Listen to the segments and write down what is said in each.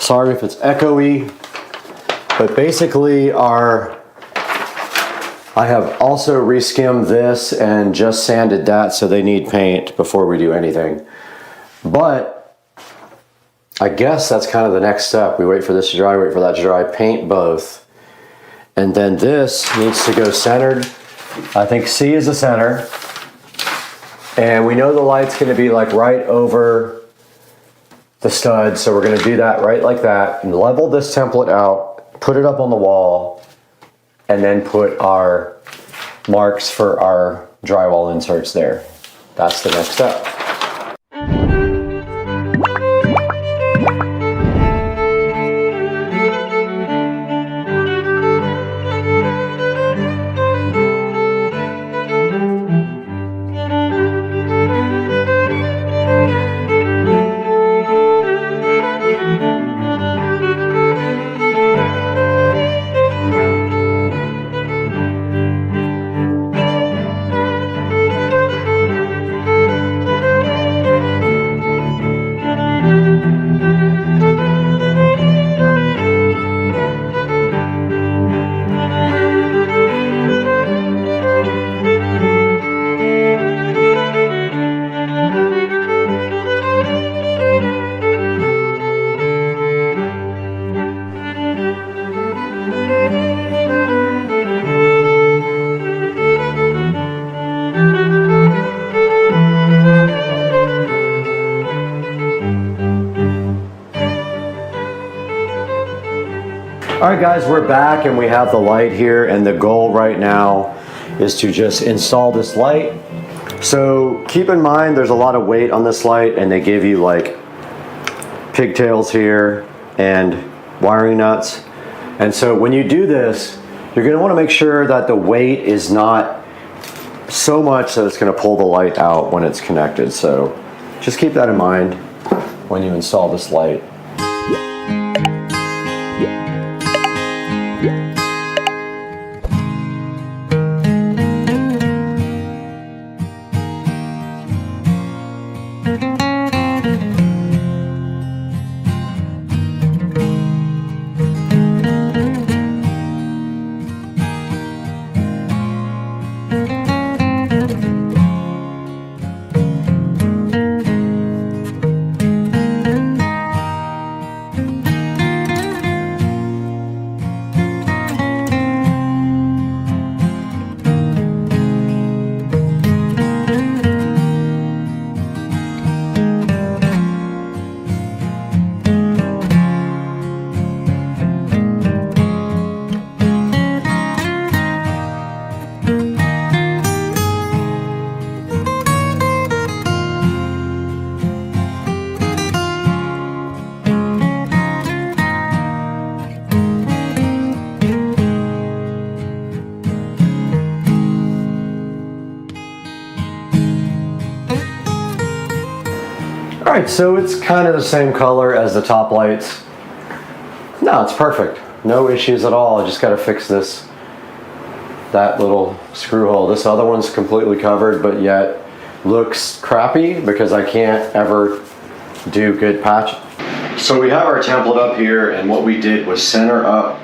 Sorry if it's echoey, but basically I have also reskimmed this and just sanded that, so they need paint before we do anything. But I guess that's kind of the next step. We wait for this to dry, wait for that to dry, paint both. And then this needs to go centered. I think C is the center. And we know the light's gonna be like right over the stud, so we're gonna do that right like that, and level this template out, put it up on the wall, and then put our marks for our drywall inserts there. That's the next step. All right guys, we're back and we have the light here, and the goal right now is to just install this light. So keep in mind there's a lot of weight on this light, and they give you like pigtails here and wiring nuts. And so when you do this, you're gonna wanna make sure that the weight is not so much that it's gonna pull the light out when it's connected. So just keep that in mind when you install this light. All right, so it's kind of the same color as the top lights. No, it's perfect. No issues at all. I just got to fix that little screw hole. This other one's completely covered, but yet looks crappy because I can't ever do good patch. So we have our template up here, and what we did was center up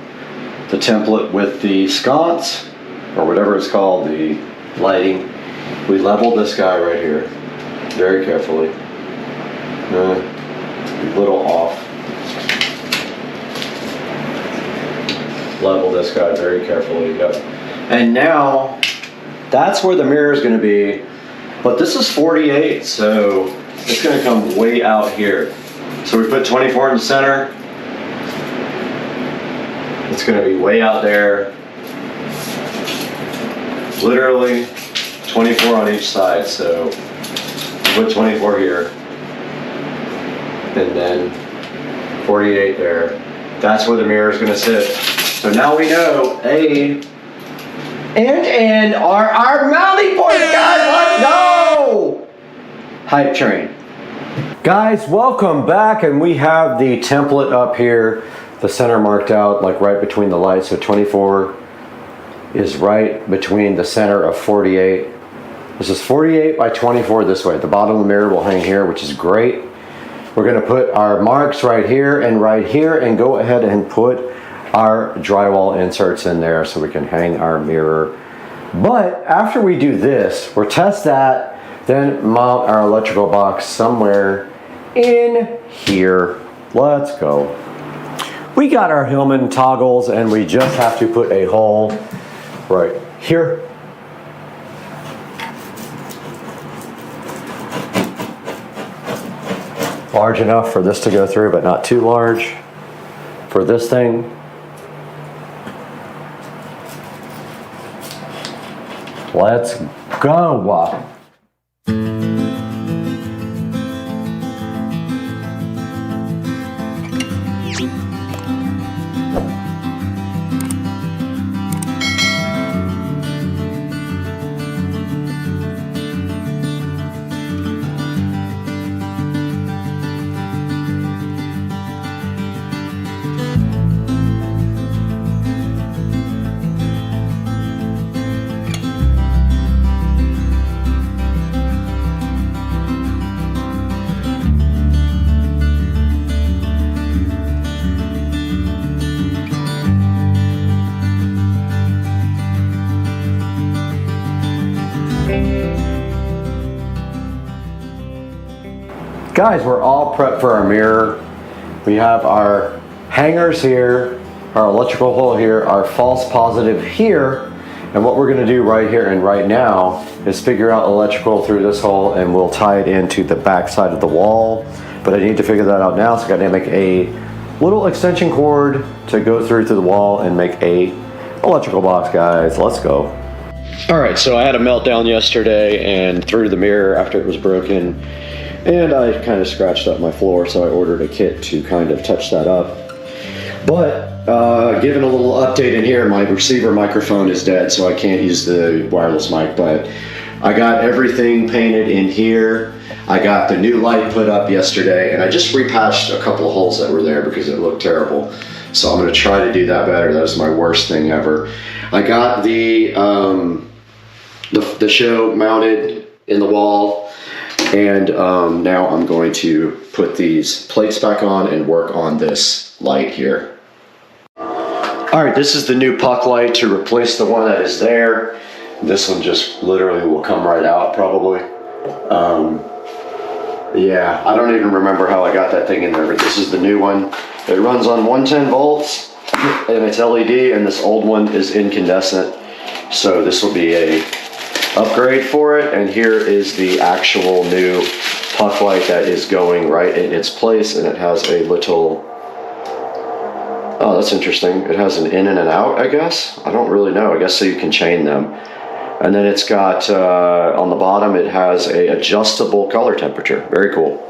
the template with the sconce, or whatever it's called, the lighting. We leveled this guy right here very carefully. A little off. Level this guy very carefully. Yep. And now that's where the mirror is going to be, but this is 48, so it's going to come way out here. So we put 24 in the center. It's going to be way out there. Literally 24 on each side, so put 24 here. And then 48 there. That's where the mirror is going to sit. So now we know A and N are our mounting points, guys. Let's go! Hype train. Guys, welcome back, and we have the template up here, the center marked out like right between the lights. So 24 is right between the center of 48. This is 48 by 24 this way. The bottom of the mirror will hang here, which is great. We're going to put our marks right here and go ahead and put our drywall inserts in there so we can hang our mirror. But after we do this, we'll test that, then mount our electrical box somewhere in here. Let's go. We got our Hillman toggles and we just have to put a hole right here. Large enough for this to go through, but not too large for this thing. Let's go. Guys, we're all prepped for our mirror. We have our hangers here, our electrical hole here, our false positive here, and what we're gonna do right here and right now is figure out electrical through this hole and we'll tie it into the back side of the wall. But I need to figure that out now, so I gotta make a little extension cord to go through to the wall and make a electrical box, guys. Let's go. All right, so I had a meltdown yesterday and threw the mirror after it was broken. And I kind of scratched up my floor, so I ordered a kit to kind of touch that up. But given a little update in here, my receiver microphone is dead, so I can't use the wireless mic, but I got everything painted in here. I got the new light put up yesterday, and I just repatched a couple of holes that were there because it looked terrible. So I'm gonna try to do that better. That was my worst thing ever. I got the show mounted in the wall. And now I'm going to put these plates back on and work on this light here. All right, this is the new puck light to replace the one that is there. This one just literally will come right out probably. Yeah, I don't even remember how I got that thing in there, but this is the new one. It runs on 110 volts and it's LED, and this old one is incandescent. So this will be a upgrade for it, and here is the actual new puck light that is going right in its place, and it has a little, oh, that's interesting, it has an in and an out, I guess. I don't really know, I guess so you can chain them. And then it's got on the bottom it has a adjustable color temperature. Very cool.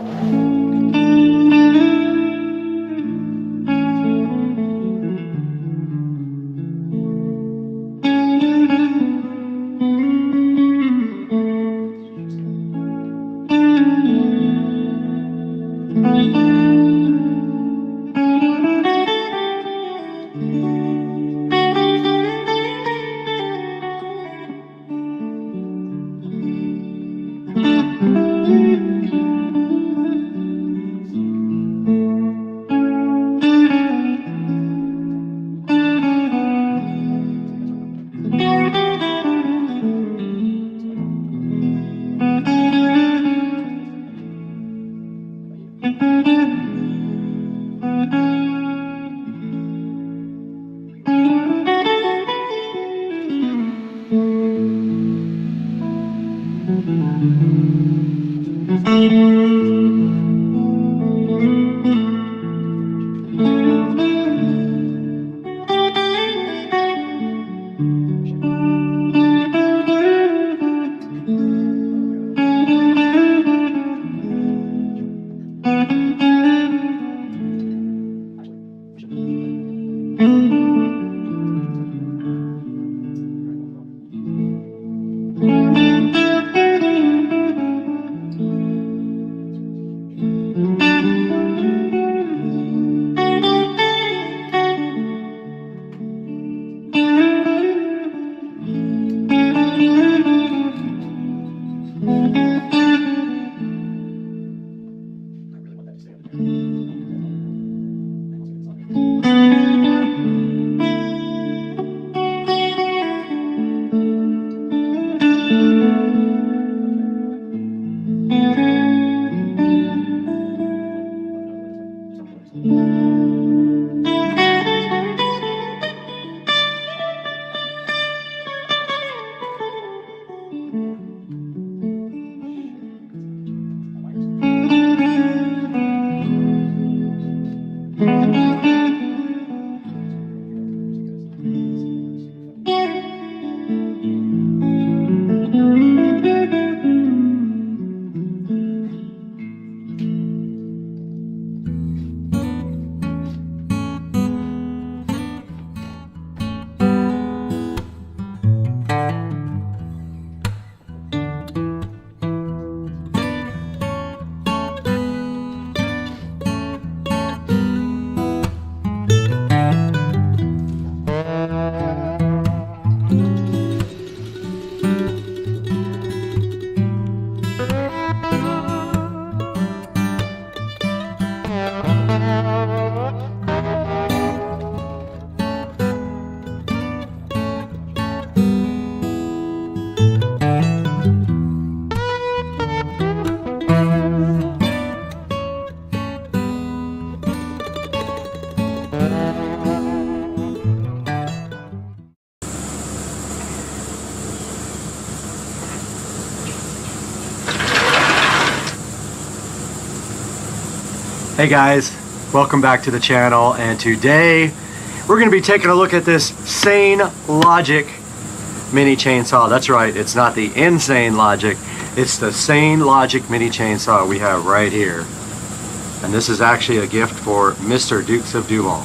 Hey guys, welcome back to the channel, and today we're going to be taking a look at this Sane Logic mini chainsaw. That's right, it's not the Insane Logic, it's the Sane Logic mini chainsaw we have right here. And this is actually a gift for Mr. Dukes of Duval.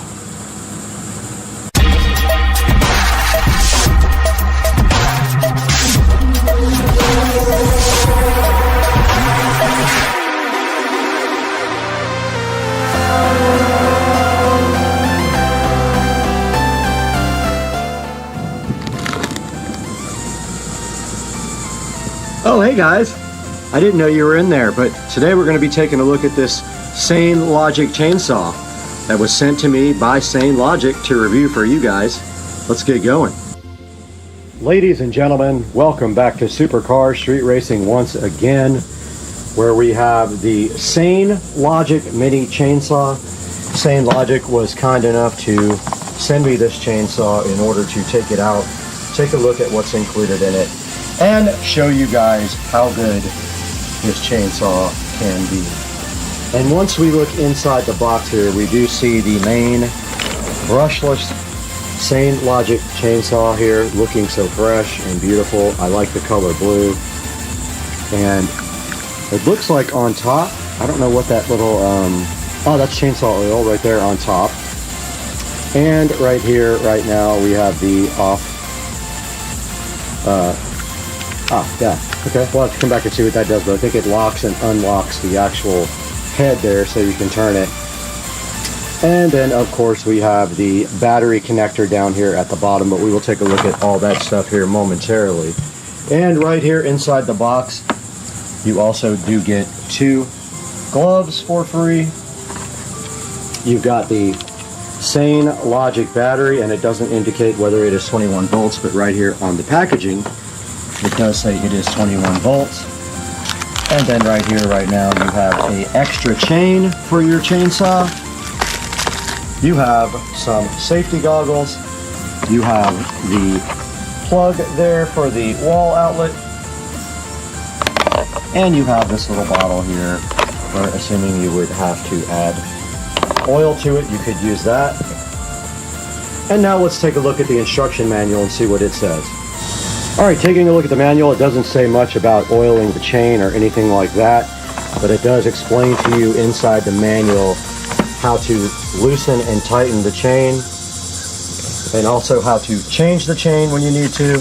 Oh, hey guys, I didn't know you were in there, but today we're going to be taking a look at this Sane Logic chainsaw that was sent to me by Sane Logic to review for you guys. Let's get going. Ladies and gentlemen, welcome back to Supercar Street Racing once again, where we have the Sane Logic mini chainsaw. Sane Logic was kind enough to send me this chainsaw in order to take it out, take a look at what's included in it, and show you guys how good this chainsaw can be. And once we look inside the box here, we do see the main brushless Sane Logic chainsaw here, looking so fresh and beautiful. I like the color blue. And it looks like on top, I don't know what that little, oh, that's chainsaw oil right there on top. And right here, right now, we have the off, yeah, okay, we'll have to come back and see what that does, but I think it locks and unlocks the actual head there so you can turn it. And then, of course, we have the battery connector down here at the bottom, but we will take a look at all that stuff here momentarily. And right here inside the box, you also do get 2 gloves for free. You've got the Sane Logic battery, and it doesn't indicate whether it is 21 volts, but right here on the packaging, it does say it is 21 volts. And then right here, right now, you have an extra chain for your chainsaw. You have some safety goggles. You have the plug there for the wall outlet. And you have this little bottle here, where assuming you would have to add oil to it, you could use that. And now let's take a look at the instruction manual and see what it says. Alright, taking a look at the manual, it doesn't say much about oiling the chain or anything like that, but it does explain to you inside the manual how to loosen and tighten the chain, and also how to change the chain when you need to.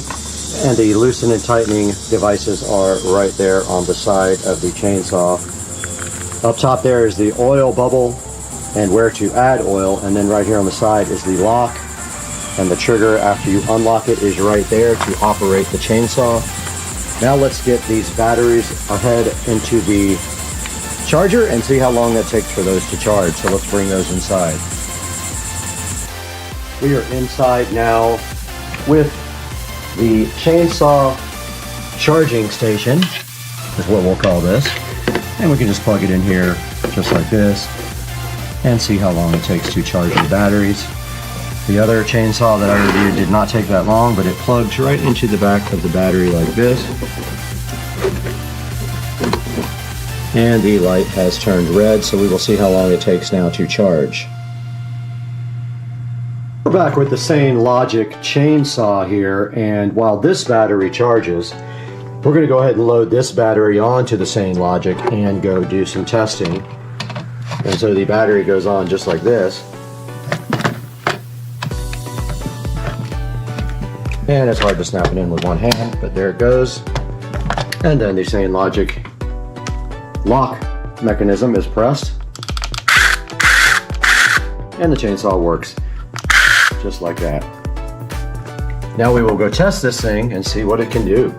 And the loosen and tightening devices are right there on the side of the chainsaw. Up top there is the oil bubble and where to add oil, and then right here on the side is the lock. And the trigger, after you unlock it, is right there to operate the chainsaw. Now let's get these batteries ahead into the charger and see how long that takes for those to charge. So let's bring those inside. We are inside now with the chainsaw charging station, is what we'll call this. And we can just plug it in here just like this. and see how long it takes to charge the batteries. The other chainsaw that I reviewed did not take that long, but it plugs right into the back of the battery like this. And the light has turned red, so we will see how long it takes now to charge. We're back with the same logic chainsaw here, and while this battery charges, we're going to go ahead and load this battery onto the same logic and go do some testing. And so the battery goes on just like this. And it's hard to snap it in with one hand, but there it goes. And then the same logic lock mechanism is pressed. And the chainsaw works just like that. Now we will go test this thing and see what it can do.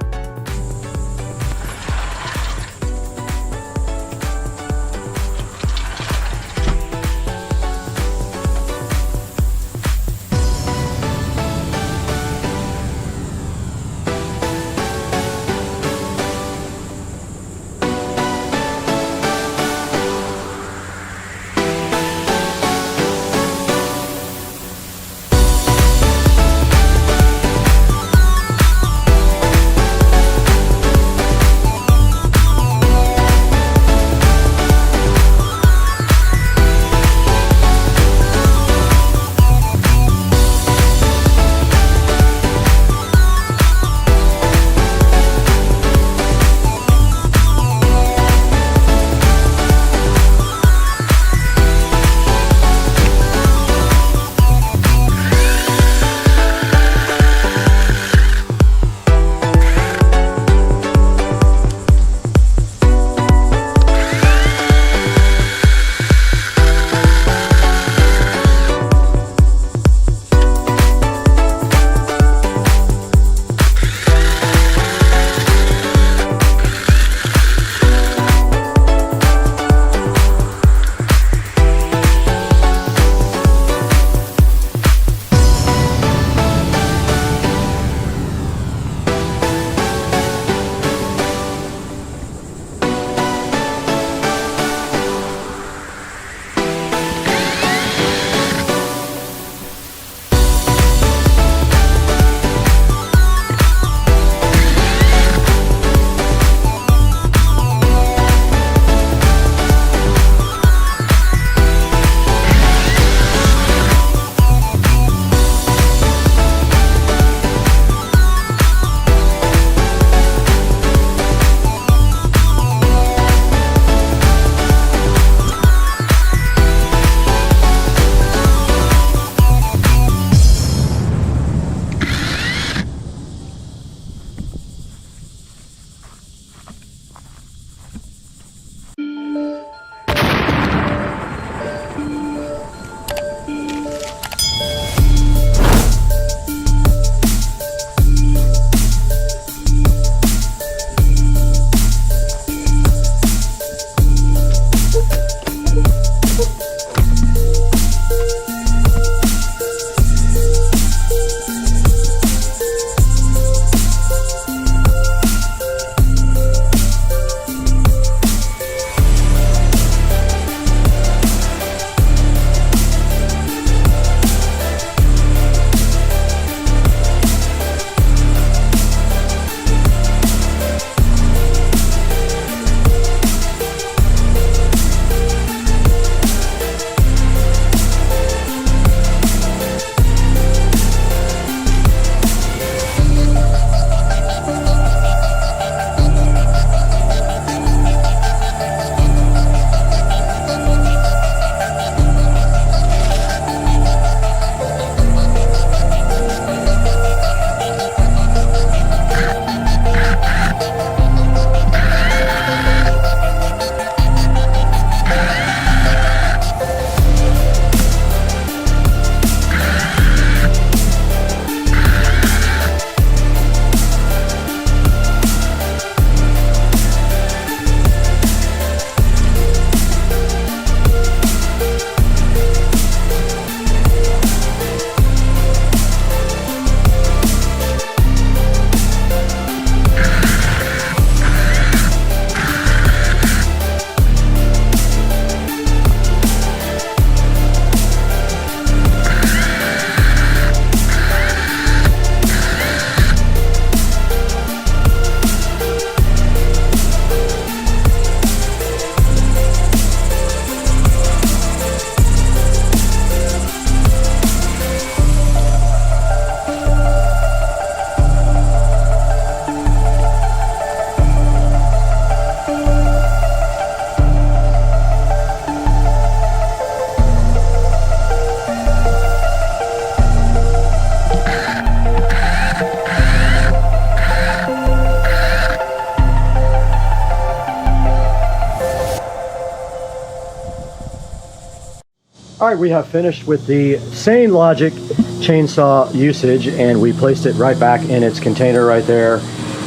All right, we have finished with the Sane Logic chainsaw usage, and we placed it right back in its container right there.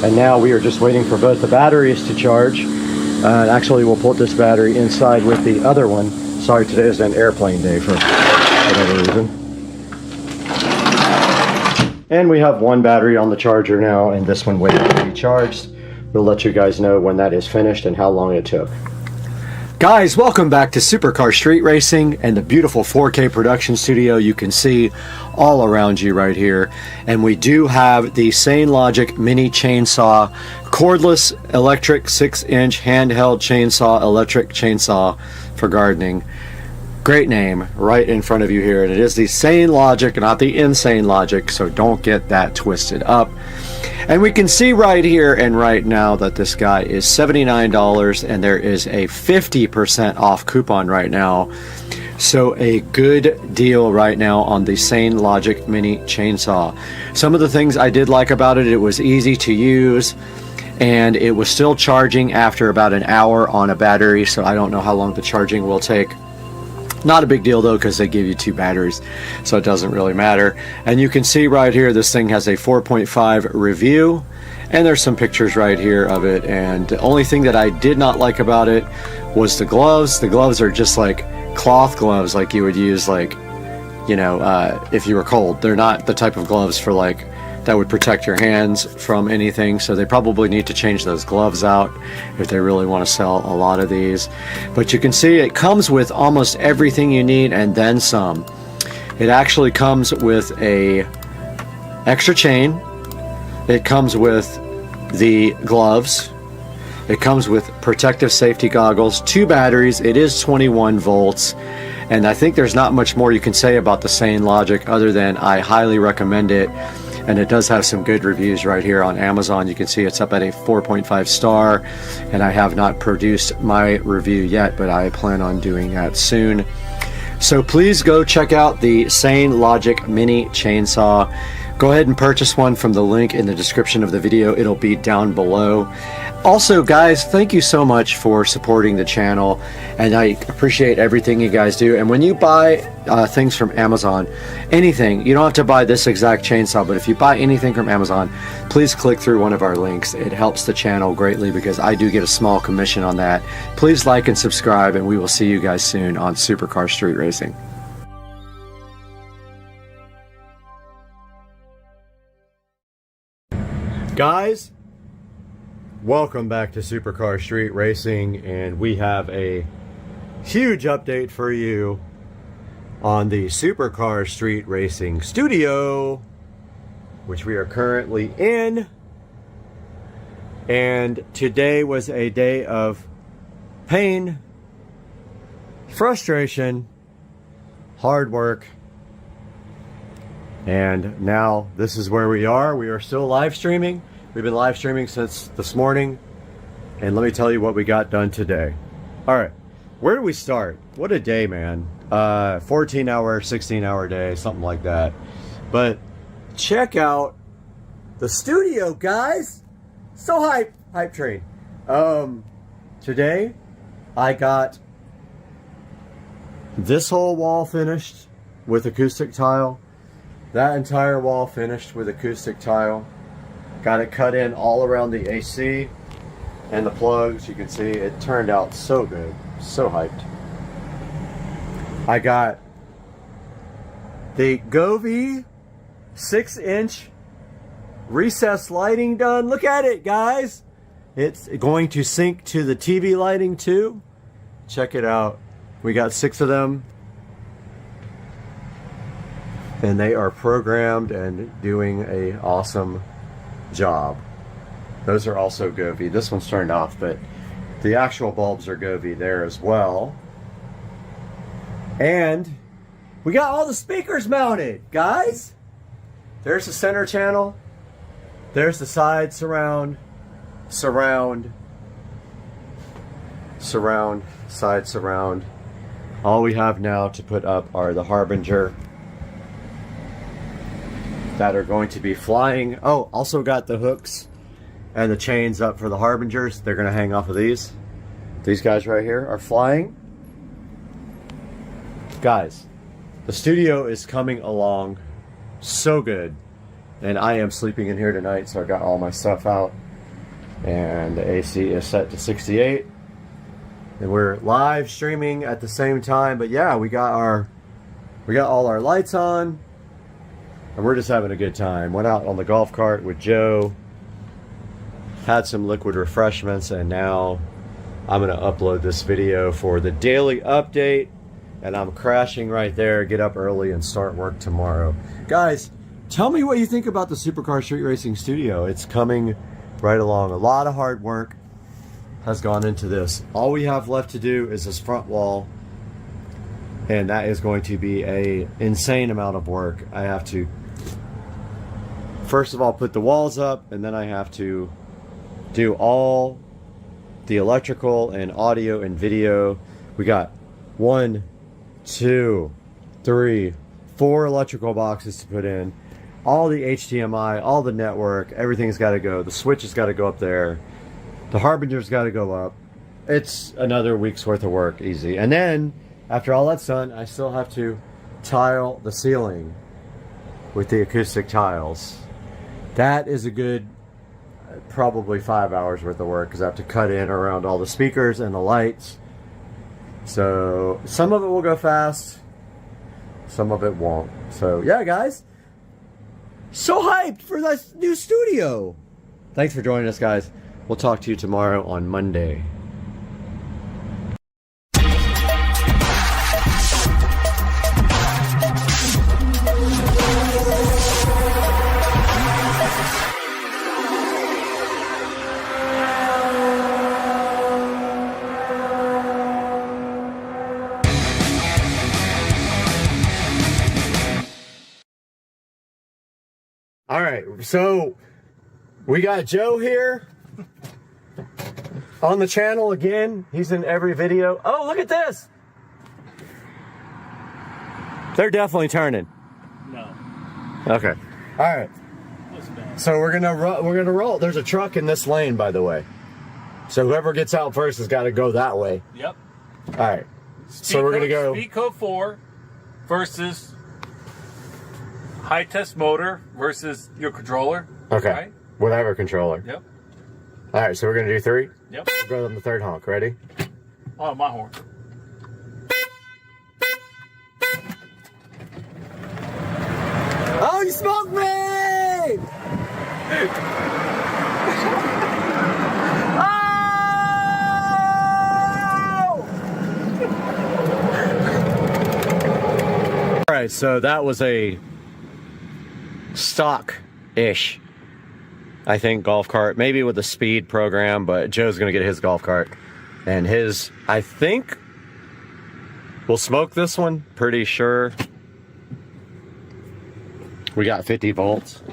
And now we are just waiting for both the batteries to charge. Actually, we'll put this battery inside with the other one. Sorry, today is an airplane day for whatever reason. And we have one battery on the charger now, and this one waiting to be charged. We'll let you guys know when that is finished and how long it took. Guys, welcome back to Supercar Street Racing and the beautiful 4K production studio you can see all around you right here. And we do have the Sane Logic mini chainsaw, cordless electric 6-inch handheld chainsaw, electric chainsaw for gardening. Great name right in front of you here. And it is the Sane Logic, not the Insane Logic, so don't get that twisted up. And we can see right here and right now that this guy is $79, and there is a 50% off coupon right now. So a good deal right now on the Sane Logic mini chainsaw. Some of the things I did like about it, it was easy to use, and it was still charging after about an hour on a battery, so I don't know how long the charging will take. Not a big deal though, because they give you 2 batteries, so it doesn't really matter. And you can see right here, this thing has a 4.5 review, and there's some pictures right here of it. And the only thing that I did not like about it was the gloves. The gloves are just like cloth gloves, like you would use, like, you know, if you were cold. They're not the type of gloves for like that would protect your hands from anything, so they probably need to change those gloves out if they really want to sell a lot of these. But you can see it comes with almost everything you need and then some. It actually comes with a extra chain, it comes with the gloves, it comes with protective safety goggles, 2 batteries, it is 21 volts, and I think there's not much more you can say about the Sane Logic other than I highly recommend it. And it does have some good reviews right here on Amazon. You can see it's up at a 4.5 star, and I have not produced my review yet, but I plan on doing that soon. So please go check out the Sane Logic mini chainsaw. Go ahead and purchase one from the link in the description of the video. It'll be down below. Also, guys, thank you so much for supporting the channel, and I appreciate everything you guys do. And when you buy things from Amazon, anything, you don't have to buy this exact chainsaw, but if you buy anything from Amazon, please click through one of our links. It helps the channel greatly because I do get a small commission on that. Please like and subscribe, and we will see you guys soon on Supercar Street Racing. Guys, welcome back to Supercar Street Racing, and we have a huge update for you on the Supercar Street Racing studio, which we are currently in. And today was a day of pain, frustration, hard work, and now this is where we are. We are still live streaming. We've been live streaming since this morning, and let me tell you what we got done today. All right, where do we start? What a day, man. 14-hour, 16-hour day, something like that. But check out the studio, guys. So hype train. Today I got this whole wall finished with acoustic tile. That entire wall finished with acoustic tile. Got it cut in all around the AC and the plugs. You can see it turned out so good. So hyped. I got the Govee 6-inch recessed lighting done. Look at it, guys. It's going to sync to the TV lighting too. Check it out. We got 6 of them, and they are programmed and doing a awesome job. Those are also Govee. This one's turned off, but the actual bulbs are Govee there as well. And we got all the speakers mounted, guys. There's the center channel. There's the side surround, side surround. All we have now to put up are the Harbinger that are going to be flying. Oh, also got the hooks and the chains up for the Harbingers. They're going to hang off of these. These guys right here are flying. Guys, the studio is coming along so good. And I am sleeping in here tonight, so I got all my stuff out. And the AC is set to 68. And we're live streaming at the same time. But yeah, we got all our lights on. And we're just having a good time. Went out on the golf cart with Joe. Had some liquid refreshments, and now I'm gonna upload this video for the daily update. And I'm crashing right there, get up early and start work tomorrow. Guys, tell me what you think about the Supercar Street Racing Studio. It's coming right along. A lot of hard work has gone into this. All we have left to do is this front wall, and that is going to be an insane amount of work. I have to, first of all, put the walls up, and then I have to do all the electrical and audio and video. We got 1, 2, 3, 4 electrical boxes to put in. All the HDMI, all the network, everything's got to go. The switch has got to go up there. The Harbinger's got to go up. It's another week's worth of work, easy. And then, after all that's done, I still have to tile the ceiling with the acoustic tiles. That is a good, probably 5 hours worth of work, because I have to cut in around all the speakers and the lights. So, some of it will go fast, some of it won't. So, yeah, guys. So hyped for this new studio. Thanks for joining us, guys. We'll talk to you tomorrow on Monday. All right, so we got Joe here on the channel again. He's in every video. Oh, look at this. They're definitely turning. No. Okay. All right. So we're gonna roll. There's a truck in this lane, by the way. So whoever gets out first has got to go that way. Yep. All right. So we're gonna go. Speed code 4 versus high test motor versus your controller. Okay. Right? Whatever controller. Yep. All right. So we're gonna do 3. Yep. We'll go on the third honk. Ready? Oh, my horn. Oh, you smoked me! All right, so that was a stock-ish, I think, golf cart. Maybe with a speed program, but Joe's gonna get his golf cart. And his, I think, we'll smoke this one, pretty sure. We got 50 volts.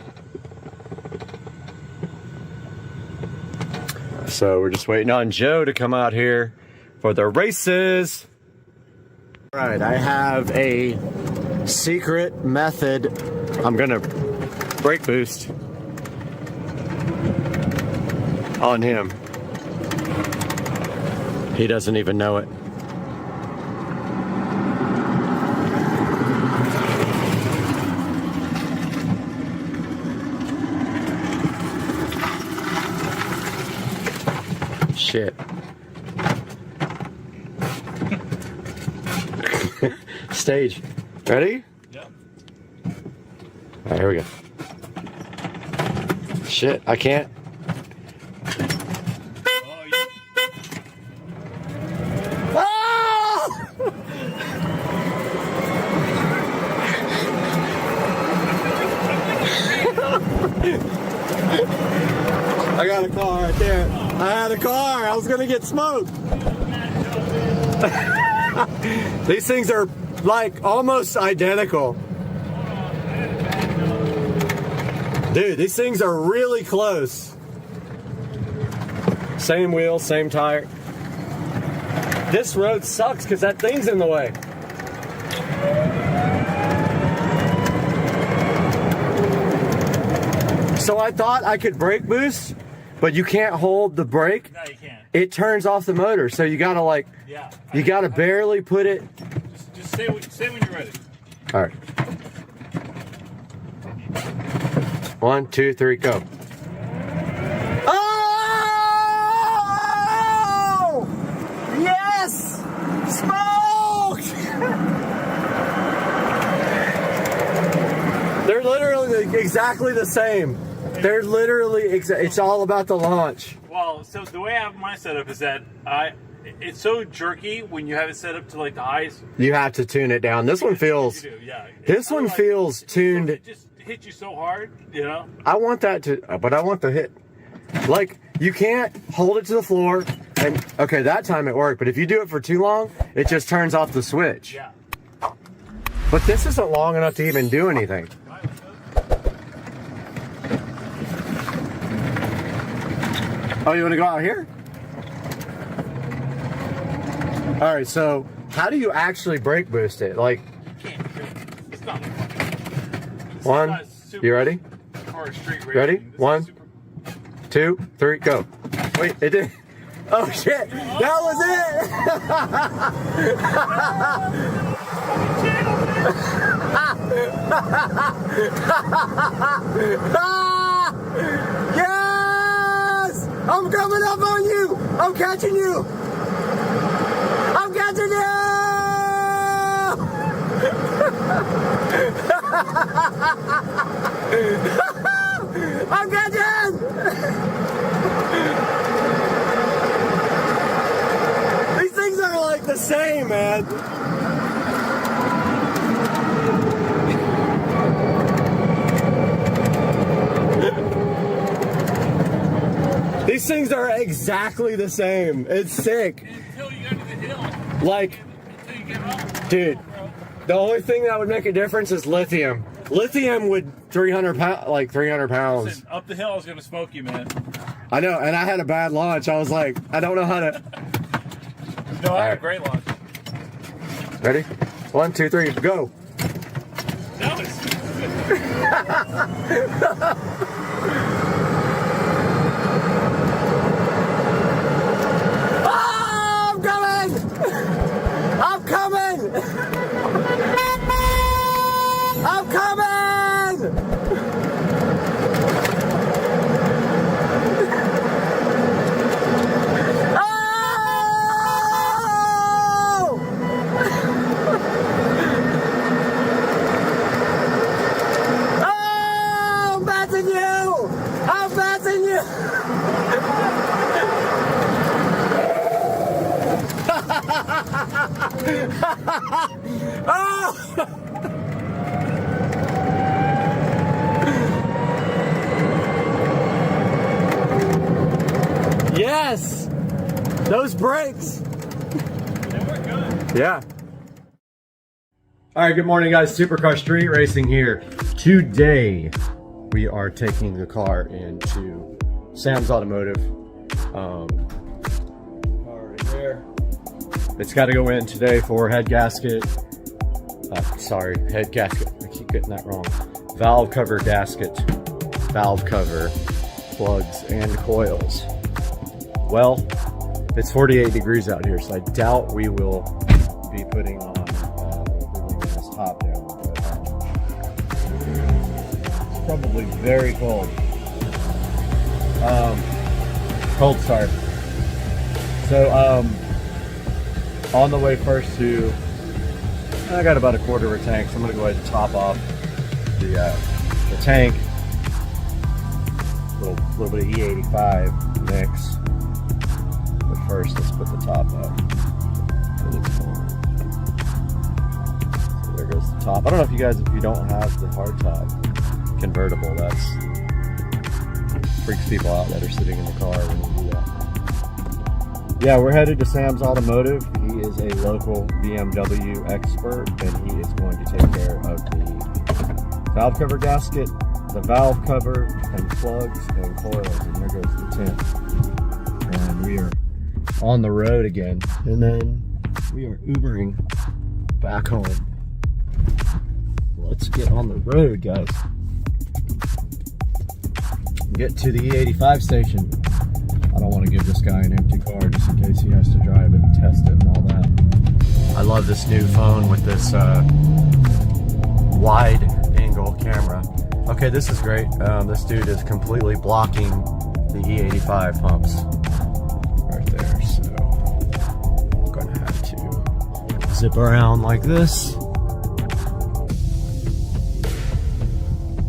So we're just waiting on Joe to come out here for the races. All right, I have a secret method. I'm gonna brake boost on him. He doesn't even know it. Shit. Stage. Ready? Yep. All right, here we go. Shit, I can't. Oh, you... Ah! I got a car right there. I had a car. I was gonna get smoked. These things are like almost identical. Dude, these things are really close. Same wheel, same tire. This road sucks because that thing's in the way. So I thought I could brake boost, but you can't hold the brake. No, you can't. It turns off the motor, so you gotta like, Yeah. you gotta barely put it. Just Say when you're ready. All right. 1, 2, 3, go. Oh! Yes! Smoke! They're literally exactly the same. They're literally, it's all about the launch. Well, so the way I have mine set up is that it's so jerky when you have it set up to like the highest. You have to tune it down. This one feels, yeah. This one feels tuned. It just hit you so hard, you know? I want that to, but I want the hit. Like, you can't hold it to the floor and, okay, that time it worked, but if you do it for too long, it just turns off the switch. Yeah. But this isn't long enough to even do anything. Oh, you want to go out here? All right, so how do you actually brake boost it? Like, You can't. It's not. One, you ready? Ready? 1, 2, 3, go. Wait, it did. Oh shit, that was it! Yes! I'm coming up on you! I'm catching you! I'm catching you! I'm catching! These things are like the same, man. These things are exactly the same. It's sick. Until you go to the hill. Like, Until you get up. dude, the only thing that would make a difference is lithium. Lithium would 300 pounds. Listen, up the hill, I was gonna smoke you, man. I know, and I had a bad launch. I was like, I don't know how to. No, I had a great launch. Ready? 1, 2, 3, go. That was. Oh, I'm coming! I'm coming! I'm coming! Oh! Oh, I'm passing you! I'm passing you! Oh! Yes! Those brakes! They were good. Yeah. Alright, good morning guys. Supercar Street Racing here. Today, we are taking the car into Sam's Automotive. Car right there. It's got to go in today for head gasket. Head gasket. I keep getting that wrong. Valve cover gasket. Valve cover. Plugs and coils. Well, it's 48 degrees out here, so I doubt we will be putting on this top down. It's probably very cold. Cold start. So, on the way first to, I got about a quarter of a tank, so I'm gonna go ahead and top off the tank. Little bit of E85 mix. But first, let's put the top up. So there goes the top. I don't know if you guys, if you don't have the hardtop convertible, that's freaks people out that are sitting in the car when you do that. Yeah, we're headed to Sam's Automotive. He is a local BMW expert, and he is going to take care of the valve cover gasket, the valve cover, and plugs and coils. And there goes the tent. And we are on the road again. And then we are Ubering back home. Let's get on the road, guys. Get to the E85 station. I don't want to give this guy an empty car just in case he has to drive it and test it and all that. I love this new phone with this wide angle camera. Okay, this is great. This dude is completely blocking the E85 pumps right there. So I'm gonna have to zip around like this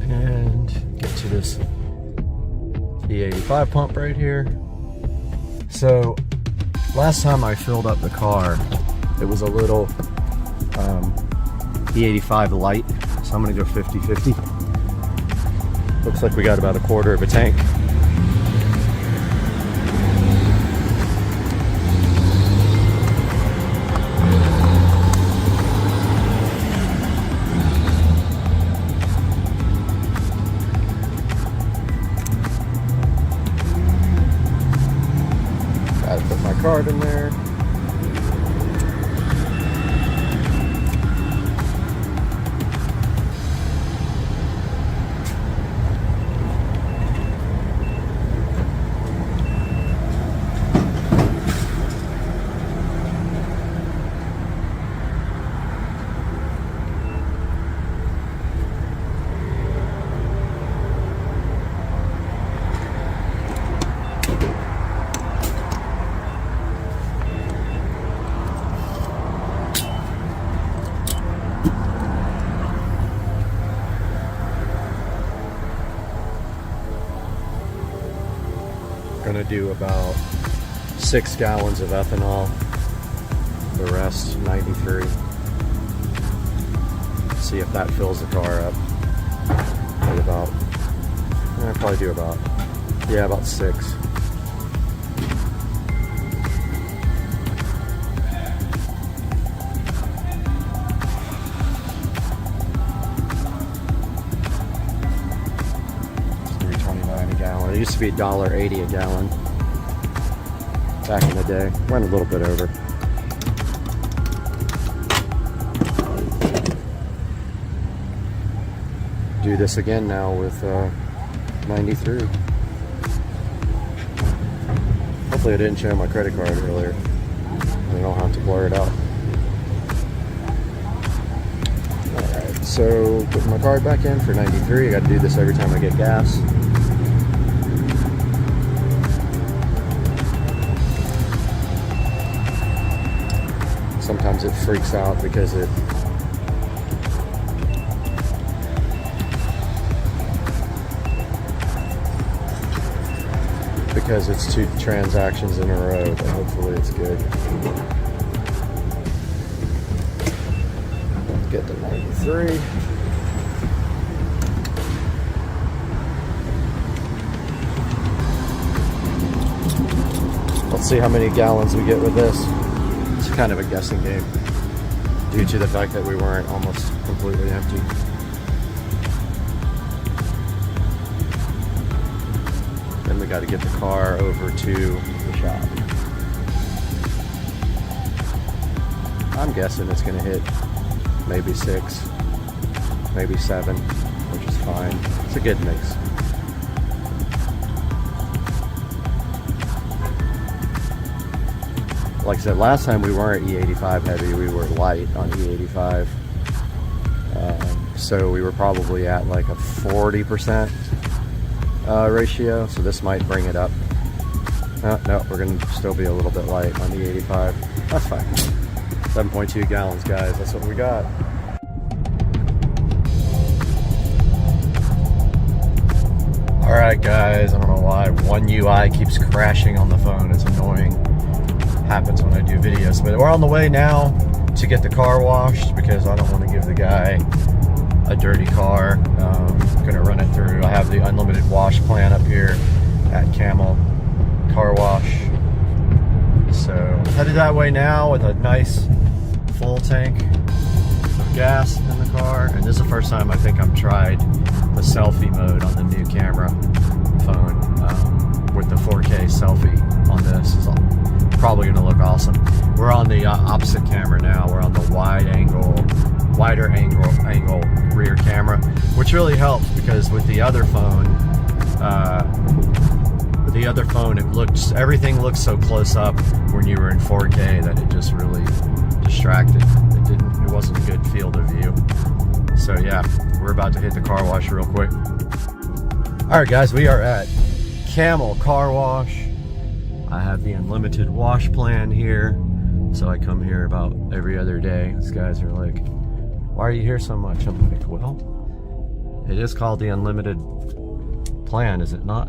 and get to this E85 pump right here. So last time I filled up the car, it was a little E85 light, so I'm gonna go 50-50. Looks like we got about a quarter of a tank. Gotta put my card in there. Gonna do about 6 gallons of ethanol, the rest 93. See if that fills the car up. At about, I'll probably do about, yeah, about 6. It used to be $1.80 a gallon back in the day. Went a little bit over. Do this again now with 93. Hopefully I didn't show my credit card earlier. I don't have to blur it out. Alright, so put my card back in for 93. I got to do this every time I get gas. Sometimes it freaks out because it's 2 transactions in a row, but hopefully it's good. Let's get to 93. Let's see how many gallons we get with this. It's kind of a guessing game due to the fact that we weren't almost completely empty. Then we got to get the car over to the shop. I'm guessing it's going to hit maybe 6, maybe 7, which is fine. It's a good mix. Like I said, last time we weren't E85 heavy, we were light on E85. So we were probably at like a 40% ratio, so this might bring it up. No, we're going to still be a little bit light on E85. That's fine. 7.2 gallons, guys, that's what we got. Alright guys, I don't know why One UI keeps crashing on the phone, it's annoying. Happens when I do videos, but we're on the way now to get the car washed because I don't want to give the guy a dirty car. I'm gonna run it through. I have the unlimited wash plan up here at Camel Car Wash, so headed that way now with a nice full tank of gas in the car. And this is the first time I think I've tried the selfie mode on the new camera phone with the 4K selfie on this. Is probably going to look awesome. We're on the opposite camera now. We're on the wider angle rear camera, which really helps because with the other phone, everything looks so close up when you were in 4K that it just distracted. It wasn't a good field of view. So yeah, we're about to hit the car wash real quick. All right, guys, we are at Camel Car Wash. I have the unlimited wash plan here, so I come here about every other day. These guys are like, "Why are you here so much?" I'm like, "Well, it is called the unlimited plan, is it not?"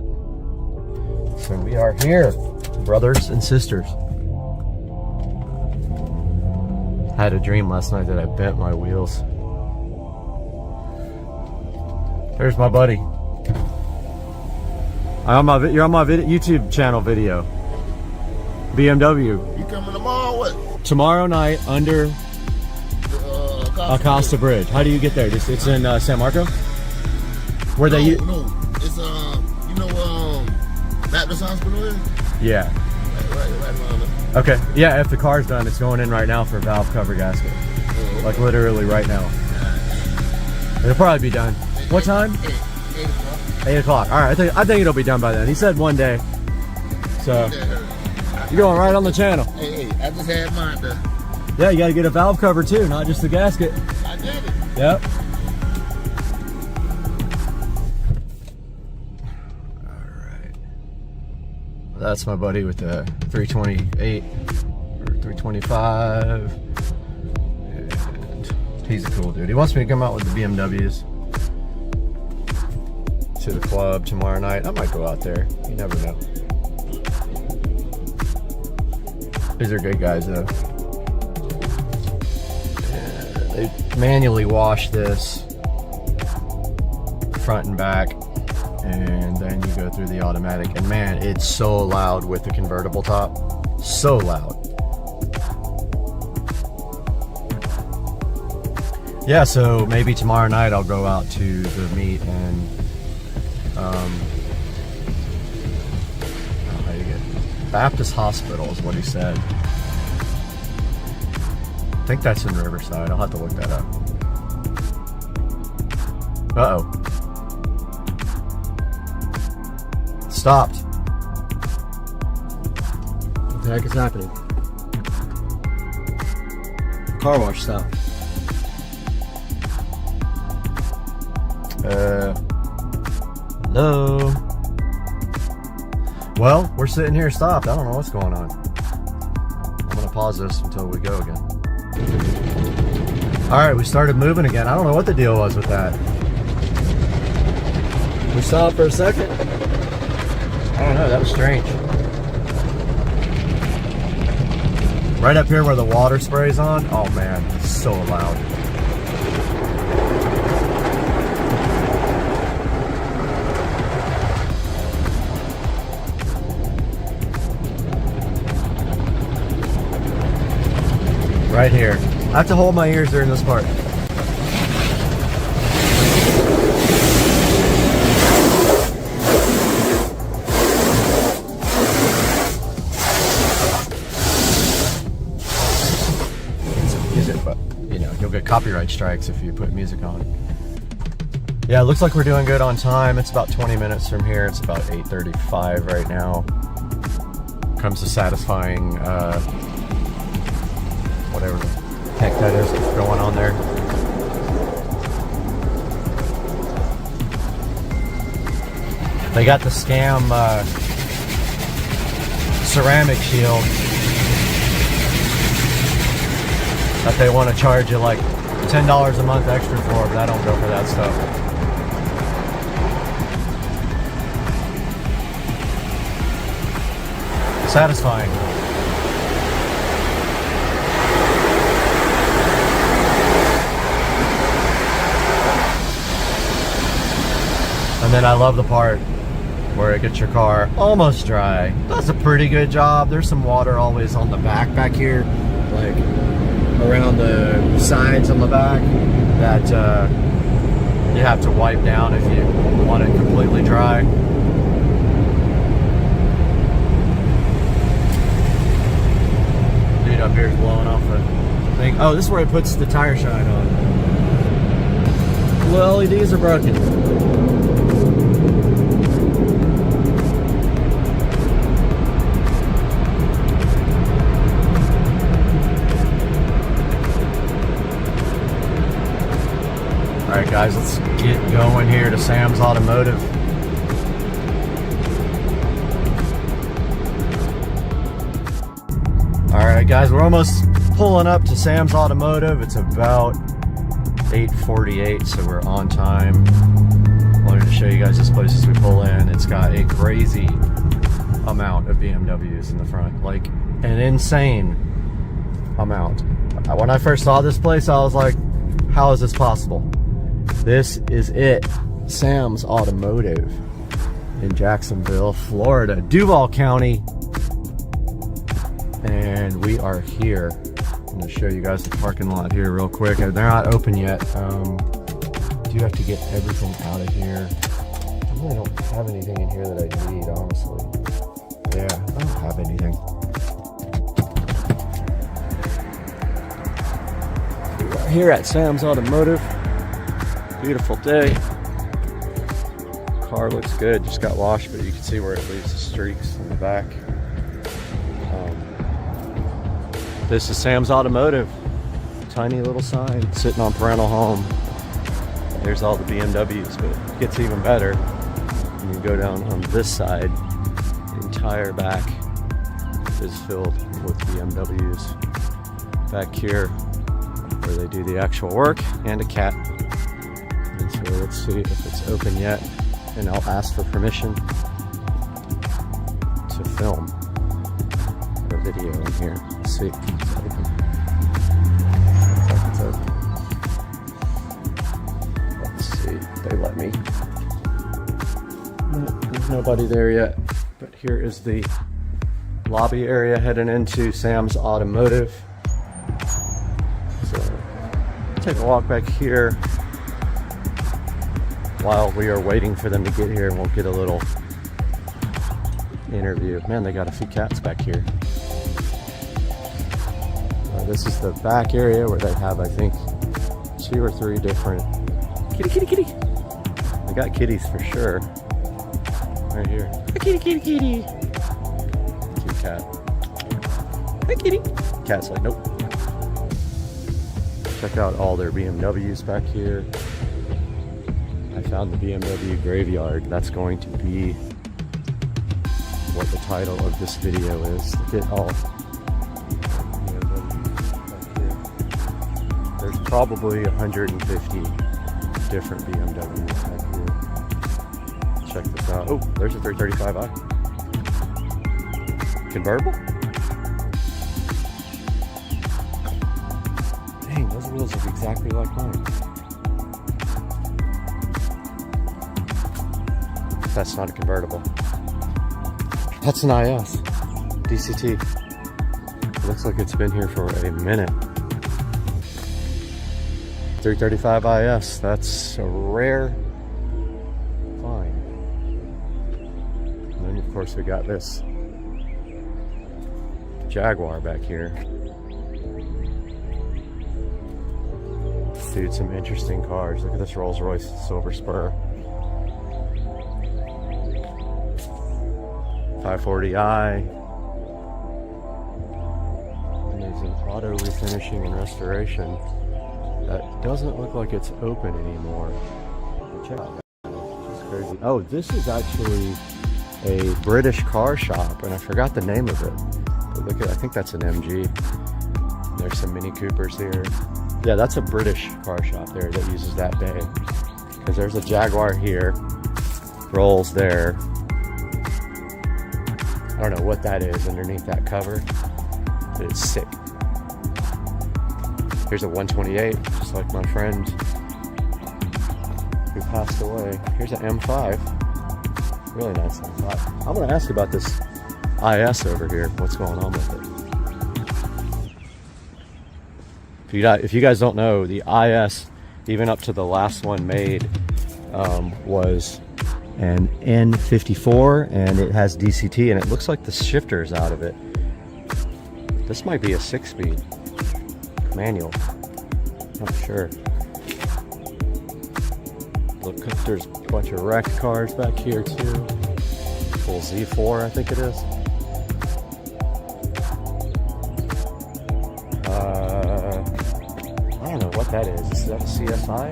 So we are here, brothers and sisters. I had a dream last night that I bent my wheels. There's my buddy. You're on my YouTube channel video. BMW. You coming tomorrow? What? Tomorrow night under Acosta Bridge. How do you get there? It's in San Marco. Where no, they? No, it's you know Baptist Hospital is. Yeah. Right around there. Okay. Yeah. If the car's done, it's going in right now for a valve cover gasket. Oh, okay. Like literally right now. It'll probably be done. What time? 8 o'clock. 8 o'clock. All right. I think it'll be done by then. He said one day. So you're going right on the channel. Hey, I just had mine done. Yeah, you got to get a valve cover too, not just the gasket. I did it. Yep. All right. That's my buddy with the 328 or 325. And he's a cool dude. He wants me to come out with the BMWs to the club tomorrow night. I might go out there. You never know. These are good guys though. They manually wash this front and back, and then you go through the automatic, and man, it's so loud with the convertible top. So loud. Yeah, so maybe tomorrow night I'll go out to the meet and how do you get Baptist Hospital is what he said. I think that's in Riverside. I'll have to look that up. Uh-oh. Stopped. What the heck is happening? Car wash stopped. Hello? Well, we're sitting here stopped. I don't know what's going on. I'm gonna pause this until we go again. Alright, we started moving again. I don't know what the deal was with that. We stopped for a second. I don't know, that was strange. Right up here where the water sprays on. Oh man, it's so loud. Right here. I have to hold my ears during this part. Music, but you know, you'll get copyright strikes if you put music on. Yeah, it looks like we're doing good on time. It's about 20 minutes from here. It's about 8:35 right now. Comes to satisfying whatever the heck that is going on there. They got the scam ceramic shield that they want to charge you like $10 a month extra for, but I don't go for that stuff. Satisfying. And then I love the part where it gets your car almost dry. Does a pretty good job. There's some water always on the back here, like around the sides on the back that you have to wipe down if you want it completely dry. Dude up here is blowing off the thing. Oh, this is where it puts the tire shine on. The LEDs are broken. guys, let's get going here to Sam's Automotive. All right, guys, we're almost pulling up to Sam's Automotive. It's about 8:48, so we're on time. Wanted to show you guys this place as we pull in. It's got a crazy amount of BMWs in the front, like an insane amount. When I first saw this place, I was like, how is this possible? This is it, Sam's Automotive in Jacksonville, Florida, Duval County. And we are here. I'm gonna show you guys the parking lot here real quick. They're not open yet. Do have to get everything out of here. I really don't have anything in here that I need, honestly. Yeah, I don't have anything. We are here at Sam's Automotive. Beautiful day. Car looks good, just got washed, but you can see where it leaves the streaks in the back. This is Sam's Automotive. Tiny little sign sitting on parental home. There's all the BMWs, but it gets even better. When you go down on this side, the entire back is filled with BMWs. Back here, where they do the actual work, and a cat. And so let's see if it's open yet, and I'll ask for permission to film a video in here. Let's see if it's open. Looks like it's open. Let's see if they let me. No, there's nobody there yet, but here is the lobby area heading into Sam's Automotive. So take a walk back here while we are waiting for them to get here, and we'll get a little interview. Man, they got a few cats back here. This is the back area where they have, I think, 2 or 3 different kitty. They got kitties for sure. Right here. A kitty. Cute cat. Hi, kitty. Cat's like, nope. Check out all their BMWs back here. I found the BMW graveyard. That's going to be what the title of this video is. Look at all BMWs back here. There's probably 150 different BMWs back here. Check this out. Oh, there's a 335i. Convertible? Dang, those wheels look exactly like mine. That's not a convertible. That's an IS. DCT. Looks like it's been here for a minute. 335 IS. That's a rare find. And then of course we got this Jaguar back here. Dude, some interesting cars. Look at this Rolls Royce Silver Spur. 540i. And there's an auto refinishing and restoration that doesn't look like it's open anymore. Check out that. It's crazy. Oh, this is actually a British car shop, and I forgot the name of it. But look at, I think that's an MG. There's some Mini Coopers here. Yeah, that's a British car shop there that uses that bay. Because there's a Jaguar here, Rolls there. I don't know what that is underneath that cover, but it's sick. Here's a 128, just like my friend who passed away. Here's an M5, really nice M5. I'm gonna ask about this IS over here, what's going on with it. If you guys don't know, the IS, even up to the last one made, was an N54, and it has DCT, and it looks like the shifter is out of it. This might be a 6-speed manual, not sure. Look, there's a bunch of wrecked cars back here too. Full Z4, I think it is. I don't know what that is. Is that a CSI?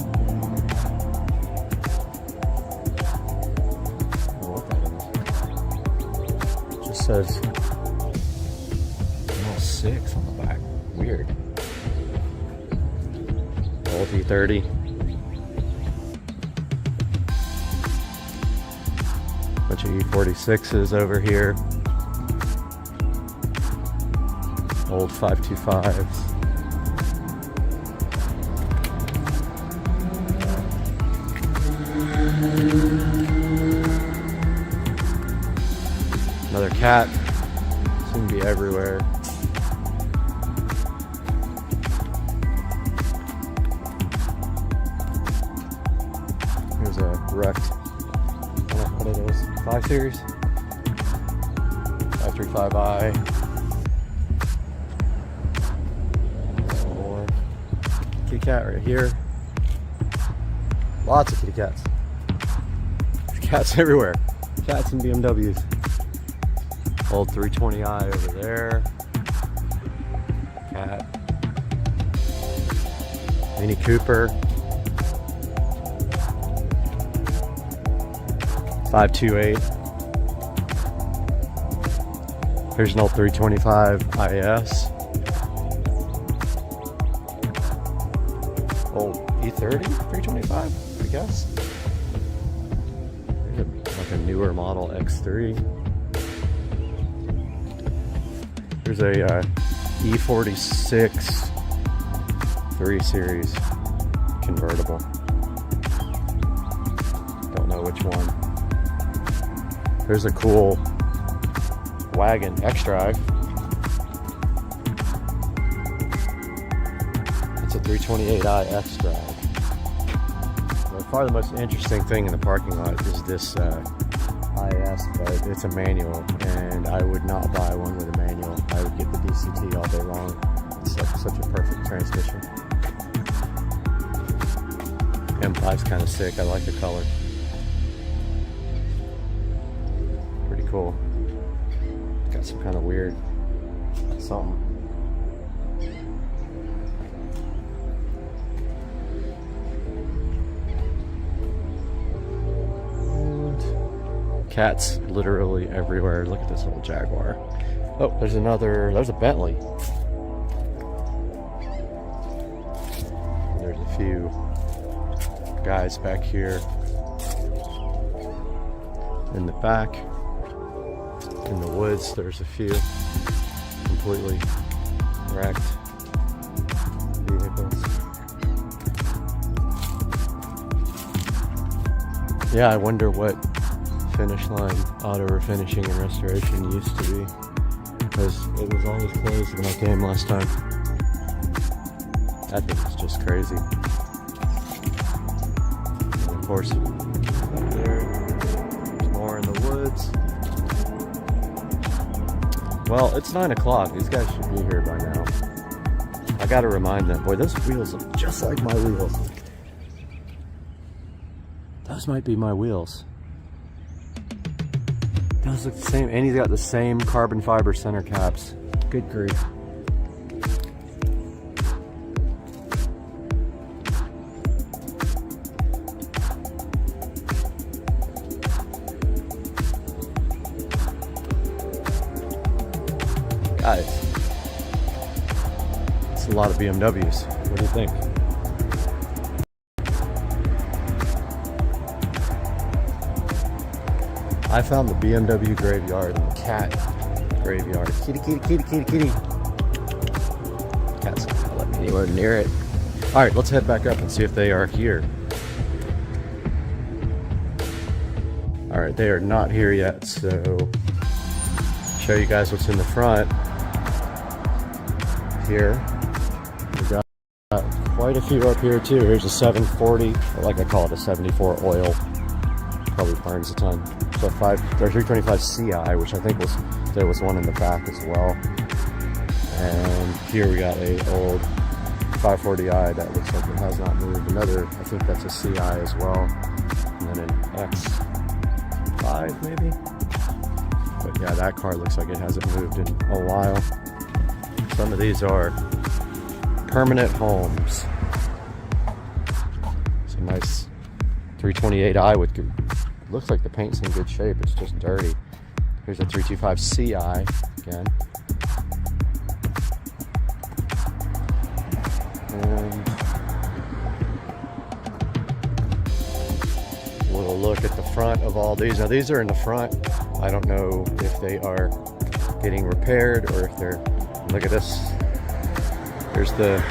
says L6 on the back. Weird. Old E30. Bunch of E46s over here. Old 525s. Another cat. Seem to be everywhere. Here's a wrecked, what are those? 5 Series? 535i. Some more. Kitty cat right here. Lots of kitty cats. There's cats everywhere. Cats and BMWs. Old 320i over there. Cat. Mini Cooper. 528. Here's an old 325 IS. Old E30 325, I guess. There's like a newer model X3. There's a E46 3 Series convertible. Don't know which one. There's a cool wagon X-Drive. It's a 328i X-Drive. By far the most interesting thing in the parking lot is this IS, but it's a manual, and I would not buy one with a manual. I would get the DCT all day long. It's such a perfect transmission. M5's kind of sick. I like the color. Pretty cool. Got some kind of weird something. Cats literally everywhere. Look at this little Jaguar. Oh, there's a Bentley. There's a few guys back here in the back. In the woods, there's a few completely wrecked vehicles. Yeah, I wonder what Finish Line auto refinishing and restoration used to be, because it was always closed when I came last time. I think it's just crazy. And of course, up there, there's more in the woods. Well, it's 9 o'clock. These guys should be here by now. I gotta remind them. Boy, those wheels look just like my wheels. Those might be my wheels. Those look the same, and he's got the same carbon fiber center caps. Good grief. Guys, it's a lot of BMWs. What do you think? I found the BMW graveyard and the cat graveyard. Kitty, kitty, kitty, kitty, kitty. Cat's not gonna let me anywhere near it. All right, let's head back up and see if they are here. All right, they are not here yet, so show you guys what's in the front. Here, we got quite a few up here too. Here's a 740, or like I call it, a 74 oil. Probably burns a ton. So 325 CI, which I think there was one in the back as well. And here we got a old 540i that looks like it has not moved. Another, I think that's a CI as well. And then an X5 maybe. But yeah, that car looks like it hasn't moved in a while. Some of these are permanent homes. It's a nice 328i with good. Looks like the paint's in good shape, it's just dirty. Here's a 325 Ci again. And a little look at the front of all these. Now these are in the front. I don't know if they are getting repaired or if they're, look at this. There's the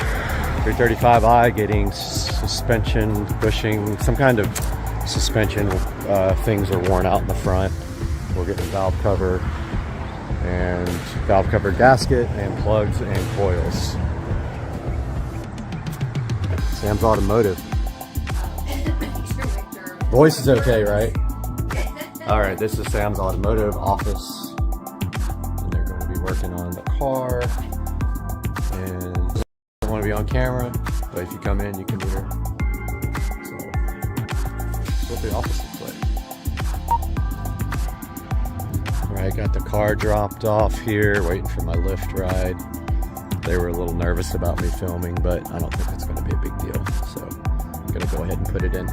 335i getting suspension bushing, some kind of suspension things are worn out in the front. We're getting valve cover and valve cover gasket and plugs and coils. Sam's Automotive. Voice is okay, right? All right, this is Sam's Automotive office, and they're going to be working on the car. And I don't want to be on camera, but if you come in, you can meet her. So that's what the office looks like. All right, got the car dropped off here, waiting for my Lyft ride. They were a little nervous about me filming, but I don't think it's going to be a big deal. So I'm going to go ahead and put it in.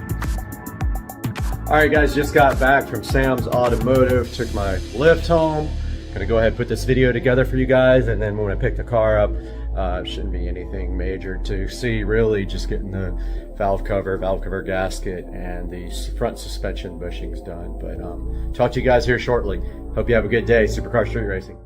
All right, guys, just got back from Sam's Automotive, took my Lyft home. Gonna go ahead and put this video together for you guys, and then when I pick the car up, shouldn't be anything major to see, really, just getting the valve cover gasket, and the front suspension bushings done. But talk to you guys here shortly. Hope you have a good day. Supercar Street Racing.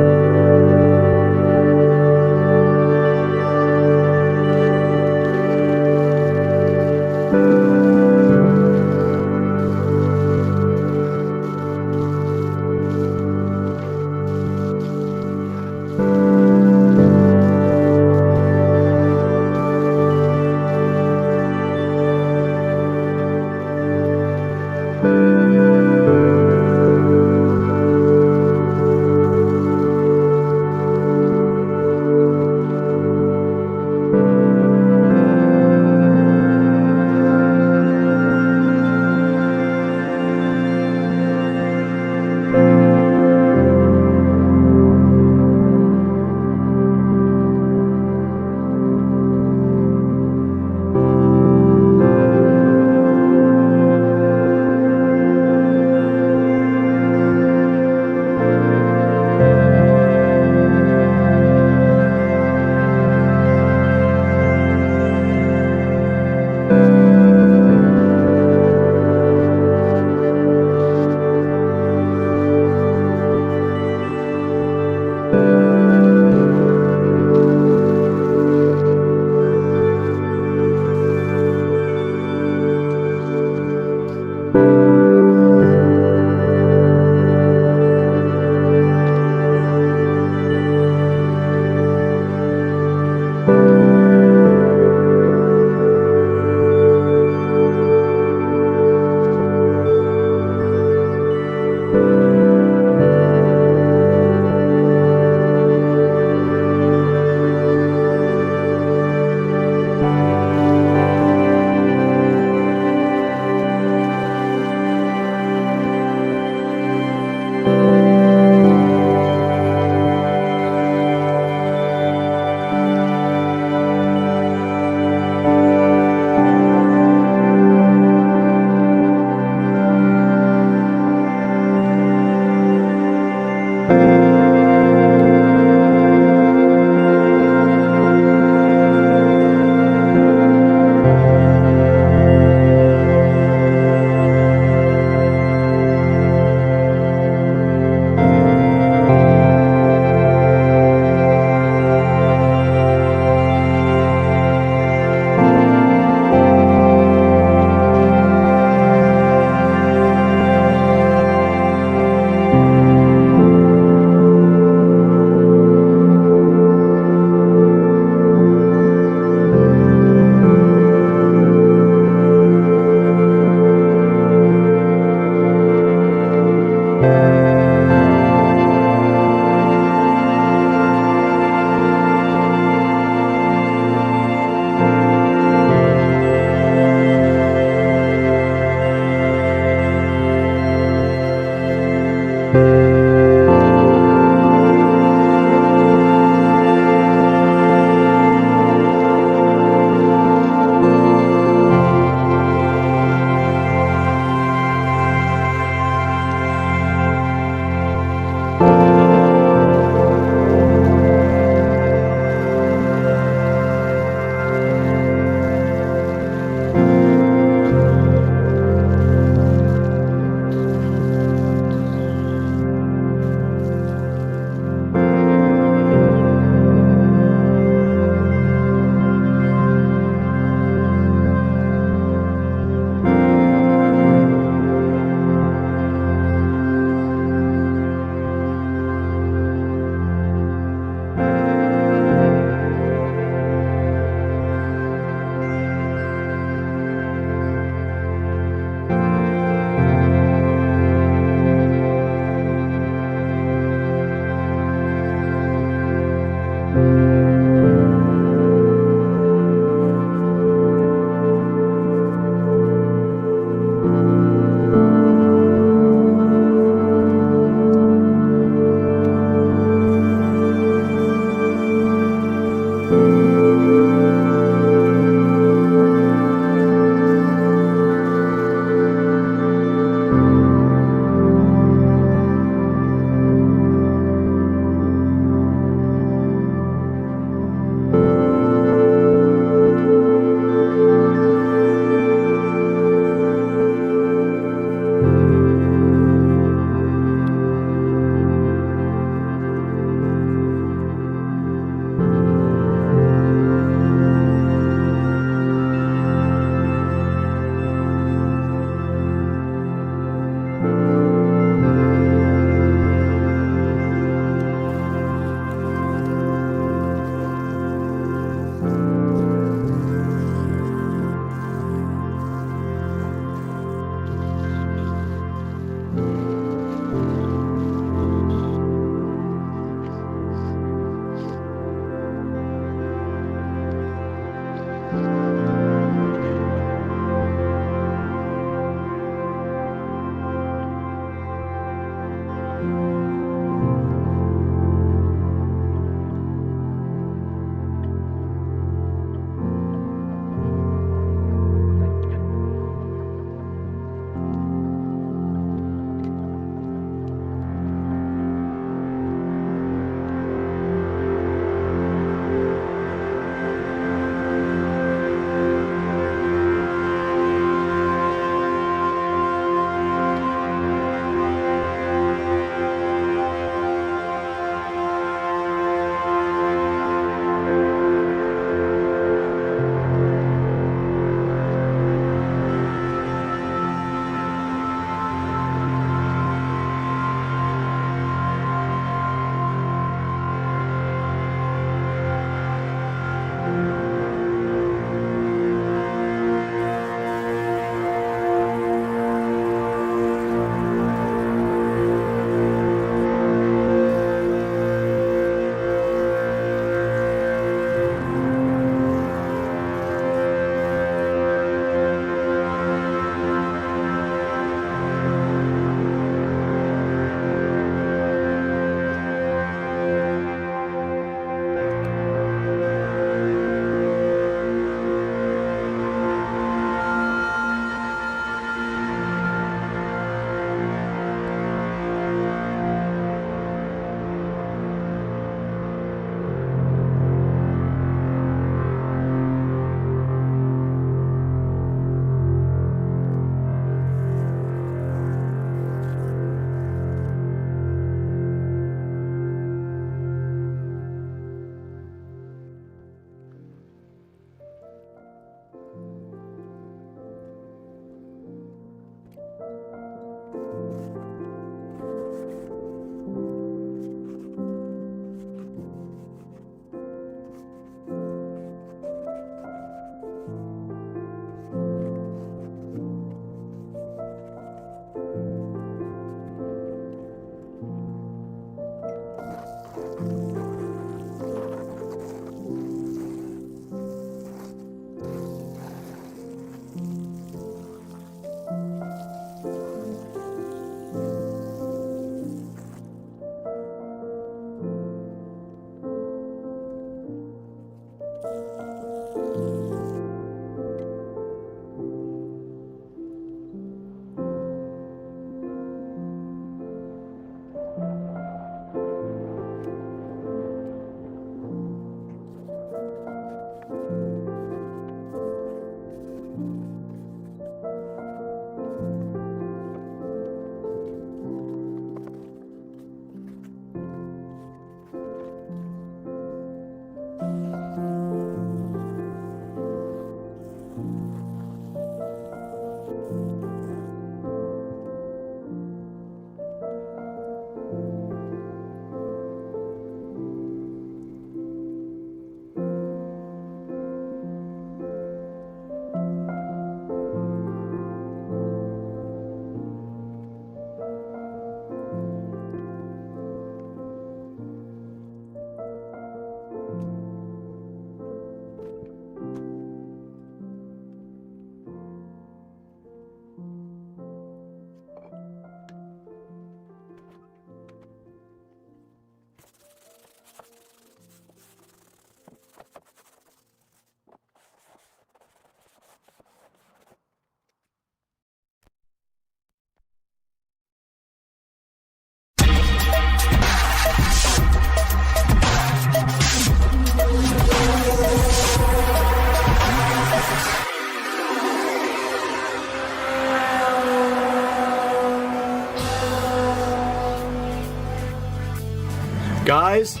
Guys,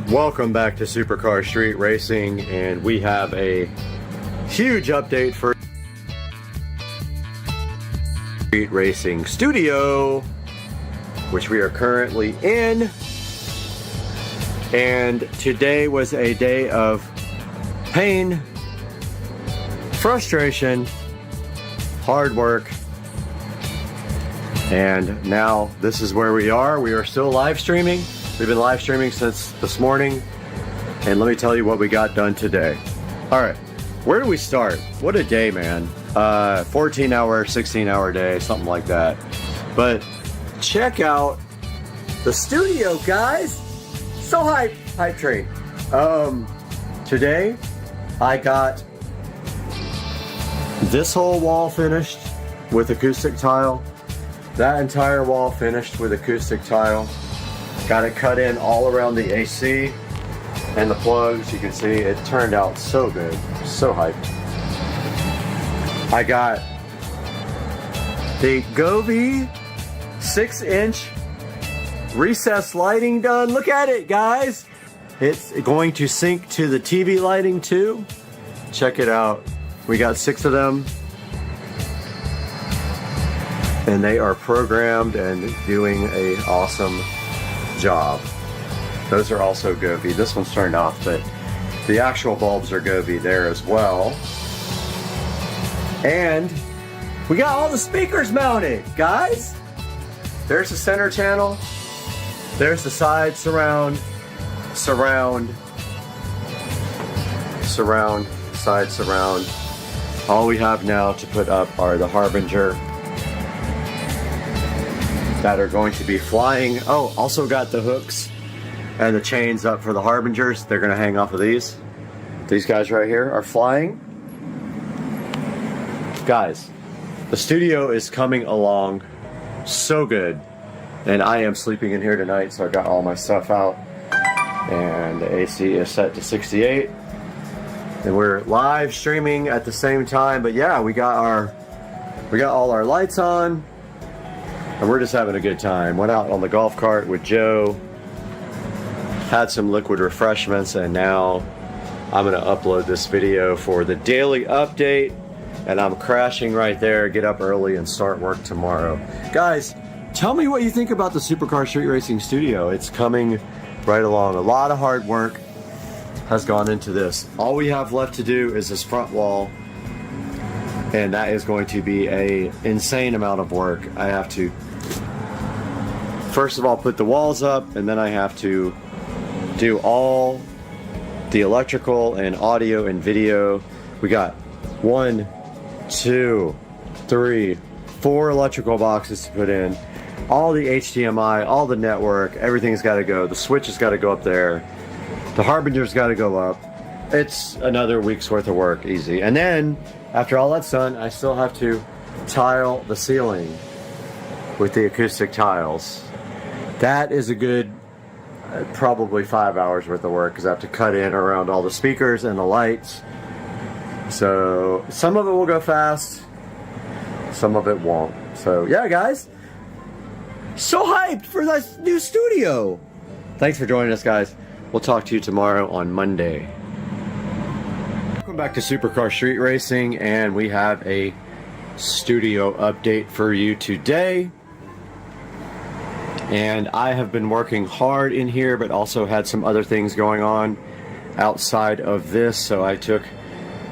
welcome back to Supercar Street Racing, and we have a huge update for Street Racing Studio, which we are currently in. And today was a day of pain, frustration, hard work, and now this is where we are. We are still live streaming. We've been live streaming since this morning, and let me tell you what we got done today. All right, where do we start? What a day, man. 14-hour, 16-hour day, something like that. But check out the studio, guys. So hype train. Today I got this whole wall finished with acoustic tile. That entire wall finished with acoustic tile. Got it cut in all around the AC and the plugs. You can see it turned out so good. So hyped. I got the Govee 6-inch recessed lighting done. Look at it, guys. It's going to sync to the TV lighting too. Check it out. We got 6 of them, and they are programmed and doing an awesome job. Those are also Govee. This one's turned off, but the actual bulbs are Govee there as well. And we got all the speakers mounted, guys. There's the center channel. There's the side surround, side surround. All we have now to put up are the Harbinger that are going to be flying. Oh, also got the hooks and the chains up for the Harbingers. They're going to hang off of these. These guys right here are flying. Guys, the studio is coming along so good. And I am sleeping in here tonight, so I got all my stuff out. And the AC is set to 68. And we're live streaming at the same time. But yeah, we got all our lights on. And we're just having a good time. Went out on the golf cart with Joe. Had some liquid refreshments, and now I'm gonna upload this video for the daily update. And I'm crashing right there, get up early and start work tomorrow. Guys, tell me what you think about the Supercar Street Racing Studio. It's coming right along. A lot of hard work has gone into this. All we have left to do is this front wall, and that is going to be an insane amount of work. I have to, first of all, put the walls up, and then I have to do all the electrical and audio and video. We got 1, 2, 3, 4 electrical boxes to put in. All the HDMI, all the network, everything's got to go. The switch has got to go up there. The Harbinger's got to go up. It's another week's worth of work, easy. And then, after all that's done, I still have to tile the ceiling with the acoustic tiles. That is a good, probably 5 hours worth of work, because I have to cut in around all the speakers and the lights. So, some of it will go fast, some of it won't. So, yeah, guys. So hyped for this new studio. Thanks for joining us, guys. We'll talk to you tomorrow on Monday. Welcome back to Supercar Street Racing, and we have a studio update for you today. And I have been working hard in here, but also had some other things going on outside of this. So I took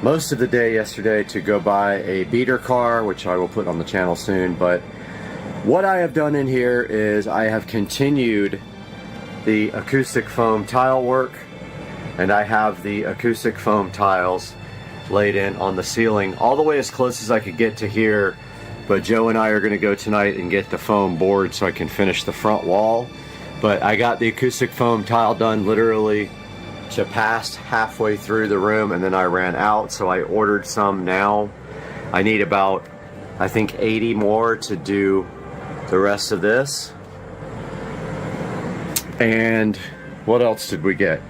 most of the day yesterday to go buy a beater car, which I will put on the channel soon. But what I have done in here is I have continued the acoustic foam tile work, and I have the acoustic foam tiles laid in on the ceiling all the way as close as I could get to here. But Joe and I are going to go tonight and get the foam board so I can finish the front wall. But I got the acoustic foam tile done literally to past halfway through the room, and then I ran out, so I ordered some now. I need about, I think, 80 more to do the rest of this. And what else did we get?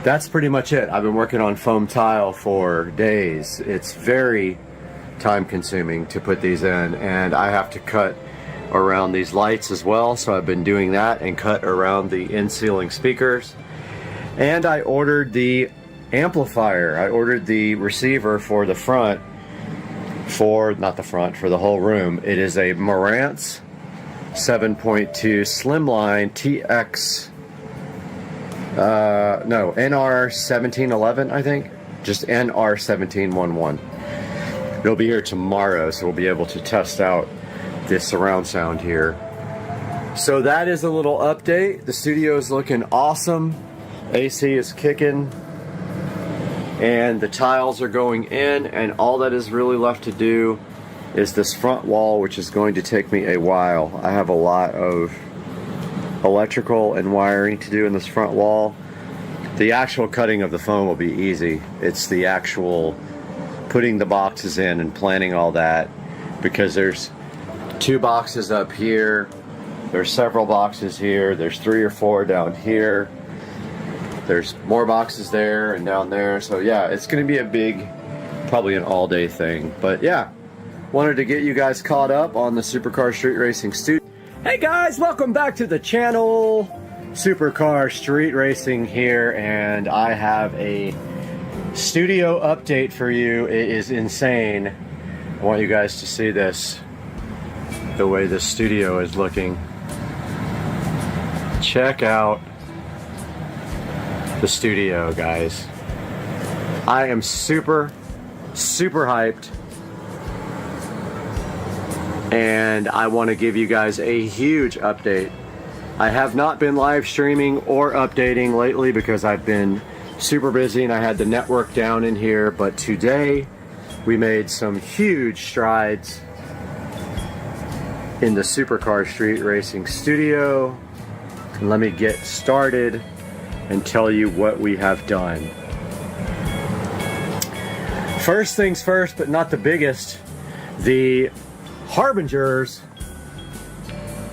That's pretty much it. I've been working on foam tile for days. It's very time consuming to put these in, and I have to cut around these lights as well, so I've been doing that, and cut around the in-ceiling speakers. And I ordered the amplifier. I ordered the receiver for the front, for not the front, for the whole room. It is a Marantz 7.2 Slimline TX no, NR1711, I think. Just NR1711. It'll be here tomorrow, so we'll be able to test out this surround sound here. So that is a little update. The studio is looking awesome. AC is kicking. And the tiles are going in, and all that is really left to do is this front wall, which is going to take me a while. I have a lot of electrical and wiring to do in this front wall. The actual cutting of the foam will be easy. It's the actual putting the boxes in and planning all that, because there's 2 boxes up here, there's several boxes here, there's 3 or 4 down here, there's more boxes there and down there. So yeah, it's gonna be a big, probably an all-day thing. But yeah, wanted to get you guys caught up on the Supercar Street Racing Studio. Hey guys, welcome back to the channel. Supercar Street Racing here, and I have a studio update for you. It is insane. I want you guys to see this, the way the studio is looking. Check out the studio, guys. I am super hyped, and I want to give you guys a huge update. I have not been live streaming or updating lately because I've been super busy and I had the network down in here, but today we made some huge strides in the Supercar Street Racing Studio. And let me get started and tell you what we have done. First things first, but not the biggest, the Harbinger's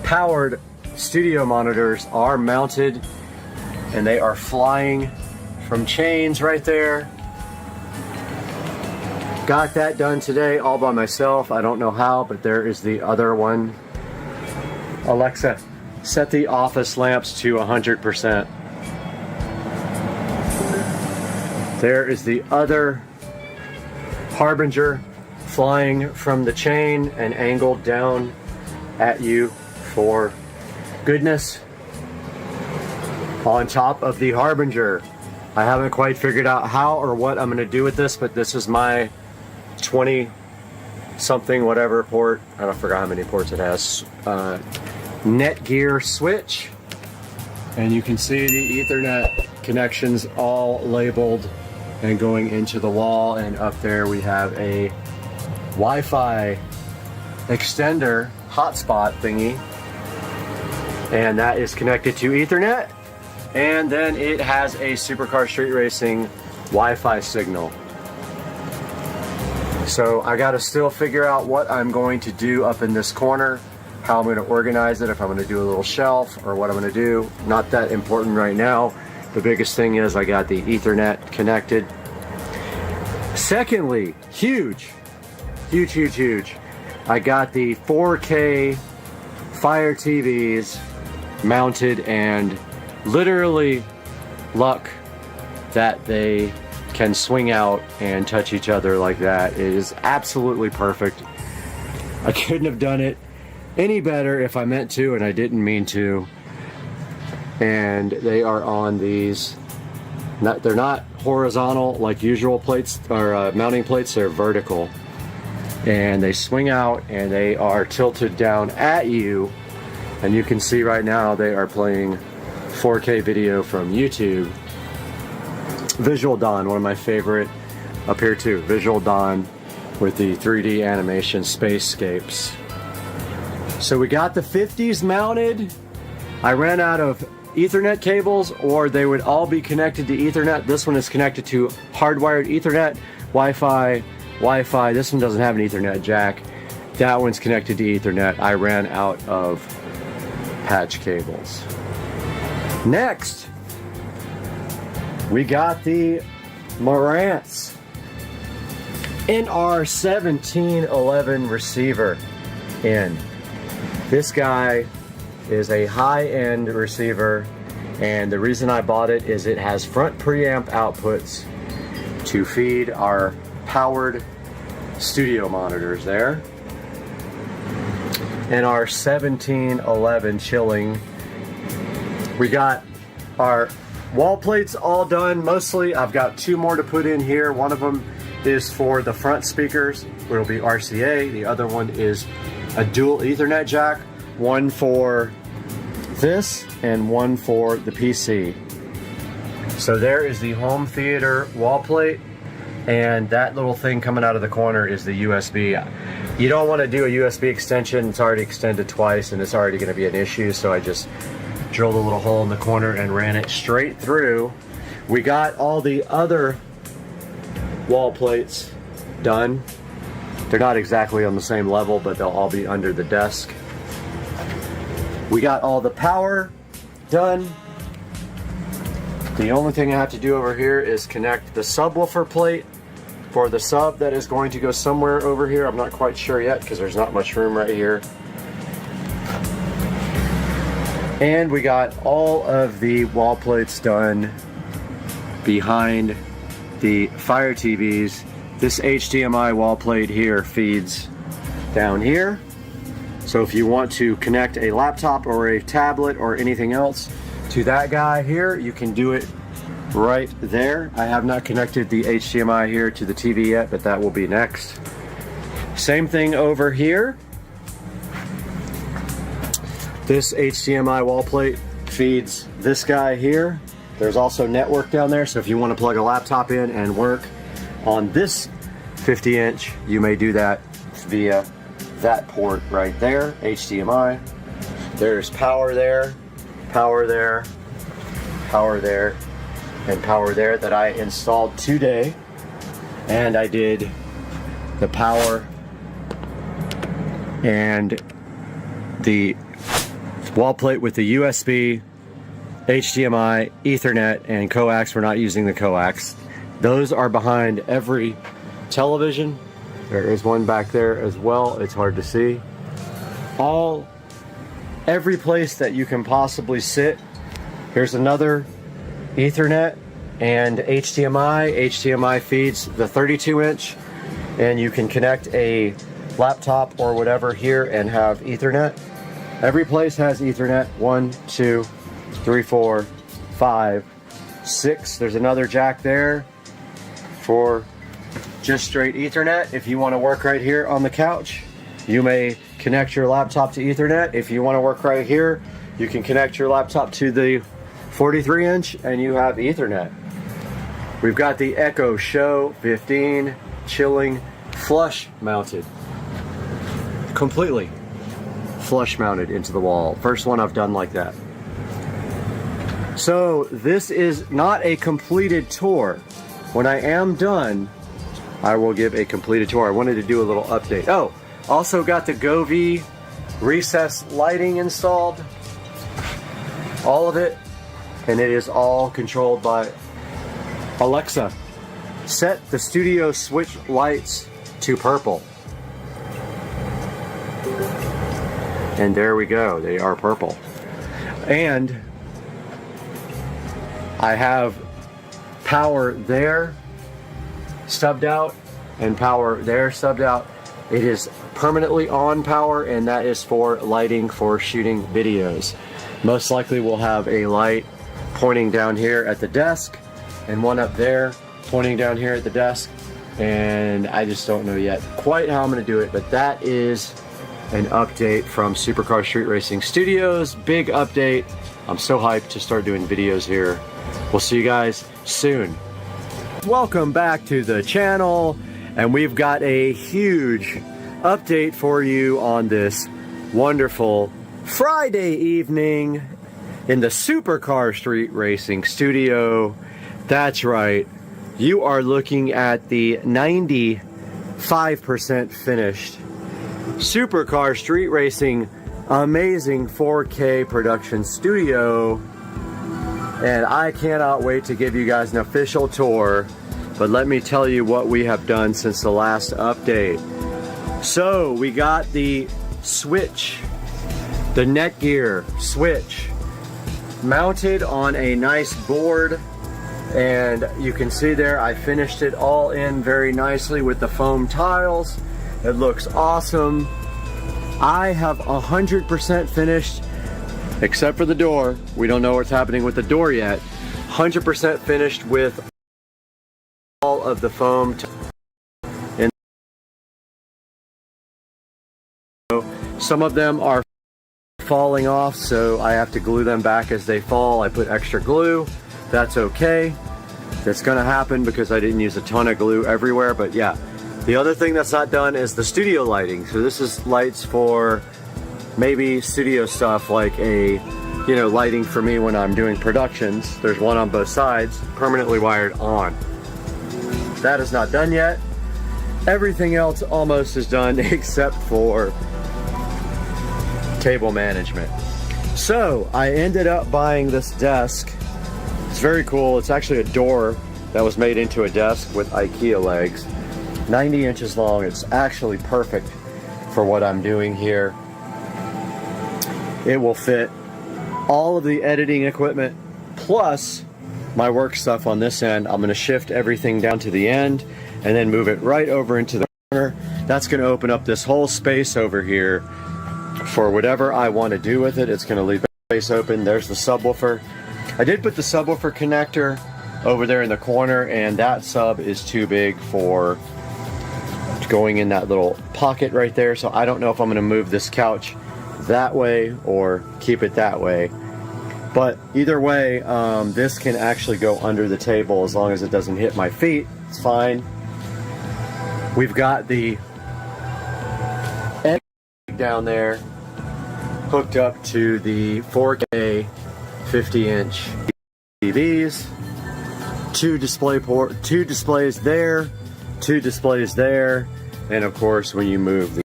powered studio monitors are mounted, and they are flying from chains right there. Got that done today all by myself. I don't know how, but there is the other one. Alexa, set the office lamps to 100%. There is the other Harbinger flying from the chain and angled down at you for goodness. On top of the Harbinger. I haven't quite figured out how or what I'm going to do with this, but this is my 20 something whatever port. I don't forget how many ports it has. Netgear switch, and you can see the Ethernet connections all labeled and going into the wall, and up there we have a Wi-Fi extender hotspot thingy, and that is connected to Ethernet, and then it has a Supercar Street Racing Wi-Fi signal. So I gotta still figure out what I'm going to do up in this corner, how I'm going to organize it, if I'm going to do a little shelf or what I'm going to do. Not that important right now. The biggest thing is I got the Ethernet connected. Secondly, huge. I got the 4K Fire TVs mounted, and literally luck that they can swing out and touch each other like that. It is absolutely perfect. I couldn't have done it any better if I meant to, and I didn't mean to. And they are on these, they're not horizontal like usual plates or mounting plates, they're vertical, and they swing out and they are tilted down at you, and you can see right now they are playing 4K video from YouTube. Visual Dawn, one of my favorite up here too. Visual Dawn with the 3D animation spacescapes. So we got the 50s mounted. I ran out of Ethernet cables, or they would all be connected to Ethernet. This one is connected to hardwired Ethernet, Wi-Fi. This one doesn't have an Ethernet jack. That one's connected to Ethernet. I ran out of patch cables. Next, we got the Marantz NR1711 receiver in. This guy is a high-end receiver, and the reason I bought it is it has front preamp outputs to feed our powered studio monitors there, and our 1711 chilling. We got our wall plates all done mostly. I've got 2 more to put in here. One of them is for the front speakers, where it'll be RCA. The other one is a dual Ethernet jack, one for this and one for the PC. So there is the home theater wall plate, and that little thing coming out of the corner is the USB. You don't want to do a USB extension. It's already extended twice and it's already going to be an issue, so I just drilled a little hole in the corner and ran it straight through. We got all the other wall plates done. They're not exactly on the same level, but they'll all be under the desk. We got all the power done. The only thing I have to do over here is connect the subwoofer plate for the sub that is going to go somewhere over here. I'm not quite sure yet because there's not much room right here. And we got all of the wall plates done behind the Fire TVs. This HDMI wall plate here feeds down here. So if you want to connect a laptop or a tablet or anything else to that guy here, you can do it right there. I have not connected the HDMI here to the TV yet, but that will be next. Same thing over here. This HDMI wall plate feeds this guy here. There's also network down there, so if you want to plug a laptop in and work on this 50-inch, you may do that via that port right there, HDMI. There's power there, power there, power there, and power there that I installed today. And I did the power and the wall plate with the USB, HDMI, Ethernet, and coax. We're not using the coax. Those are behind every television. There is one back there as well. It's hard to see. Every place that you can possibly sit. Here's another Ethernet and HDMI. HDMI feeds the 32-inch, and you can connect a laptop or whatever here and have Ethernet. Every place has Ethernet. 1, 2, 3, 4, 5, 6. There's another jack there for just straight Ethernet. If you want to work right here on the couch, you may connect your laptop to Ethernet. If you want to work right here, you can connect your laptop to the 43-inch and you have Ethernet. We've got the Echo Show 15 chilling flush mounted. Completely flush mounted into the wall. First one I've done like that. So this is not a completed tour. When I am done, I will give a completed tour. I wanted to do a little update. Oh, also got the Govee recessed lighting installed. All of it. And it is all controlled by Alexa. Set the studio switch lights to purple. And there we go. They are purple. And I have power there subbed out and power there subbed out. It is permanently on power, and that is for lighting for shooting videos. Most likely we'll have a light pointing down here at the desk and one up there pointing down here at the desk, and I just don't know yet quite how I'm going to do it, but that is an update from Supercar Street Racing Studios. Big update. I'm so hyped to start doing videos here. We'll see you guys soon. Welcome back to the channel, and we've got a huge update for you on this wonderful Friday evening in the Supercar Street Racing Studio. That's right, you are looking at the 95% finished Supercar Street Racing amazing 4K production studio, and I cannot wait to give you guys an official tour. But let me tell you what we have done since the last update. So we got the switch the Netgear switch mounted on a nice board, and you can see there I finished it all in very nicely with the foam tiles. It looks awesome. I have 100% finished, except for the door. We don't know what's happening with the door yet. 100% finished with all of the foam. And some of them are falling off, so I have to glue them back as they fall. I put extra glue. That's okay. That's gonna happen because I didn't use a ton of glue everywhere, but yeah. The other thing that's not done is the studio lighting. So this is lights for maybe studio stuff, like a, you know, lighting for me when I'm doing productions. There's one on both sides, permanently wired on. That is not done yet. Everything else almost is done except for table management. So I ended up buying this desk. It's very cool. It's actually a door that was made into a desk with IKEA legs. 90 inches long. It's actually perfect for what I'm doing here. It will fit all of the editing equipment plus my work stuff on this end. I'm going to shift everything down to the end and then move it right over into the corner. That's going to open up this whole space over here for whatever I want to do with it. It's going to leave space open. There's the subwoofer. I did put the subwoofer connector over there in the corner, and that sub is too big for going in that little pocket right there. So I don't know if I'm going to move this couch that way or keep it that way. But either way, this can actually go under the table as long as it doesn't hit my feet. It's fine. We've got the down there hooked up to the 4K 50-inch TVs. Two displays there, two displays there, and of course when you move the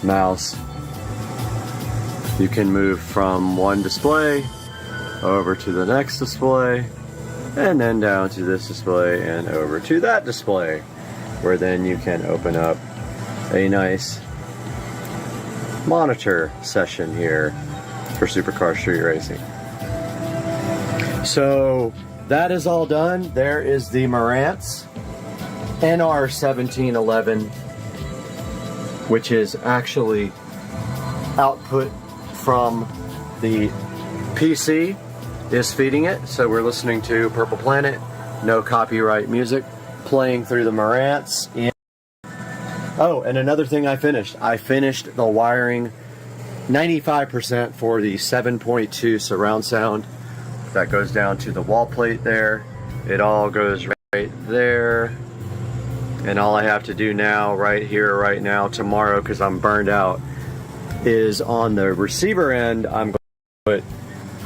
mouse, you can move from one display over to the next display, and then down to this display and over to that display, where then you can open up a nice monitor session here for Supercar Street Racing. So that is all done. There is the Marantz NR1711, which is actually output from the PC is feeding it. So we're listening to Purple Planet, no copyright music, playing through the Marantz. Oh, and another thing I finished the wiring 95% for the 7.2 surround sound. That goes down to the wall plate there. It all goes right there. And all I have to do now, right here, right now, tomorrow, because I'm burned out, is on the receiver end, I'm going to put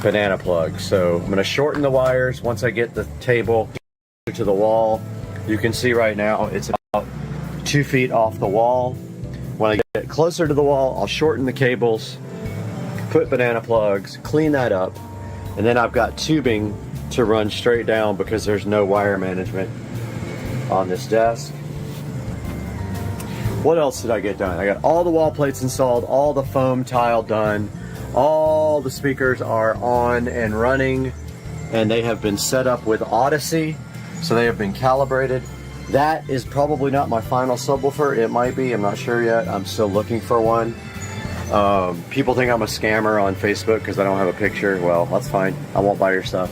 banana plugs. So I'm going to shorten the wires once I get the table to the wall. You can see right now it's about 2 feet off the wall. When I get closer to the wall, I'll shorten the cables, put banana plugs, clean that up, and then I've got tubing to run straight down because there's no wire management on this desk. What else did I get done? I got all the wall plates installed, all the foam tile done, all the speakers are on and running, and they have been set up with Odyssey, so they have been calibrated. That is probably not my final subwoofer. It might be, I'm not sure yet. I'm still looking for one. People think I'm a scammer on Facebook because I don't have a picture. Well, that's fine. I won't buy your stuff.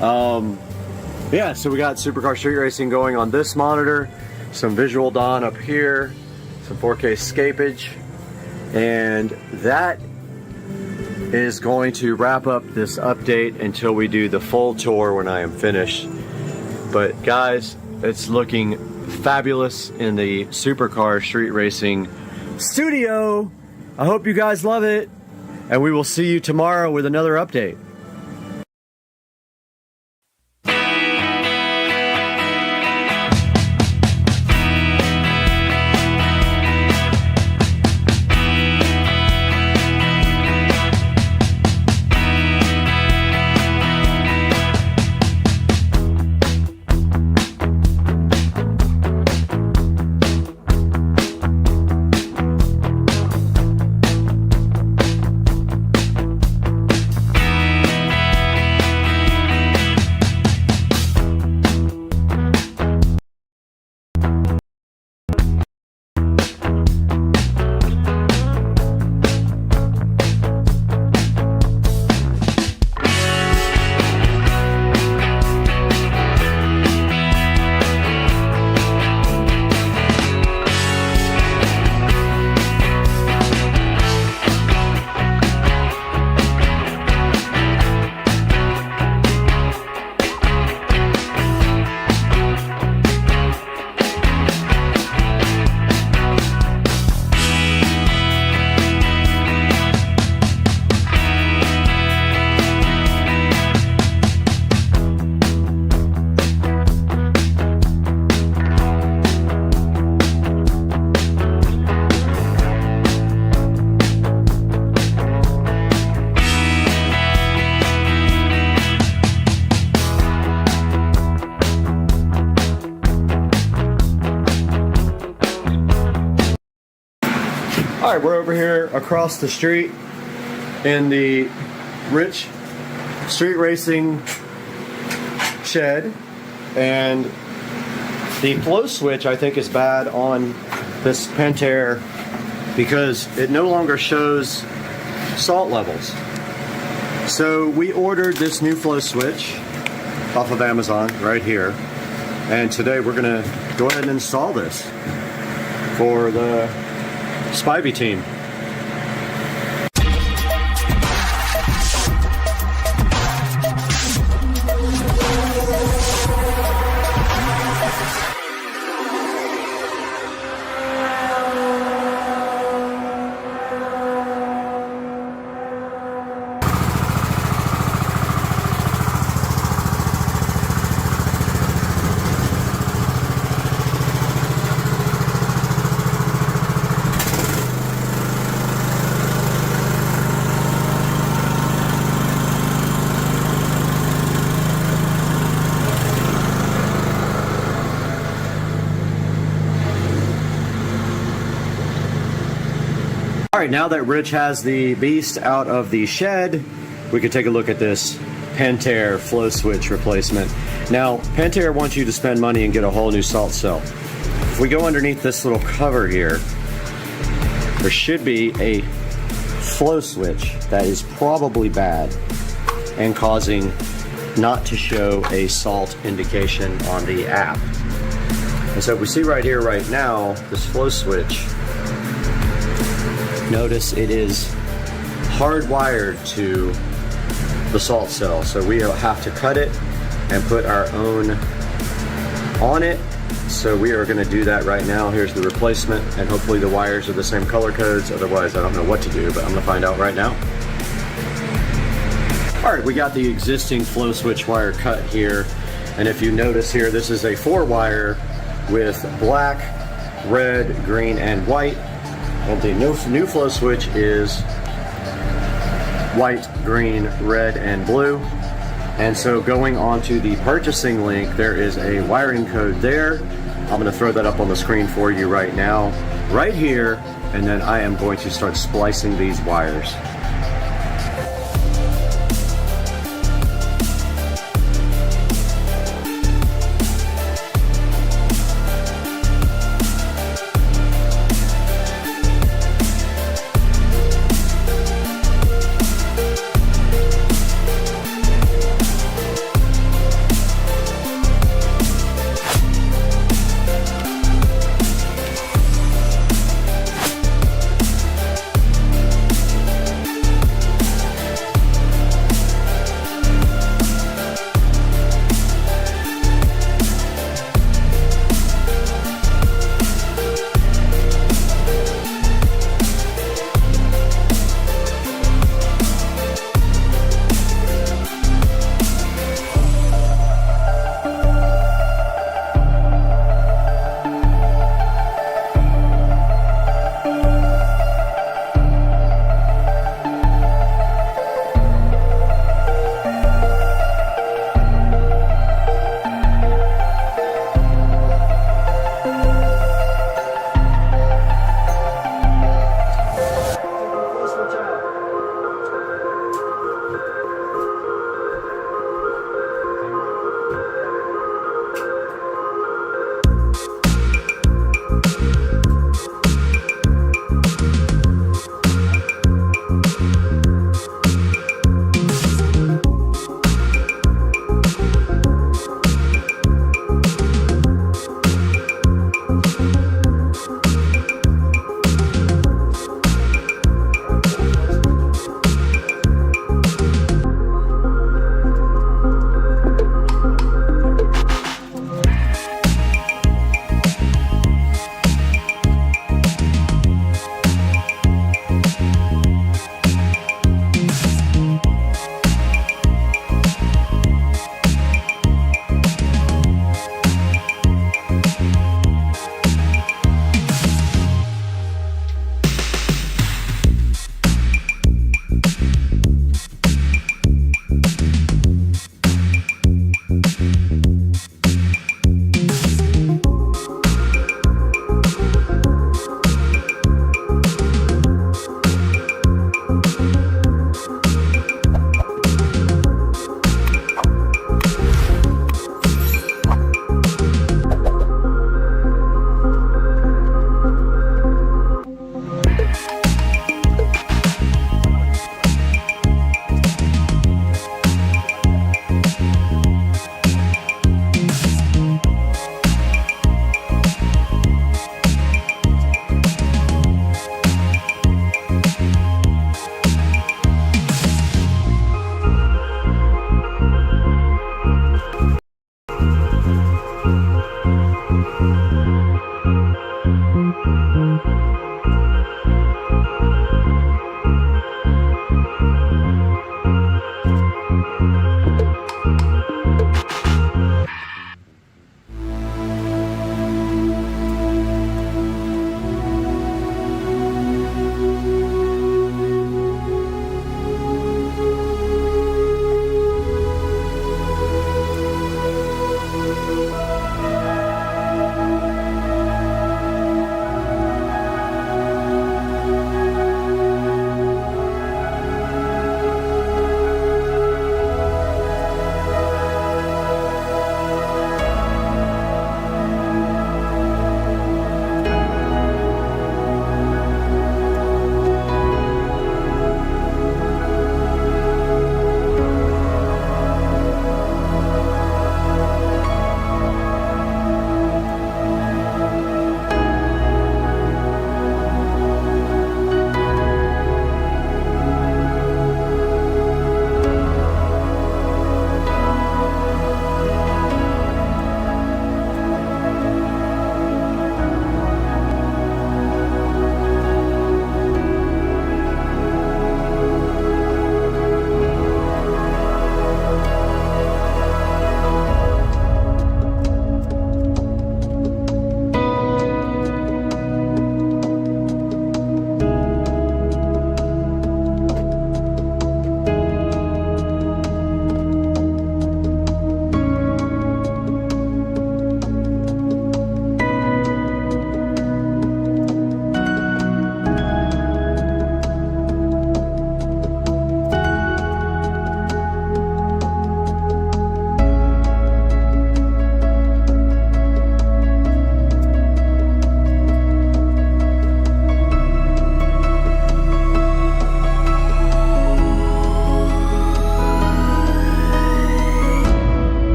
Yeah, so we got Supercar Street Racing going on this monitor, some Visual Dawn up here, some 4K scapage, and that is going to wrap up this update until we do the full tour when I am finished. But guys, it's looking fabulous in the Supercar Street Racing studio. I hope you guys love it, and we will see you tomorrow with another update. All right, we're over here across the street in the Rich Street Racing shed, and the flow switch I think is bad on this Pentair because it no longer shows salt levels. So we ordered this new flow switch off of Amazon right here, and today we're gonna go ahead and install this for the Spivey team. All right, now that Rich has the beast out of the shed, we can take a look at this Pentair flow switch replacement. Now, Pentair wants you to spend money and get a whole new salt cell. If we go underneath this little cover here, there should be a flow switch that is probably bad and causing not to show a salt indication on the app. And so we see right here, right now, this flow switch, notice it is hardwired to the salt cell. So we have to cut it and put our own on it. So we are gonna do that right now. Here's the replacement, and hopefully the wires are the same color codes. Otherwise, I don't know what to do, but I'm gonna find out right now. All right, we got the existing flow switch wire cut here. And if you notice here, this is a 4-wire with black, red, green, and white. And the new flow switch is white, green, red, and blue. And so going on to the purchasing link, there is a wiring code there. I'm gonna throw that up on the screen for you right now, right here, and then I am going to start splicing these wires.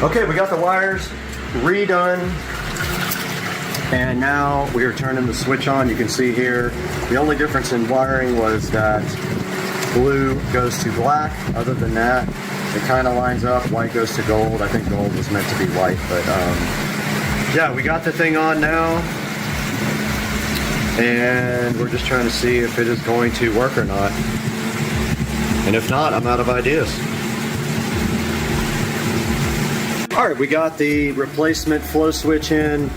Okay, we got the wires redone, and now we are turning the switch on. You can see here, the only difference in wiring was that blue goes to black. Other than that, it kind of lines up. White goes to gold. I think gold was meant to be white, but yeah, we got the thing on now, and we're just trying to see if it is going to work or not. And if not, I'm out of ideas. All right, we got the replacement flow switch in.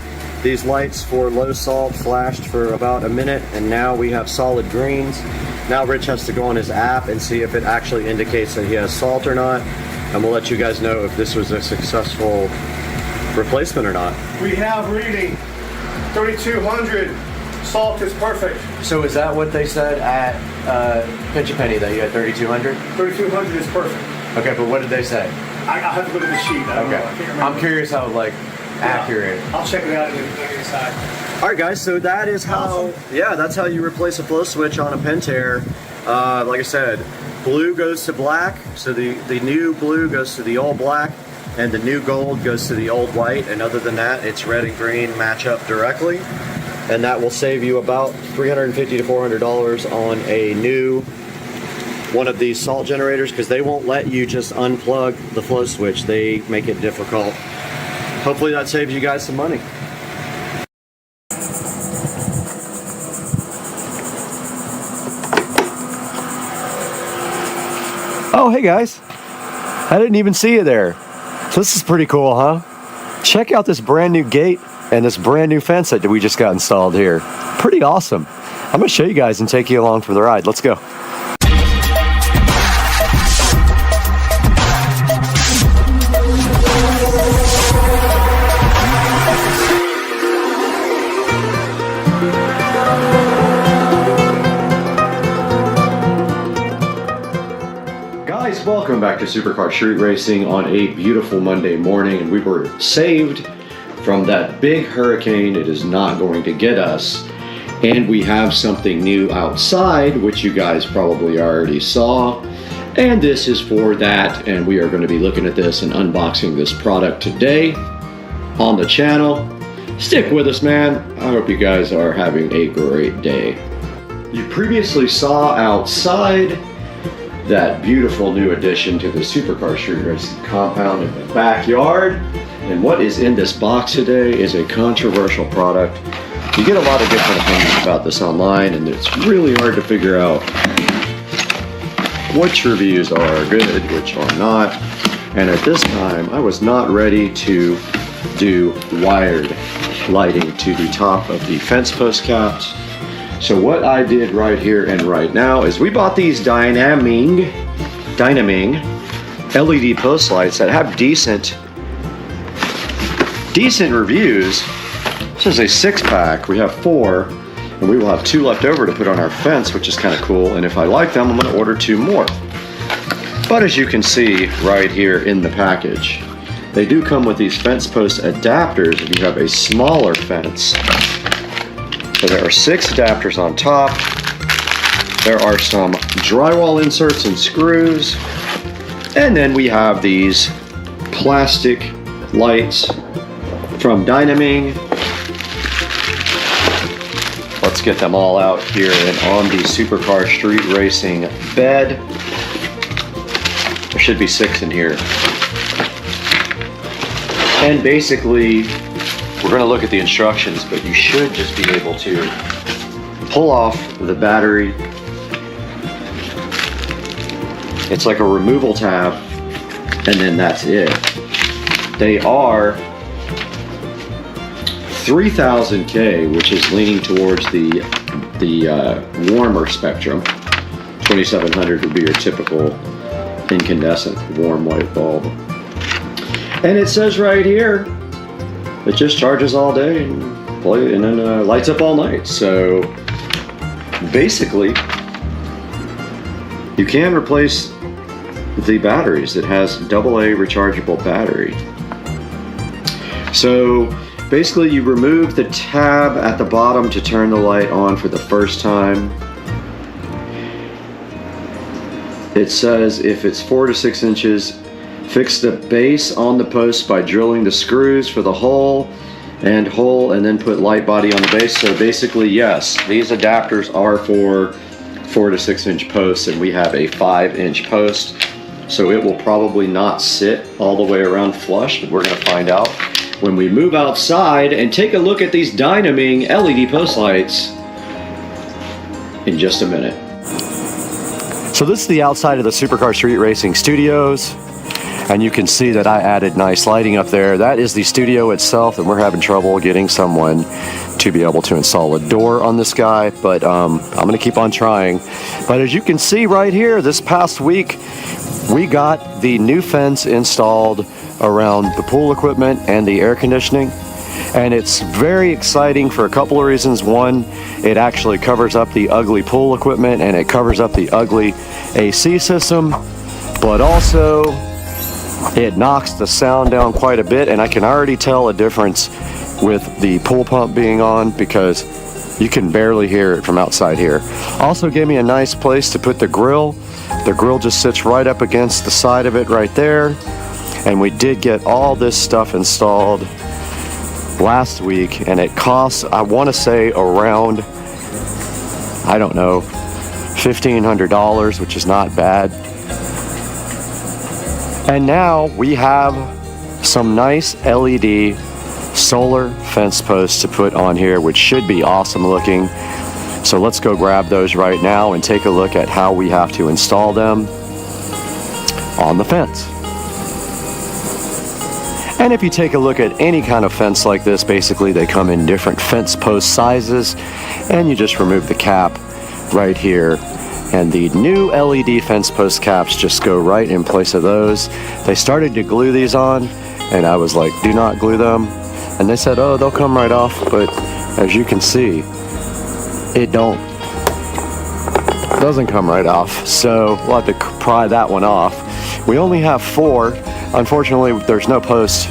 These lights for low salt flashed for about a minute, and now we have solid greens. Now Rich has to go on his app and see if it actually indicates that he has salt or not, and we'll let you guys know if this was a successful replacement or not. We have reading 3200. Salt is perfect. So is that what they said at Pinch a Penny, that you had 3200? 3200 is perfect. Okay, but what did they say? I have to look at the sheet. I don't know. I can't remember. I'm curious how accurate. I'll check it out inside. All right, guys. So that is how. Yeah, that's how you replace a flow switch on a Pentair. Like I said, blue goes to black. So the new blue goes to the old black, and the new gold goes to the old white. And other than that, it's red and green match up directly, and that will save you about $350 to $400 on a new one of these salt generators, because they won't let you just unplug the flow switch. They make it difficult. Hopefully that saves you guys some money. Oh, hey guys. I didn't even see you there. So this is pretty cool, huh? Check out this brand new gate and this brand new fence that we just got installed here. Pretty awesome. I'm gonna show you guys and take you along for the ride. Let's go. Guys, welcome back to Supercar Street Racing on a beautiful Monday morning, and we were saved from that big hurricane. It is not going to get us, and we have something new outside, which you guys probably already saw, and this is for that, and we are going to be looking at this and unboxing this product today on the channel. Stick with us, man. I hope you guys are having a great day. You previously saw outside that beautiful new addition to the Supercar Street Racing compound in the backyard. And what is in this box today is a controversial product. You get a lot of different opinions about this online, and it's really hard to figure out which reviews are good, which are not. And at this time, I was not ready to do wired lighting to the top of the fence post caps. So what I did right here and right now is we bought these Dynaming LED post lights that have decent reviews. This is a 6-pack. We have 4, and we will have 2 left over to put on our fence, which is kind of cool. And if I like them, I'm going to order 2 more. But as you can see right here in the package, they do come with these fence post adapters if you have a smaller fence. So there are 6 adapters on top. There are some drywall inserts and screws. And then we have these plastic lights from Dynaming. Let's get them all out here and on the Supercar Street Racing bed. There should be 6 in here. And basically, we're going to look at the instructions, but you should just be able to pull off the battery. It's like a removal tab, and then that's it. They are 3000K, which is leaning towards the warmer spectrum. 2700 would be your typical incandescent warm white bulb. And it says right here, it just charges all day and then lights up all night. So basically, you can replace the batteries. It has AA rechargeable battery. So basically, you remove the tab at the bottom to turn the light on for the first time. It says if it's 4 to 6 inches, Fix the base on the post by drilling the screws for the hole, and then put light body on the base. So basically, yes, these adapters are for 4 to 6 inch posts, and we have a 5 inch post. So it will probably not sit all the way around flush, but we're gonna find out when we move outside and take a look at these Hdmi LED post lights in just a minute. So this is the outside of the Supercar Street Racing Studios. And you can see that I added nice lighting up there. That is the studio itself, and we're having trouble getting someone to be able to install a door on this guy, but I'm gonna keep on trying. But as you can see right here, this past week, we got the new fence installed around the pool equipment and the air conditioning. And it's very exciting for a couple of reasons. One, it actually covers up the ugly pool equipment and it covers up the ugly AC system, but also it knocks the sound down quite a bit, and I can already tell a difference with the pool pump being on because you can barely hear it from outside here. Also gave me a nice place to put the grill. The grill just sits right up against the side of it right there. And we did get all this stuff installed last week, and it costs, I want to say, around, I don't know, $1,500, which is not bad. And now we have some nice LED solar fence posts to put on here, which should be awesome looking. So let's go grab those right now and take a look at how we have to install them on the fence. And if you take a look at any kind of fence like this, basically they come in different fence post sizes, and you just remove the cap right here. And the new LED fence post caps just go right in place of those. They started to glue these on, and I was like, do not glue them. And they said, oh, they'll come right off. But as you can see, it doesn't come right off. So we'll have to pry that one off. We only have 4. Unfortunately, there's no post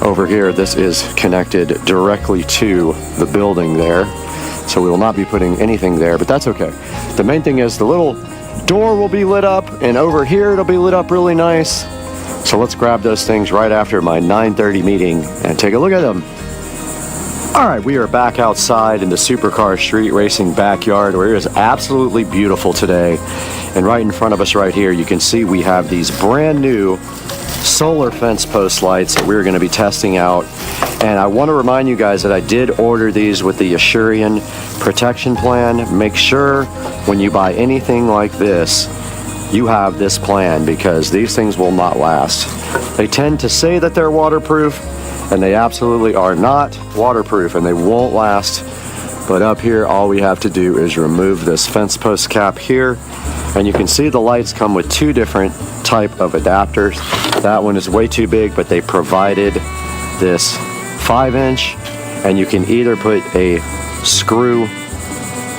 over here. This is connected directly to the building there. So we will not be putting anything there, but that's okay. The main thing is the little door will be lit up, and over here it'll be lit up really nice. So let's grab those things right after my 9:30 meeting and take a look at them. All right, we are back outside in the Supercar Street Racing backyard, where it is absolutely beautiful today. And right in front of us right here, you can see we have these brand new solar fence post lights that we're going to be testing out. And I want to remind you guys that I did order these with the Asurion protection plan. Make sure when you buy anything like this, you have this plan, because these things will not last. They tend to say that they're waterproof, and they absolutely are not waterproof, and they won't last. But up here, all we have to do is remove this fence post cap here, and you can see the lights come with 2 different type of adapters. That one is way too big, but they provided this 5 inch, and you can either put a screw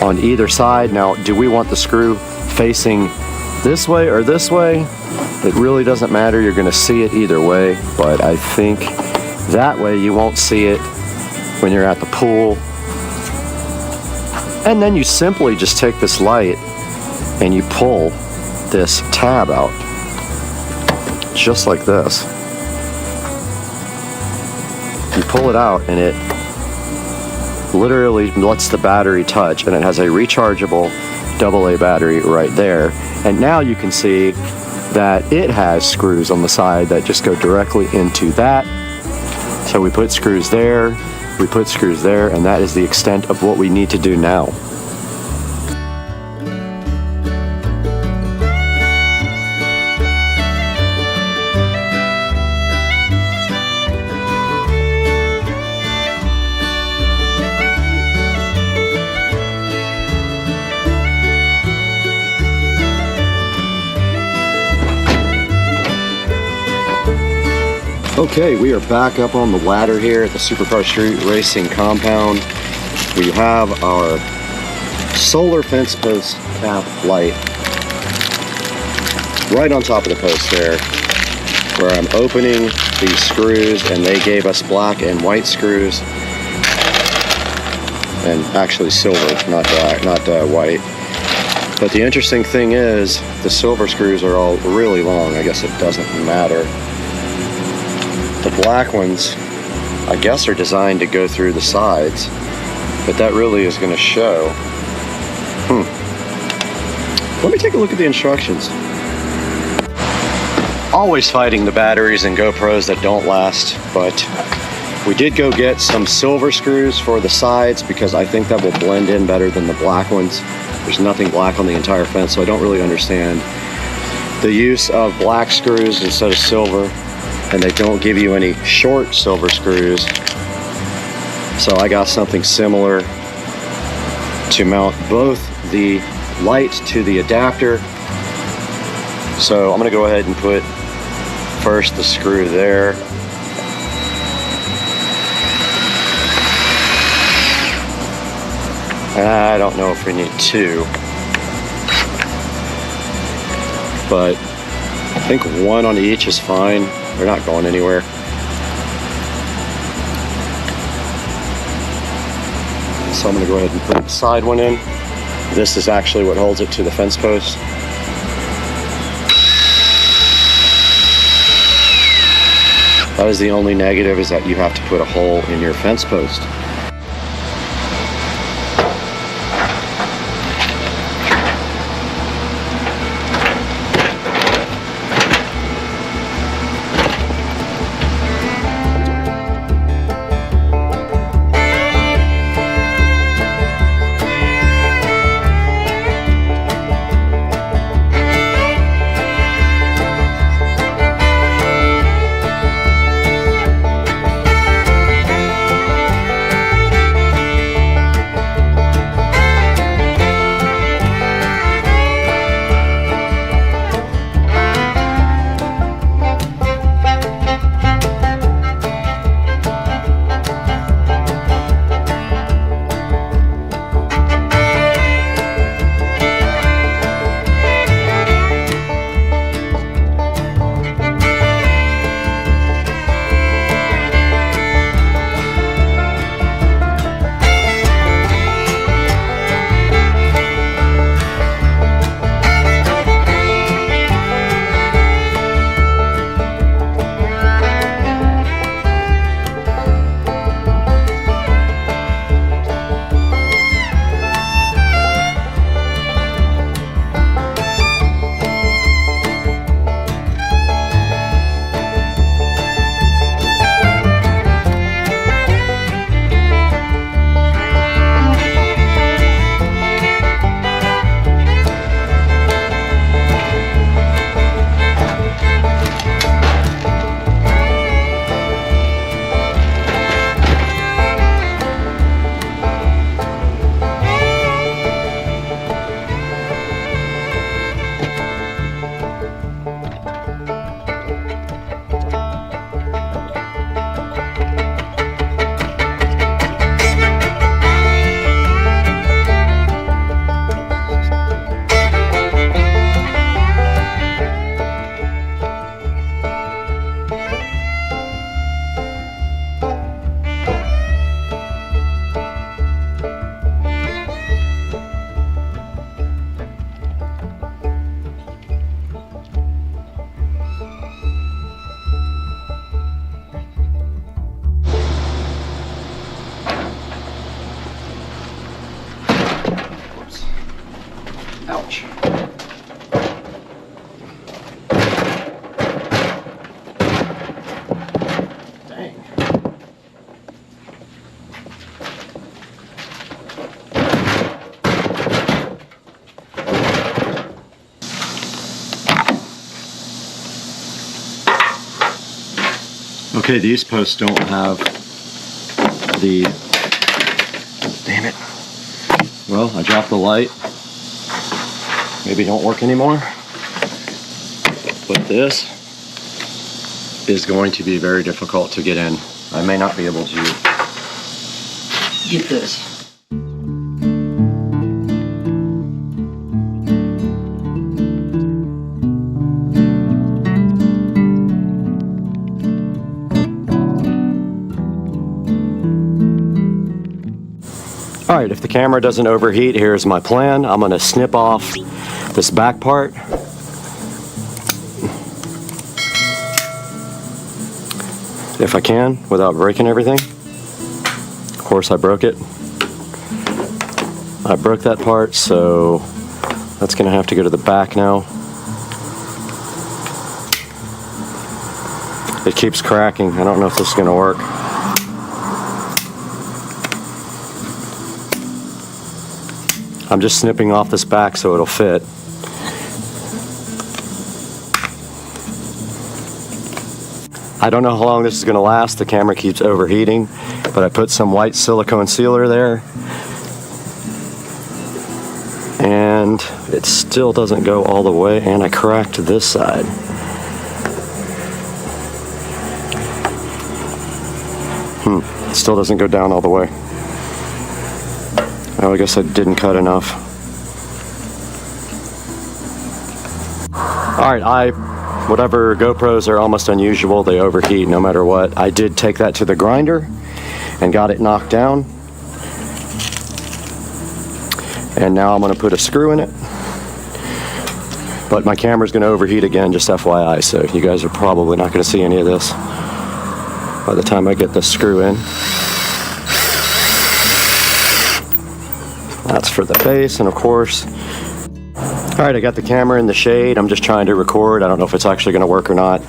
on either side. Now, do we want the screw facing this way or this way? It really doesn't matter. You're going to see it either way, but I think that way you won't see it when you're at the pool. And then you simply just take this light and you pull this tab out, just like this. You pull it out and it literally lets the battery touch, and it has a rechargeable AA battery right there. And now you can see that it has screws on the side that just go directly into that. So we put screws there, we put screws there, and that is the extent of what we need to do now. Okay, we are back up on the ladder here at the Supercar Street Racing compound. We have our solar fence post cap light right on top of the post there, where I'm opening these screws, and they gave us black and white screws, and actually silver, not black, not white. But the interesting thing is, the silver screws are all really long. I guess it doesn't matter. The black ones, I guess, are designed to go through the sides, but that really is going to show. Let me take a look at the instructions. Always fighting the batteries and GoPros that don't last, but we did go get some silver screws for the sides because I think that will blend in better than the black ones. There's nothing black on the entire fence, so I don't really understand the use of black screws instead of silver, and they don't give you any short silver screws. So I got something similar to mount both the light to the adapter. So I'm gonna go ahead and put first the screw there. I don't know if we need two, but I think one on each is fine. They're not going anywhere. So I'm gonna go ahead and put the side one in. This is actually what holds it to the fence post. That is the only negative, is that you have to put a hole in your fence post. Ouch. Dang. Okay, these posts don't have the, damn it. Well, I dropped the light. Maybe don't work anymore. But this is going to be very difficult to get in. I may not be able to get this. Alright, if the camera doesn't overheat, here's my plan. I'm going to snip off this back part. If I can, without breaking everything. Of course I broke it. I broke that part, so that's going to have to go to the back now. It keeps cracking. I don't know if this is going to work. I'm just snipping off this back so it'll fit. I don't know how long this is going to last. The camera keeps overheating, but I put some white silicone sealer there. And it still doesn't go all the way, and I cracked this side. It still doesn't go down all the way. Oh, I guess I didn't cut enough. Alright, whatever GoPros are almost unusual, they overheat no matter what. I did take that to the grinder and got it knocked down. And now I'm going to put a screw in it. But my camera's going to overheat again, just FYI, so you guys are probably not going to see any of this by the time I get the screw in. That's for the base, and of course. Alright, I got the camera in the shade. I'm just trying to record. I don't know if it's actually going to work or not.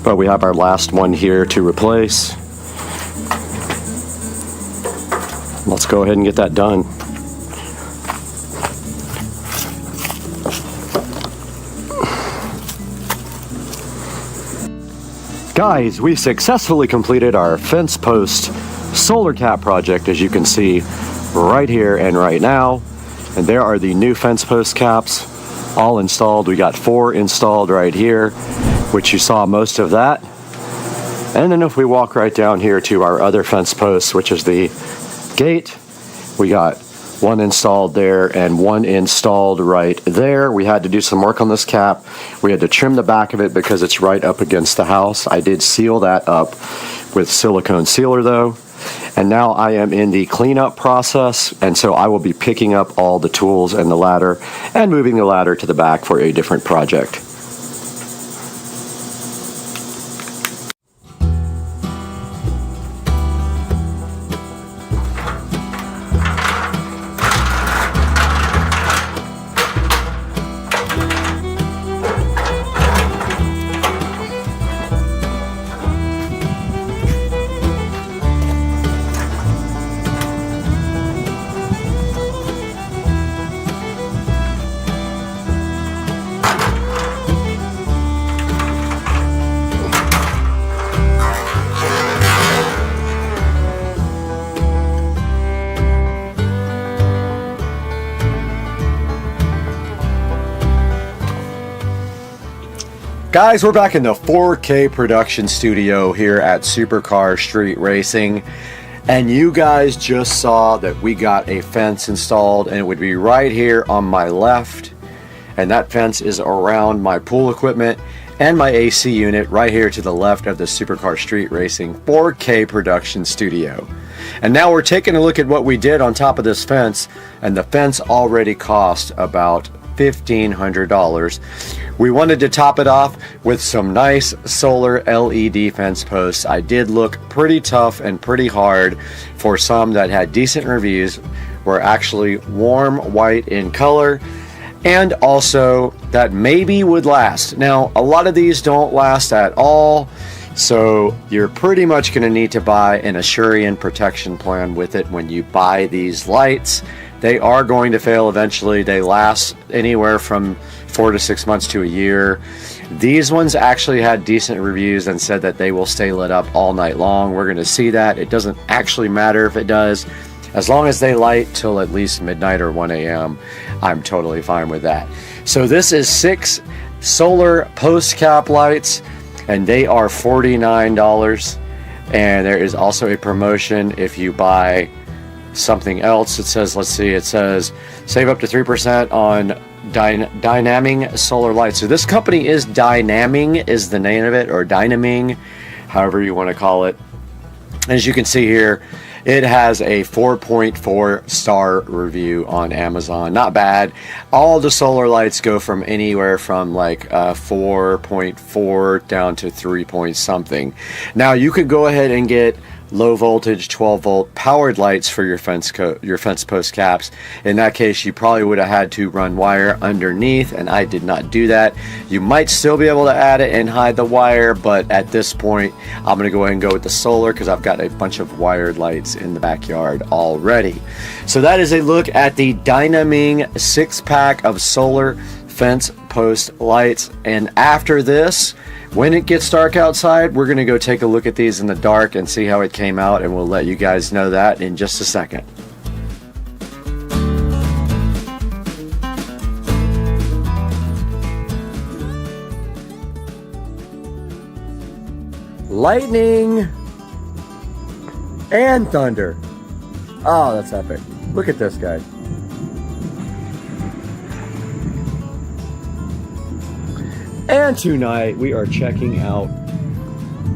But we have our last one here to replace. Let's go ahead and get that done. Guys, we successfully completed our fence post solar cap project, as you can see right here and right now. And there are the new fence post caps all installed. We got 4 installed right here, which you saw most of that. And then if we walk right down here to our other fence posts, which is the gate, we got 1 installed there and 1 installed right there. We had to do some work on this cap. We had to trim the back of it because it's right up against the house. I did seal that up with silicone sealer though. And now I am in the cleanup process, and so I will be picking up all the tools and the ladder and moving the ladder to the back for a different project. Guys, we're back in the 4K production studio here at Supercar Street Racing, and you guys just saw that we got a fence installed, and it would be right here on my left, and that fence is around my pool equipment and my AC unit right here to the left of the Supercar Street Racing 4K production studio. And now we're taking a look at what we did on top of this fence, and the fence already cost about $1,500. We wanted to top it off with some nice solar LED fence posts. I did look pretty tough and pretty hard for some that had decent reviews, were actually warm white in color, and also that maybe would last. Now, a lot of these don't last at all, so you're pretty much going to need to buy an Asurion protection plan with it when you buy these lights. They are going to fail eventually. They last anywhere from 4 to 6 months to a year. These ones actually had decent reviews and said that they will stay lit up all night long. We're going to see that. It doesn't actually matter if it does. As long as they light till at least midnight or 1 a.m., I'm totally fine with that. So this is 6 solar post cap lights, and they are $49. And there is also a promotion if you buy something else. It says, let's see, it says save up to 3% on Dynaming solar lights. So this company is Dynaming is the name of it, or Dynaming, however you want to call it. As you can see here, It has a 4.4 star review on Amazon. Not bad. All the solar lights go from anywhere from like 4.4 down to 3 point something. Now you could go ahead and get low voltage 12 volt powered lights for your fence post caps. In that case, you probably would have had to run wire underneath, and I did not do that. You might still be able to add it and hide the wire, but at this point I'm gonna go ahead and go with the solar because I've got a bunch of wired lights in the backyard already. So that is a look at the Hdmi 6-pack of solar fence post lights. And after this, when it gets dark outside, we're going to go take a look at these in the dark and see how it came out, and we'll let you guys know that in just a second. Lightning and thunder. Oh, that's epic. Look at this guy. And tonight we are checking out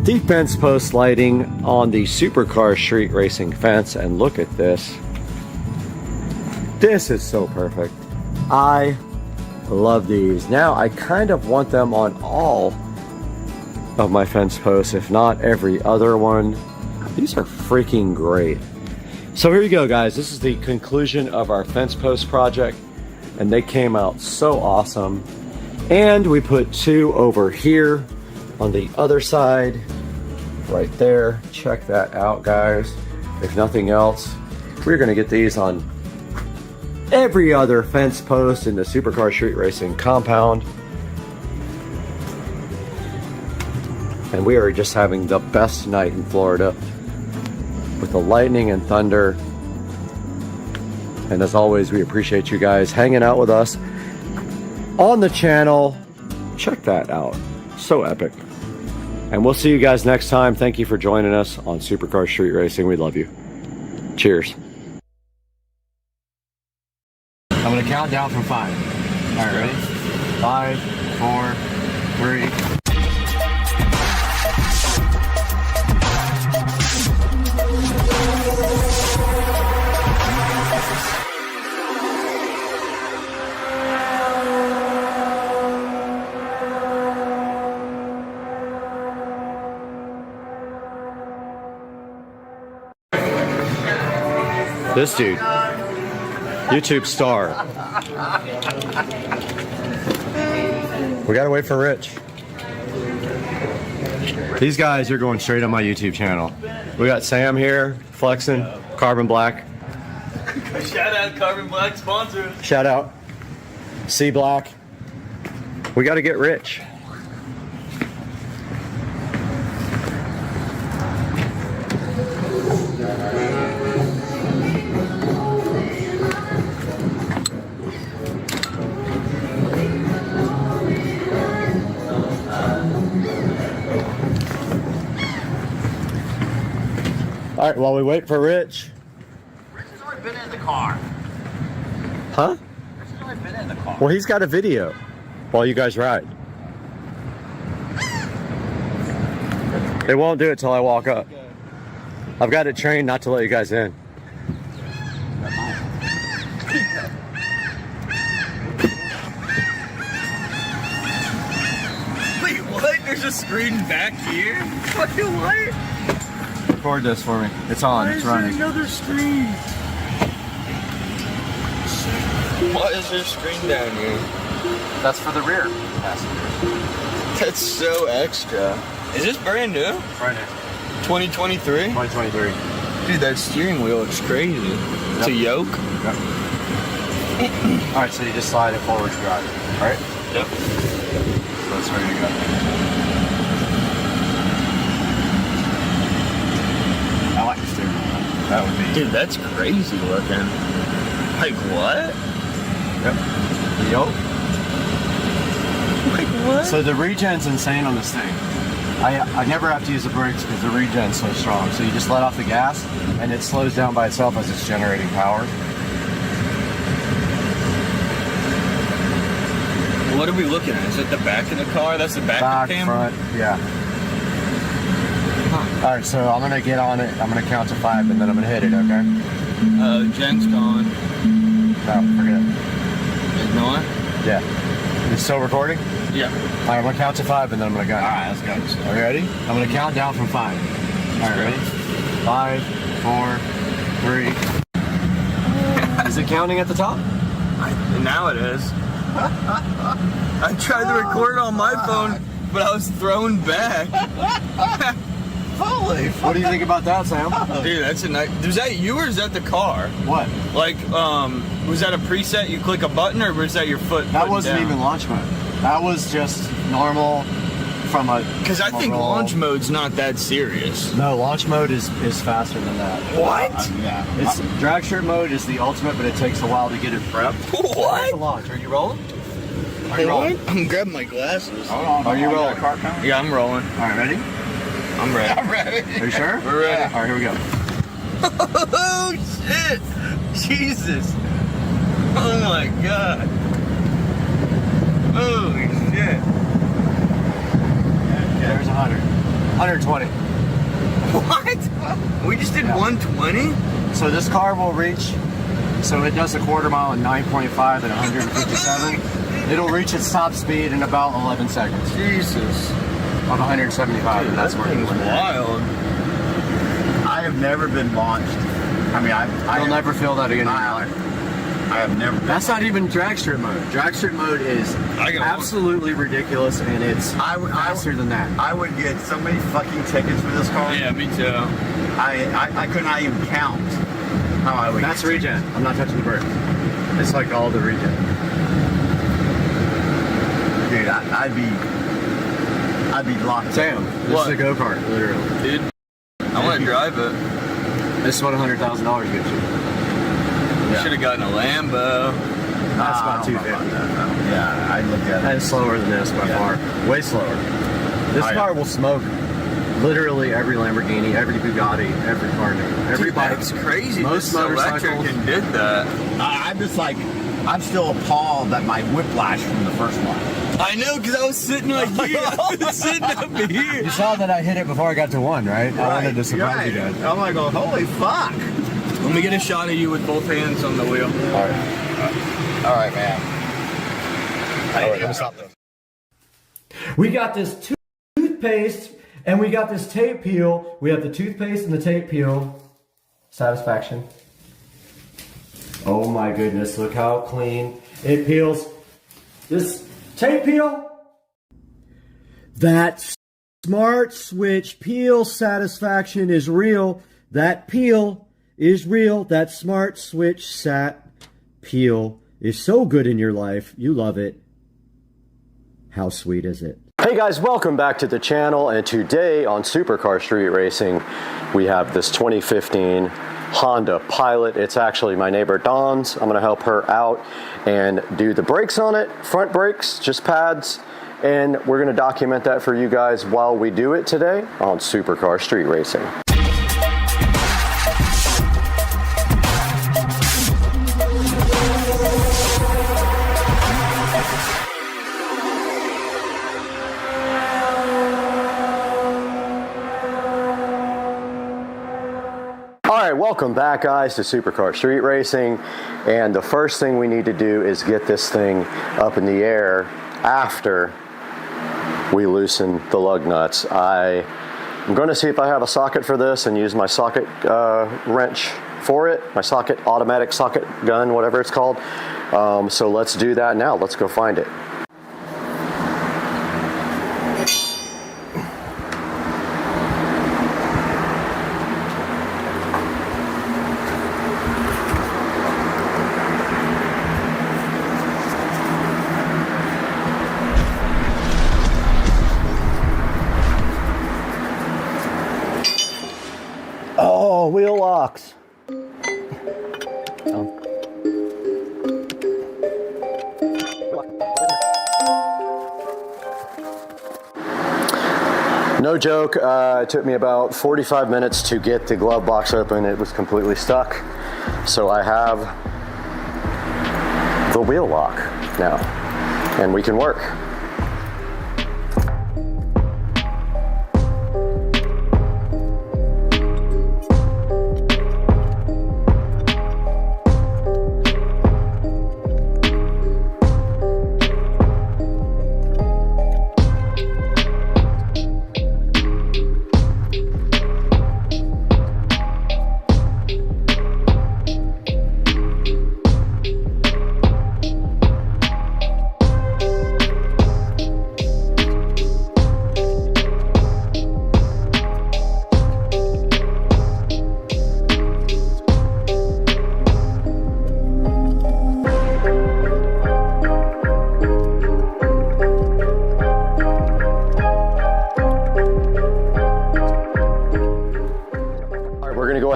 the fence post lighting on the supercar street racing fence, and look at this. This is so perfect. I love these. Now I kind of want them on all of my fence posts, if not every other one. These are freaking great. So here you go, guys. This is the conclusion of our fence post project, and they came out so awesome. And we put 2 over here on the other side, right there. Check that out, guys. If nothing else, we're gonna get these on every other fence post in the supercar street racing compound. And we are just having the best night in Florida with the lightning and thunder. And as always, we appreciate you guys hanging out with us on the channel. Check that out. So epic. And we'll see you guys next time. Thank you for joining us on Supercar Street Racing. We love you. Cheers. I'm gonna count down from 5. All right, ready? 5, 4, 3. This dude, YouTube star. We gotta wait for Rich. These guys are going straight on my YouTube channel. We got Sam here, flexing, Carbon Black. Shout out Carbon Black sponsors. Shout out C Black. We gotta get Rich. All right, while we wait for Rich. Rich has already been in the car. Huh? Rich has already been in the car. Well, he's got a video while you guys ride. They won't do it till I walk up. I've got it trained not to let you guys in. Wait, what? There's a screen back here? Fucking what? Record this for me. It's on. It's running. Another screen. Why is there a screen down here? That's for the rear passengers. That's so extra. Is this brand new? Right now. 2023? 2023. Dude, that steering wheel looks crazy. It's a yoke. Yep. All right, so you just slide it forward to drive. All right. Yep. So it's ready to go. I like the steering wheel. That would be. Dude, that's crazy looking. Like what? Yep. The yoke. Like what? So the regen's insane on this thing. I never have to use the brakes because the regen's so strong. So you just let off the gas and it slows down by itself as it's generating power. What are we looking at? Is it the back of the car? That's the back Back, of the camera? front, yeah. Huh. All right, so I'm gonna get on it. I'm gonna count to 5, and then I'm gonna hit it. Okay? Jen's calling. No, forget it. Ignore? Yeah. It's still recording? Yeah. All right, I'm gonna count to 5, and then I'm gonna go. All right, let's go. Are you ready? I'm gonna count down from 5. All right, ready? 5, 4, 3. Is it counting at the top? Now it is. I tried to record on my phone, but I was thrown back. Holy! What do you think about that, Sam? Dude, that's a nice. Was that you or is that the car? What? Like, was that a preset? You click a button, or was that your foot? That wasn't down? even launch mode. That was just normal from a. Because I think launch mode's not that serious. No, launch mode is faster than that. What? Yeah. It's drag strip mode is the ultimate, but it takes a while to get it prepped. What? The launch. Are you rolling? Are you rolling? I'm grabbing my glasses. Hold on. Are you rolling? Yeah, I'm rolling. All right, ready? I'm ready. I'm ready. Are you sure? We're ready. All right, here we go. Oh shit! Jesus! Oh my god! Holy shit! There's 100. 120. What? We just did 120? So this car will reach. So it does a quarter mile in 9.5 at 157. It'll reach its top speed in about 11 seconds. Jesus! Of 175, and that's where it thing's went. wild. I have never been launched. I mean, You'll never feel that again. I have never. That's not even drag strip mode. Drag strip mode is absolutely ridiculous, and it's faster than that. I would get so many fucking tickets for this car. Yeah, me too. I could not even count how I would. That's regen. I'm not touching the brake. It's like all the regen. Dude, I'd be locked. Sam, this What? is a go-kart, literally. Dude, I want to drive it. This is what $100,000 gets you. Should have gotten a Lambo. That's about 250. Yeah, I looked at That it. is slower than this by far. Way slower. This car will smoke literally every Lamborghini, every Bugatti, every car name, every Dude, bike. that's crazy. Most This electric motorcycles. and did that. I'm just like, I'm still appalled that my whiplash from the first one. I know, because I was sitting like here. I was sitting up here. You saw that I hit it before I got to 1, right? I wanted to surprise you guys. I'm like, holy fuck. Let me get a shot of you with both hands on the wheel. All right. All right, man. I need to stop this. We got this toothpaste and we got this tape peel. We have the toothpaste and the tape peel. Satisfaction. Oh my goodness, look how clean it peels. This tape peel. That smart switch peel satisfaction is real. That peel is real. That smart switch sat peel is so good in your life. You love it. How sweet is it? Hey guys, welcome back to the channel, and today on Supercar Street Racing we have this 2015 Honda Pilot. It's actually my neighbor Dawn's. I'm going to help her out and do the brakes on it, front brakes, just pads, and we're going to document that for you guys while we do it today on Supercar Street Racing. Alright, welcome back guys to Supercar Street Racing, and the first thing we need to do is get this thing up in the air after we loosen the lug nuts. I'm going to see if I have a socket for this and use my socket wrench for it, my socket, automatic socket gun, whatever it's called. So let's do that now. Let's go find it. Oh, wheel locks. No joke, it took me about 45 minutes to get the glove box open. It was completely stuck. So I have the wheel lock now, and we can work.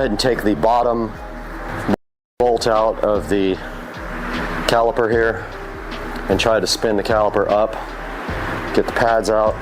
ahead and take the bottom bolt out of the caliper here and try to spin the caliper up, get the pads out.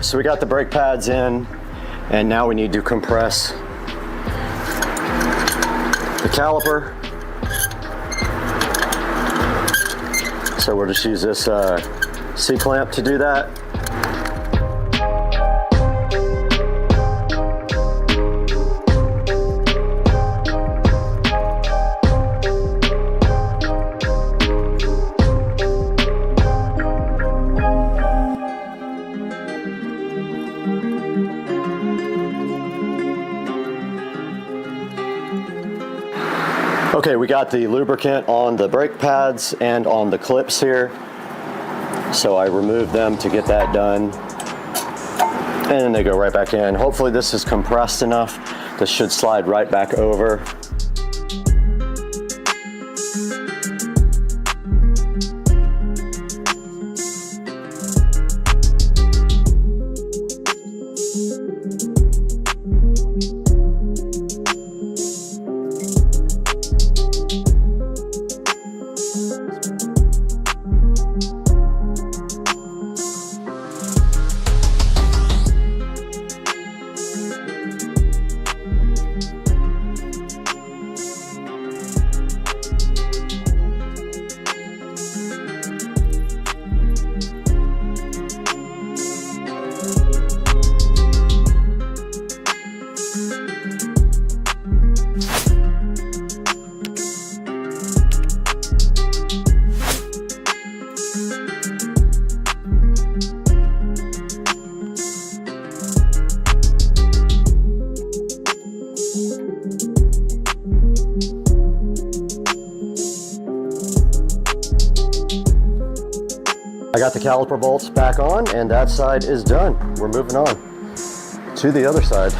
So we got the brake pads in, and now we need to compress the caliper. So we'll just use this C-clamp to do that. Okay, we got the lubricant on the brake pads and on the clips here. So I removed them to get that done. And then they go right back in. Hopefully this is compressed enough. This should slide right back over. I got the caliper bolts back on, and that side is done. We're moving on to the other side.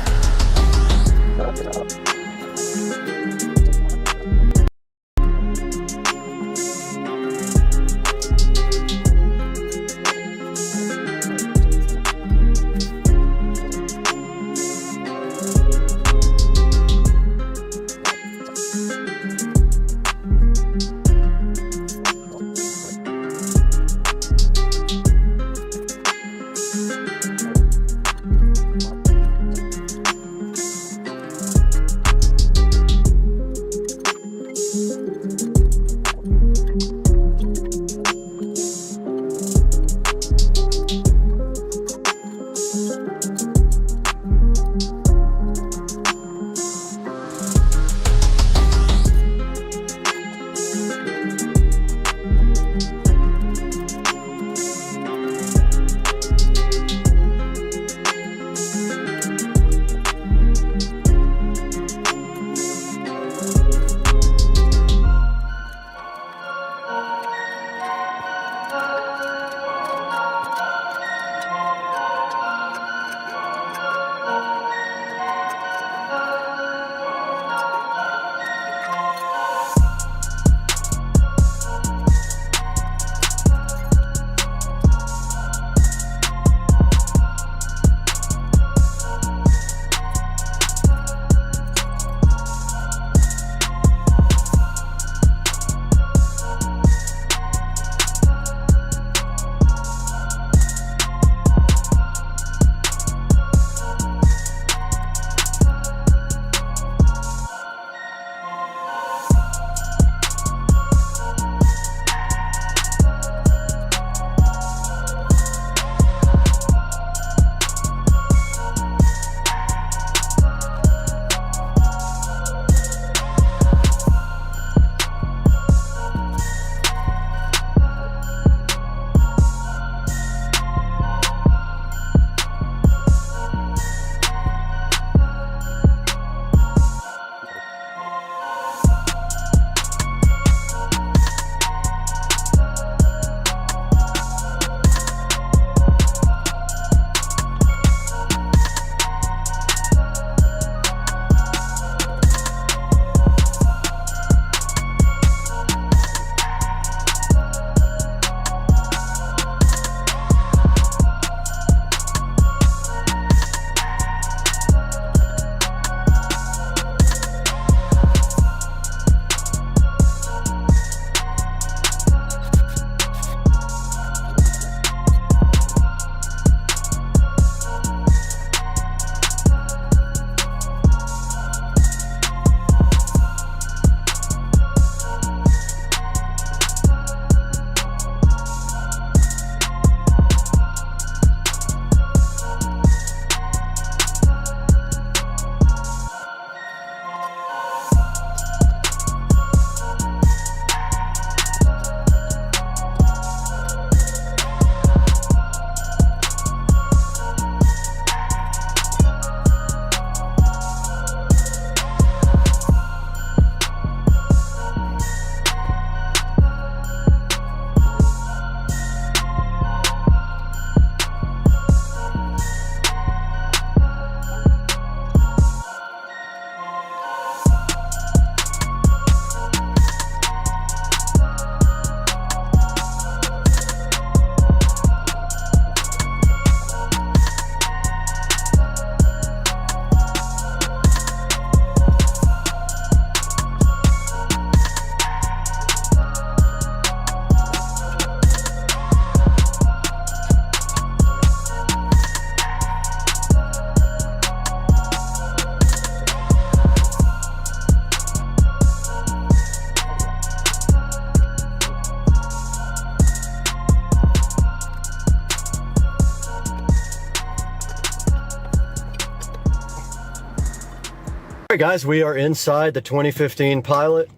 right, guys, we are inside the 2015 Pilot.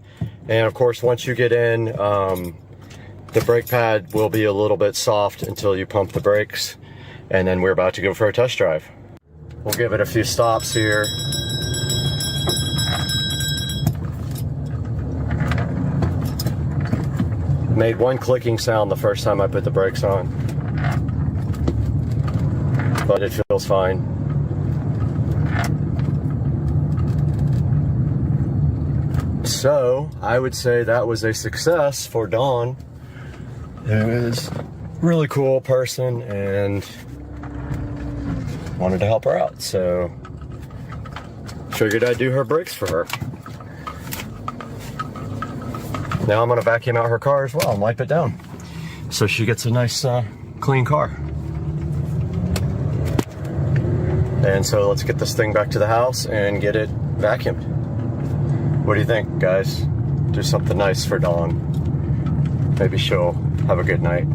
And of course, once you get in, the brake pad will be a little bit soft until you pump the brakes. And then we're about to go for a test drive. We'll give it a few stops here. Made one clicking sound the first time I put the brakes on, but it feels fine. So I would say that was a success for Dawn, who is a really cool person and wanted to help her out. So figured I'd do her brakes for her. Now I'm gonna vacuum out her car as well and wipe it down, so she gets a nice clean car. And so let's get this thing back to the house and get it vacuumed. What do you think, guys? Do something nice for Dawn. Maybe she'll have a good night.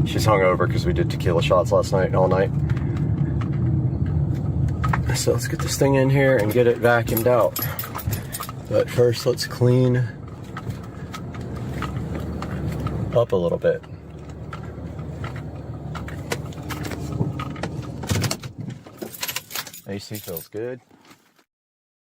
She's hungover because we did tequila shots last night, all night. So let's get this thing in here and get it vacuumed out. But first, let's clean up a little bit. AC feels good.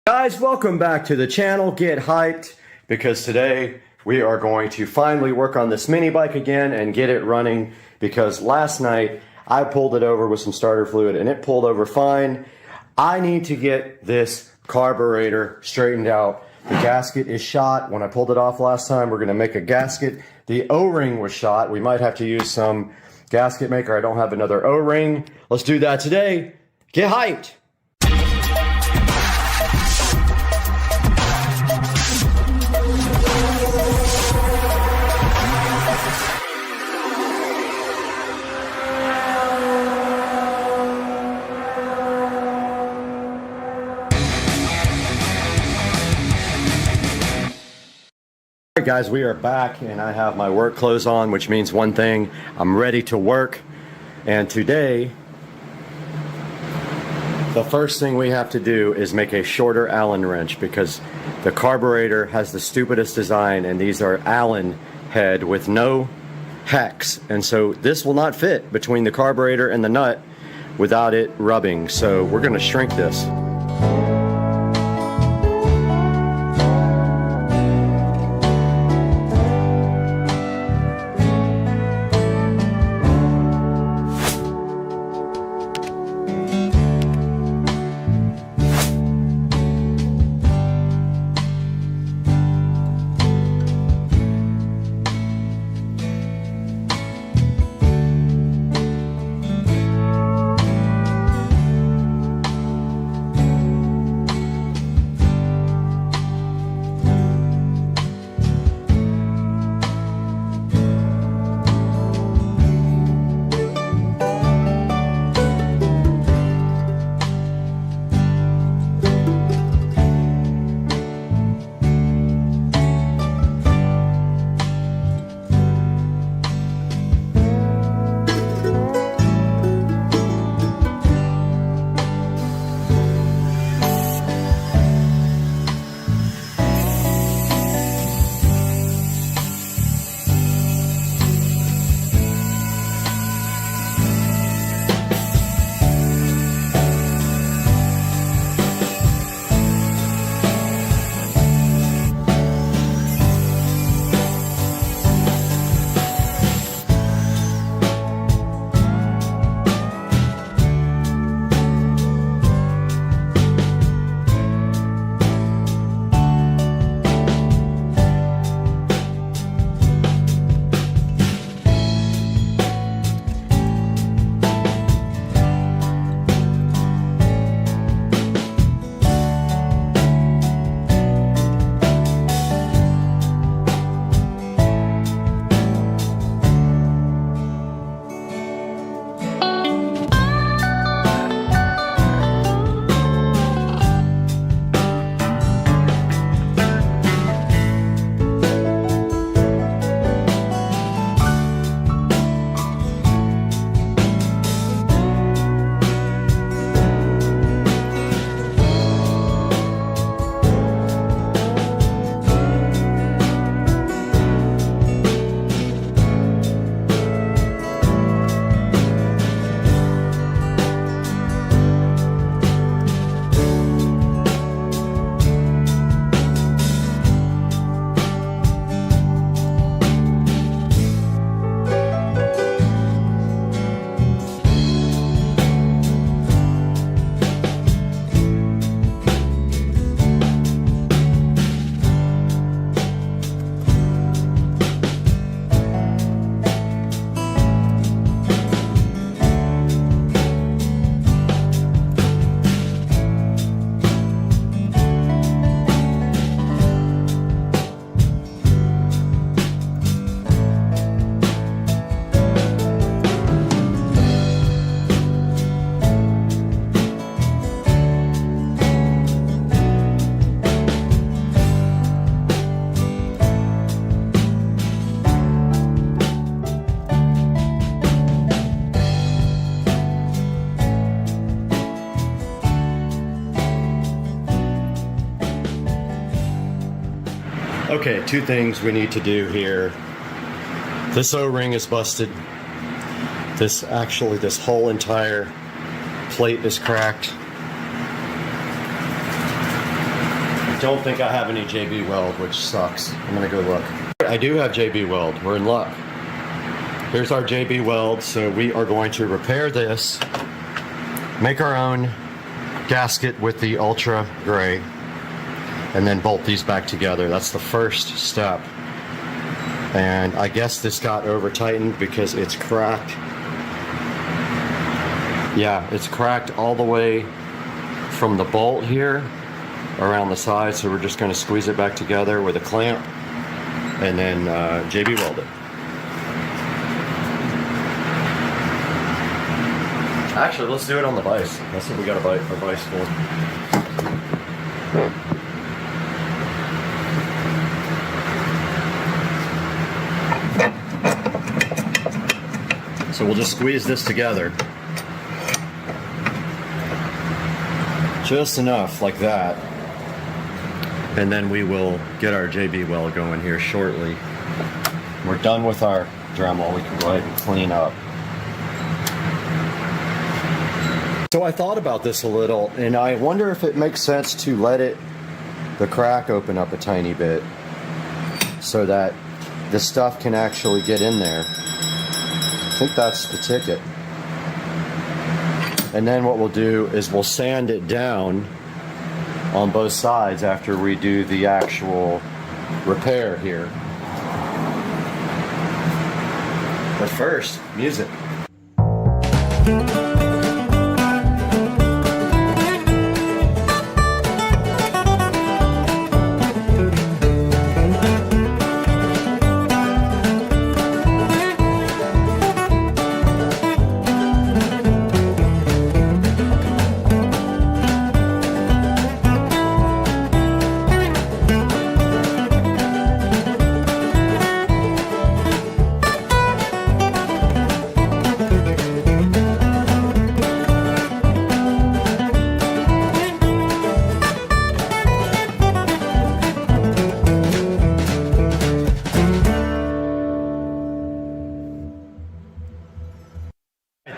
Guys, welcome back to the channel. Get hyped, because today we are going to finally work on this mini bike again and get it running, because last night I pulled it over with some starter fluid and it pulled over fine. I need to get this carburetor straightened out. The gasket is shot. When I pulled it off last time, we're going to make a gasket. The O-ring was shot. We might have to use some gasket maker. I don't have another O-ring. Let's do that today. Get hyped. Alright guys, we are back and I have my work clothes on, which means one thing: I'm ready to work. And today, the first thing we have to do is make a shorter Allen wrench, because the carburetor has the stupidest design, and these are Allen head with no hex, and so this will not fit between the carburetor and the nut without it rubbing. So we're going to shrink this. Okay, two things we need to do here. This O-ring is busted. This whole entire plate is cracked. I don't think I have any JB Weld, which sucks. I'm gonna go look. I do have JB Weld, we're in luck. Here's our JB Weld, so we are going to repair this, make our own gasket with the ultra gray, and then bolt these back together. That's the first step. And I guess this got over tightened because it's cracked. Yeah, it's cracked all the way from the bolt here around the side, so we're just going to squeeze it back together with a clamp and then JB weld it. Actually, let's do it on the vise. That's what we got a vise for. So we'll just squeeze this together. Just enough, like that. And then we will get our JB weld going here shortly. We're done with our Dremel. We can go ahead and clean up. So I thought about this a little, and I wonder if it makes sense to let the crack open up a tiny bit so that the stuff can actually get in there. I think that's the ticket. And then what we'll do is we'll sand it down on both sides after we do the actual repair here. But first, music.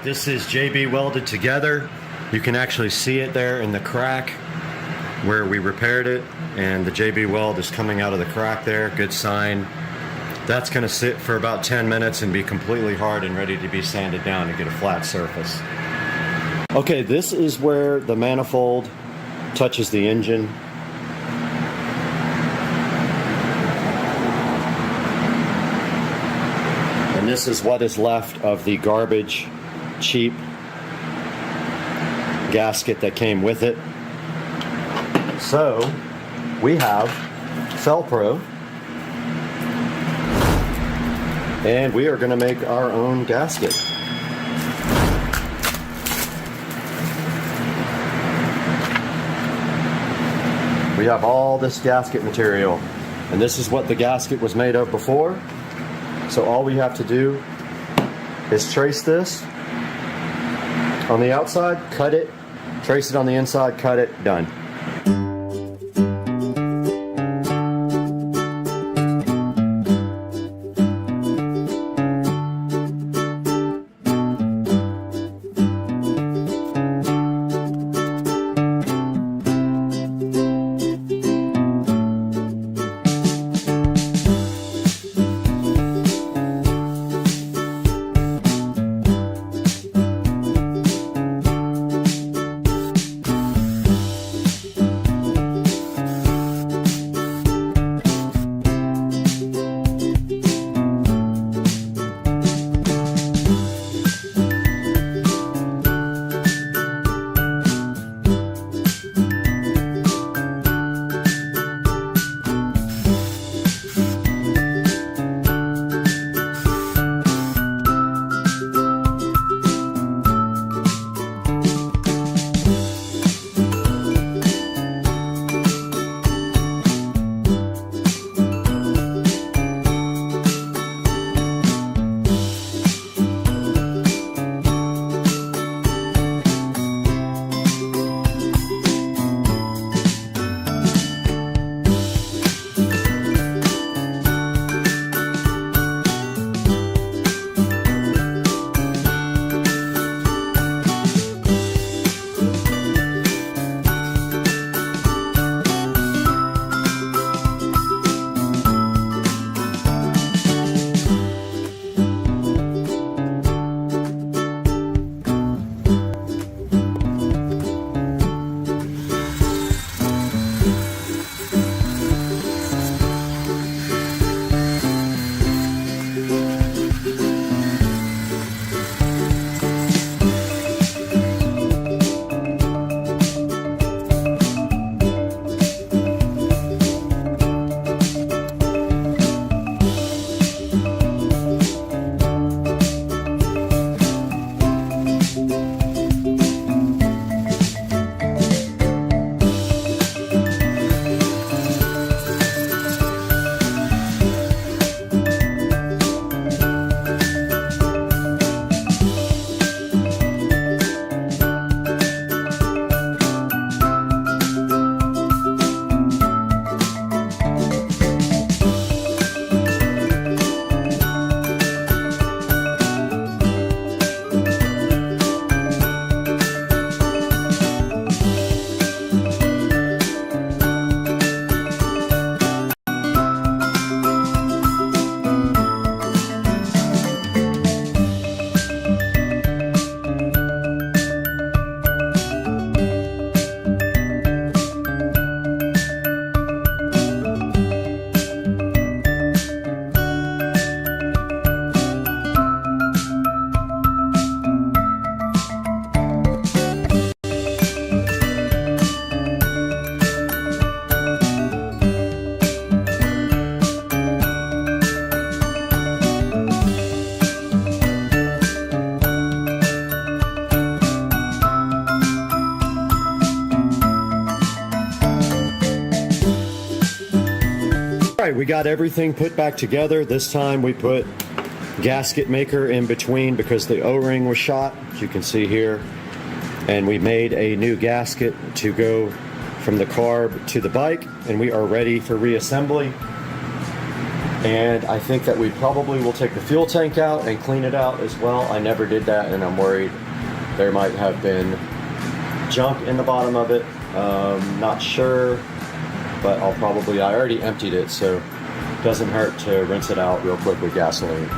This is JB welded together. You can actually see it there in the crack where we repaired it, and the JB weld is coming out of the crack there. Good sign. That's going to sit for about 10 minutes and be completely hard and ready to be sanded down to get a flat surface. Okay, this is where the manifold touches the engine. And this is what is left of the garbage cheap gasket that came with it. So we have Felpro, and we are going to make our own gasket. We have all this gasket material, and this is what the gasket was made of before. So all we have to do is trace this on the outside, cut it, trace it on the inside, cut it, done. right, we got everything put back together. This time we put gasket maker in between because the O-ring was shot, as you can see here. And we made a new gasket to go from the carb to the bike, and we are ready for reassembly. And I think that we probably will take the fuel tank out and clean it out as well. I never did that, and I'm worried there might have been junk in the bottom of it. Not sure, but I already emptied it, so it doesn't hurt to rinse it out real quick with gasoline.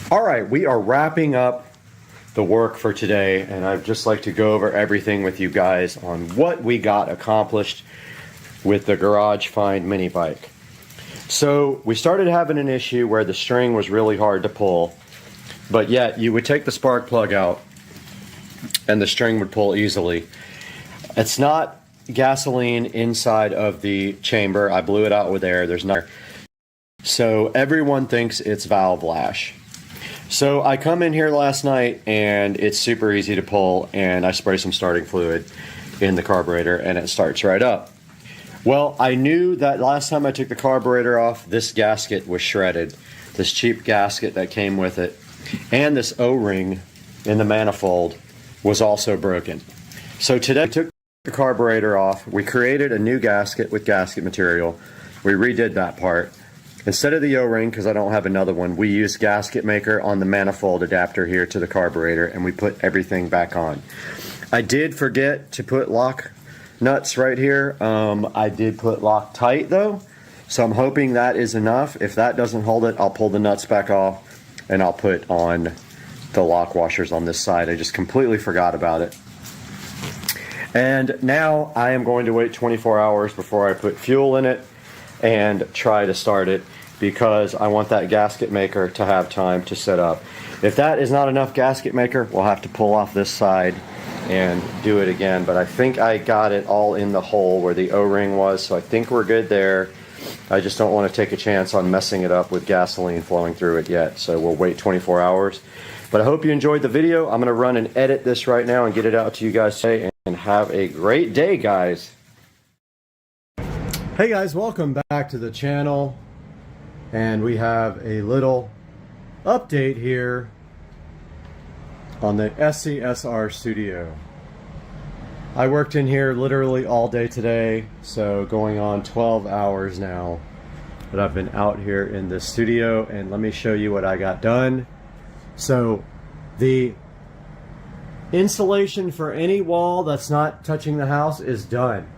All right, we are wrapping up the work for today, and I'd just like to go over everything with you guys on what we got accomplished with the Garage Find mini bike. So we started having an issue where the string was really hard to pull, but yet you would take the spark plug out and the string would pull easily. It's not gasoline inside of the chamber. I blew it out with air. There's not. So everyone thinks it's valve lash. So I come in here last night and it's super easy to pull, and I spray some starting fluid in the carburetor and it starts right up. Well, I knew that last time I took the carburetor off, this gasket was shredded. This cheap gasket that came with it. And this O-ring in the manifold was also broken. So today I took the carburetor off. We created a new gasket with gasket material. We redid that part. Instead of the O-ring, because I don't have another one, we used gasket maker on the manifold adapter here to the carburetor, and we put everything back on. I did forget to put lock nuts right here. I did put Loctite though, so I'm hoping that is enough. If that doesn't hold it, I'll pull the nuts back off and I'll put on the lock washers on this side. I just completely forgot about it. And now I am going to wait 24 hours before I put fuel in it and try to start it, because I want that gasket maker to have time to set up. If that is not enough gasket maker, we'll have to pull off this side and do it again. But I think I got it all in the hole where the O-ring was, so I think we're good there. I just don't want to take a chance on messing it up with gasoline flowing through it yet, so we'll wait 24 hours. But I hope you enjoyed the video. I'm going to run and edit this right now and get it out to you guys today, and have a great day, guys. Hey guys, welcome back to the channel, and we have a little update here on the SCSR studio. I worked in here literally all day today, so going on 12 hours now that I've been out here in this studio, and let me show you what I got done. So the insulation for any wall that's not touching the house is done.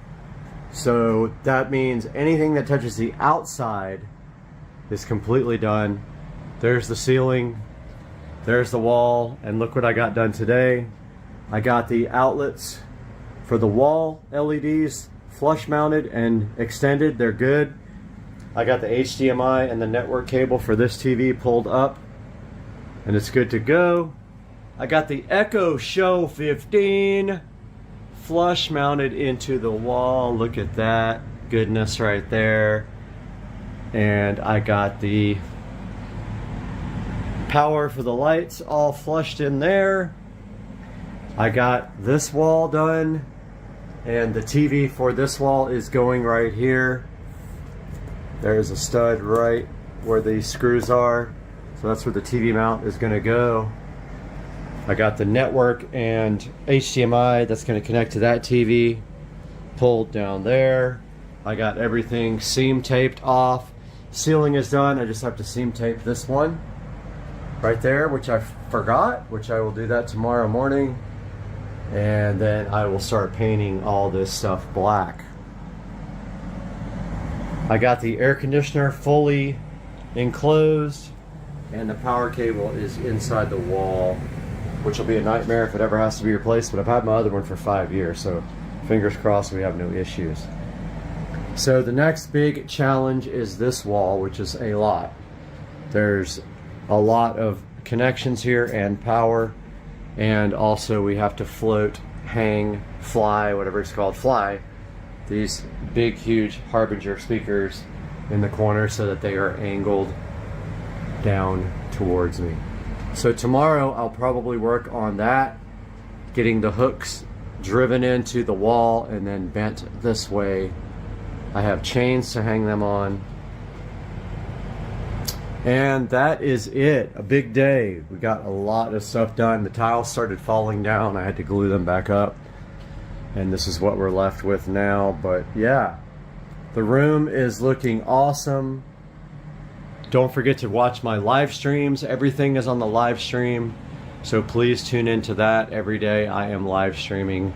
So that means anything that touches the outside is completely done. There's the ceiling. There's the wall, and look what I got done today. I got the outlets for the wall LEDs flush mounted and extended. They're good. I got the HDMI and the network cable for this TV pulled up, and it's good to go. I got the Echo Show 15 flush mounted into the wall. Look at that goodness right there. And I got the power for the lights all flushed in there. I got this wall done, and the TV for this wall is going right here. There's a stud right where the screws are, so that's where the TV mount is going to go. I got the network and HDMI that's going to connect to that TV pulled down there. I got everything seam taped off. Ceiling is done. I just have to seam tape this one right there, which I forgot, which I will do that tomorrow morning. And then I will start painting all this stuff black. I got the air conditioner fully enclosed, and the power cable is inside the wall, which will be a nightmare if it ever has to be replaced, but I've had my other one for 5 years, so fingers crossed we have no issues. So the next big challenge is this wall, which is a lot. There's a lot of connections here and power, and also we have to float, hang, fly, whatever it's called, fly these big huge Harbinger speakers in the corner so that they are angled down towards me. So tomorrow I'll probably work on that, getting the hooks driven into the wall and then bent this way. I have chains to hang them on. And that is it. A big day. We got a lot of stuff done. The tiles started falling down. I had to glue them back up. And this is what we're left with now. But yeah, the room is looking awesome. Don't forget to watch my live streams. Everything is on the live stream, so please tune into that every day. I am live streaming,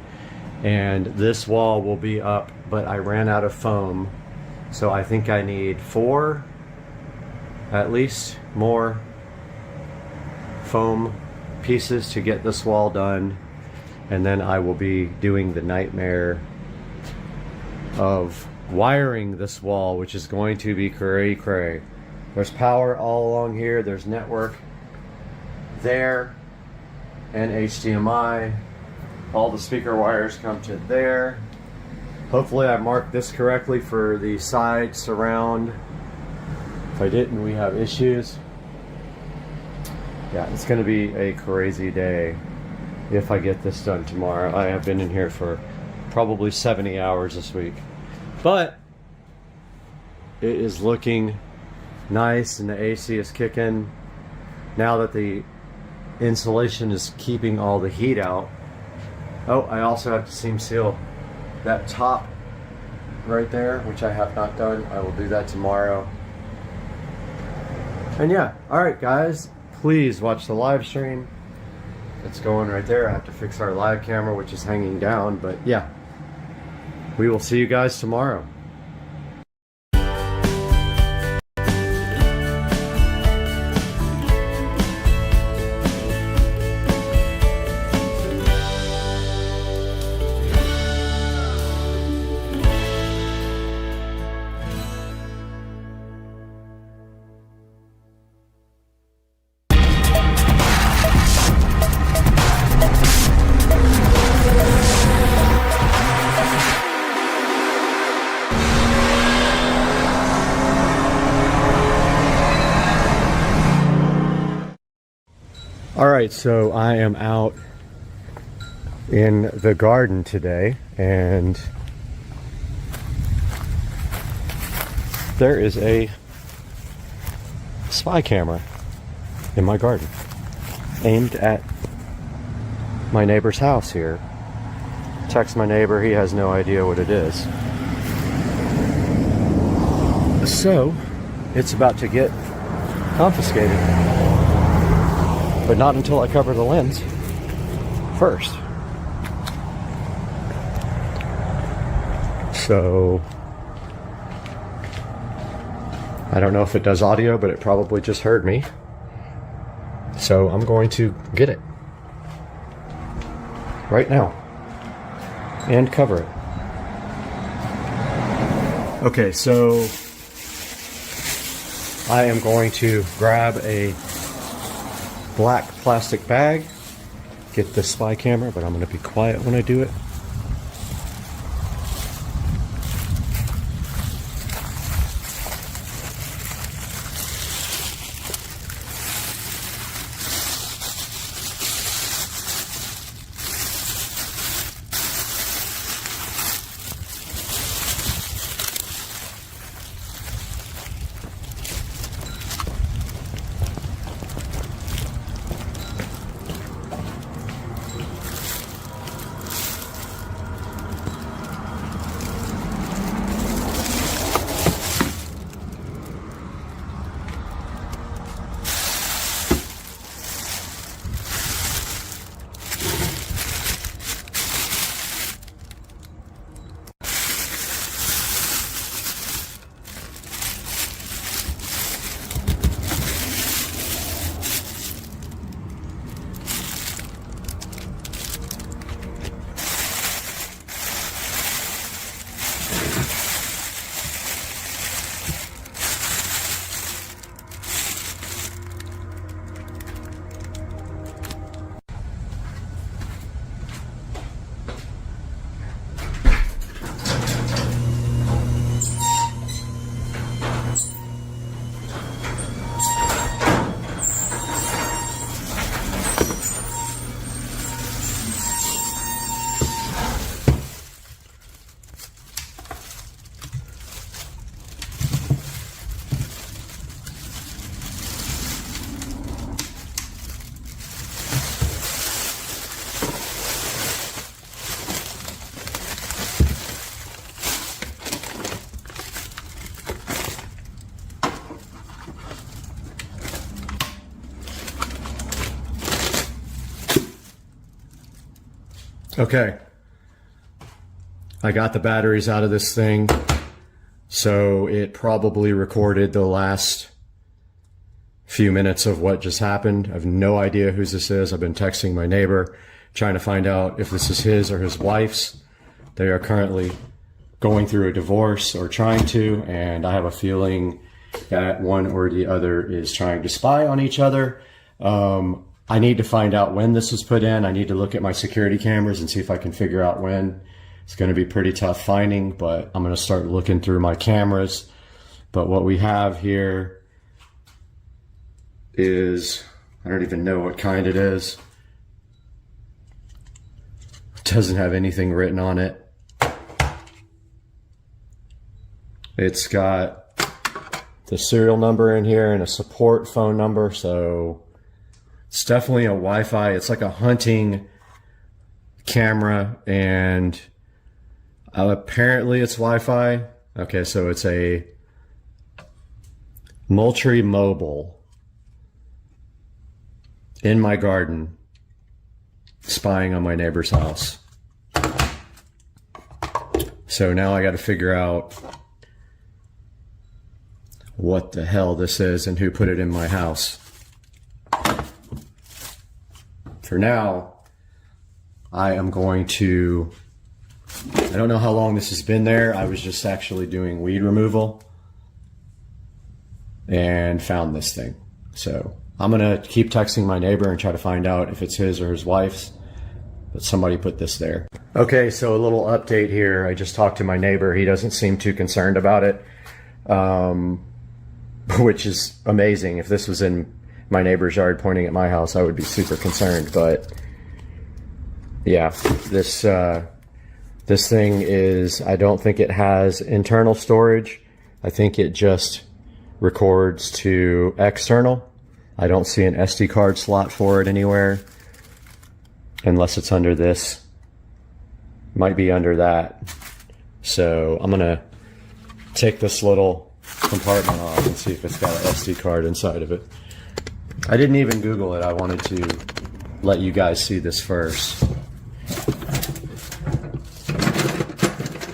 and this wall will be up, but I ran out of foam, so I think I need 4 at least more foam pieces to get this wall done, and then I will be doing the nightmare of wiring this wall, which is going to be cray. There's power all along here, there's network there, and HDMI. All the speaker wires come to there. Hopefully I marked this correctly for the side surround. If I didn't, we have issues. Yeah, it's gonna be a crazy day if I get this done tomorrow. I have been in here for probably 70 hours this week. But it is looking nice and the AC is kicking. Now that the insulation is keeping all the heat out. Oh, I also have to seam seal that top right there, which I have not done. I will do that tomorrow. And yeah, alright guys, please watch the live stream. It's going right there. I have to fix our live camera, which is hanging down, but yeah. We will see you guys tomorrow. Alright, so I am out in the garden today, and there is a spy camera in my garden aimed at my neighbor's house here. Text my neighbor, he has no idea what it is. So, it's about to get confiscated. But not until I cover the lens first. So I don't know if it does audio, but it probably just heard me. So I'm going to get it right now and cover it. Okay, so I am going to grab a black plastic bag, get the spy camera, but I'm going to be quiet when I do it. Okay, I got the batteries out of this thing, so it probably recorded the last few minutes of what just happened. I have no idea whose this is. I've been texting my neighbor, trying to find out if this is his or his wife's. They are currently going through a divorce or trying to, and I have a feeling that one or the other is trying to spy on each other. I need to find out when this was put in. I need to look at my security cameras and see if I can figure out when. It's going to be pretty tough finding, but I'm going to start looking through my cameras. But what we have here is, I don't even know what kind it is. It doesn't have anything written on it. It's got the serial number in here and a support phone number, so it's definitely a Wi-Fi. It's like a hunting camera, and apparently it's Wi-Fi. Okay, so it's a Moultrie Mobile in my garden, spying on my neighbor's house. So now I got to figure out what the hell this is and who put it in my house. For now, I am going to, I don't know how long this has been there. I was just actually doing weed removal and found this thing. So I'm gonna keep texting my neighbor and try to find out if it's his or his wife's, but somebody put this there. Okay, so a little update here. I just talked to my neighbor. He doesn't seem too concerned about it, which is amazing. If this was in my neighbor's yard pointing at my house, I would be super concerned. But yeah, this thing is, I don't think it has internal storage. I think it just records to external. I don't see an SD card slot for it anywhere, unless it's under this. Might be under that. So I'm gonna take this little compartment off and see if it's got an SD card inside of it. I didn't even Google it. I wanted to let you guys see this first.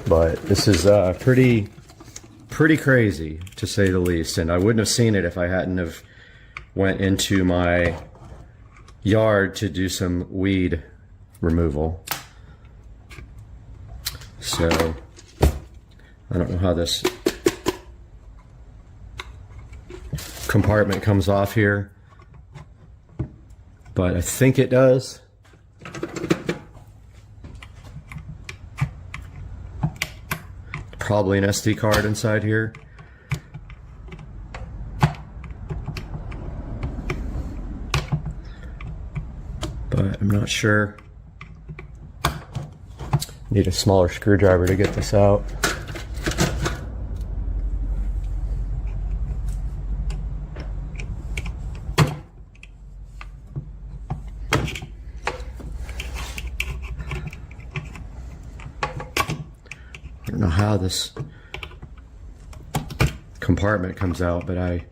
But this is pretty crazy, to say the least, and I wouldn't have seen it if I hadn't have went into my yard to do some weed removal. So I don't know how this compartment comes off here, but I think it does. Probably an SD card inside here. But I'm not sure. Need a smaller screwdriver to get this out. I don't know how this compartment comes out, but I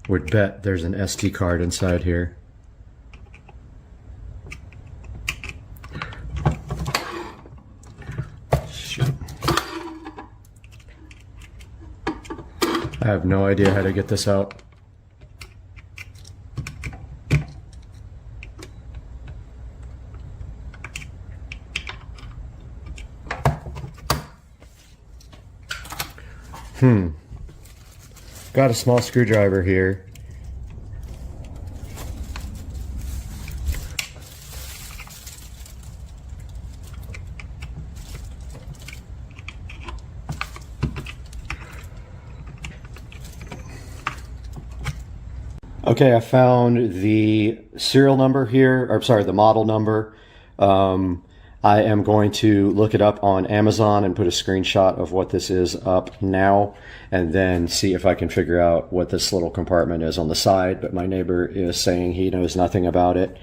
would bet there's an SD card inside here. Shoot. I have no idea how to get this out. Got a small screwdriver here. Okay, I found the serial number here, or sorry, the model number. I am going to look it up on Amazon and put a screenshot of what this is up now, and then see if I can figure out what this little compartment is on the side. But my neighbor is saying he knows nothing about it.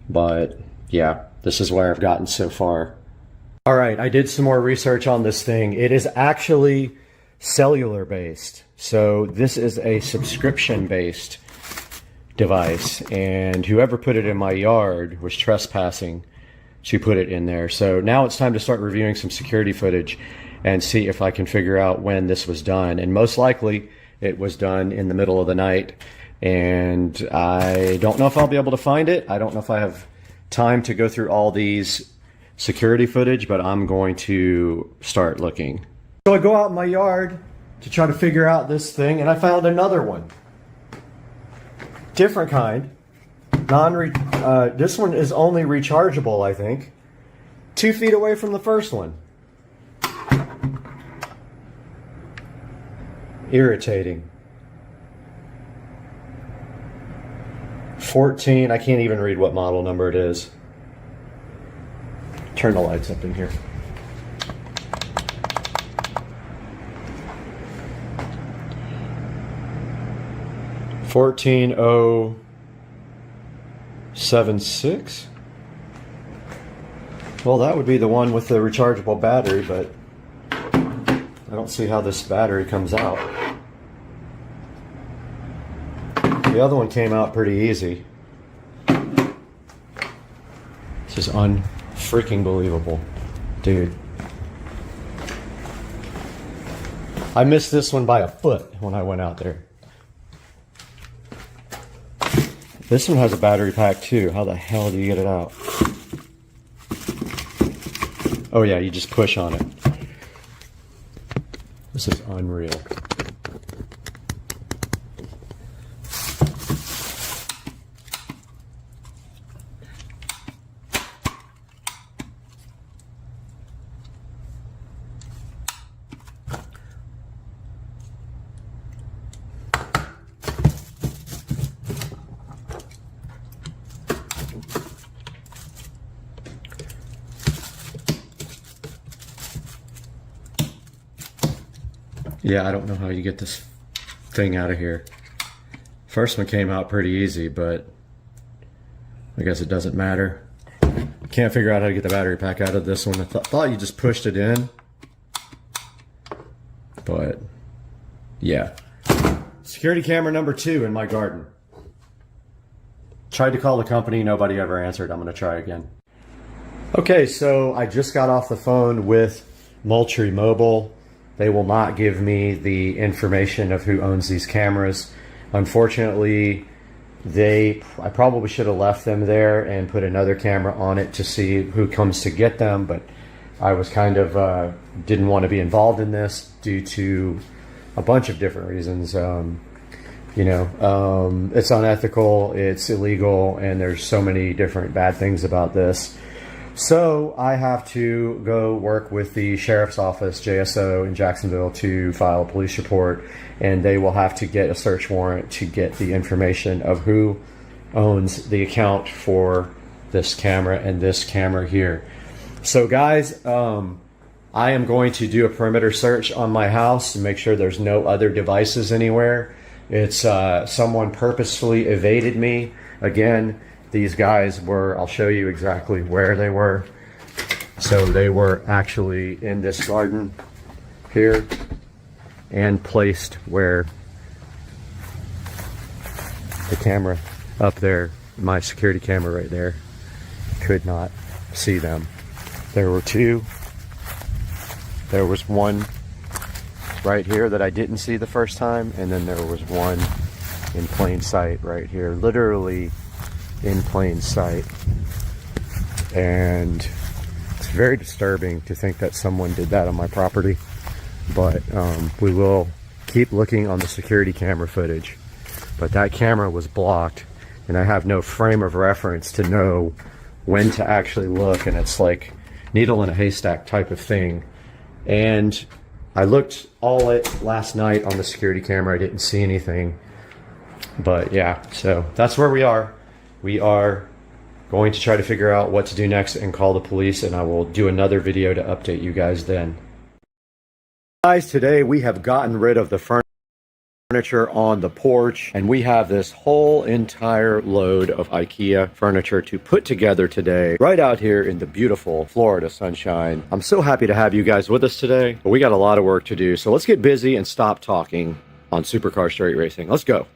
But yeah, this is where I've gotten so far. All right, I did some more research on this thing. It is actually cellular based. So this is a subscription based device, and whoever put it in my yard was trespassing to put it in there. So now it's time to start reviewing some security footage and see if I can figure out when this was done. And most likely it was done in the middle of the night, and I don't know if I'll be able to find it. I don't know if I have time to go through all these security footage, but I'm going to start looking. So I go out in my yard to try to figure out this thing, and I found another one. Different kind. This one is only rechargeable, I think. 2 feet away from the first one. Irritating. 14, I can't even read what model number it is. Turn the lights up in here. $14,076. Well, that would be the one with the rechargeable battery, but I don't see how this battery comes out. The other one came out pretty easy. This is unfreaking believable, dude. I missed this one by a foot when I went out there. This one has a battery pack too. How the hell do you get it out? Oh yeah, you just push on it. This is unreal. Yeah, I don't know how you get this thing out of here. First one came out pretty easy, but I guess it doesn't matter. Can't figure out how to get the battery pack out of this one. I thought you just pushed it in, but yeah. Security camera number 2 in my garden. Tried to call the company, nobody ever answered. I'm gonna try again. Okay, so I just got off the phone with Moultrie Mobile. They will not give me the information of who owns these cameras. Unfortunately, I probably should have left them there and put another camera on it to see who comes to get them, but I was kind of didn't want to be involved in this due to a bunch of different reasons. It's unethical, it's illegal, and there's so many different bad things about this. So I have to go work with the sheriff's office, JSO in Jacksonville, to file a police report, and they will have to get a search warrant to get the information of who owns the account for this camera and this camera here. So guys, I am going to do a perimeter search on my house to make sure there's no other devices anywhere. It's someone purposefully evaded me. Again, these guys were, I'll show you exactly where they were. So they were actually in this garden here and placed where the camera up there, my security camera right there, could not see them. There were 2. There was one right here that I didn't see the first time, and then there was one in plain sight right here, literally in plain sight. And it's very disturbing to think that someone did that on my property, but we will keep looking on the security camera footage. But that camera was blocked, and I have no frame of reference to know when to actually look, and it's like needle in a haystack type of thing. And I looked all last night on the security camera, I didn't see anything. But yeah, so that's where we are. We are going to try to figure out what to do next and call the police, and I will do another video to update you guys then. Guys, today we have gotten rid of the furniture on the porch, and we have this whole entire load of IKEA furniture to put together today, right out here in the beautiful Florida sunshine. I'm so happy to have you guys with us today, but we got a lot of work to do, so let's get busy and stop talking on Supercar Straight Racing. Let's go.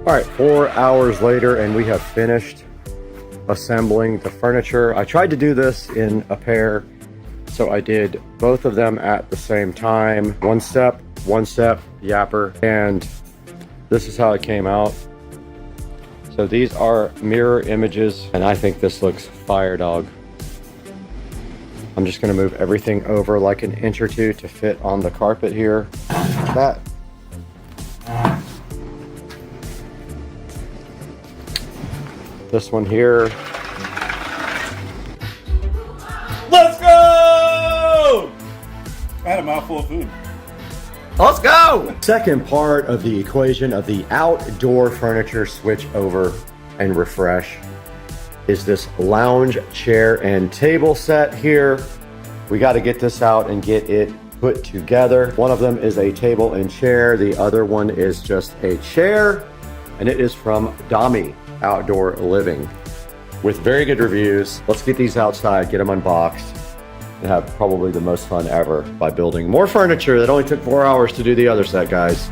All right, 4 hours later, and we have finished assembling the furniture. I tried to do this in a pair, so I did both of them at the same time. One step, yapper, and this is how it came out. So these are mirror images, and I think this looks fire, dog. I'm just gonna move everything over like an inch or two to fit on the carpet here. That. This one here. Let's go! I had a mouthful of food. Let's go! Second part of the equation of the outdoor furniture switch over and refresh is this lounge chair and table set here. We got to get this out and get it put together. One of them is a table and chair. The other one is just a chair, and it is from Hdmi Outdoor Living with very good reviews. Let's get these outside, get them unboxed, and have probably the most fun ever by building more furniture that only took 4 hours to do the other set, guys.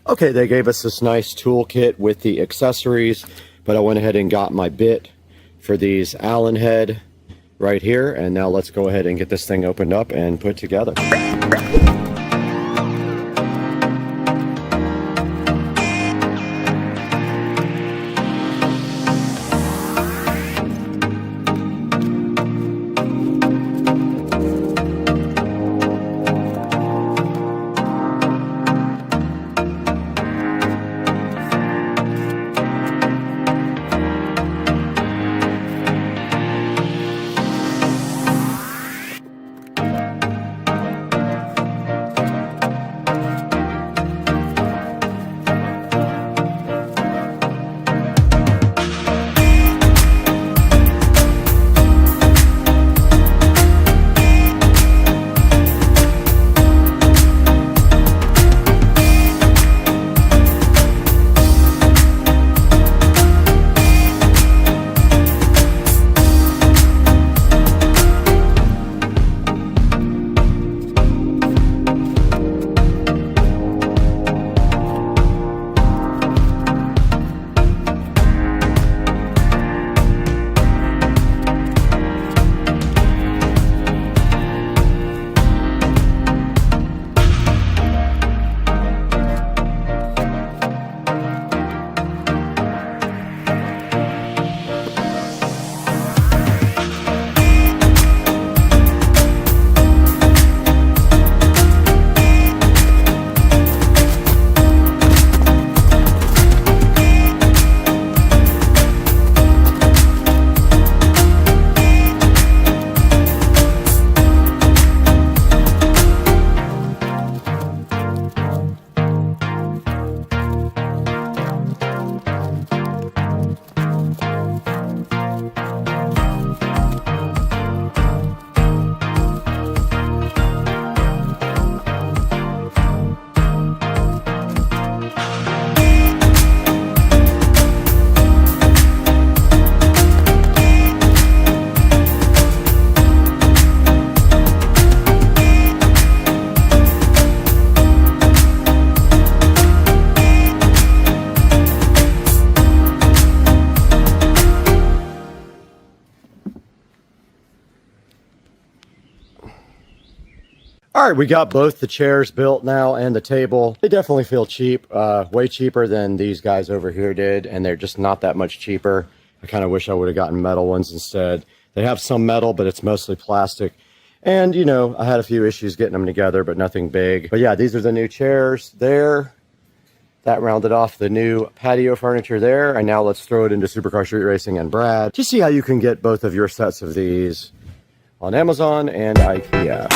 Okay, they gave us this nice toolkit with the accessories, but I went ahead and got my bit for these Allen head right here, and now let's go ahead and get this thing opened up and put together. All right, we got both the chairs built now and the table. They definitely feel cheap, way cheaper than these guys over here did, and they're just not that much cheaper. I kind of wish I would have gotten metal ones instead. They have some metal, but it's mostly plastic. And, you know, I had a few issues getting them together, but nothing big. But yeah, these are the new chairs there. That rounded off the new patio furniture there. And now let's throw it into Supercar Street Racing and Brad to see how you can get both of your sets of these on Amazon and IKEA.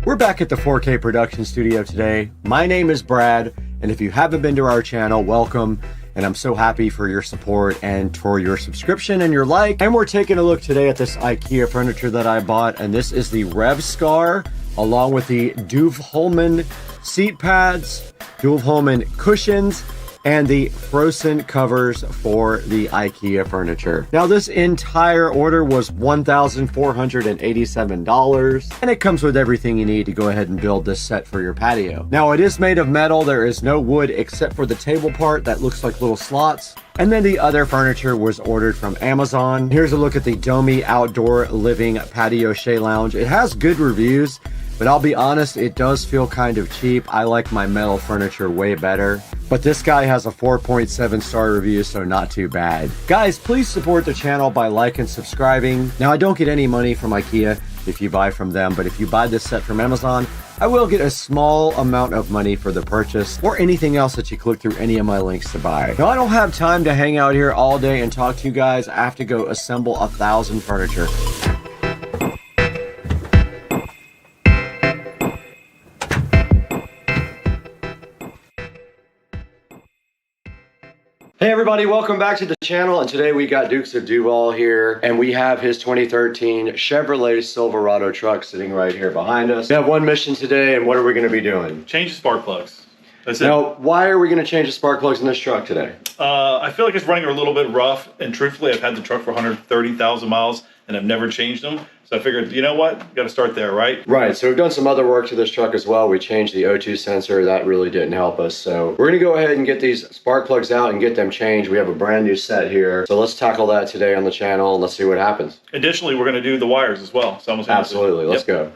We're back at the 4K production studio today. My name is Brad, and if you haven't been to our channel, welcome. And I'm so happy for your support and for your subscription and your like. And we're taking a look today at this IKEA furniture that I bought, and this is the Revscar, along with the Duve-Holman seat pads, Duve-Holman cushions, and the Frozen covers for the IKEA furniture. Now this entire order was $1,487, and it comes with everything you need to go ahead and build this set for your patio. Now it is made of metal, there is no wood except for the table part that looks like little slots. And then the other furniture was ordered from Amazon. Here's a look at the Hdmi Outdoor Living Patio Shea Lounge. It has good reviews, but I'll be honest, it does feel kind of cheap. I like my metal furniture way better. But this guy has a 4.7 star review, so not too bad. Guys, please support the channel by liking and subscribing. Now, I don't get any money from IKEA if you buy from them, but if you buy this set from Amazon, I will get a small amount of money for the purchase or anything else that you click through any of my links to buy. Now, I don't have time to hang out here all day and talk to you guys. I have to go assemble 1,000 furniture. Hey everybody, welcome back to the channel, and today we got Dukes of Duval here, and we have his 2013 Chevrolet Silverado truck sitting right here behind us. We have one mission today, and what are we going to be doing? Change the spark plugs. That's it. Now, why are we going to change the spark plugs in this truck today? I feel like it's running a little bit rough, and truthfully, I've had the truck for 130,000 miles, and I've never changed them. So I figured, you know what? Got to start there, right? Right, so we've done some other work to this truck as well. We changed the O2 sensor. That really didn't help us. So we're going to go ahead and get these spark plugs out and get them changed. We have a brand new set here. So let's tackle that today on the channel, and let's see what happens. Additionally, we're going to do the wires as well. So absolutely, let's go.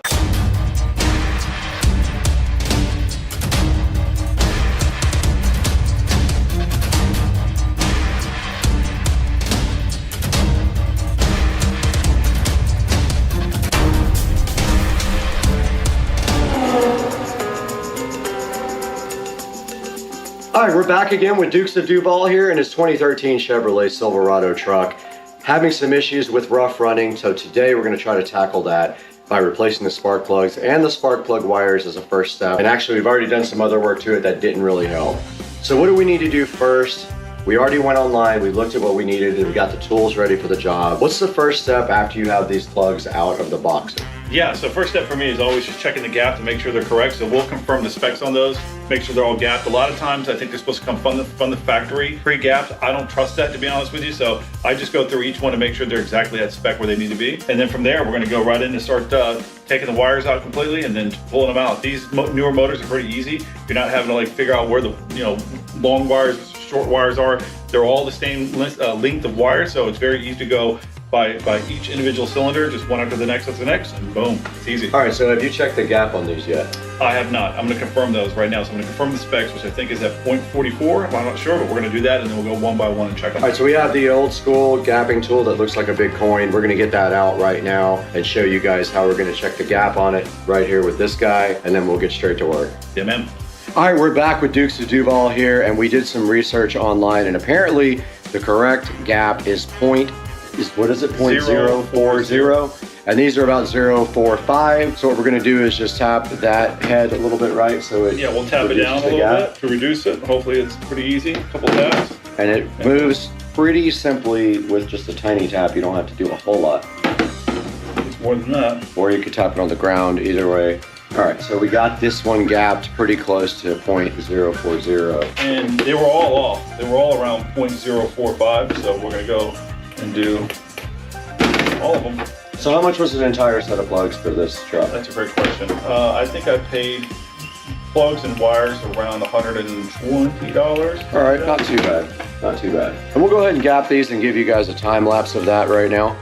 All right, we're back again with Dukes of Duval here in his 2013 Chevrolet Silverado truck. Having some issues with rough running, so today we're going to try to tackle that by replacing the spark plugs and the spark plug wires as a first step. And actually, we've already done some other work to it that didn't really help. So what do we need to do first? We already went online, we looked at what we needed, and we got the tools ready for the job. What's the first step after you have these plugs out of the box? Yeah, so first step for me is always just checking the gap to make sure they're correct. So we'll confirm the specs on those, make sure they're all gapped. A lot of times I think they're supposed to come from the factory pre-gapped. I don't trust that, to be honest with you. So I just go through each one to make sure they're exactly at spec where they need to be. And then from there, we're gonna go right in and start taking the wires out completely and then pulling them out. These newer motors are pretty easy. You're not having to like figure out where the long wires, short wires are. They're all the same length of wire, so it's very easy to go by each individual cylinder, just one after the next, and boom, it's easy. All right, so have you checked the gap on these yet? I have not. I'm going to confirm those right now. So I'm going to confirm the specs, which I think is at 0.44. I'm not sure, but we're going to do that, and then we'll go one by one and check them. All right, so we have the old school gapping tool that looks like a big coin. We're going to get that out right now and show you guys how we're going to check the gap on it right here with this guy, and then we'll get straight to work. Yeah, man. All right, we're back with Dukes of Duval here, and we did some research online, and apparently the correct gap is what is it, 0.040, and these are about 0.45. So what we're going to do is just tap that head a little bit, right? So it we'll tap it down a little bit to reduce it. Hopefully it's pretty easy, a couple taps. And it moves pretty simply with just a tiny tap. You don't have to do a whole lot. It's more than that. Or you could tap it on the ground, either way. All right, so we got this one gapped pretty close to 0.040. And they were all off. They were all around 0.045, so we're going to go and do all of them. So how much was an entire set of plugs for this truck? That's a great question. I think I paid plugs and wires around $120. All right, not too bad. Not too bad. And we'll go ahead and gap these and give you guys a time lapse of that right now.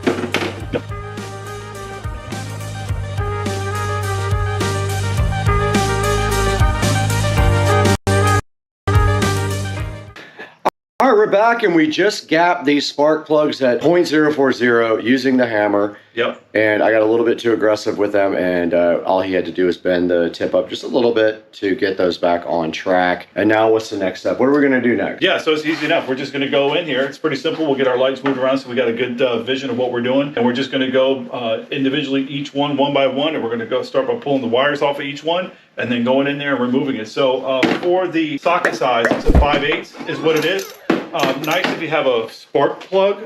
All right, we're back and we just gapped these spark plugs at 0.040 using the hammer. Yep. And I got a little bit too aggressive with them, and all he had to do was bend the tip up just a little bit to get those back on track. And now what's the next step? What are we gonna do next? Yeah, so it's easy enough. We're just gonna go in here. It's pretty simple. We'll get our lights moved around so we got a good vision of what we're doing. And we're just gonna go individually, each one by one, and we're gonna go start by pulling the wires off of each one and then going in there and removing it. So for the socket size, it's a 5/8 is what it is. Nice if you have a spark plug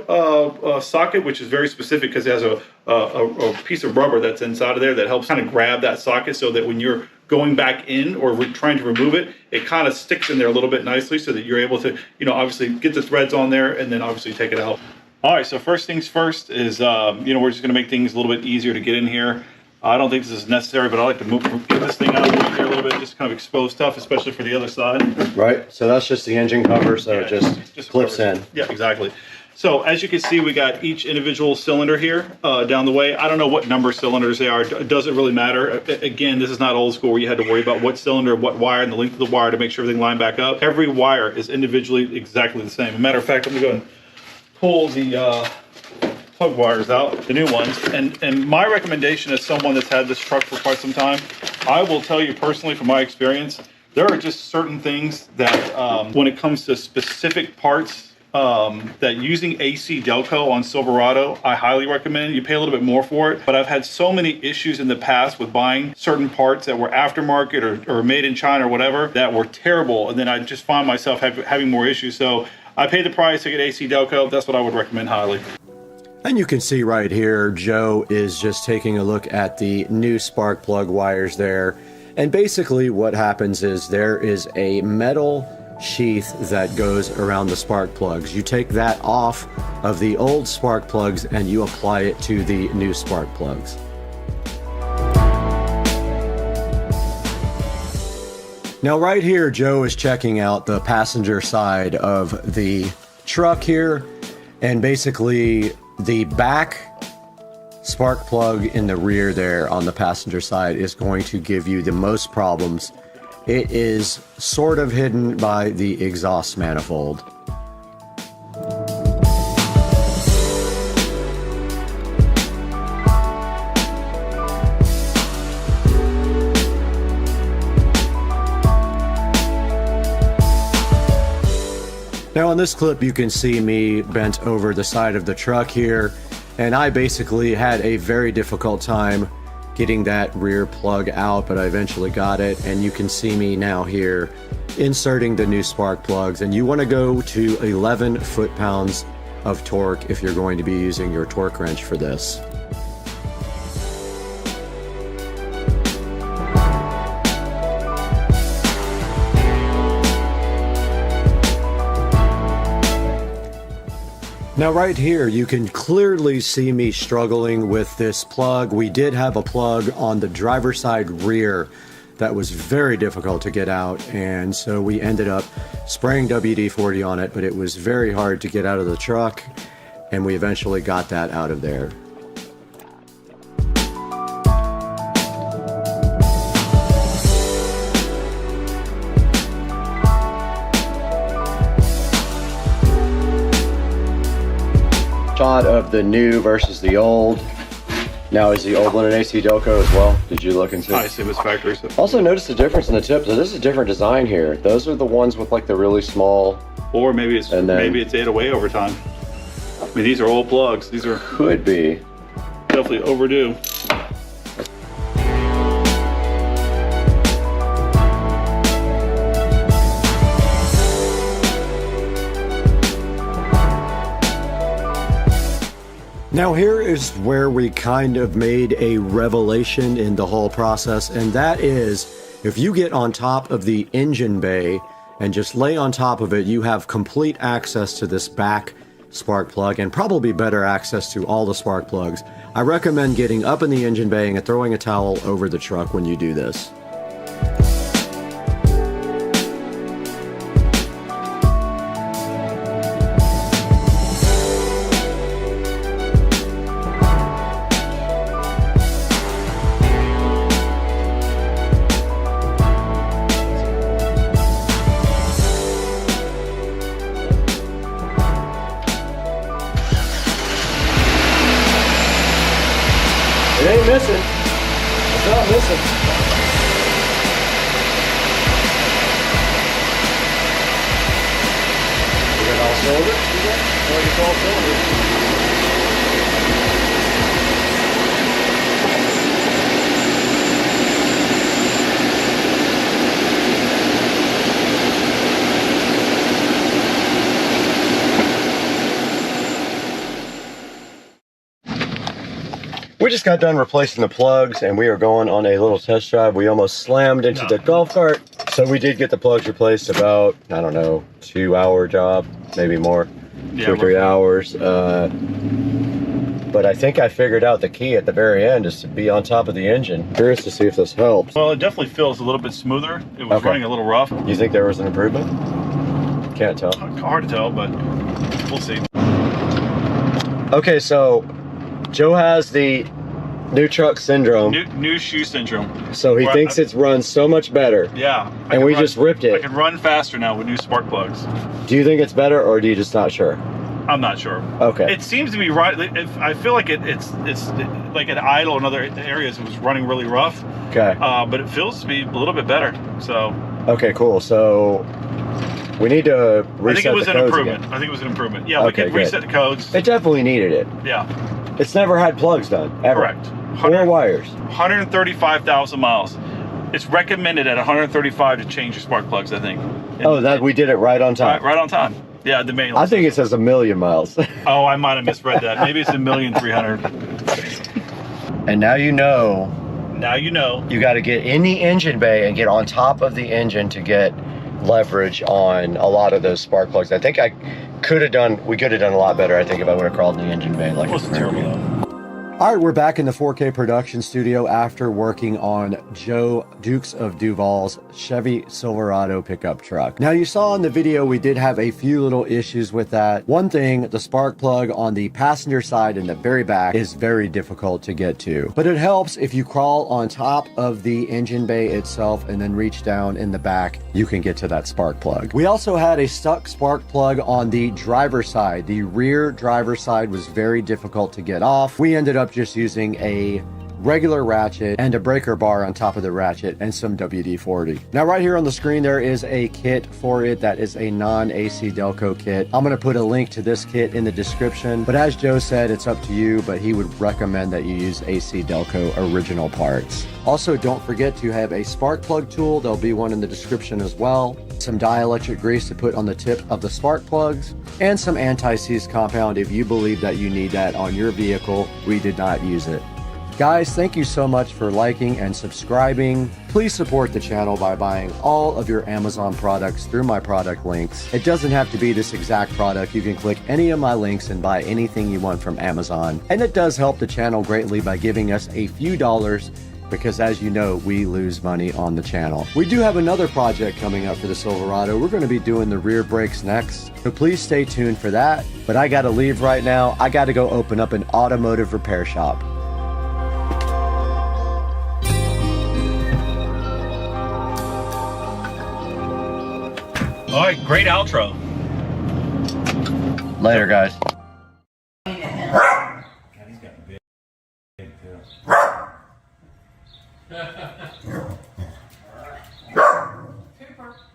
socket, which is very specific because it has a piece of rubber that's inside of there that helps kind of grab that socket so that when you're going back in or trying to remove it, it kind of sticks in there a little bit nicely so that you're able to, you know, obviously get the threads on there and then obviously take it out. All right, so first things first is, you know, we're just going to make things a little bit easier to get in here. I don't think this is necessary, but I like to get this thing out of the way here a little bit, just kind of expose stuff, especially for the other side. Right, so that's just the engine cover, so it just clips in. Yeah, exactly. So as you can see, we got each individual cylinder here down the way. I don't know what number cylinders they are. It doesn't really matter. Again, this is not old school where you had to worry about what cylinder, what wire, and the length of the wire to make sure everything lined back up. Every wire is individually exactly the same. As a matter of fact, I'm going to go and pull the plug wires out, the new ones. And my recommendation as someone that's had this truck for quite some time, I will tell you personally from my experience, there are just certain things that when it comes to specific parts that using AC Delco on Silverado, I highly recommend. You pay a little bit more for it, but I've had so many issues in the past with buying certain parts that were aftermarket or made in China or whatever that were terrible, and then I just find myself having more issues. So I paid the price to get AC Delco. That's what I would recommend highly. And you can see right here, Joe is just taking a look at the new spark plug wires there. And basically what happens is there is a metal sheath that goes around the spark plugs. You take that off of the old spark plugs and you apply it to the new spark plugs. Now right here, Joe is checking out the passenger side of the truck here, and basically the back spark plug in the rear there on the passenger side is going to give you the most problems. It is sort of hidden by the exhaust manifold. Now on this clip you can see me bent over the side of the truck here, and I basically had a very difficult time getting that rear plug out, but I eventually got it, and you can see me now here inserting the new spark plugs. And you want to go to 11 foot-pounds of torque if you're going to be using your torque wrench for this. Now right here, you can clearly see me struggling with this plug. We did have a plug on the driver's side rear that was very difficult to get out, and so we ended up spraying WD-40 on it, but it was very hard to get out of the truck, and we eventually got that out of there. Shot of the new versus the old. Now, is the old one an AC Delco as well? Did you look into it? I see this factory. So. Also notice the difference in the tips. So this is a different design here. Those are the ones with like the really small. Or maybe it's ate away over time. I mean, these are old plugs. These are could be definitely overdue. Now here is where we kind of made a revelation in the whole process, and that is if you get on top of the engine bay and just lay on top of it, you have complete access to this back spark plug and probably better access to all the spark plugs. I recommend getting up in the engine bay and throwing a towel over the truck when you do this. It ain't missing. It's not missing. We got all cylinders? Like it's all cylinders. We just got done replacing the plugs and we are going on a little test drive. We almost slammed into the golf cart. So we did get the plugs replaced about, I don't know, 2-hour job, maybe more, Yeah, 2 or 3 hours. But I think I figured out the key at the very end is to be on top of the engine. Curious to see if this helps. Well, it definitely feels a little bit smoother. It was running a little rough. You think there was an improvement? Can't tell. Hard to tell, but we'll see. Okay, so Joe has the new truck syndrome. New shoe syndrome. So he thinks it's run so much better. Yeah. And we just ripped it. I can run faster now with new spark plugs. Do you think it's better or do you just not sure? I'm not sure. Okay. It seems to be right. I feel like it's like at idle in other areas. It was running really rough. Okay. But it feels to be a little bit better. So. Okay, cool. So we need to reset I think it was the an codes improvement. again. I think it was an improvement. Yeah, Okay, we could reset the codes. It definitely needed it. Yeah. It's never had plugs done, ever. Correct. 4 wires. 135,000 miles. It's recommended at 135 to change your spark plugs, I think. Oh, that we did it right on time. Right on time. Yeah, the main. I think it says 1,000,000 miles. Oh, I might have misread that. Maybe it's 1,300,000. And now you know. Now you know. You got to get in the engine bay and get on top of the engine to get leverage on a lot of those spark plugs. I think we could have done a lot better, I think, if I would have crawled in the engine bay like It wasn't terrible though. All right, we're back in the 4K production studio after working on Joe Dukes of Duval's Chevy Silverado pickup truck. Now, you saw in the video we did have a few little issues with that. One thing, the spark plug on the passenger side in the very back is very difficult to get to. But it helps if you crawl on top of the engine bay itself and then reach down in the back, you can get to that spark plug. We also had a stuck spark plug on the driver's side. The rear driver's side was very difficult to get off. We ended up just using a regular ratchet and a breaker bar on top of the ratchet and some WD-40. Now right here on the screen there is a kit for it that is a non-AC Delco kit. I'm going to put a link to this kit in the description, but as Joe said, it's up to you, but he would recommend that you use AC Delco original parts. Also, don't forget to have a spark plug tool. There'll be one in the description as well. Some dielectric grease to put on the tip of the spark plugs, and some anti-seize compound if you believe that you need that on your vehicle. We did not use it. Guys, thank you so much for liking and subscribing. Please support the channel by buying all of your Amazon products through my product links. It doesn't have to be this exact product. You can click any of my links and buy anything you want from Amazon. And it does help the channel greatly by giving us a few dollars, because as you know, we lose money on the channel. We do have another project coming up for the Silverado. We're going to be doing the rear brakes next, so please stay tuned for that. But I got to leave right now. I got to go open up an automotive repair shop. All right, great outro. Later, guys.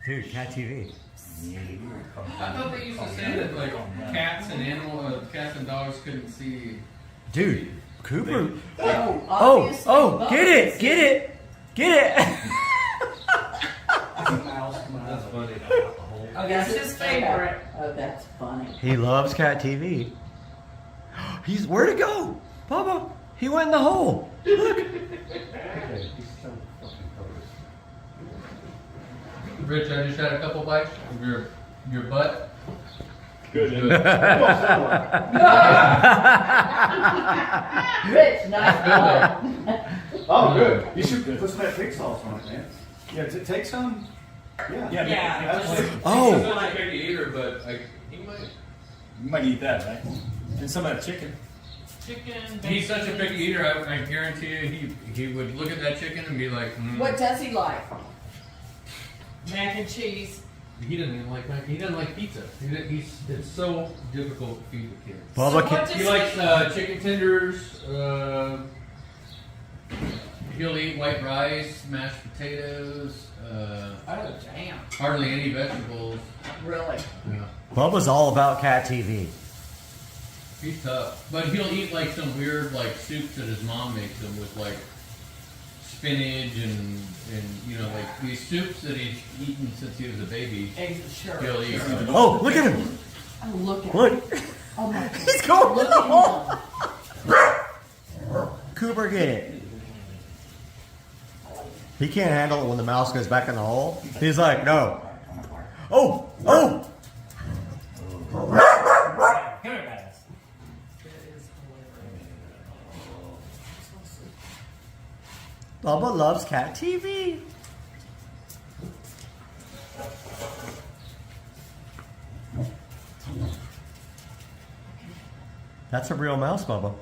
Dude, Cat TV. I thought they used to say that like cats and dogs couldn't see. Dude, Cooper. Oh, get it. That's funny. Oh, that's his favorite. Oh, that's funny. He loves Cat TV. Where'd it go? Papa, he went in the hole. Look. Rich, I just had a couple bites of your butt. Good. Rich, nice one. Oh, good. You should put some of that pig sauce on it, man. Yeah, take some. Yeah. Absolutely. Oh. He's not a picky eater, but he might. You might eat that, right? And some of that chicken. He's such a picky eater. I guarantee you, he would look at that chicken and be like, What does he like? Mac and cheese. He doesn't even like he doesn't like pizza. It's so difficult to feed the kids. Bubba, So what He does likes chicken tenders, He'll eat white rice, mashed potatoes, Oh, damn. hardly any vegetables. Really? Yeah. Bubba's all about cat TV. He's tough. But he'll eat like some weird like soups that his mom makes him with like spinach and you know like these soups that he's eaten since he was a baby. Sure. He'll eat. Oh, look at him! Oh, look at Look! him. Oh, my God. He's going Look in the hole! at him. Cooper, get it. He can't handle it when the mouse goes back in the hole. He's like, no. Oh! Oh! Bubba loves cat TV. That's a real mouse, Bubba.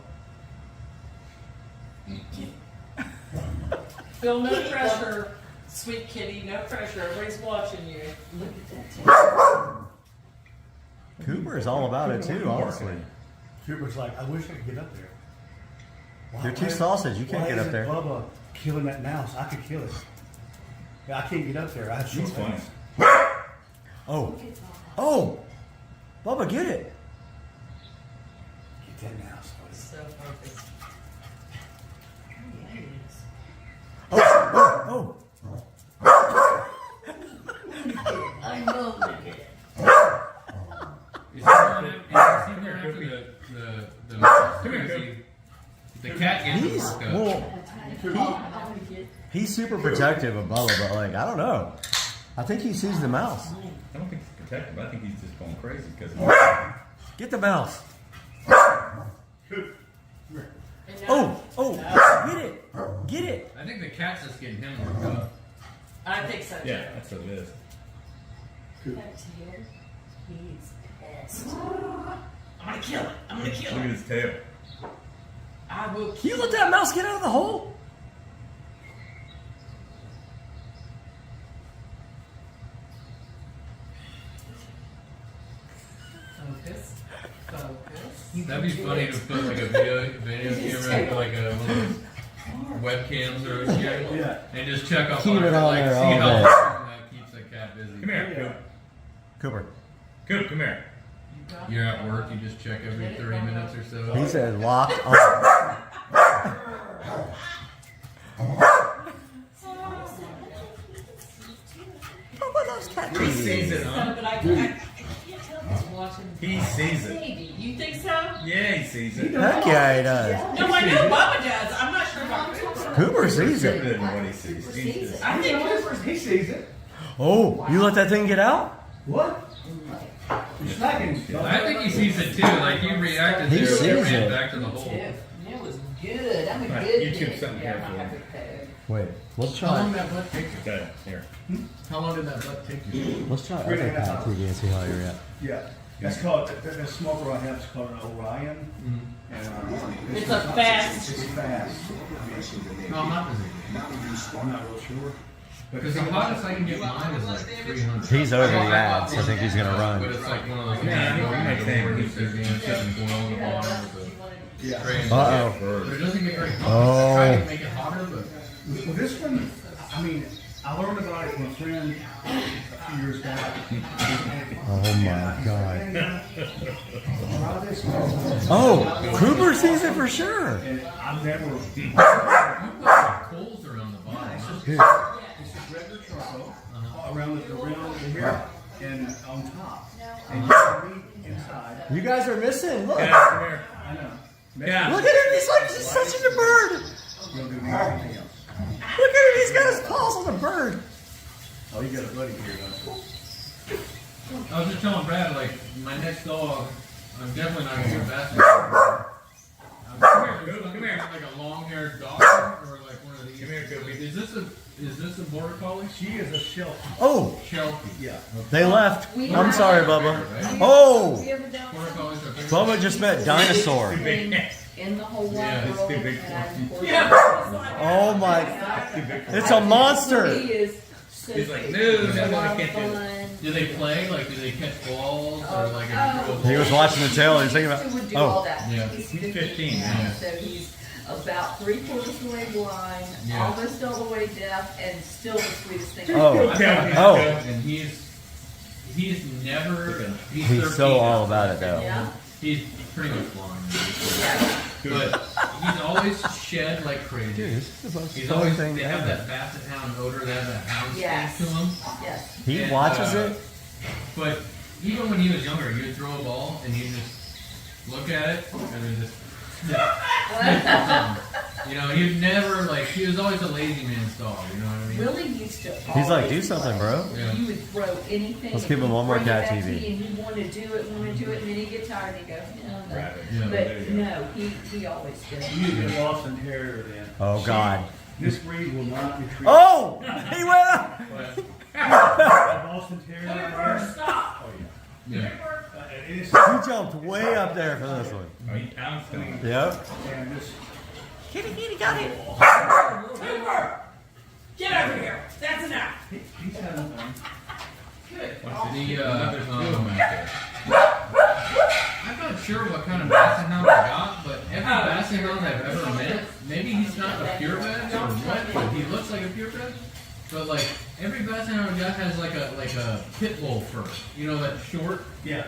Phil, no pressure. Sweet kitty, no pressure. Everybody's watching you. Look at that. Cooper is all about it too, honestly. Cooper's like, I wish I could get up there. You're too sausage. You can't why get up isn't there. Bubba killing that mouse. I could kill it. Yeah, I can't get up there. I have short funny. legs. Oh. Oh! Bubba, get it. Get that mouse, buddy. So focused. Yeah, he is. Oh! I know that. Is he sitting there after the mouse? Or is the cat gets He's worked up? well, he's super protective of Bubba, but like I don't know. I think he sees the mouse. I don't think he's protective. I think he's just going crazy because Get the mouse. Coop. Oh! Get it! Get it! I think the cat's just getting him worked up. I think so. yeah, that's what it is. That tail, he's pissed. I'm gonna kill it. I'm gonna kill Look at it. his tail. I will You kill let that mouse get out of the hole? Focus. Focus. That'd be funny to put like a video camera, like a one of those webcams or shit, Yeah. and just check up Keep on it it, on like there see all how day. long that keeps the cat busy. Come here, Coop. Cooper. Coop, come here. You're at work, you just check every 30 minutes or so. He said locked on. Bubba loves cat He sees TV. it, huh? But I can't tell he's watching. He sees it. Baby, you think so? Yeah, he sees it. Heck yeah, he does. No, I know Bubba does. I'm not sure about Cooper. Cooper sees Cooper it. doesn't know what he sees. He's just, I think Cooper's. He sees it. Oh, you let that thing get out? What? You're smacking. I think he sees it too, like he reacted He there, sees he ran it. back to the hole. It was good. I'm a Right, good you kid. took something Yeah, here I'm for a him. happy pig. Wait, let's How long try. did that butt take you? okay, here. How long did that butt take you? Let's try other cat TV and see how you're at. Yeah. That's called, that smoker I have is called an Orion. And, It's a fast. It's fast. No, I'm not busy. I'm not real sure. Because the hottest I can get mine is like 300. He's over the ads. I think he's gonna But run. it's like one of those Yeah, I think he's sitting boil on the bottom with Yeah. a tray. Uh-oh. But it doesn't get very hot. Oh. I try to make it hotter, but Well, this one, I mean, I learned about it from a friend a few years back. Oh my god. Try this one. Oh, Cooper sees it for sure. And I've never, you've got coals around the bottom. Dude. it's just regular charcoal around the hair and on top. And you can meat inside. You guys are missing. Look. Yeah, come here. I know. Yeah. Look at him. He's touching the bird. You'll do anything else. Look at him. He's got his paws on the bird. Oh, you got a buddy here, don't you? I was just telling Brad, like, my next dog, I'm definitely not going to get a basset. Come here, Come here. like a long-haired dog, or like one of these. Come here, Kobe. Is this a border collie? She is a shelf. Oh, Sheltie. Yeah. they left. I'm sorry, Bubba. Oh, Border collies are big. Bubba just met dinosaur. In the whole Yeah, wide it's world. too big for and him. of course, Oh my. It's a monster. He is so He's like, big. no, It's a no, lot I of can't do it. fun. Do they play? Like, do they catch balls? Or like, if you throw a He was watching the tail. He's thinking He would about. do all Oh, that. Yeah. He's He's 15 15, now, yeah. so he's about 3/4 of the way blind, Yeah. almost all the way deaf, and still the sweetest thing. Oh. Oh. And he's never. He's 13 so all now. about it though. Yeah. He's pretty much blind. Yeah. But he's always shed like crazy. Dude, this is the most He's fun always, thing they have ever. that basset hound odor, they have that hound Yes. stench to him. Yes. He And, watches it. But even when he was younger, he would throw a ball and he'd just look at it and then just sniff something. You know, he'd never like, he was always a lazy man's dog, you know what I mean? Willie used to. He's like, always do something, play. bro. Yeah. You would throw anything. Let's and give him he'd one more bring it cat back to TV. you, And he'd want to do it, and then he'd get tired and he'd go, no, no. Yeah, But there you go. no, he always did. You need a Boston Terrier then. Oh God. This breed will not be treated. Oh! He went up! A Boston Terrier right here. Stop. Oh Yeah. yeah. It is. He jumped way up there for this one. Oh, he pounced on him. Yep. And this. Kitty, got it. Get over here. That's enough. He's having fun. I'm not sure what kind of basset hound I got, but every basset hound I've ever met, maybe he's not a purebred or what, but he looks like a purebred. But like every basset hound I got has like a pit bull fur. You know that short, Yeah.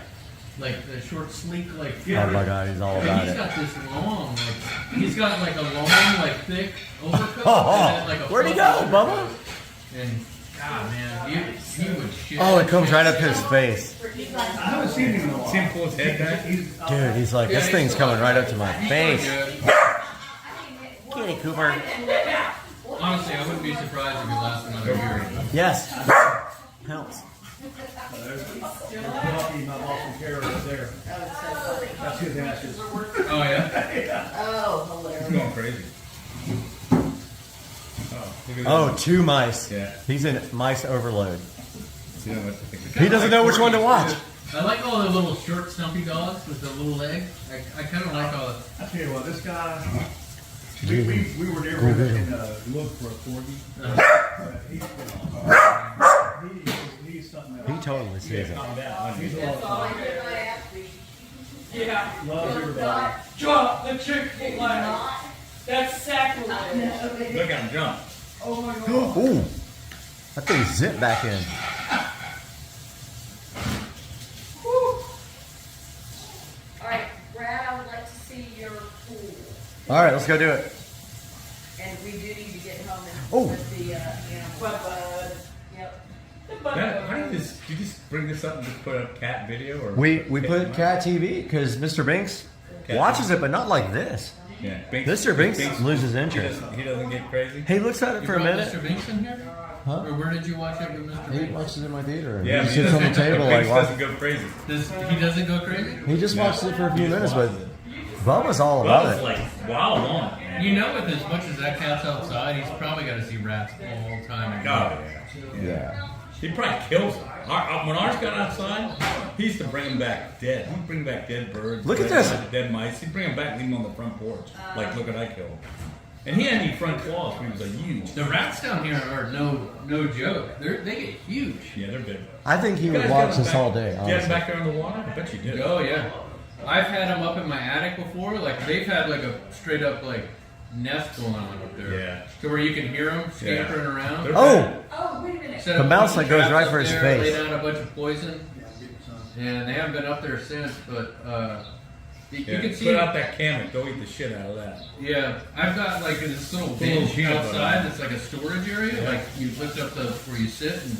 like the short, sleek, like. Oh my God, he's all But about he's it. got this long, like he's got like a long, like thick overcoat. Oh, and then, like a where'd he fluffy go, Bubba? shirt. And God, man, he would shit. Oh, it comes right up his face. I haven't seen him in a while. See him pull his head back? Dude, he's like, this thing's coming right up to my face. Kitty Cooper. Honestly, I wouldn't be surprised if he lasted another year. Yes. Helps. Lucky my Boston Terrier was there. That's his ashes. Oh yeah. Oh, He's hilarious. going crazy. Oh, look at Oh, this. 2 mice. Yeah. He's in mice overload. You know what to think. He doesn't know which one to watch. I like all the little short, stumpy dogs with the little legs. I kind of like all the. I tell you what, this guy. We were there with him and looked for a corgi. He's something else. He totally sees it. Calm down. He's a lot of That's all I fun. did. I asked you. Yeah. Loves everybody. Drop the chick flag. That's sacrilege. Look at him jump. Oh my god. Ooh. That thing zipped back in. All right, Brad, I would like to see your pool. All right, let's go do it. And we do need to get home and Oh. with the animals. Yep. That, how do you just bring this up and just put up cat video? Or We put Cat TV because Mr. Binks watches it, but not like this. Yeah, Binks, Mr. Binks loses interest. He doesn't get crazy. He looks at it You for a brought minute. Mr. Binks in here? Huh? Or where did you watch it with Mr. He Binks? watches it in my theater. Yeah, he but sits on the table like Binks watch. doesn't go crazy. He doesn't go crazy? He just watched it for a few minutes, but Bubba's all about Bubba's it. like wild on it, man. You know, with as much as that cat's outside, he's probably got to see rats all the time. Oh, yeah. Yeah. He probably kills them. When ours got outside, he used to bring them back dead. He'd bring back dead birds. Look at dead this. mice, dead mice. He'd bring them back and leave them on the front porch. Like, look what I killed. And he had any front claws when he was a huge. The rats down here are no joke. They get huge. Yeah, they're big. I think he You would guys watch got 'em this back- all day. You had them Honestly. back there in the water? I bet you did. Oh yeah. I've had them up in my attic before. Like they've had like a straight up like nest going on up there. Yeah. To where you can hear them scampering around. They're Oh, Oh, wait a minute. Set The up a mouse bunch that of goes traps right up for his there, face. Lay down a bunch of poison, and they haven't been up there since. But you Yeah, can see. put out that camel. They'll eat the shit out of that. Yeah, I've got like this little Put a little bench peanut butter outside on it. that's like a storage area. Yeah. Like you lift up the where you sit and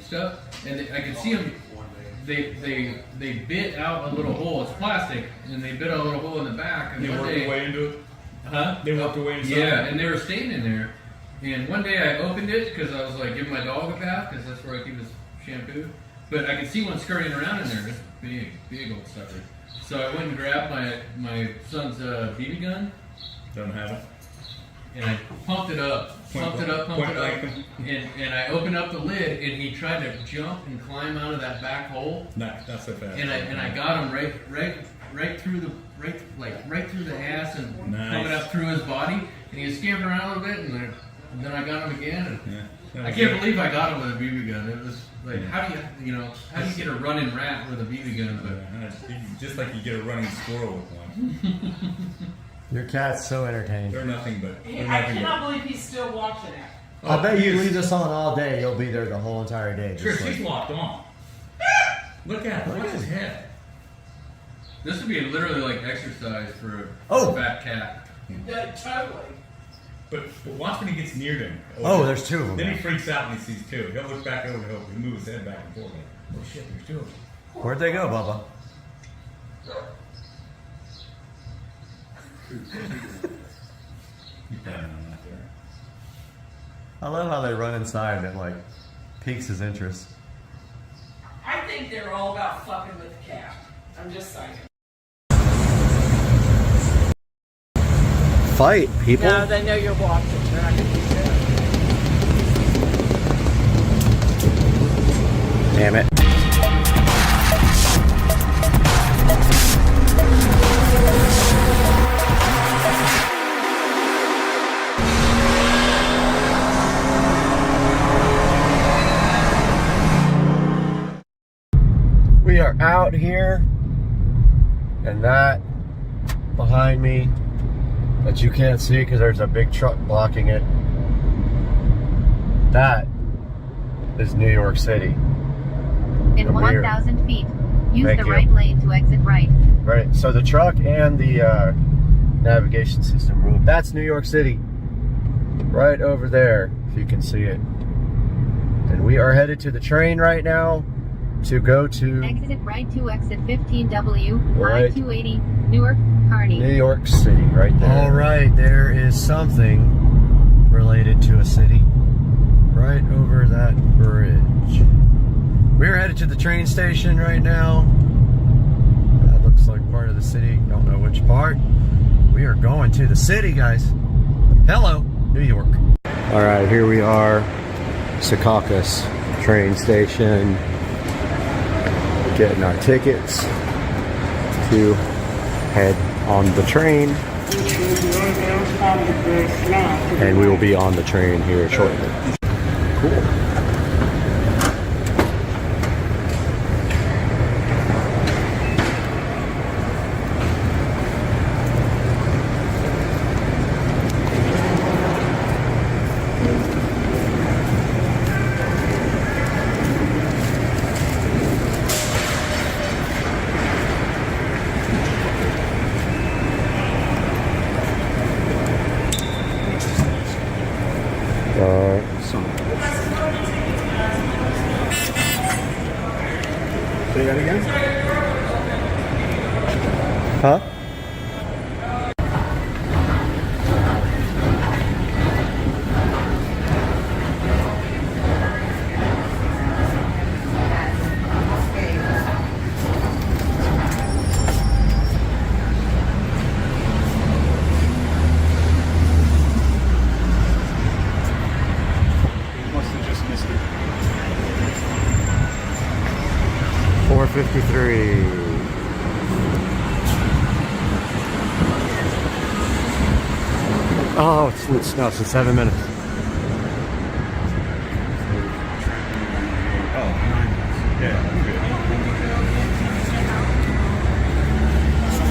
stuff, and I can see them. They bit out a little hole. It's plastic, and they bit out a little hole in the back. And They one worked day, their way into it. huh? They worked their way inside. Yeah, and they were staying in there. And one day I opened it because I was like giving my dog a bath because that's where I keep his shampoo. But I could see one scurrying around in there. This big old sucker. So I went and grabbed my son's BB gun Don't have it. and I pumped it up, Point blank. and I opened up the lid and he tried to jump and climb out of that back hole. Not so fast. And I got him right through the ass and Nice. coming up through his body, and he was scampering around a little bit, and then I got him again. And Yeah. I can't believe I got him with a BB gun. It was like, how do you get a running rat with a BB gun? But Just like you get a running squirrel with one. Your cat's so entertained. They're nothing but. I cannot believe he's still watching it. I bet you leave this on all day, you'll be there the whole entire day. Sure, just she's like- locked on. Look at it. Watch his head. This would be literally like exercise for Oh. a fat cat. Yeah, totally. But watch when he gets near them. Oh, there's two of them. Then he freaks out when he sees two. He'll look back over and he'll move his head back and forth. Like, oh shit, there's two of them. Where'd they go, Bubba? I love how they run inside and it like piques his interest. I think they're all about fucking with the cat. I'm just saying. Fight, people. No, they know you're watching. They're not gonna do that. Damn it. We are out here, and that behind me that you can't see because there's a big truck blocking it, that is New York City. In 1,000 feet, use Thank the you. right lane to exit right. Right, so the truck and the navigation system rule. That's New York City. Right over there, if you can see it. And we are headed to the train right now to go to Exit right to exit 15W, Right. I-280, Newark, Kearney. New York City, right there. All right, there is something related to a city right over that bridge. We're headed to the train station right now. That looks like part of the city. Don't know which part. We are going to the city, guys. Hello, New York. All right, here we are, Secaucus train station. Getting our tickets to head on the train. And we will be on the train here shortly. Cool. Say that again? Huh? Must have just missed it. 4:53. Oh, it's in 7 minutes. Oh, 9 minutes. Yeah,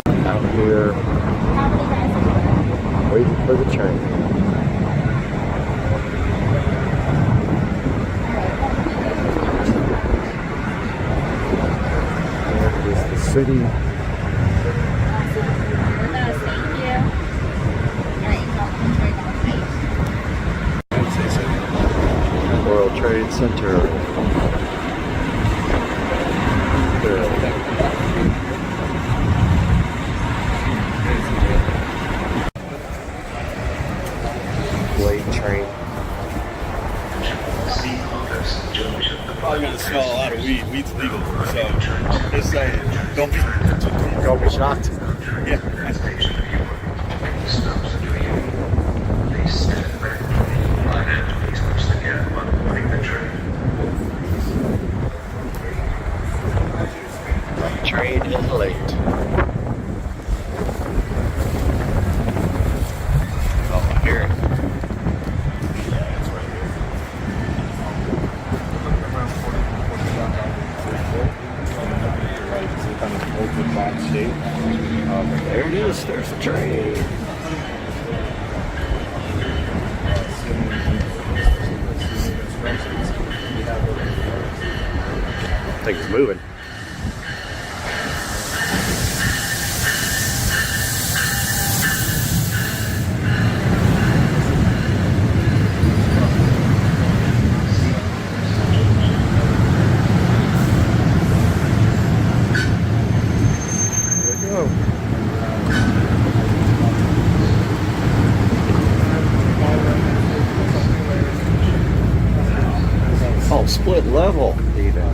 I'm Out here, waiting for the train. There is the city. World Trade Center. Late train. Probably gonna smell a lot of weed. Weed's legal, so just saying, don't be shocked. Yeah. Train is late. Oh, I hear it. open box state. There it is. There's the train. moving. Oh, split level even.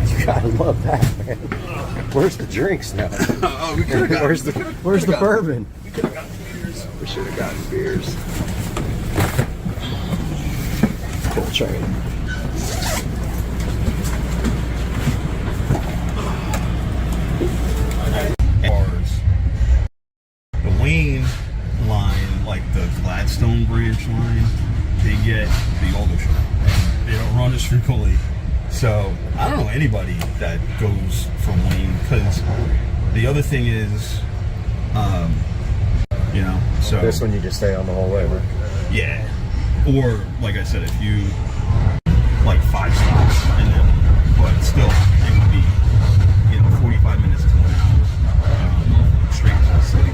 You gotta love that, man. Where's the drinks now? Oh, we could have Where's the bourbon? We could have gotten beers. We should have gotten beers. Cool train. Bars. The Wayne line, like the Gladstone branch line, they get the older shore. They don't run as frequently. So I don't know anybody that goes from Wayne, because the other thing is, you know, so This one you just stay on the whole way, right? yeah. Or like I said, if you like 5 stops and then, but still, it would be, you know, 45 minutes to an hour straight to the city.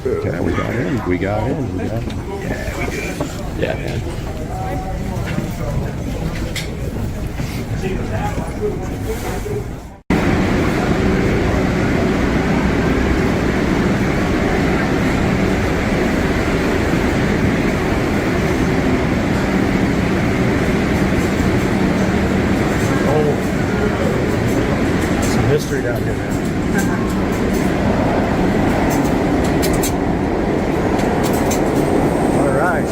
Okay, we got in. We got in. Yeah, we did. Yeah, man. Some history down here, man. All right.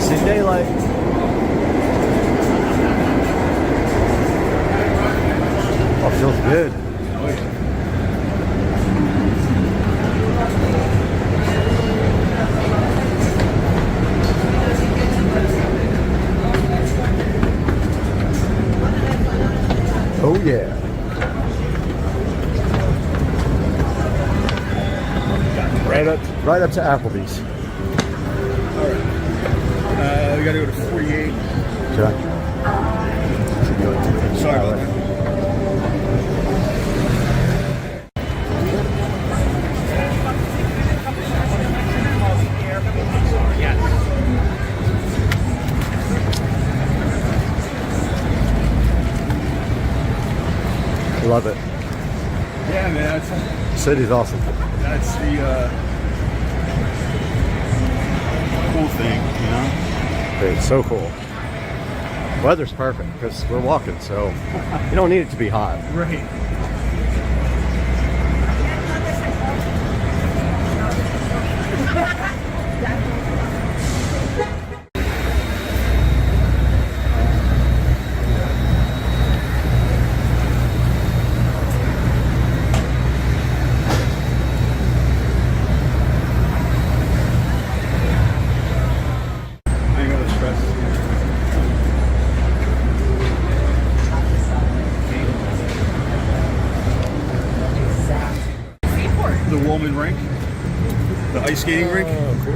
See daylight. Oh, feels good. Oh yeah. Right up to Applebee's. All right. We got to go to 48 Sorry about that. Love it. Yeah, man. City's awesome. That's the cool thing, you know? It's so cool. Weather's perfect because we're walking, so you don't need it to be hot. Right. The Woolman rink, the ice skating rink. Oh, cool.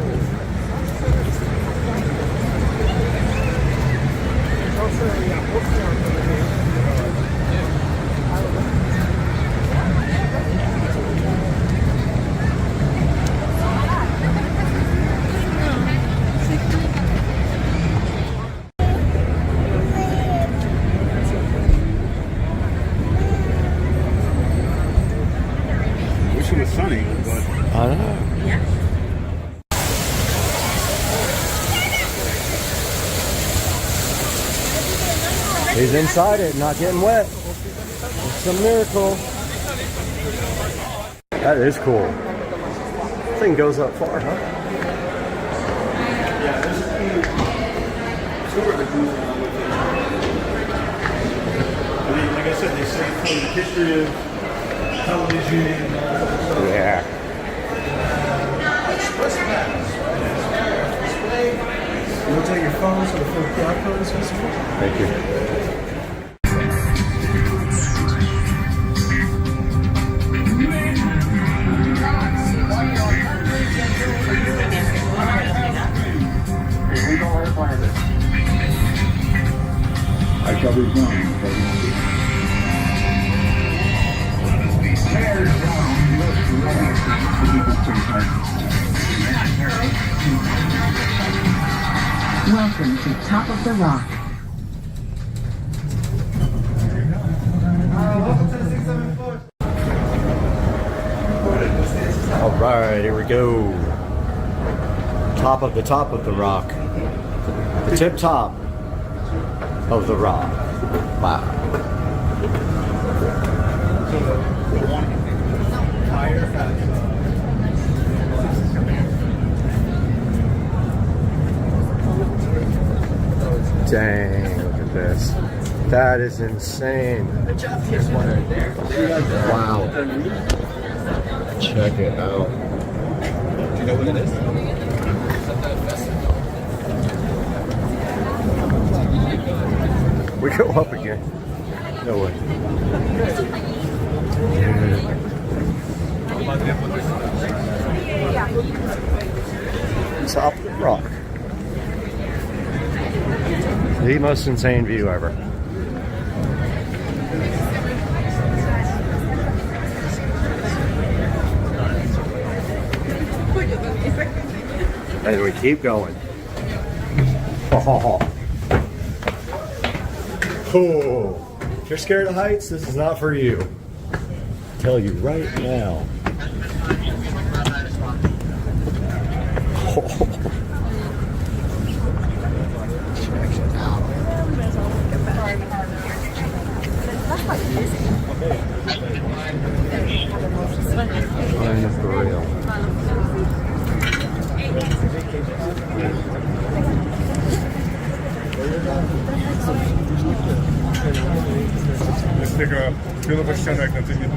Wish it was sunny, but I don't know. He's inside it, not getting wet. It's a miracle. That is cool. This thing goes up far, huh? yeah, this is sort of the cool one with it. I mean, like I said, they say from the history of television and all that stuff. Yeah. You want to take your phone so the full QR code is visible? Thank you. I shall be done. Welcome to Top of the Rock. All right, here we go. Top of the rock. The tip top of the rock. Wow. Dang, look at this. That is insane. Wow. Check it out. Do you know what it is? We go up again. No way. Top of the rock. The most insane view ever. And we keep going. Oh. If you're scared of heights, this is not for you. I'll tell you right now. Oh. Check it out. Line of the rail. Jest taka pionowa ściana jak na tej jednej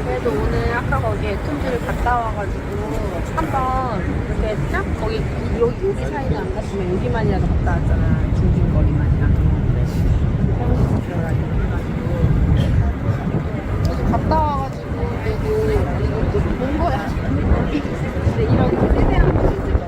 그래도 오늘 아까 거기에 툰지를 갔다 와가지고 한번 이렇게 딱 거기 여기 사이는 안 갔지만 여기만이라도 갔다 왔잖아. 중심거리만이라도. 그래서 갔다 와가지고 그래도 이거 본 거야. 근데 이런 세대한 거 있을 거야.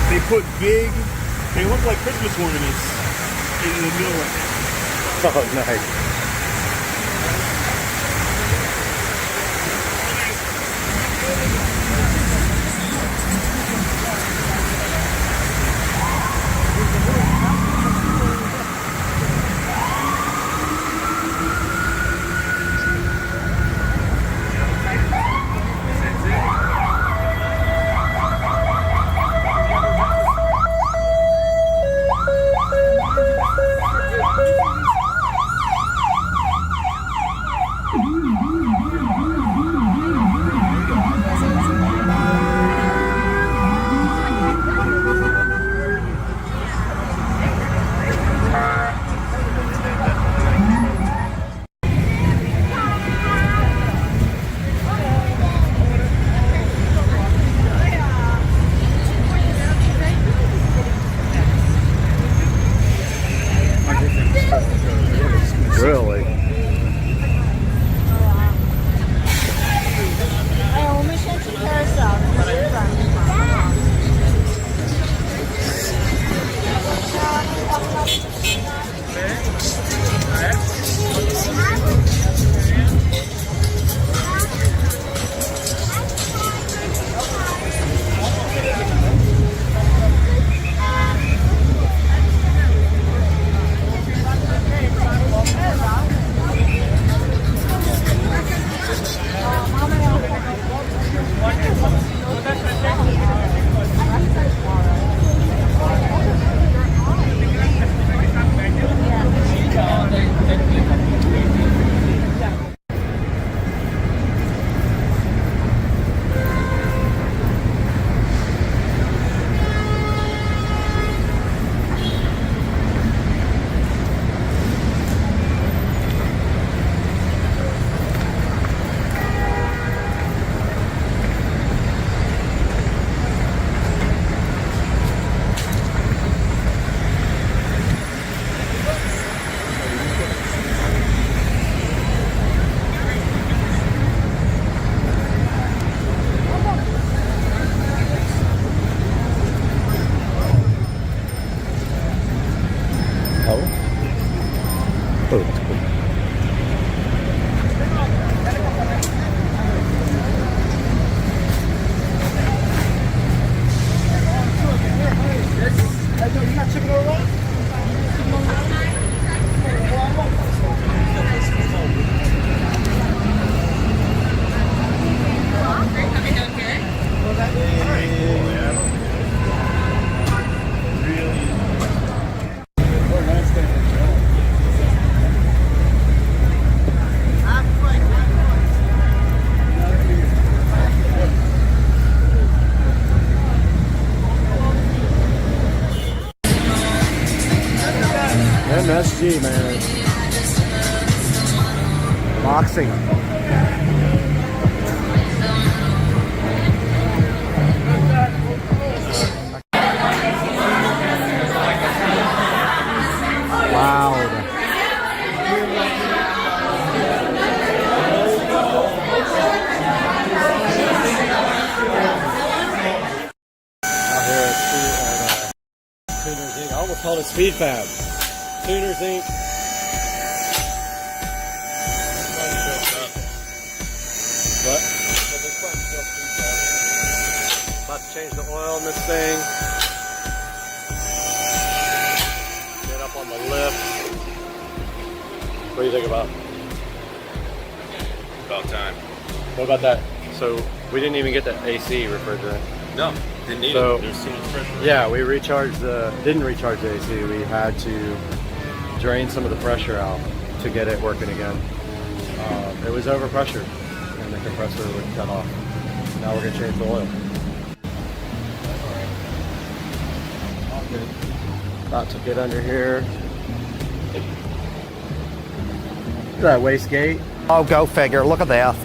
They put big, they look like Christmas ornaments in the middle of it. Oh, nice. OG, man. Boxing. Loud. Out here at Tuners Inc. I almost called it Speed Fab. Tuners Inc. What? About to change the oil in this thing. Get up on the lift. What do you think about? About time. What about that? So we didn't even get the AC refrigerant. No, didn't need So- it. There's too much pressure. Yeah, we didn't recharge the AC. We had to drain some of the pressure out to get it working again. It was overpressured and the compressor would cut off. Now we're gonna change the oil. All good. About to get under here. Look at that wastegate. Oh, go figure. Look at that.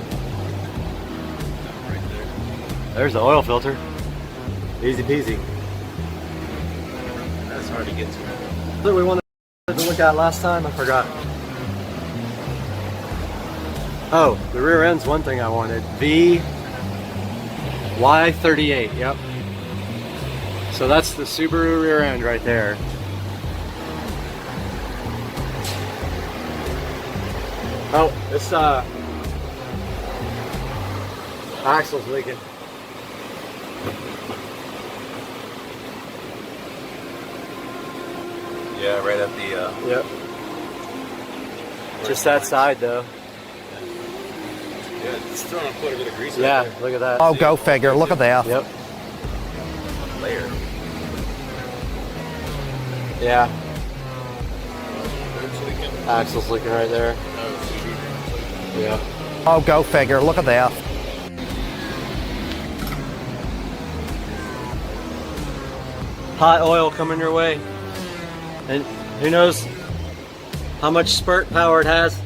There's the oil filter. Easy peasy. That's hard to get to. What we wanted to look at last time? I forgot. Oh, the rear end's one thing I wanted. Y38, yep. So that's the Subaru rear end right there. Oh, this axle's leaking. Yeah, right at the. Yep. Just that side though. Yeah, it's throwing quite a bit of grease. Yeah, right there. look at that. Oh, go figure. Look at that. Yep. Layer. Yeah. Axle's leaking right there. Yeah. Oh, go figure. Look at that. Hot oil coming your way. And who knows how much spurt power it has?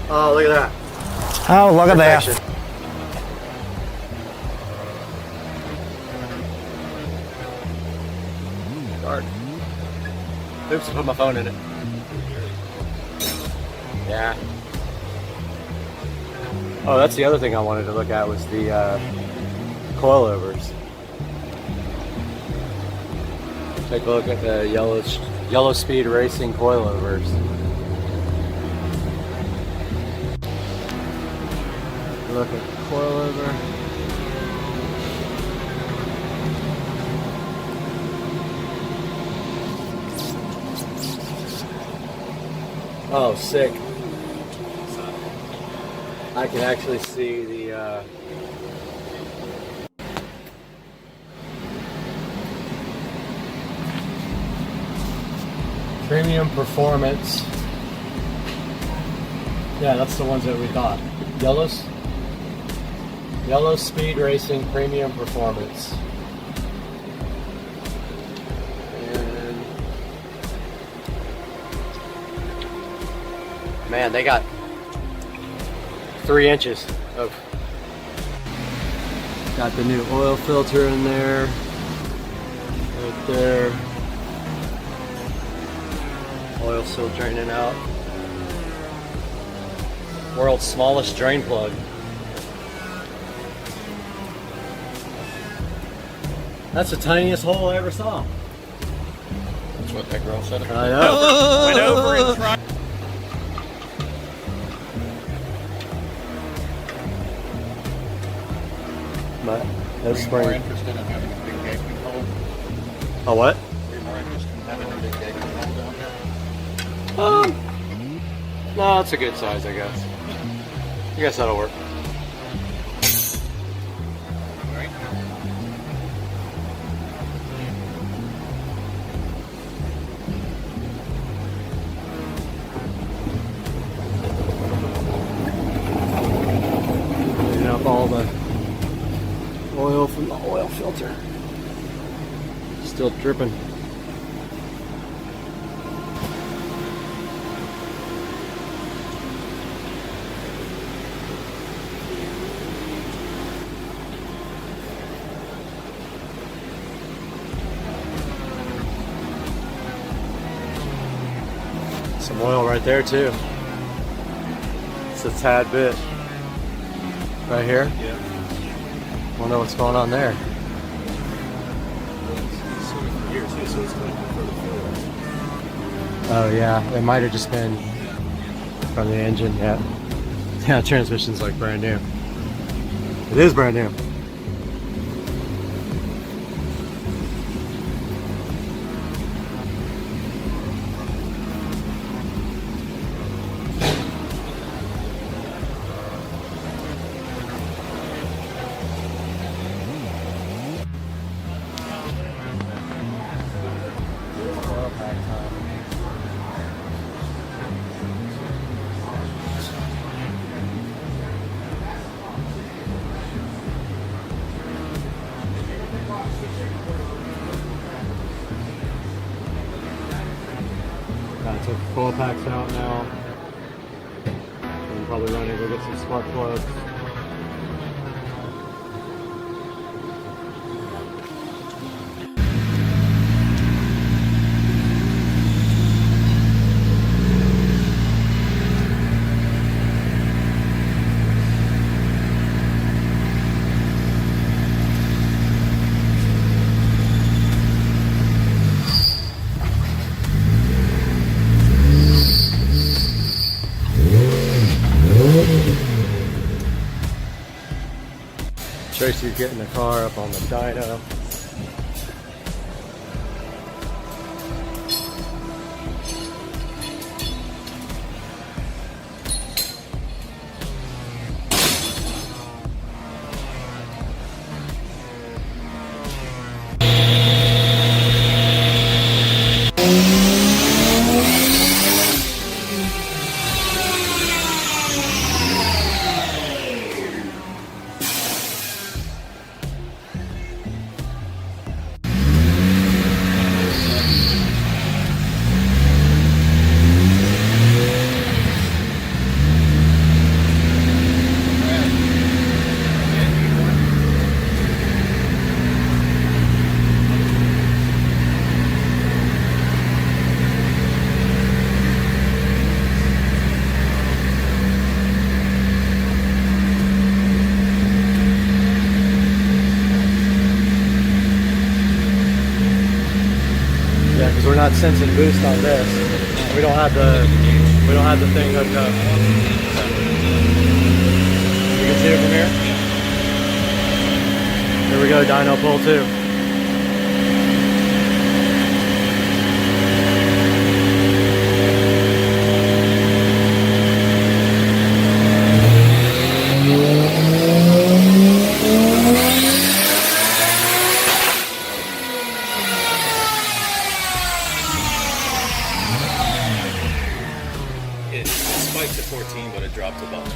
Oh, look at that. Oh, look at that. Perfection. Dark. Oops, I put my phone in it. Yeah. Oh, that's the other thing I wanted to look at was the coilovers. Take a look at the yellow speed racing coilovers. Look at the coilover. Oh, sick. I can actually see the premium performance. Yeah, that's the ones that we got. Yellow speed racing premium performance. And man, they got 3 inches of. Got the new oil filter in there. Right there. Oil still draining out. World's smallest drain plug. That's the tiniest hole I ever saw. That's what that girl said. I know. Went over and tried. But those More springs. interested in having a big gaping hole? A what? Are you more interested in having a big gaping hole down there? No, it's a good size, I guess. I guess that'll work. filter. Still dripping. Some oil right there too. It's a tad bit. Right here? Yeah. Wonder what's going on there. Here too, so it's going for the fluid. Oh yeah, it might have just been from the engine. Yeah, yeah. Transmission's like brand new. It is brand new. I took the coil packs out now. I'm probably running to go get some spark plugs. Tracy's getting the car up on the dyno. We're not sensing boost on this. We don't have the thing hooked up. You can see it from here. Here we go, dyno pull 2. It spiked to 14, but it dropped to about 12.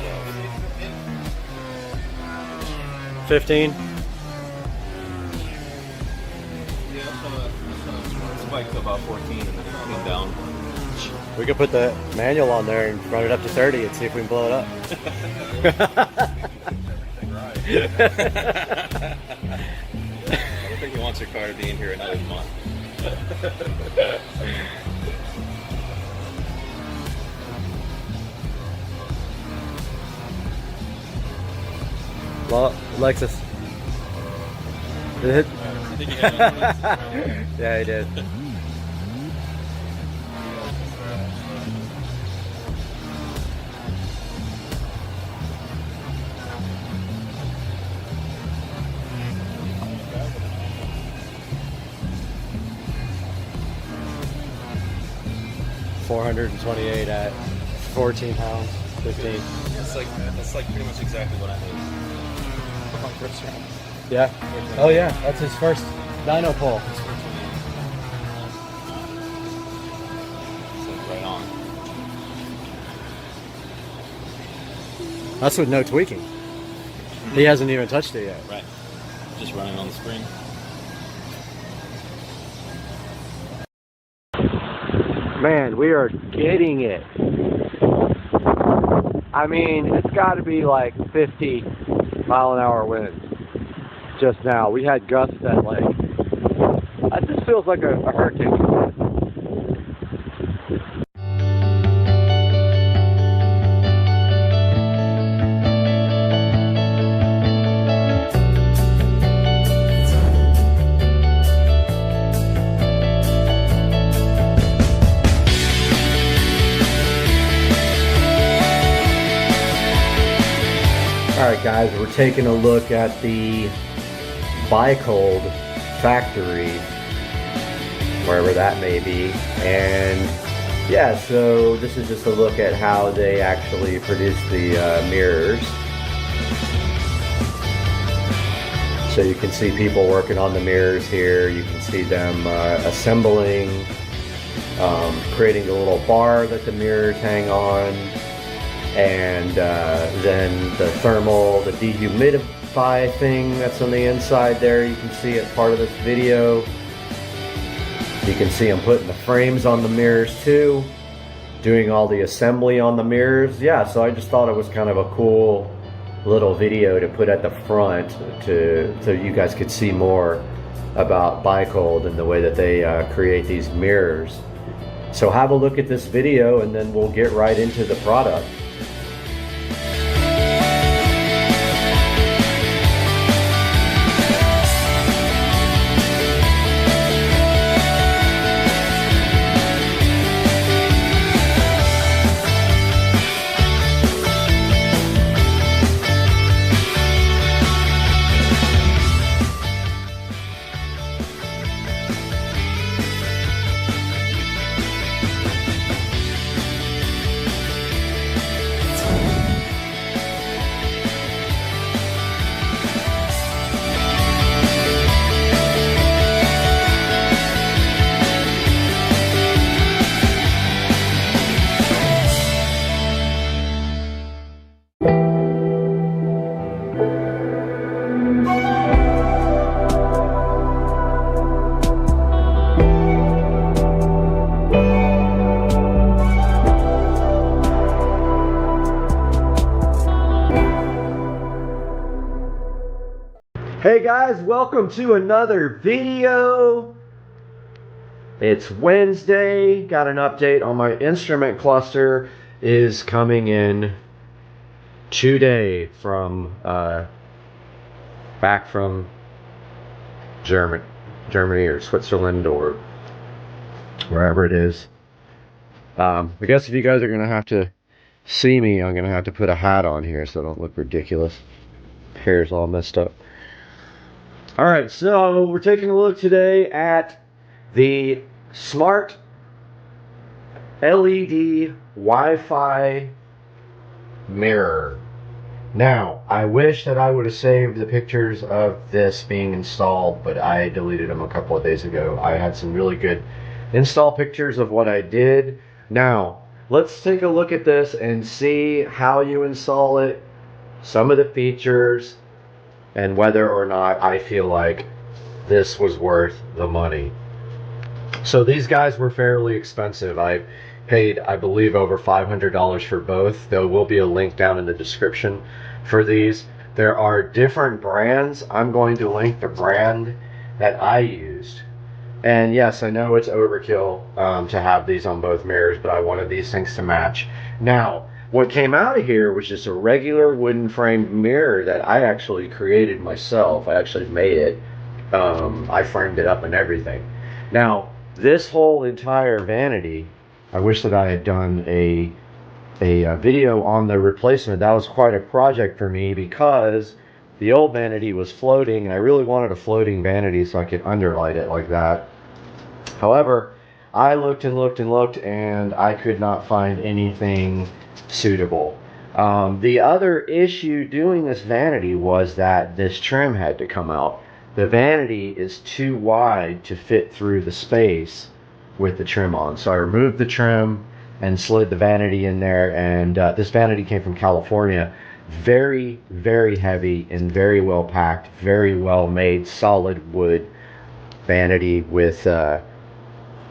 15. Yeah, spiked to about 14 and then it came down. We could put the manual on there and run it up to 30 and see if we can blow it up. I don't think he wants your car to be in here another month. Well, Lexus. Did it? I think he did. Yeah, he did. $428 at 14 pounds, 15. That's like pretty much exactly what I made. My first round. Yeah. Oh yeah, that's his first dyno pull. So right on. That's with no tweaking. He hasn't even touched it yet. Right. Just running on the spring. Man, we are getting it. I mean, it's got to be like 50-mile-an-hour winds just now. We had gusts that like, it just feels like a hurricane. Alright guys, we're taking a look at the Barebones factory, wherever that may be, and yeah, so this is just a look at how they actually produce the mirrors. So you can see people working on the mirrors here. You can see them assembling, creating a little bar that the mirrors hang on. And then the thermal, the dehumidify thing that's on the inside there, you can see it part of this video. You can see them putting the frames on the mirrors too, doing all the assembly on the mirrors. Yeah, so I just thought it was kind of a cool little video to put at the front so you guys could see more about Barebones and the way that they create these mirrors. So have a look at this video and then we'll get right into the product. Hey guys, welcome to another video. It's Wednesday. Got an update on my instrument cluster is coming in today from back from Germany or Switzerland or wherever it is. I guess if you guys are gonna have to see me, I'm gonna have to put a hat on here so I don't look ridiculous. Hair's all messed up. Alright, so we're taking a look today at the smart LED Wi-Fi mirror. Now, I wish that I would have saved the pictures of this being installed, but I deleted them a couple of days ago. I had some really good install pictures of what I did. Now, let's take a look at this and see how you install it, some of the features, and whether or not I feel like this was worth the money. So these guys were fairly expensive. I paid, I believe, over $500 for both. There will be a link down in the description for these. There are different brands. I'm going to link the brand that I used. And yes, I know it's overkill to have these on both mirrors, but I wanted these things to match. Now, what came out of here was just a regular wooden framed mirror that I actually created myself. I actually made it. I framed it up and everything. Now, this whole entire vanity, I wish that I had done a video on the replacement. That was quite a project for me because the old vanity was floating and I really wanted a floating vanity so I could underlight it like that. However, I looked and looked and looked and I could not find anything suitable. The other issue doing this vanity was that this trim had to come out. The vanity is too wide to fit through the space with the trim on. So I removed the trim and slid the vanity in there, and this vanity came from California. Very, very heavy and very well packed, very well made, solid wood vanity with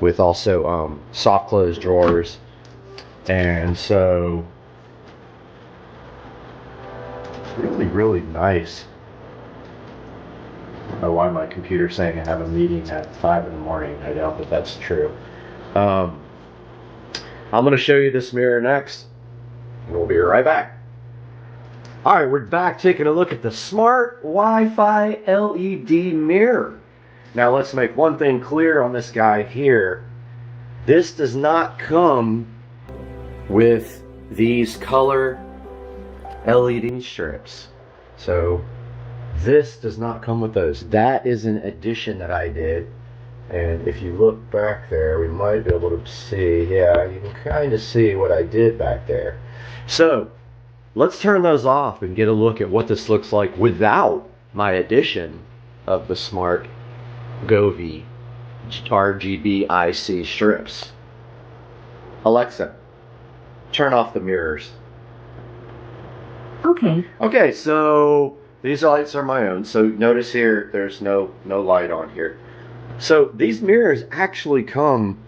with also soft close drawers. And so really nice. I don't know why my computer's saying I have a meeting at 5 in the morning. I doubt that that's true. I'm going to show you this mirror next. We'll be right back. Alright, we're back taking a look at the smart Wi-Fi LED mirror. Now let's make one thing clear on this guy here. This does not come with these color LED strips. So this does not come with those. That is an addition that I did. And if you look back there, we might be able to see, yeah, you can kind of see what I did back there. So let's turn those off and get a look at what this looks like without my addition of the smart Govee RGB IC strips. Alexa, turn off the mirrors. Okay. Okay, so these lights are my own. So notice here, there's no light on here. So these mirrors actually come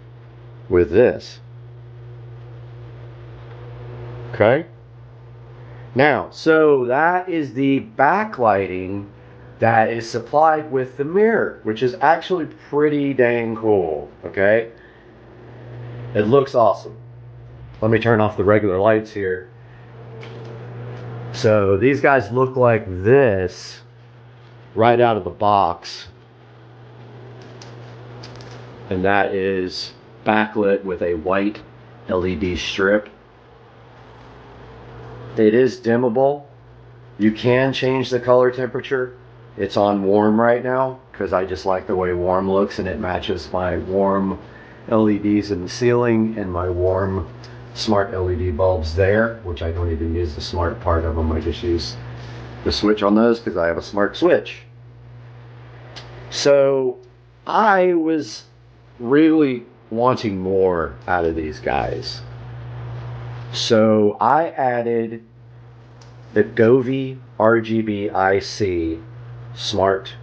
with this. Okay. Now, so that is the backlighting that is supplied with the mirror, which is actually pretty dang cool. Okay. It looks awesome. Let me turn off the regular lights here. So these guys look like this right out of the box. And that is backlit with a white LED strip. It is dimmable. You can change the color temperature. It's on warm right now because I just like the way warm looks, and it matches my warm LEDs in the ceiling and my warm smart LED bulbs there, which I don't even use the smart part of them. I just use the switch on those because I have a smart switch. So I was really wanting more out of these guys. So I added the Govee RGB IC smart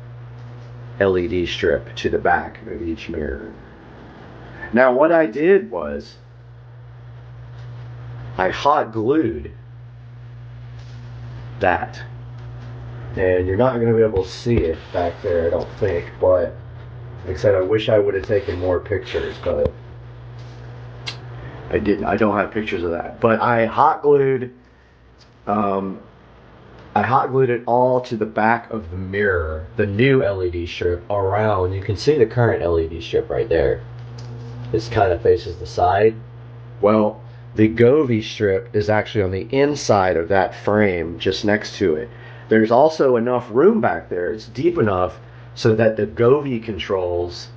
LED strip to the back of each mirror. Now what I did was I hot glued that, and you're not going to be able to see it back there, I don't think, but like I said, I wish I would have taken more pictures, but I didn't. I don't have pictures of that. But I hot glued it all to the back of the mirror, the new LED strip around. You can see the current LED strip right there. This kind of faces the side. Well, the Govee strip is actually on the inside of that frame, just next to it. There's also enough room back there. It's deep enough so that the Govee controls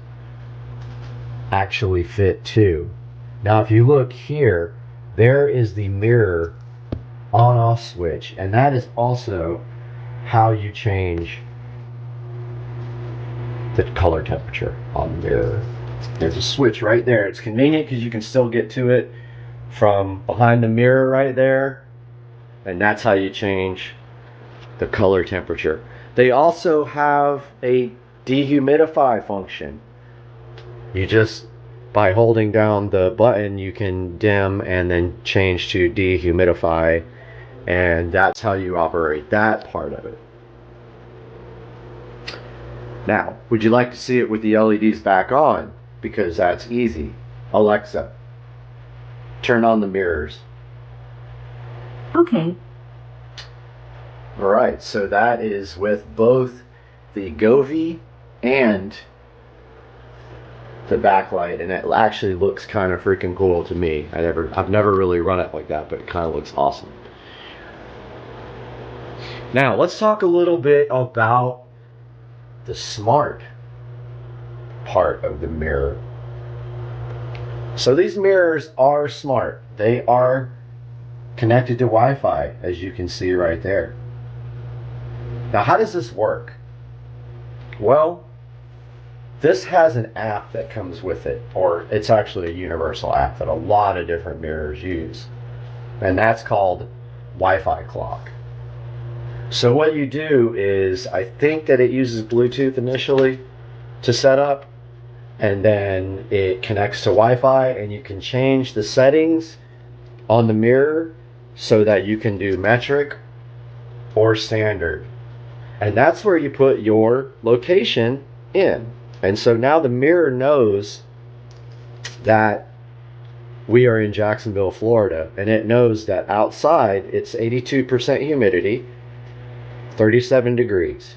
actually fit too. Now if you look here, there is the mirror on-off switch, and that is also how you change the color temperature on the mirror. There's a switch right there. It's convenient because you can still get to it from behind the mirror right there, and that's how you change the color temperature. They also have a dehumidify function. You just, by holding down the button, you can dim and then change to dehumidify, and that's how you operate that part of it. Now, would you like to see it with the LEDs back on? Because that's easy. Alexa, turn on the mirrors. Okay. Alright, so that is with both the Govee and the backlight, and it actually looks kind of freaking cool to me. I've never really run it like that, but it kind of looks awesome. Now, let's talk a little bit about the smart part of the mirror. So these mirrors are smart. They are connected to Wi-Fi, as you can see right there. Now, how does this work? Well, this has an app that comes with it, or it's actually a universal app that a lot of different mirrors use, and that's called Wi-Fi Clock. So what you do is, I think that it uses Bluetooth initially to set up, and then it connects to Wi-Fi, and you can change the settings on the mirror so that you can do metric or standard. And that's where you put your location in. And so now the mirror knows that we are in Jacksonville, Florida, and it knows that outside it's 82% humidity, 37 degrees.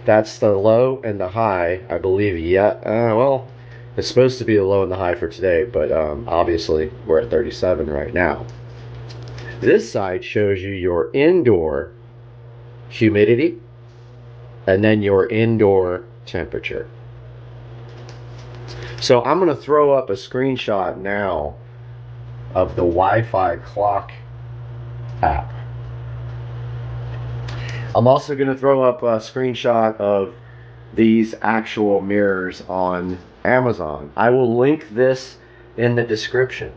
That's the low and the high, I believe. Well, it's supposed to be the low and the high for today, but obviously we're at 37 right now. This side shows you your indoor humidity and then your indoor temperature. So I'm going to throw up a screenshot now of the Wi-Fi clock app. I'm also going to throw up a screenshot of these actual mirrors on Amazon. I will link this in the description.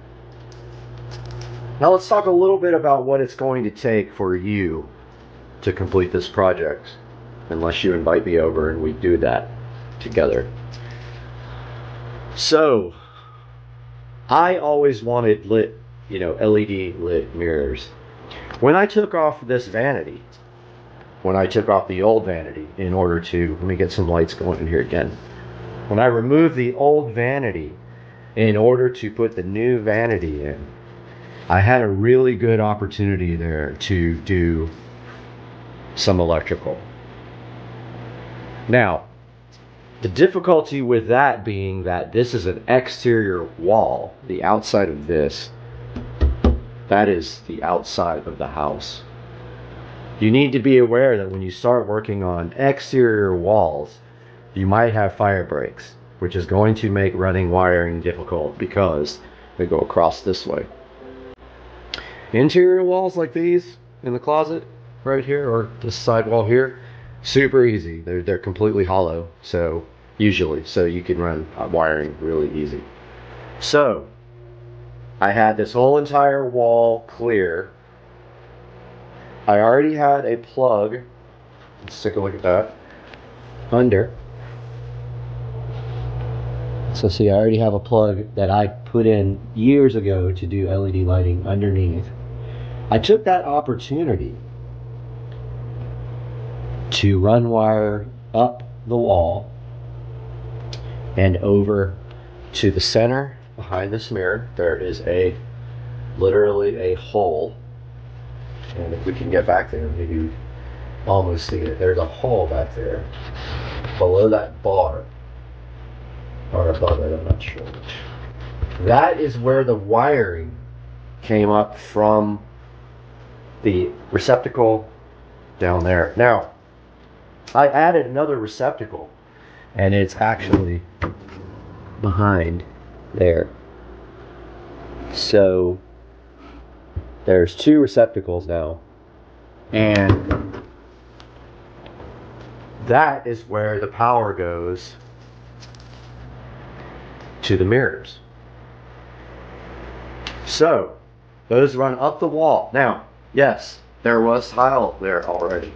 Now let's talk a little bit about what it's going to take for you to complete this project, unless you invite me over and we do that together. So, I always wanted lit, LED lit mirrors. When I took off this vanity, when I took off the old vanity in order to, let me get some lights going in here again. When I removed the old vanity in order to put the new vanity in, I had a really good opportunity there to do some electrical. Now, the difficulty with that being that this is an exterior wall, the outside of this, that is the outside of the house. You need to be aware that when you start working on exterior walls, you might have fire breaks, which is going to make running wiring difficult because they go across this way. Interior walls like these in the closet right here, or this side wall here, super easy. They're completely hollow, so you can run wiring really easy. So I had this whole entire wall clear. I already had a plug, let's take a look at that, under. So see, I already have a plug that I put in years ago to do LED lighting underneath. I took that opportunity to run wire up the wall and over to the center behind this mirror. There is literally a hole. And if we can get back there, maybe we almost see it. There's a hole back there below that bar, or above it, I'm not sure. That is where the wiring came up from the receptacle down there. Now, I added another receptacle, and it's actually behind there. So there's two receptacles now, and that is where the power goes to the mirrors. So those run up the wall. Now, yes, there was tile there already.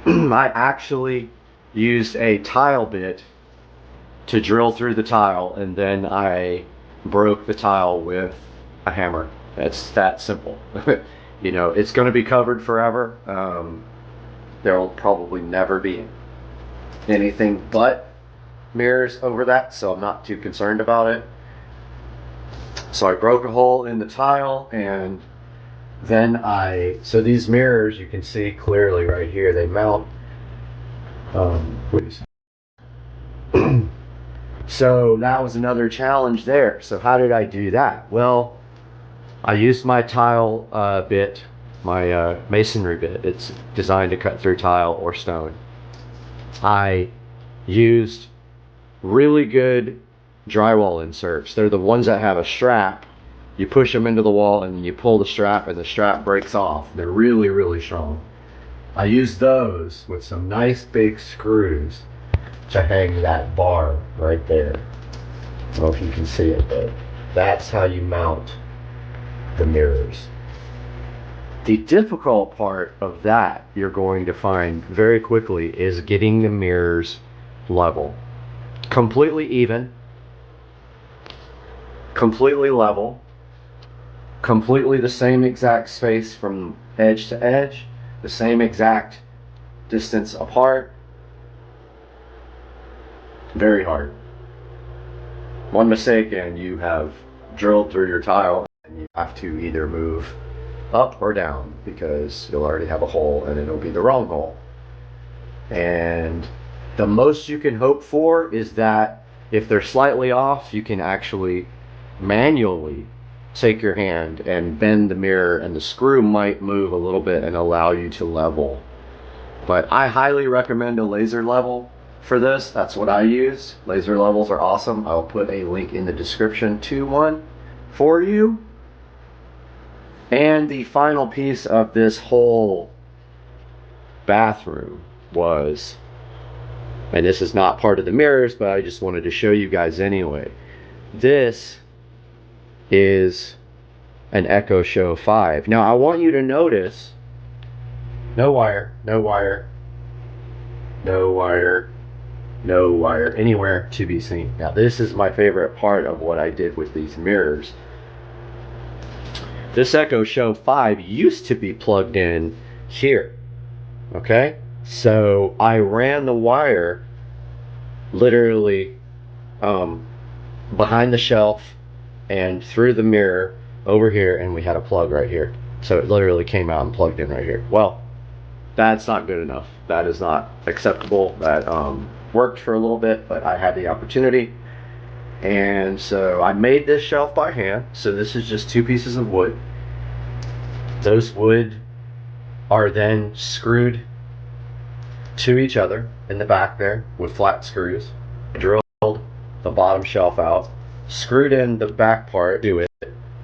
I actually used a tile bit to drill through the tile, and then I broke the tile with a hammer. It's that simple. It's going to be covered forever. There will probably never be anything but mirrors over that, so I'm not too concerned about it. So I broke a hole in the tile, and then so these mirrors, you can see clearly right here, they mount. So that was another challenge there. So how did I do that? Well, I used my tile bit, my masonry bit. It's designed to cut through tile or stone. I used really good drywall inserts. They're the ones that have a strap. You push them into the wall and you pull the strap, and the strap breaks off. They're really, really strong. I used those with some nice big screws to hang that bar right there. I don't know if you can see it, but that's how you mount the mirrors. The difficult part of that, you're going to find very quickly, is getting the mirrors level. completely even, completely level, completely the same exact space from edge to edge, the same exact distance apart. Very hard. One mistake and you have drilled through your tile, and you have to either move up or down because you'll already have a hole and it'll be the wrong hole. And the most you can hope for is that if they're slightly off, you can actually manually take your hand and bend the mirror, and the screw might move a little bit and allow you to level. But I highly recommend a laser level for this. That's what I use. Laser levels are awesome. I'll put a link in the description to one for you. And the final piece of this whole bathroom was, and this is not part of the mirrors, but I just wanted to show you guys anyway. This is an Echo Show 5. Now I want you to notice, no wire, no wire, no wire, no wire anywhere to be seen. Now this is my favorite part of what I did with these mirrors. This Echo Show 5 used to be plugged in here, okay? So I ran the wire literally behind the shelf and through the mirror over here, and we had a plug right here. So it literally came out and plugged in right here. Well, that's not good enough. That is not acceptable. That worked for a little bit, but I had the opportunity. And so I made this shelf by hand. So this is just 2 pieces of wood. Those wood are then screwed to each other in the back there with flat screws. Drilled the bottom shelf out, screwed in the back part to it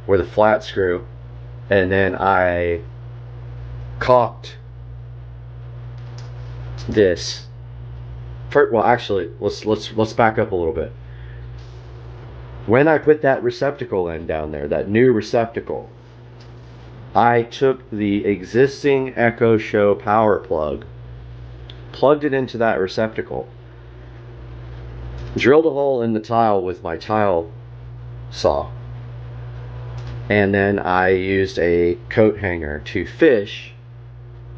with a flat screw, and then I caulked this. Well, actually, let's back up a little bit. When I put that receptacle in down there, that new receptacle, I took the existing Echo Show power plug, plugged it into that receptacle, drilled a hole in the tile with my tile saw, and then I used a coat hanger to fish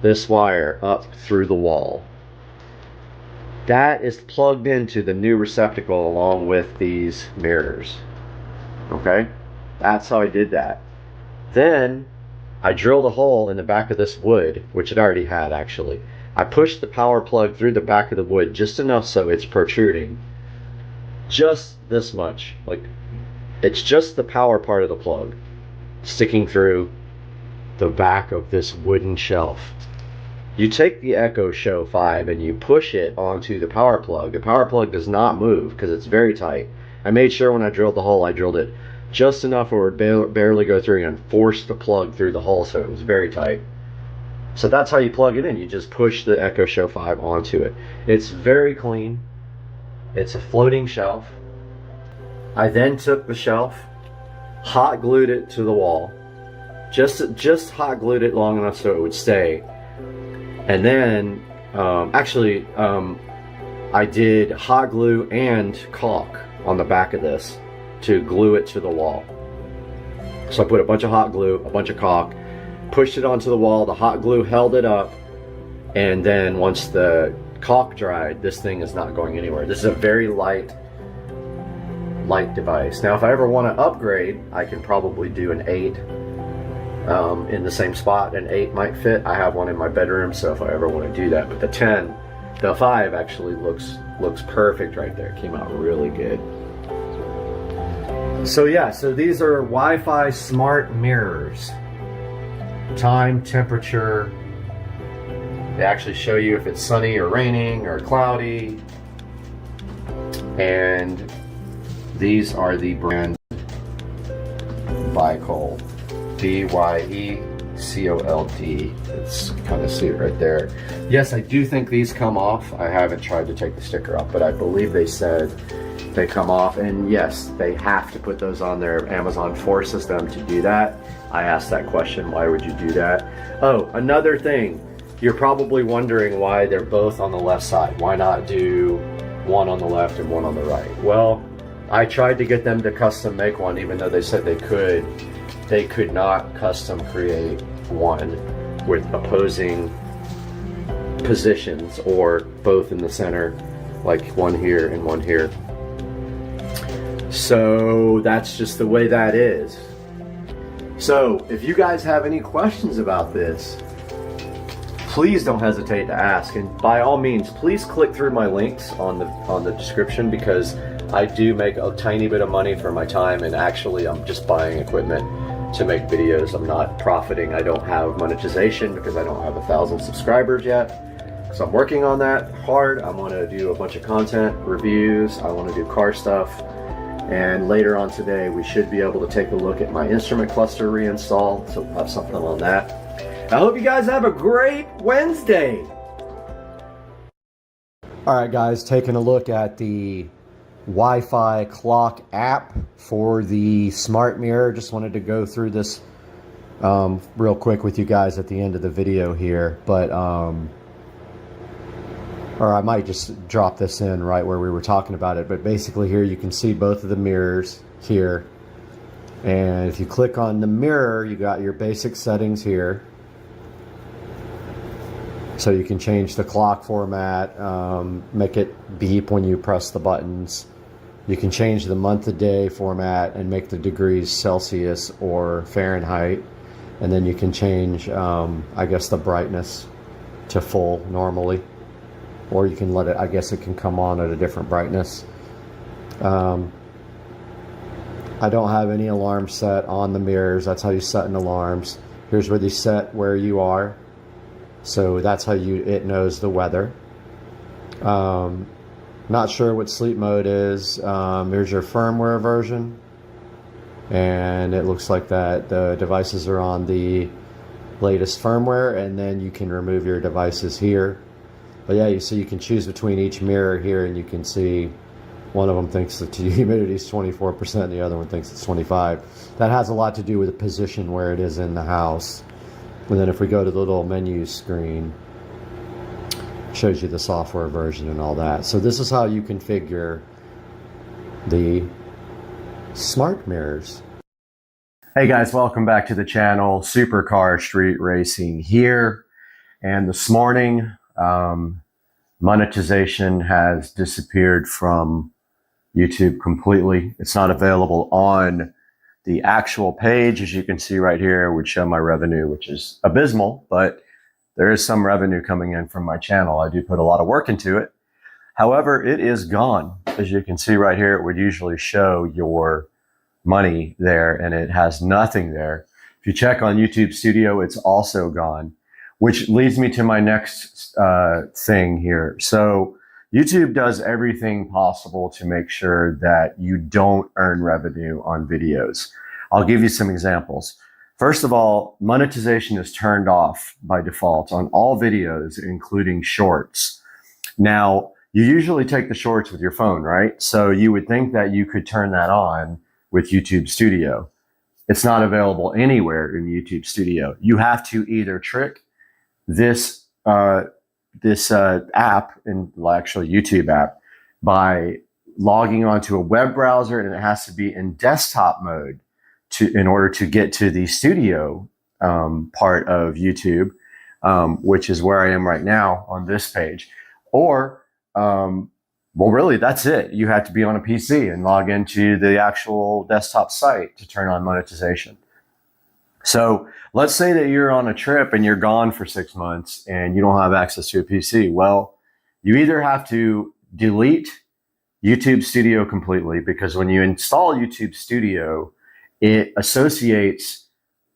this wire up through the wall. That is plugged into the new receptacle along with these mirrors. Okay? That's how I did that. Then I drilled a hole in the back of this wood, which it already had actually. I pushed the power plug through the back of the wood just enough so it's protruding. Just this much. Like, it's just the power part of the plug sticking through the back of this wooden shelf. You take the Echo Show 5 and you push it onto the power plug. The power plug does not move because it's very tight. I made sure when I drilled the hole, I drilled it just enough where it would barely go through and forced the plug through the hole, so it was very tight. So that's how you plug it in. You just push the Echo Show 5 onto it. It's very clean. It's a floating shelf. I then took the shelf, hot glued it to the wall. Just hot glued it long enough so it would stay. And then, I did hot glue and caulk on the back of this to glue it to the wall. So I put a bunch of hot glue, a bunch of caulk, pushed it onto the wall, the hot glue held it up, and then once the caulk dried, this thing is not going anywhere. This is a very light device. Now if I ever want to upgrade, I can probably do an 8 in the same spot. An 8 might fit. I have one in my bedroom, so if I ever want to do that. But the 5 actually looks perfect right there. It came out really good. So yeah, so these are Wi-Fi smart mirrors. Time, temperature. They actually show you if it's sunny or raining or cloudy. And these are the brand Byecold. B-Y-E-C-O-L-D. It's kind of see it right there. Yes, I do think these come off. I haven't tried to take the sticker off, but I believe they said they come off. And yes, they have to put those on there. Amazon forces them to do that. I asked that question, why would you do that? Oh, another thing. You're probably wondering why they're both on the left side. Why not do one on the left and one on the right. Well, I tried to get them to custom make one, even though they said they could. They could not custom create one with opposing positions or both in the center, like one here and one here. So that's just the way that is. So if you guys have any questions about this, please don't hesitate to ask, and by all means, please click through my links on the description, because I do make a tiny bit of money for my time, and actually I'm just buying equipment to make videos. I'm not profiting. I don't have monetization because I don't have 1,000 subscribers yet. So I'm working on that hard. I want to do a bunch of content, reviews. I want to do car stuff. And later on today, we should be able to take a look at my instrument cluster reinstall. So we'll have something on that. I hope you guys have a great Wednesday. All right, guys, taking a look at the Wi-Fi clock app for the smart mirror. Just wanted to go through this real quick with you guys at the end of the video here, but or I might just drop this in right where we were talking about it. But basically here you can see both of the mirrors here, and if you click on the mirror, you got your basic settings here. So you can change the clock format, make it beep when you press the buttons. You can change the month of day format and make the degrees Celsius or Fahrenheit. And then you can change, I guess, the brightness to full normally. Or you can let it, I guess it can come on at a different brightness. I don't have any alarm set on the mirrors. That's how you set an alarms. Here's where they set where you are. So that's how it knows the weather. Not sure what sleep mode is. Here's your firmware version. And it looks like that the devices are on the latest firmware, and then you can remove your devices here. But yeah, so you can choose between each mirror here, and you can see one of them thinks that the humidity is 24%, the other one thinks it's 25%. That has a lot to do with the position where it is in the house. And then if we go to the little menu screen, it shows you the software version and all that. So this is how you configure the smart mirrors. Hey guys, welcome back to the channel. Supercar Street Racing here. And this morning, monetization has disappeared from YouTube completely. It's not available on the actual page. As you can see right here, would show my revenue, which is abysmal, but there is some revenue coming in from my channel. I do put a lot of work into it. However, it is gone. As you can see right here, it would usually show your money there, and it has nothing there. If you check on YouTube Studio, it's also gone, which leads me to my next thing here. So YouTube does everything possible to make sure that you don't earn revenue on videos. I'll give you some examples. First of all, monetization is turned off by default on all videos, including shorts. Now, you usually take the shorts with your phone, right? So you would think that you could turn that on with YouTube Studio. It's not available anywhere in YouTube Studio. You have to either trick this app, and actually YouTube app, by logging onto a web browser, and it has to be in desktop mode in order to get to the studio part of YouTube, which is where I am right now on this page. Or, well, really, that's it. You have to be on a PC and log into the actual desktop site to turn on monetization. So let's say that you're on a trip and you're gone for 6 months and you don't have access to a PC. Well, you either have to delete YouTube Studio completely, because when you install YouTube Studio, it associates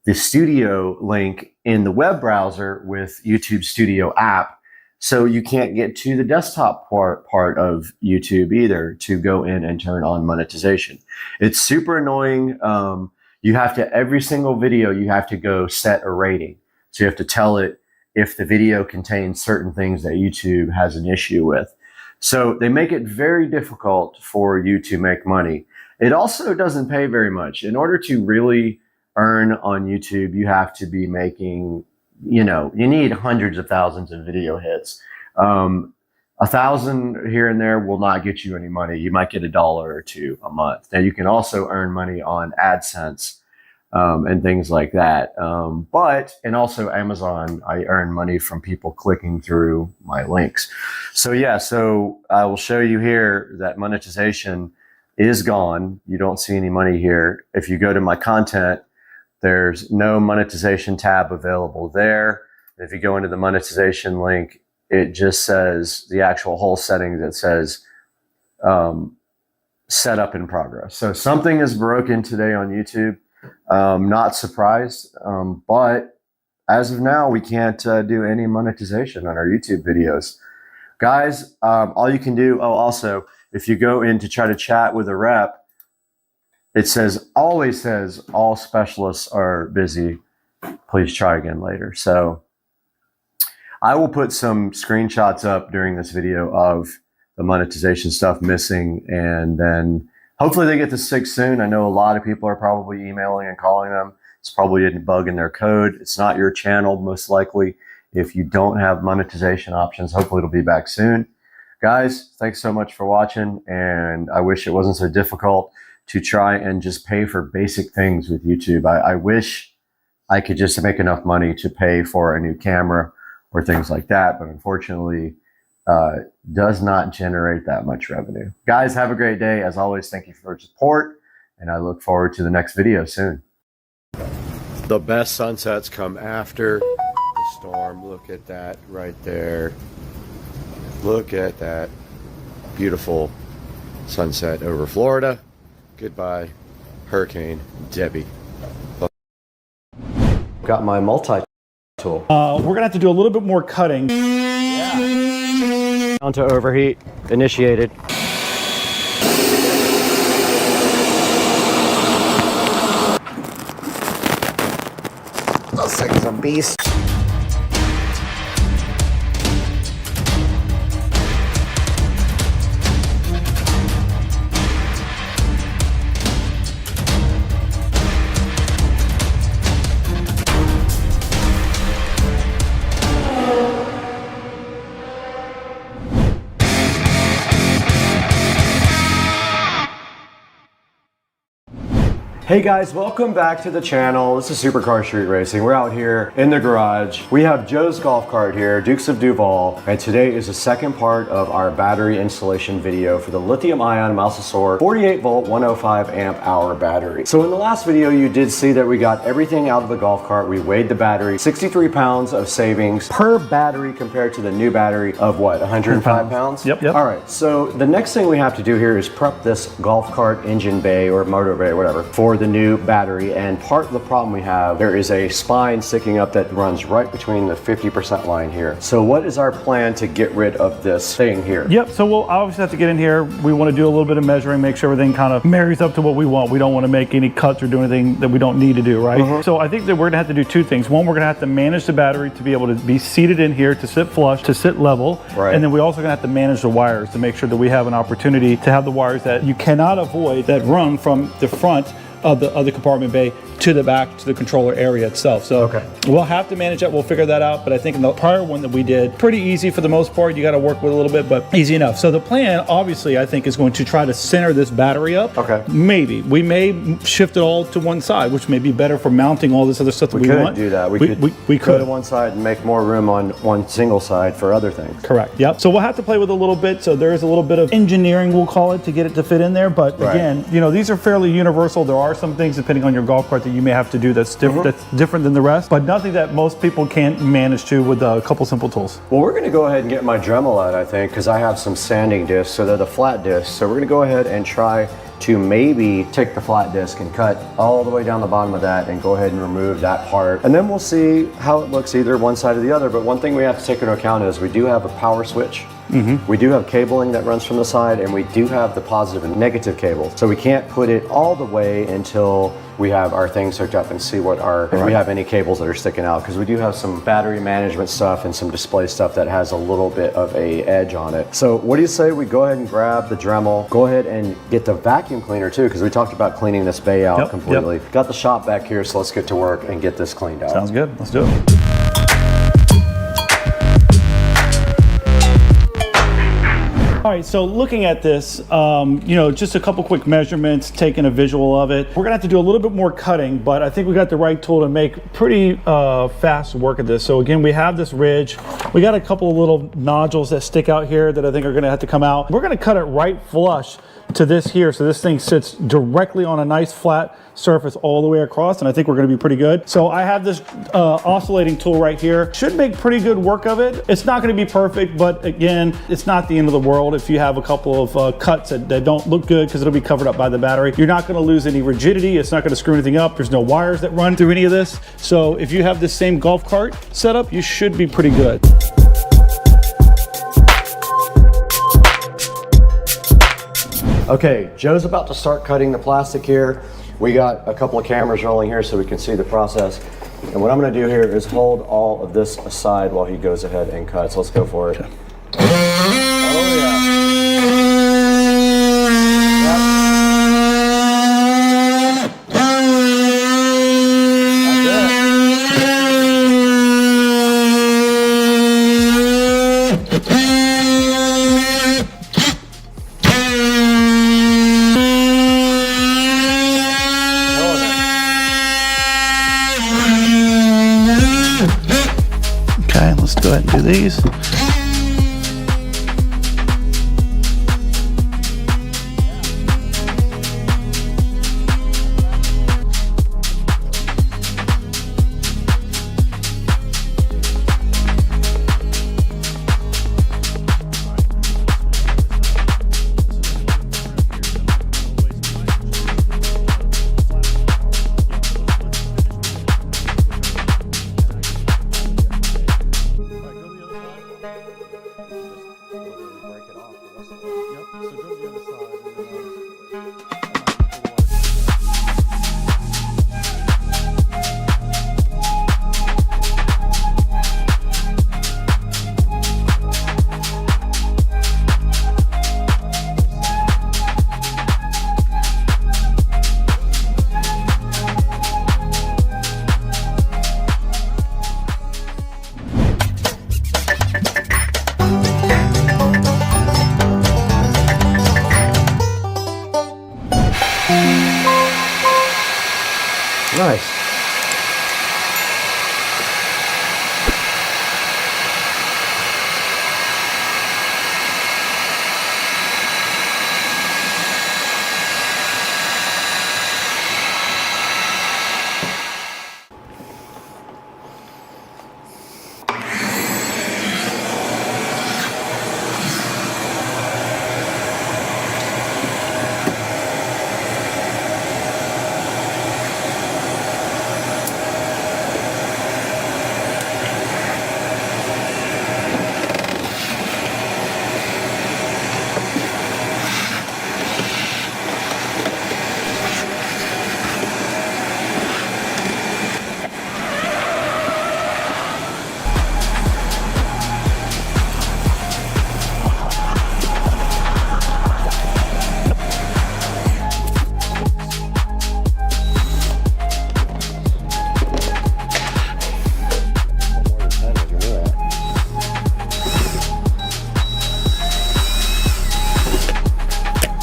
the studio link in the web browser with YouTube Studio app. So you can't get to the desktop part of YouTube either to go in and turn on monetization. It's super annoying. You have to, every single video, you have to go set a rating. So you have to tell it if the video contains certain things that YouTube has an issue with. So they make it very difficult for you to make money. It also doesn't pay very much. In order to really earn on YouTube, you have to be making, you need hundreds of thousands of video hits. 1,000 here and there will not get you any money. You might get $1 or $2 a month. Now you can also earn money on AdSense and things like that. And also Amazon, I earn money from people clicking through my links. So yeah, so I will show you here that monetization is gone. You don't see any money here. If you go to my content, there's no monetization tab available there. If you go into the monetization link, it just says the actual whole setting that says set up in progress. So something is broken today on YouTube. Not surprised, but as of now, we can't do any monetization on our YouTube videos. Guys, all you can do, also, if you go in to try to chat with a rep, it always says all specialists are busy. Please try again later. So I will put some screenshots up during this video of the monetization stuff missing, and then hopefully they get this fixed soon. I know a lot of people are probably emailing and calling them. It's probably a bug in their code. It's not your channel, most likely. If you don't have monetization options, hopefully it'll be back soon. Guys, thanks so much for watching, and I wish it wasn't so difficult to try and just pay for basic things with YouTube. I wish I could just make enough money to pay for a new camera or things like that, but unfortunately, does not generate that much revenue. Guys, have a great day. As always, thank you for your support, and I look forward to the next video soon. The best sunsets come after the storm. Look at that right there. Look at that beautiful sunset over Florida. Goodbye, Hurricane Debbie. Got my multi-tool. We're gonna have to do a little bit more cutting. Down to overheat, initiated. Those things are beasts. Hey guys, welcome back to the channel. This is Supercar Street Racing. We're out here in the garage. We have Joe's golf cart here, Dukes of Duval, and today is the second part of our battery installation video for the lithium-ion Mousesaur 48 volt 105 amp hour battery. So in the last video, you did see that we got everything out of the golf cart. We weighed the battery, 63 pounds of savings per battery compared to the new battery of what, 105 pounds? Yep. All right, so the next thing we have to do here is prep this golf cart engine bay or motor bay, whatever, for the new battery. And part of the problem we have, there is a spine sticking up that runs right between the 50% line here. So what is our plan to get rid of this thing here? Yep, so we'll obviously have to get in here. We want to do a little bit of measuring, make sure everything kind of marries up to what we want. We don't want to make any cuts or do anything that we don't need to do, right? So I think that we're gonna have to do two things. One, we're gonna have to manage the battery to be able to be seated in here, to sit flush, to sit level. Right. And then we also gonna have to manage the wires to make sure that we have an opportunity to have the wires that you cannot avoid that run from the front of the compartment bay to the back to the controller area itself. So we'll have to manage that. We'll figure that out. But I think in the prior one that we did, pretty easy for the most part. You got to work with a little bit, but easy enough. So the plan, obviously, I think is going to try to center this battery up. Okay. Maybe we may shift it all to one side, which may be better for mounting all this other stuff that we want. Do that. We could go to one side and make more room on one single side for other things. Correct. Yep. So we'll have to play with a little bit. So there is a little bit of engineering, we'll call it, to get it to fit in there. But again, you know, these are fairly universal. There are some things depending on your golf cart that you may have to do that's different than the rest, but nothing that most people can't manage to with a couple simple tools. Well, we're going to go ahead and get my Dremel out, I think, because I have some sanding discs, so they're the flat discs. So we're going to go ahead and try to maybe take the flat disc and cut all the way down the bottom of that and go ahead and remove that part. And then we'll see how it looks either one side or the other. But one thing we have to take into account is we do have a power switch. We do have cabling that runs from the side, and we do have the positive and negative cable. So we can't put it all the way until we have our things hooked up and see what if we have any cables that are sticking out, because we do have some battery management stuff and some display stuff that has a little bit of a edge on it. So what do you say we go ahead and grab the Dremel, go ahead and get the vacuum cleaner too, because we talked about cleaning this bay out completely. Got the shop back here, so let's get to work and get this cleaned out. Sounds good. Let's do it. All right, so looking at this, you know, just a couple quick measurements, taking a visual of it. We're gonna have to do a little bit more cutting, but I think we got the right tool to make pretty fast work of this. So again, we have this ridge. We got a couple of little nodules that stick out here that I think are gonna have to come out. We're gonna cut it right flush to this here, so this thing sits directly on a nice flat surface all the way across, and I think we're going to be pretty good. So I have this oscillating tool right here. Should make pretty good work of it. It's not going to be perfect, but again, it's not the end of the world if you have a couple of cuts that don't look good because it'll be covered up by the battery. You're not going to lose any rigidity. It's not going to screw anything up. There's no wires that run through any of this. So if you have the same golf cart setup, you should be pretty good. Okay, Joe's about to start cutting the plastic here. We got a couple of cameras rolling here so we can see the process. And what I'm gonna do here is hold all of this aside while he goes ahead and cuts. Let's go for it. Oh yeah. Okay, let's go ahead and do these. Nice.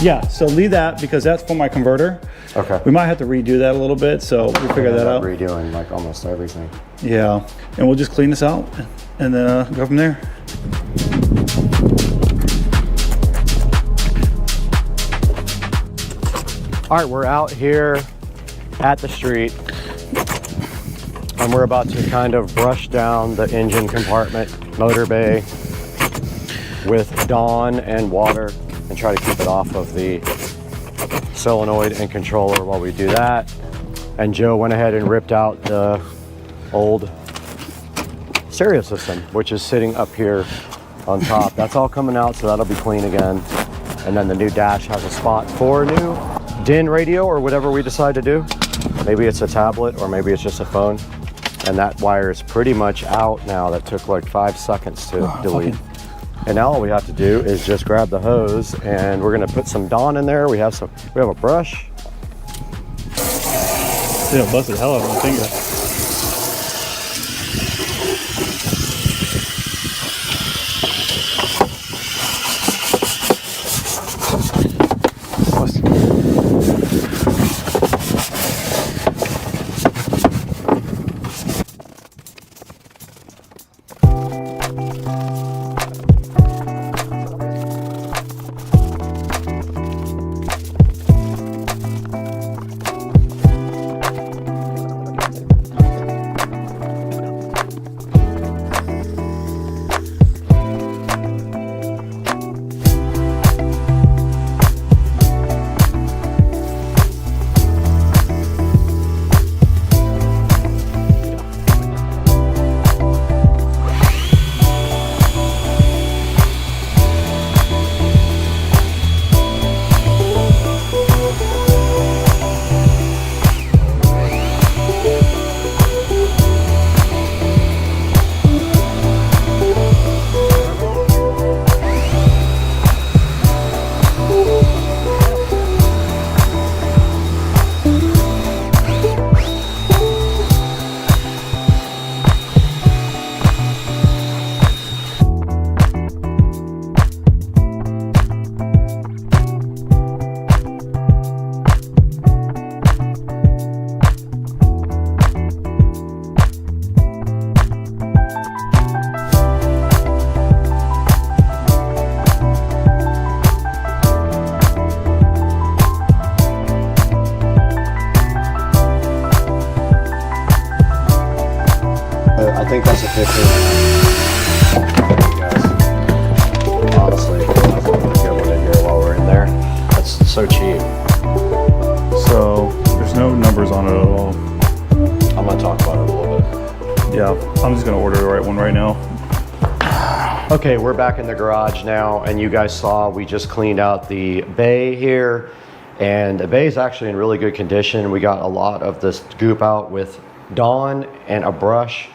Yeah, so leave that because that's for my converter. Okay. We might have to redo that a little bit, so we'll figure that out. Redoing like almost everything. Yeah, and we'll just clean this out and then go from there. All right, we're out here at the street and we're about to kind of brush down the engine compartment, motor bay with Dawn and water and try to keep it off of the solenoid and controller while we do that. And Joe went ahead and ripped out the old stereo system, which is sitting up here on top. That's all coming out, so that'll be clean again. And then the new dash has a spot for a new DIN radio or whatever we decide to do. Maybe it's a tablet or maybe it's just a phone. And that wire is pretty much out now. That took like 5 seconds to delete. And now all we have to do is just grab the hose and we're gonna put some Dawn in there. We have a brush. Yeah, busted the hell out of my finger. think that's a 15. Yes. Honestly, that's a really good one in here while we're in there. That's so cheap. So there's no numbers on it at all. I'm gonna talk about it a little bit. Yeah, I'm just gonna order the right one right now. Okay, we're back in the garage now, and you guys saw we just cleaned out the bay here, and the bay is actually in really good condition. We got a lot of this goop out with Dawn and a brush.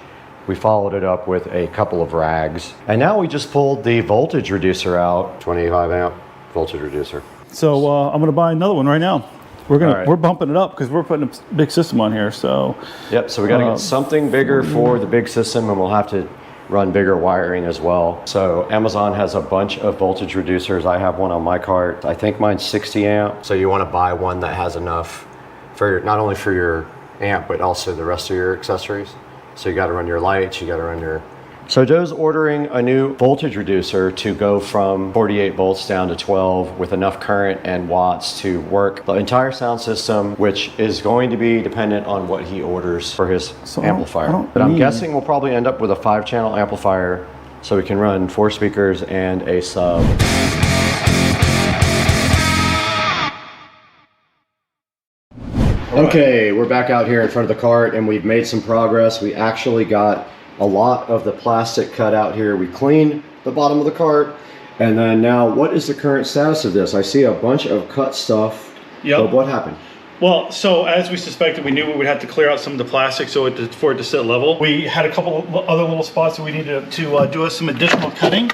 We followed it up with a couple of rags, and now we just pulled the voltage reducer out. 25 amp voltage reducer. So I'm gonna buy another one right now. Right. We're bumping it up because we're putting a big system on here. So yep. So we got to get something bigger for the big system, and we'll have to run bigger wiring as well. So Amazon has a bunch of voltage reducers. I have one on my cart. I think mine's 60 amp. So you want to buy one that has enough for not only for your amp, but also the rest of your accessories. So you got to run your lights, you got to run your... So Joe's ordering a new voltage reducer to go from 48 volts down to 12 with enough current and watts to work the entire sound system, which is going to be dependent on what he orders for his amplifier. But I'm guessing we'll probably end up with a 5-channel amplifier so we can run 4 speakers and a sub. Okay, we're back out here in front of the cart and we've made some progress. We actually got a lot of the plastic cut out here. We cleaned the bottom of the cart, and then now what is the current status of this? I see a bunch of cut stuff. Yep. But what happened? Well, so as we suspected, we knew we would have to clear out some of the plastic for it to sit level. We had a couple of other little spots that we needed to do some additional cutting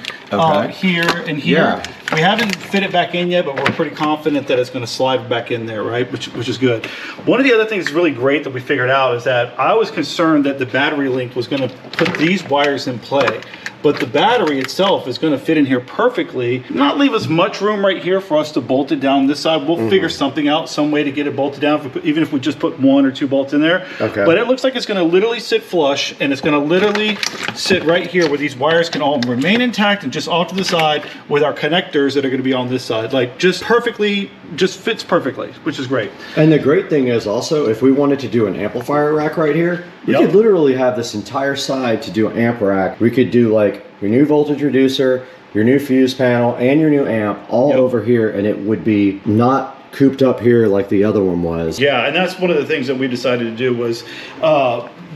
here and here. Yeah. We haven't fit it back in yet, but we're pretty confident that it's going to slide back in there, right? Which is good. One of the other things that's really great that we figured out is that I was concerned that the battery link was going to put these wires in play. But the battery itself is going to fit in here perfectly, not leave us much room right here for us to bolt it down this side. We'll figure something out, some way to get it bolted down, even if we just put 1 or 2 bolts in there. Okay. But it looks like it's going to literally sit flush, and it's going to literally sit right here where these wires can all remain intact and just off to the side with our connectors that are going to be on this side. Like just perfectly, just fits perfectly, which is great. And the great thing is also, if we wanted to do an amplifier rack right here, we could literally have this entire side to do an amp rack. We could do like your new voltage reducer, your new fuse panel, and your new amp all over here, and it would be not cooped up here like the other one was. Yeah, and that's one of the things that we decided to do was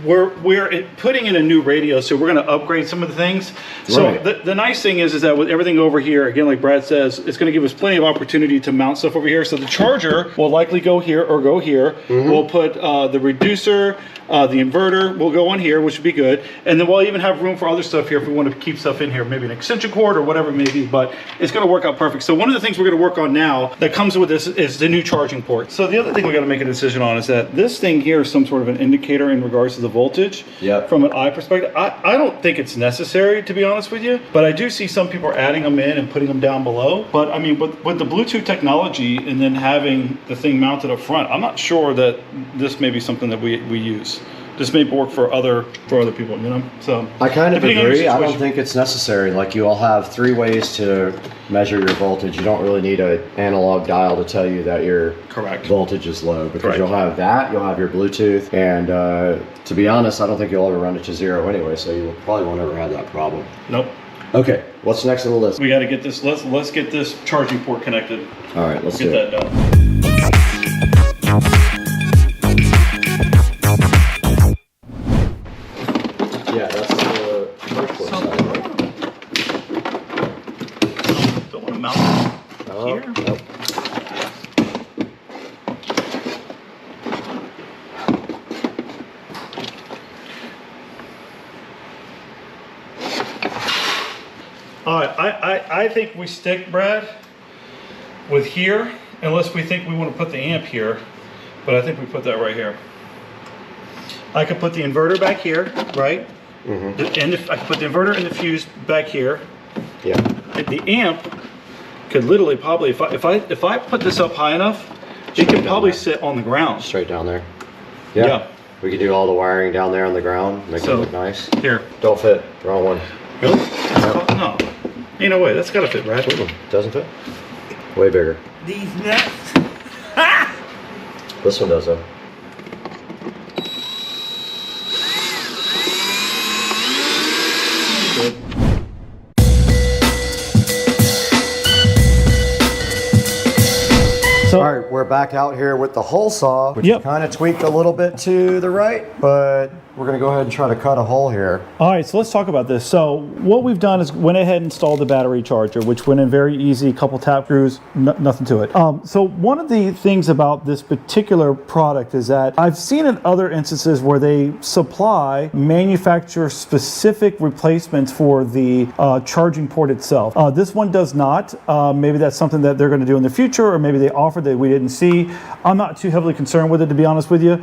we're putting in a new radio, so we're going to upgrade some of the things. So the nice thing is that with everything over here, again, like Brad says, it's going to give us plenty of opportunity to mount stuff over here. So the charger will likely go here or go here. We'll put the reducer, the inverter will go on here, which would be good. And then we'll even have room for other stuff here if we want to keep stuff in here, maybe an extension cord or whatever it may be, but it's going to work out perfect. So one of the things we're going to work on now that comes with this is the new charging port. So the other thing we got to make a decision on is that this thing here is some sort of an indicator in regards to the voltage. From an eye perspective, I don't think it's necessary, to be honest with you, but I do see some people are adding them in and putting them down below. But I mean, with the Bluetooth technology and then having the thing mounted up front, I'm not sure that this may be something that we use. This may work for other people, you know. So I kind of agree. I don't think it's necessary. Like, you all have 3 ways to measure your voltage. You don't really need an analog dial to tell you that your voltage is low, because you'll have that, you'll have your Bluetooth, and to be honest, I don't think you'll ever run it to 0 anyway. So you probably won't ever have that problem. Nope. Okay, what's next on the list? We got to get this. Let's get this charging port connected. All right, let's get that done. Yeah, that's the first port side, right? Don't want to mount it here. Nope. All right, I think we stick, Brad, with here, unless we think we want to put the amp here, but I think we put that right here. I could put the inverter back here, right? And I could put the inverter and the fuse back here. Yeah. The amp could literally probably, if I put this up high enough, it could probably sit on the ground. Straight down there. Yeah. We could do all the wiring down there on the ground, make it look nice. Here. Don't fit. Wrong one. Really? No. Ain't no way. That's gotta fit, Brad. Doesn't fit? Way bigger. These nuts. This one does though. back out here with the hole saw, which Yep. is kind of tweaked a little bit to the right, but we're gonna go ahead and try to cut a hole here. All right, so let's talk about this. So what we've done is went ahead and installed the battery charger, which went in very easy, couple tap screws, nothing to it. So one of the things about this particular product is that I've seen in other instances where they supply manufacturer-specific replacements for the charging port itself. This one does not. Maybe that's something that they're going to do in the future, or maybe they offer that we didn't see. I'm not too heavily concerned with it, to be honest with you.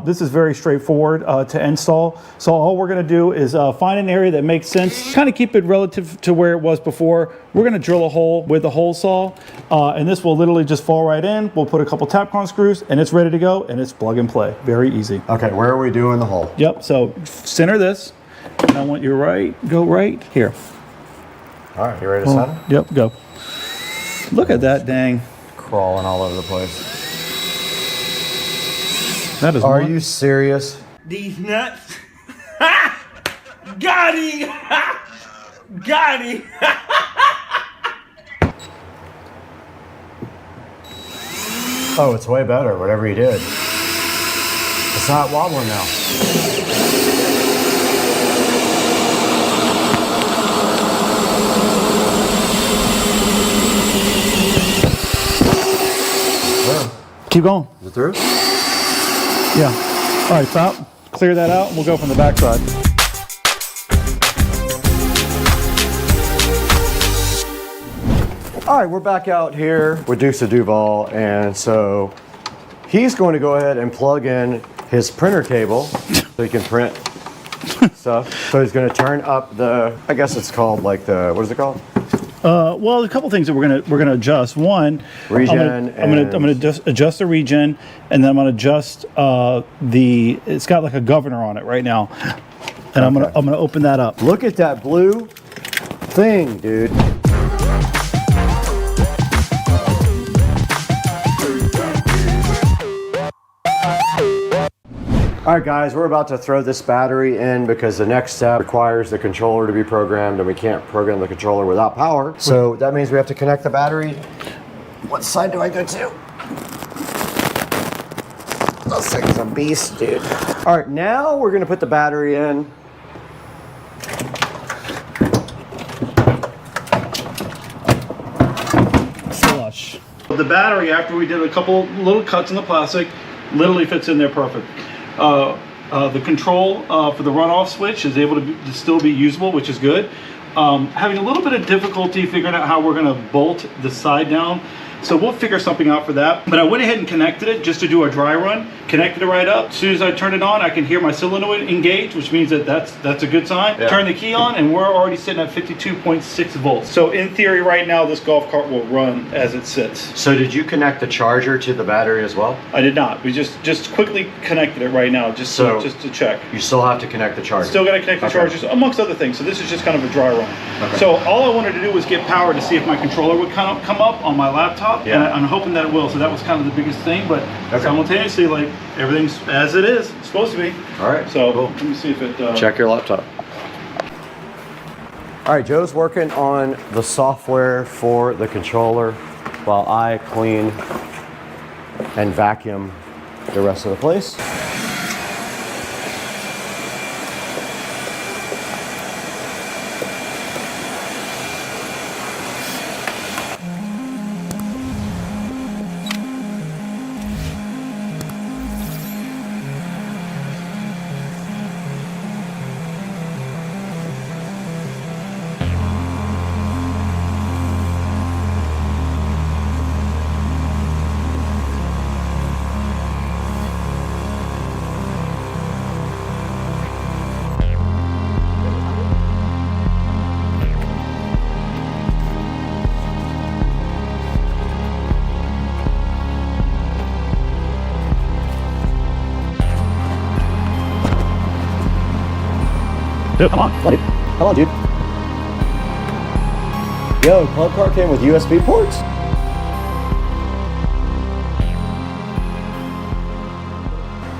This is very straightforward to install. So all we're going to do is find an area that makes sense, kind of keep it relative to where it was before. We're going to drill a hole with the hole saw, and this will literally just fall right in. We'll put a couple Tapcon screws, and it's ready to go, and it's plug and play. Very easy. Okay, where are we doing the hole? Yep, so center this, and I want you go right here. All right, you ready to center? Yep, go. Look at that, dang. Crawling all over the place. That is. Are you serious? These nuts. Got him. Got him. Oh, it's way better, whatever he did. It's not wobbling now. Keep going. Is it through? Yeah. All right, stop. Clear that out, and we'll go from the back side. All right, we're back out here with Dukes of Duval, and so he's going to go ahead and plug in his printer cable so he can print stuff. So he's going to turn up the, I guess it's called like the, what is it called? Well, a couple things that we're gonna adjust. One, regen. I'm gonna just adjust the regen, and then I'm gonna adjust the. It's got like a governor on it right now, and I'm gonna open that up. Look at that blue thing, dude. All right, guys, we're about to throw this battery in because the next step requires the controller to be programmed, and we can't program the controller without power. So that means we have to connect the battery. What side do I go to? Those things are beasts, dude. All right, now we're gonna put the battery in. Flush. The battery, after we did a couple little cuts in the plastic, literally fits in there perfect. The control for the runoff switch is able to still be usable, which is good. Having a little bit of difficulty figuring out how we're going to bolt the side down. So we'll figure something out for that. But I went ahead and connected it just to do a dry run. Connected it right up. As soon as I turn it on, I can hear my solenoid engage, which means that that's a good sign. Yeah. Turn the key on, and we're already sitting at 52.6 volts. So in theory, right now, this golf cart will run as it sits. So did you connect the charger to the battery as well? I did not. We just quickly connected it right now, just to check. You still have to connect the charger. Still got to connect the chargers, amongst other things. So this is just kind of a dry run. Okay. So all I wanted to do was get power to see if my controller would kind of come up on my laptop. Yeah. And I'm hoping that it will. So that was kind of the biggest thing. But simultaneously, like, everything's as it is. It's supposed to be. All right. So cool. Let me see if it... Check your laptop. All right, Joe's working on the software for the controller while I clean and vacuum the rest of the place. Come on, buddy. Come on, dude. Yo, Club Car came with USB ports?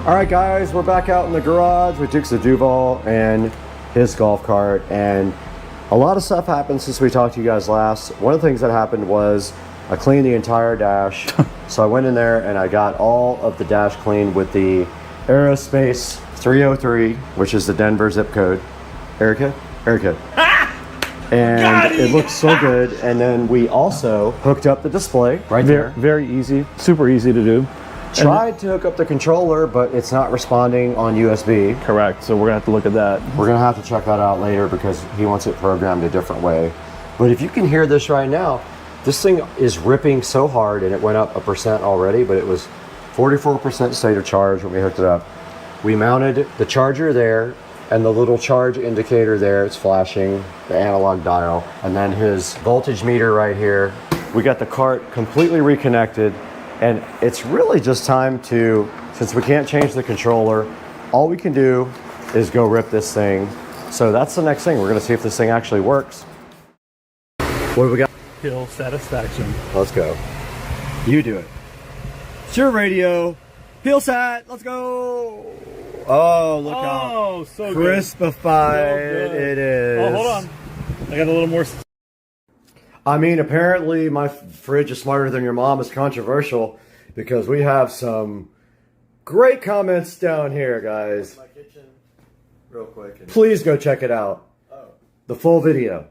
All right, guys, we're back out in the garage with Dukes of Duval and his golf cart, and a lot of stuff happened since we talked to you guys last. One of the things that happened was I cleaned the entire dash. So I went in there and I got all of the dash cleaned with the Aerospace 303, which is the Denver zip code. Erica? And it looks so good. And then we also hooked up the display right there. Very easy, super easy to do. Tried to hook up the controller, but it's not responding on USB. Correct, so we're gonna have to look at that. We're gonna have to check that out later because he wants it programmed a different way. But if you can hear this right now, this thing is ripping so hard, and it went up 1% already, but it was 44% state of charge when we hooked it up. We mounted the charger there and the little charge indicator there, it's flashing, the analog dial, and then his voltage meter right here. We got the cart completely reconnected, and it's really just time to, since we can't change the controller, all we can do is go rip this thing. So that's the next thing. We're gonna see if this thing actually works. What do we got? Hill satisfaction. Let's go. You do it. It's your radio. Hillsat, let's go. Oh, look how so crispified it is. Oh, hold on. I got a little more. I mean, apparently my fridge is smarter than your mom is controversial because we have some great comments down here, guys. My kitchen, real quick. Please go check it out. The full video.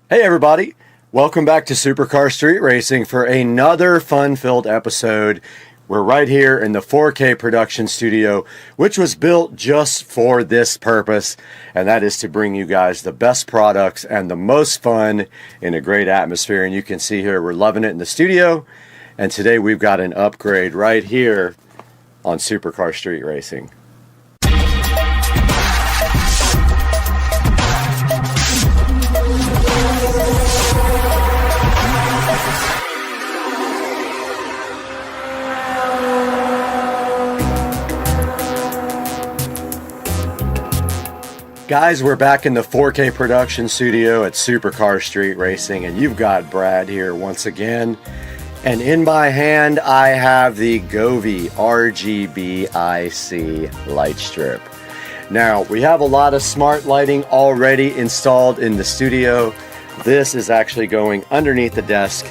Hey everybody, welcome back to Supercar Street Racing for another fun-filled episode. We're right here in the 4K production studio, which was built just for this purpose, and that is to bring you guys the best products and the most fun in a great atmosphere. And you can see here we're loving it in the studio, and today we've got an upgrade right here on Supercar Street Racing. Guys, we're back in the 4K production studio at Supercar Street Racing, and you've got Brad here once again. And in my hand, I have the Govee RGB IC light strip. Now, we have a lot of smart lighting already installed in the studio. This is actually going underneath the desk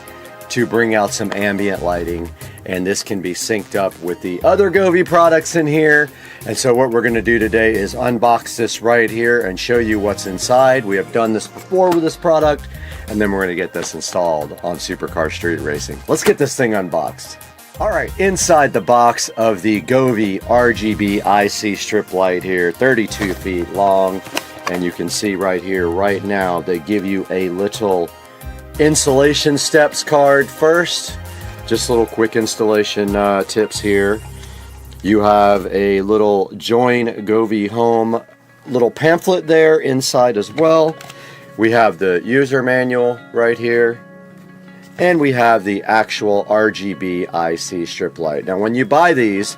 to bring out some ambient lighting, and this can be synced up with the other Govee products in here. And so what we're going to do today is unbox this right here and show you what's inside. We have done this before with this product, and then we're going to get this installed on Supercar Street Racing. Let's get this thing unboxed. All right, inside the box of the Govee RGB IC strip light here, 32 feet long, and you can see right here, right now, they give you a little installation steps card first. Just little quick installation tips here. You have a little Join Govee Home little pamphlet there inside as well. We have the user manual right here. And we have the actual RGB IC strip light. Now when you buy these,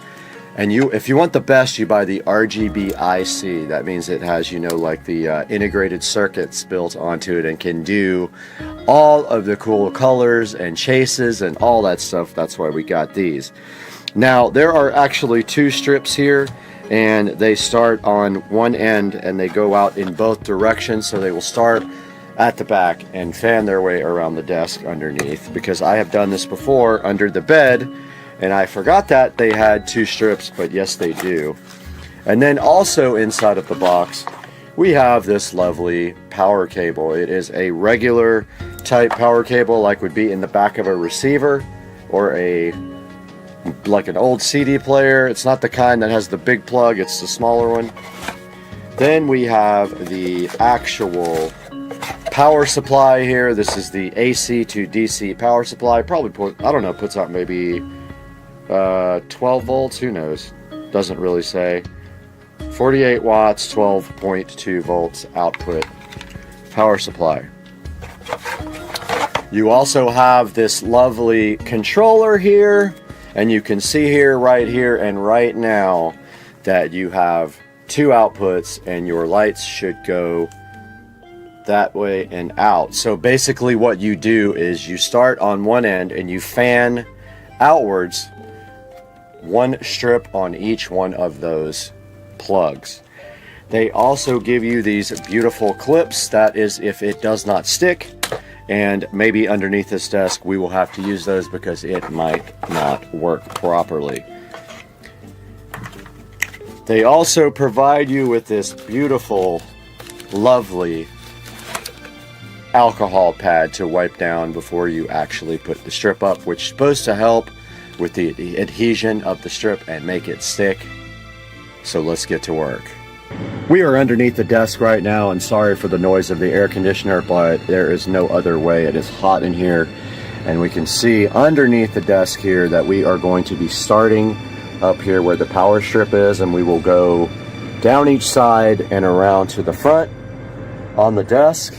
and if you want the best, you buy the RGB IC. That means it has, you know, like the integrated circuits built onto it and can do all of the cool colors and chases and all that stuff. That's why we got these. Now, there are actually two strips here, and they start on one end and they go out in both directions. So they will start at the back and fan their way around the desk underneath, because I have done this before under the bed, and I forgot that they had two strips, but yes, they do. And then also inside of the box, we have this lovely power cable. It is a regular type power cable, like would be in the back of a receiver or like an old CD player. It's not the kind that has the big plug, it's the smaller one. Then we have the actual power supply here. This is the AC to DC power supply. Probably I don't know, puts out maybe 12 volts, who knows? Doesn't really say. 48 watts, 12.2 volts output power supply. You also have this lovely controller here, and you can see here, right here, and right now that you have 2 outputs and your lights should go that way and out. So basically what you do is you start on one end and you fan outwards 1 strip on each one of those plugs. They also give you these beautiful clips. That is if it does not stick, and maybe underneath this desk we will have to use those because it might not work properly. They also provide you with this beautiful, lovely alcohol pad to wipe down before you actually put the strip up, which is supposed to help with the adhesion of the strip and make it stick. So let's get to work. We are underneath the desk right now, and sorry for the noise of the air conditioner, but there is no other way. It is hot in here, and we can see underneath the desk here that we are going to be starting up here where the power strip is, and we will go down each side and around to the front on the desk.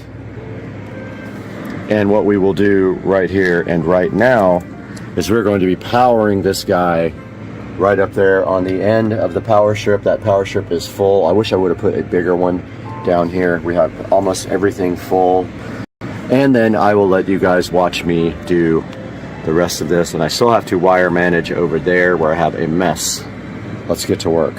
And what we will do right here and right now is we're going to be powering this guy right up there on the end of the power strip. That power strip is full. I wish I would have put a bigger one down here. We have almost everything full. And then I will let you guys watch me do the rest of this. And I still have to wire manage over there where I have a mess. Let's get to work.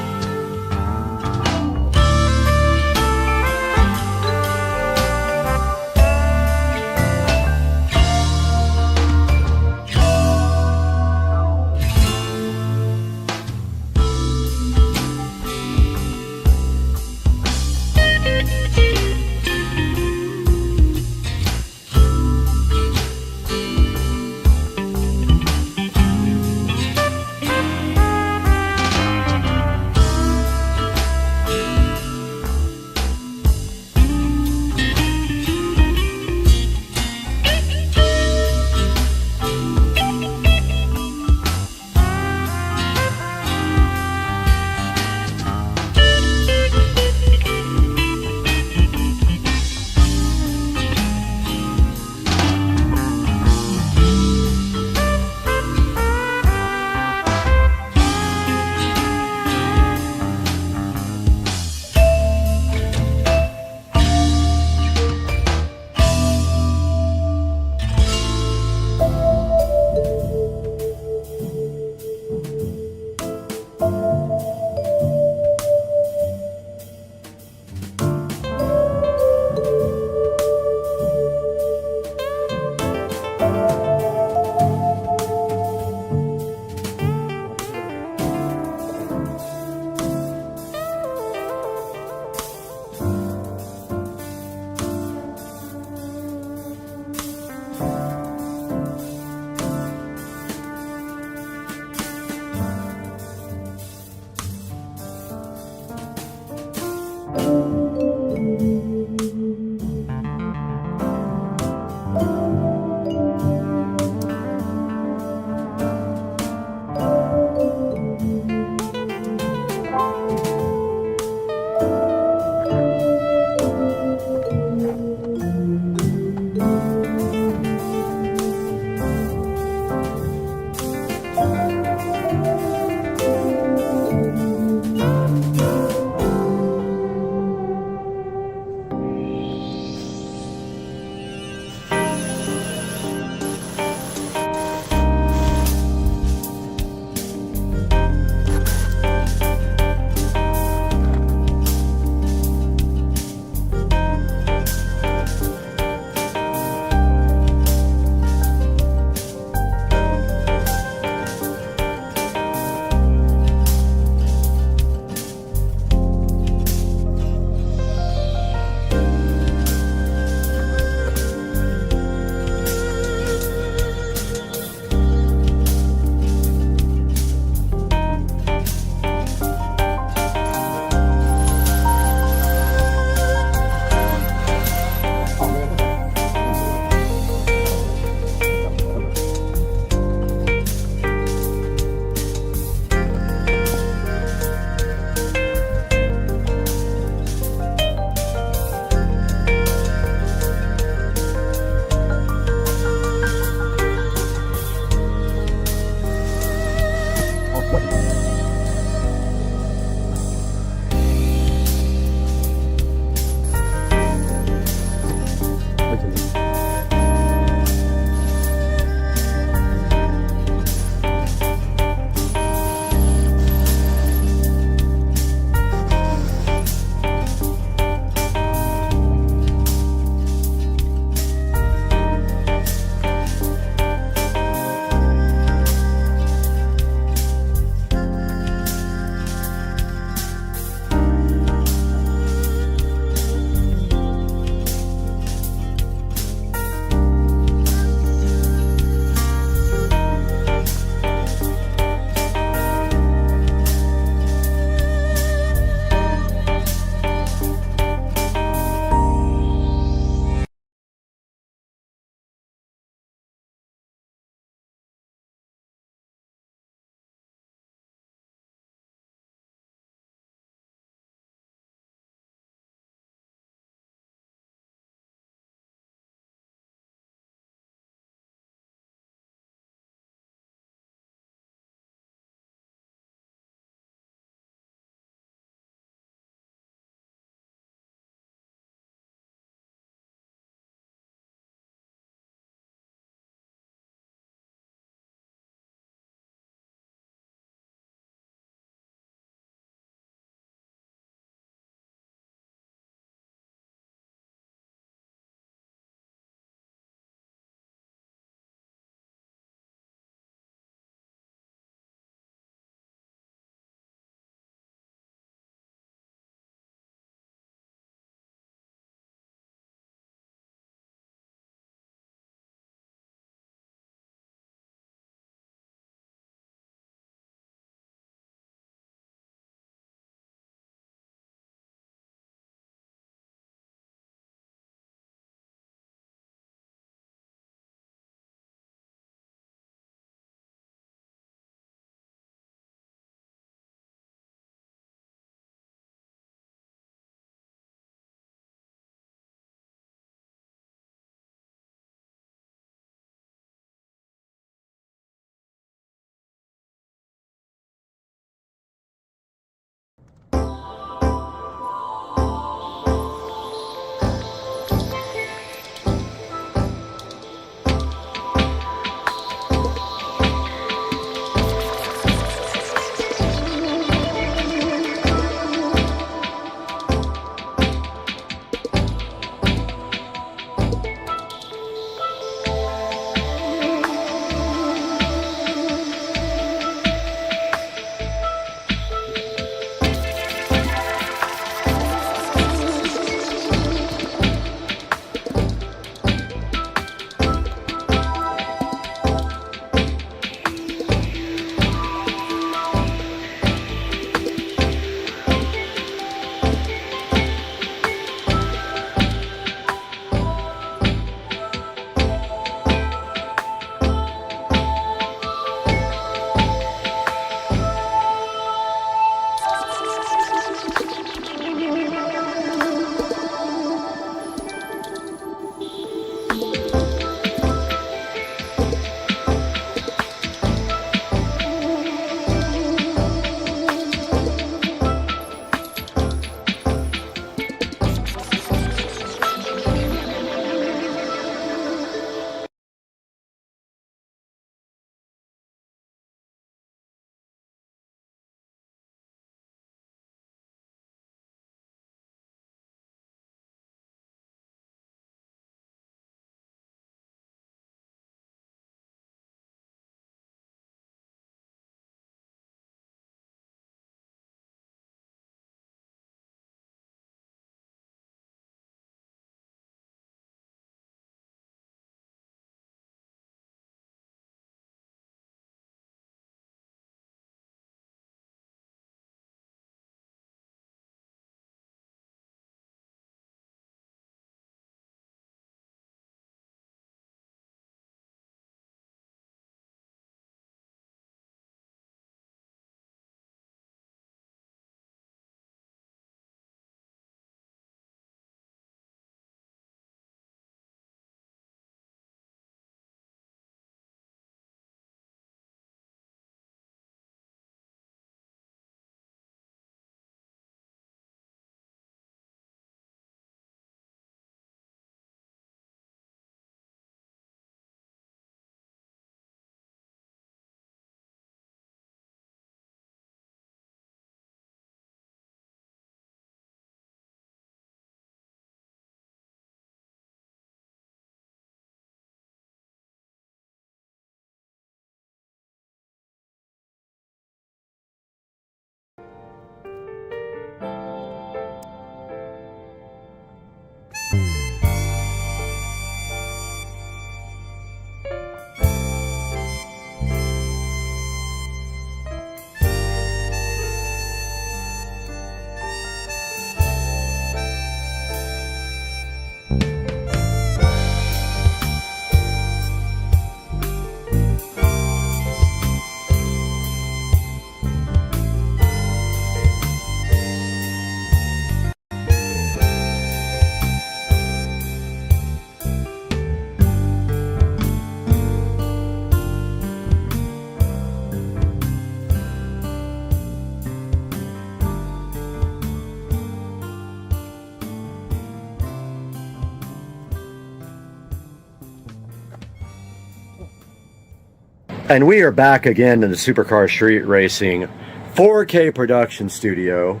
And we are back again in the Supercar Street Racing 4K production studio.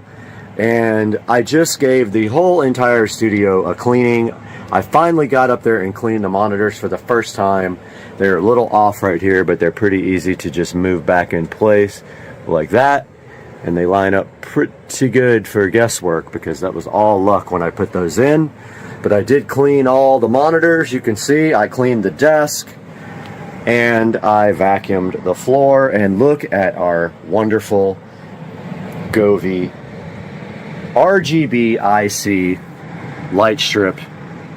And I just gave the whole entire studio a cleaning. I finally got up there and cleaned the monitors for the first time. They're a little off right here, but they're pretty easy to just move back in place like that. And they line up pretty good for guesswork because that was all luck when I put those in. But I did clean all the monitors. You can see I cleaned the desk and I vacuumed the floor. And look at our wonderful Govee RGB IC light strip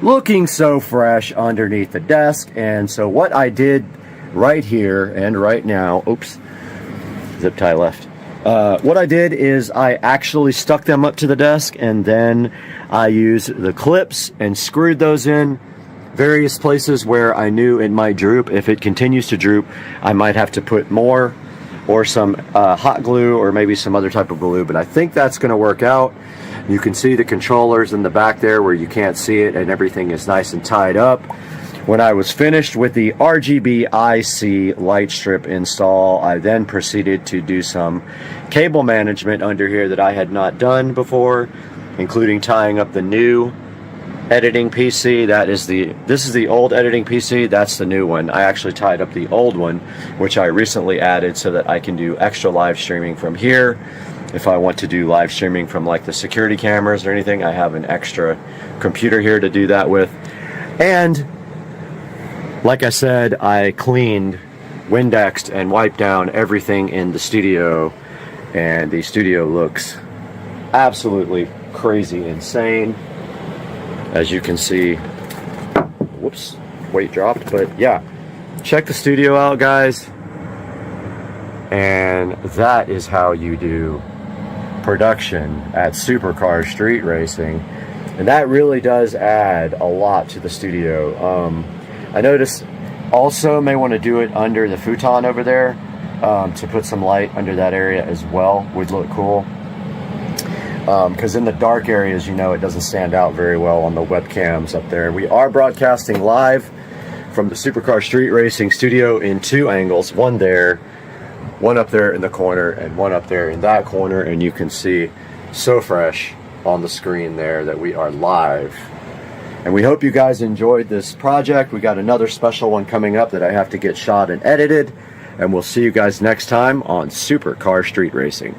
looking so fresh underneath the desk. And so what I did right here and right now, oops, zip tie left. What I did is I actually stuck them up to the desk, and then I used the clips and screwed those in various places where I knew it might droop. If it continues to droop, I might have to put more or some hot glue or maybe some other type of glue, but I think that's going to work out. You can see the controllers in the back there where you can't see it, and everything is nice and tied up. When I was finished with the RGB IC light strip install, I then proceeded to do some cable management under here that I had not done before, including tying up the new editing PC. This is the old editing PC, that's the new one. I actually tied up the old one, which I recently added so that I can do extra live streaming from here. If I want to do live streaming from like the security cameras or anything, I have an extra computer here to do that with. And like I said, I cleaned, Windexed, and wiped down everything in the studio, and the studio looks absolutely crazy insane. As you can see, whoops, weight dropped, but yeah, check the studio out, guys. And that is how you do production at Supercar Street Racing, and that really does add a lot to the studio. I noticed also may want to do it under the futon over there, to put some light under that area as well, would look cool. Because in the dark areas, you know, it doesn't stand out very well on the webcams up there. We are broadcasting live from the Supercar Street Racing studio in two angles, one there, one up there in the corner, and one up there in that corner, and you can see so fresh on the screen there that we are live. And we hope you guys enjoyed this project. We got another special one coming up that I have to get shot and edited, and we'll see you guys next time on Supercar Street Racing.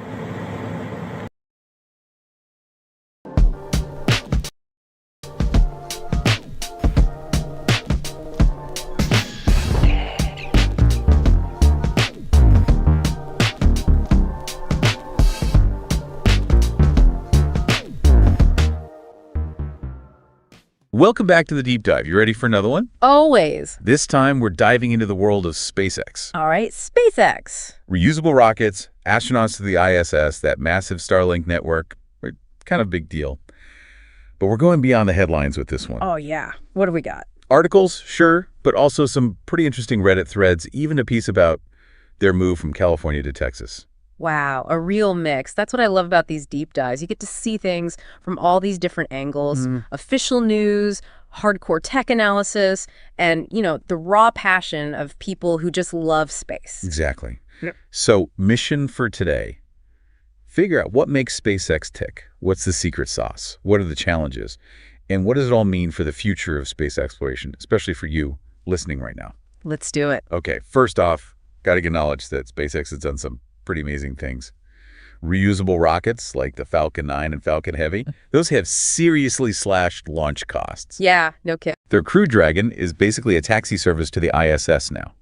Welcome back to the Deep Dive. You ready for another one? Always. This time, we're diving into the world of SpaceX. All right, SpaceX. Reusable rockets, astronauts to the ISS, that massive Starlink network, kind of big deal. But we're going beyond the headlines with this one. Oh, yeah. What do we got? Articles, sure, but also some pretty interesting Reddit threads, even a piece about their move from California to Texas. Wow, a real mix. That's what I love about these deep dives. You get to see things from all these different angles, official news, hardcore tech analysis, and, you know, the raw passion of people who just love space. Exactly. Yep. So, mission for today. Figure out what makes SpaceX tick. What's the secret sauce? What are the challenges? And what does it all mean for the future of space exploration, especially for you listening right now? Let's do it. Okay, first off, got to acknowledge that SpaceX has done some pretty amazing things. Reusable rockets like the Falcon 9 and Falcon Heavy, those have seriously slashed launch costs. Yeah, no kidding. Their Crew Dragon is basically a taxi service to the ISS now.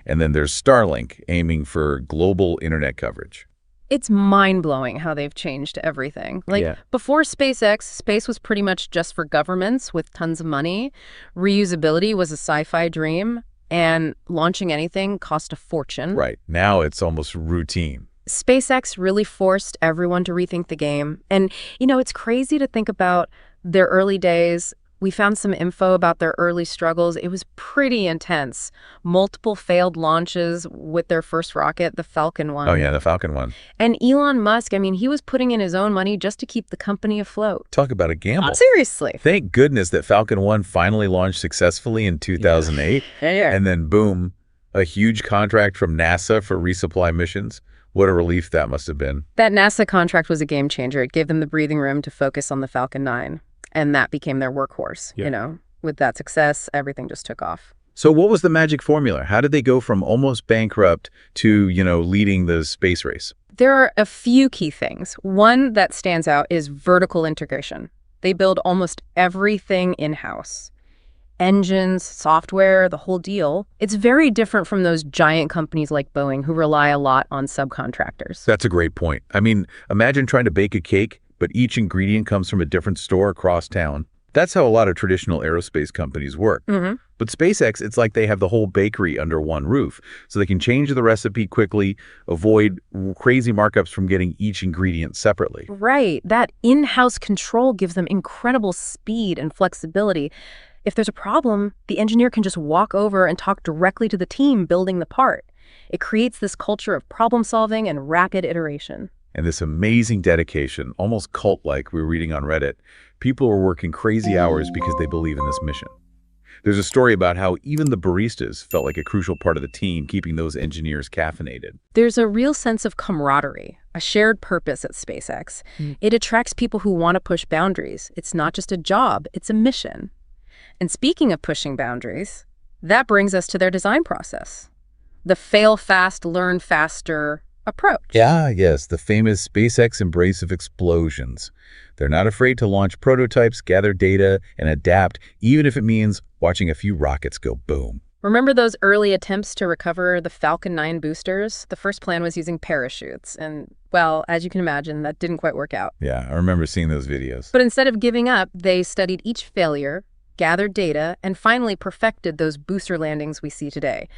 And then there's Starlink, aiming for global internet coverage. It's mind-blowing how they've changed everything. Like, before SpaceX, space was pretty much just for governments with tons of money. Reusability was a sci-fi dream, and launching anything cost a fortune. Right. Now it's almost routine. SpaceX really forced everyone to rethink the game. And, you know, it's crazy to think about their early days. We found some info about their early struggles. It was pretty intense. Multiple failed launches with their first rocket, the Falcon 1. Oh, yeah, the Falcon 1. And Elon Musk, I mean, he was putting in his own money just to keep the company afloat. Talk about a gamble. Seriously. Thank goodness that Falcon 1 finally launched successfully in 2008. Yeah. And then, boom, A huge contract from NASA for resupply missions. What a relief that must have been. That NASA contract was a game changer. It gave them the breathing room to focus on the Falcon 9, and that became their workhorse. Yeah. You know, with that success, everything just took off. So what was the magic formula? How did they go from almost bankrupt to, leading the space race? There are a few key things. One that stands out is vertical integration. They build almost everything in-house. Engines, software, the whole deal. It's very different from those giant companies like Boeing who rely a lot on subcontractors. That's a great point. I mean, imagine trying to bake a cake, but each ingredient comes from a different store across town. That's how a lot of traditional aerospace companies work. Mm-hmm. But SpaceX, it's like they have the whole bakery under one roof, so they can change the recipe quickly, avoid crazy markups from getting each ingredient separately. Right. That in-house control gives them incredible speed and flexibility. If there's a problem, the engineer can just walk over and talk directly to the team building the part. It creates this culture of problem solving and rapid iteration. And this amazing dedication, almost cult-like, we were reading on Reddit. People are working crazy hours because they believe in this mission. There's a story about how even the baristas felt like a crucial part of the team, keeping those engineers caffeinated. There's a real sense of camaraderie, a shared purpose at SpaceX. It attracts people who want to push boundaries. It's not just a job, it's a mission. And speaking of pushing boundaries, that brings us to their design process. The fail fast, learn faster approach. Yes, the famous SpaceX embrace of explosions. They're not afraid to launch prototypes, gather data, and adapt, even if it means watching a few rockets go boom. Remember those early attempts to recover the Falcon 9 boosters? The first plan was using parachutes, and, well, as you can imagine, that didn't quite work out. Yeah, I remember seeing those videos. But instead of giving up, they studied each failure, gathered data, and finally perfected those booster landings we see today.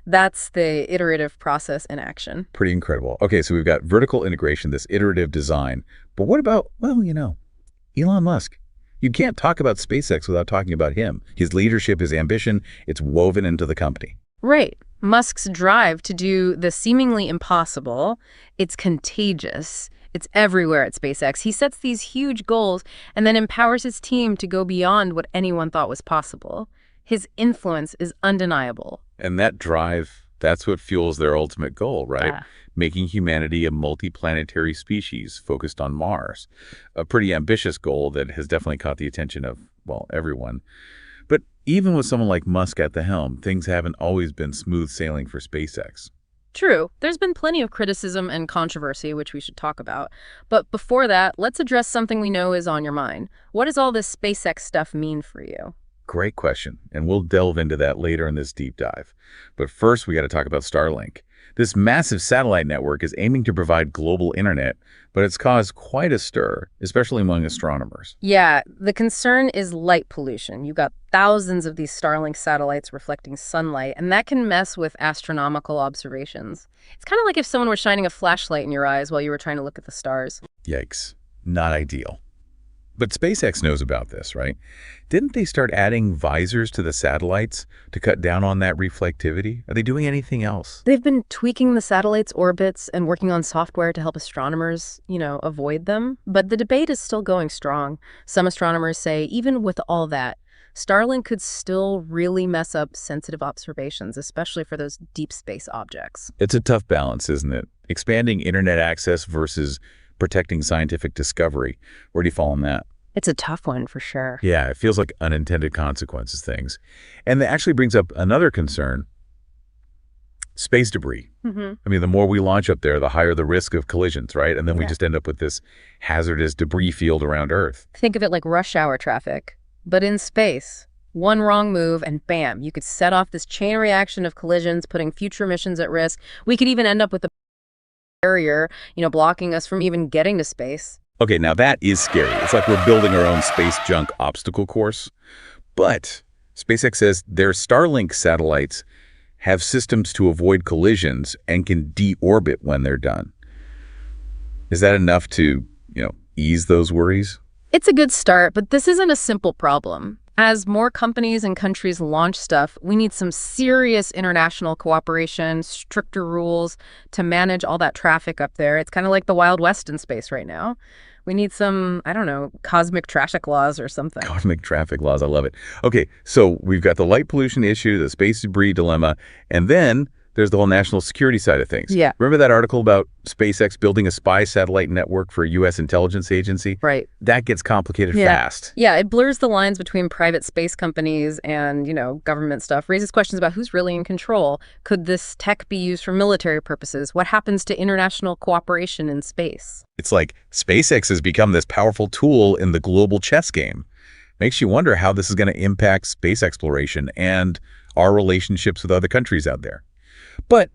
That's the iterative process in action. Pretty incredible. Okay, so we've got vertical integration, this iterative design. But what about, Elon Musk? You can't talk about SpaceX without talking about him. His leadership, his ambition, it's woven into the company. Right. Musk's drive to do the seemingly impossible, it's contagious. It's everywhere at SpaceX. He sets these huge goals and then empowers his team to go beyond what anyone thought was possible. His influence is undeniable. And that drive, that's what fuels their ultimate goal, right? Making humanity a multi-planetary species focused on Mars. A pretty ambitious goal that has definitely caught the attention of, everyone. But even with someone like Musk at the helm, things haven't always been smooth sailing for SpaceX. True. There's been plenty of criticism and controversy, which we should talk about. But before that, let's address something we know is on your mind. What does all this SpaceX stuff mean for you? Great question, and we'll delve into that later in this deep dive. But first, we got to talk about Starlink. This massive satellite network is aiming to provide global internet, but it's caused quite a stir, especially among astronomers. Yeah, the concern is light pollution. You've got thousands of these Starlink satellites reflecting sunlight, and that can mess with astronomical observations. It's kind of like if someone were shining a flashlight in your eyes while you were trying to look at the stars. Yikes. Not ideal. But SpaceX knows about this, right? Didn't they start adding visors to the satellites to cut down on that reflectivity? Are they doing anything else? They've been tweaking the satellites' orbits and working on software to help astronomers, avoid them. But the debate is still going strong. Some astronomers say even with all that, Starlink could still really mess up sensitive observations, especially for those deep space objects. It's a tough balance, isn't it? Expanding internet access versus protecting scientific discovery. Where do you fall on that? It's a tough one for sure. Yeah, it feels like unintended consequences things. And that actually brings up another concern, space debris. I mean, the more we launch up there, the higher the risk of collisions, right? And then we just end up with this hazardous debris field around Earth. Think of it like rush hour traffic, but in space. One wrong move and bam, you could set off this chain reaction of collisions, putting future missions at risk. We could even end up with a barrier, blocking us from even getting to space. Okay, now that is scary. It's like we're building our own space junk obstacle course. But SpaceX says their Starlink satellites have systems to avoid collisions and can deorbit when they're done. Is that enough to, ease those worries? It's a good start, but this isn't a simple problem. As more companies and countries launch stuff, we need some serious international cooperation, stricter rules to manage all that traffic up there. It's kind of like the Wild West in space right now. We need some, I don't know, cosmic traffic laws or something. Cosmic traffic laws, I love it. Okay, so we've got the light pollution issue, the space debris dilemma, and then there's the whole national security side of things. Yeah. Remember that article about SpaceX building a spy satellite network for a U.S. intelligence agency? Right. That gets complicated fast. Yeah, it blurs the lines between private space companies and, government stuff, raises questions about who's really in control. Could this tech be used for military purposes? What happens to international cooperation in space? It's like SpaceX has become this powerful tool in the global chess game. Makes you wonder how this is going to impact space exploration and our relationships with other countries out there. But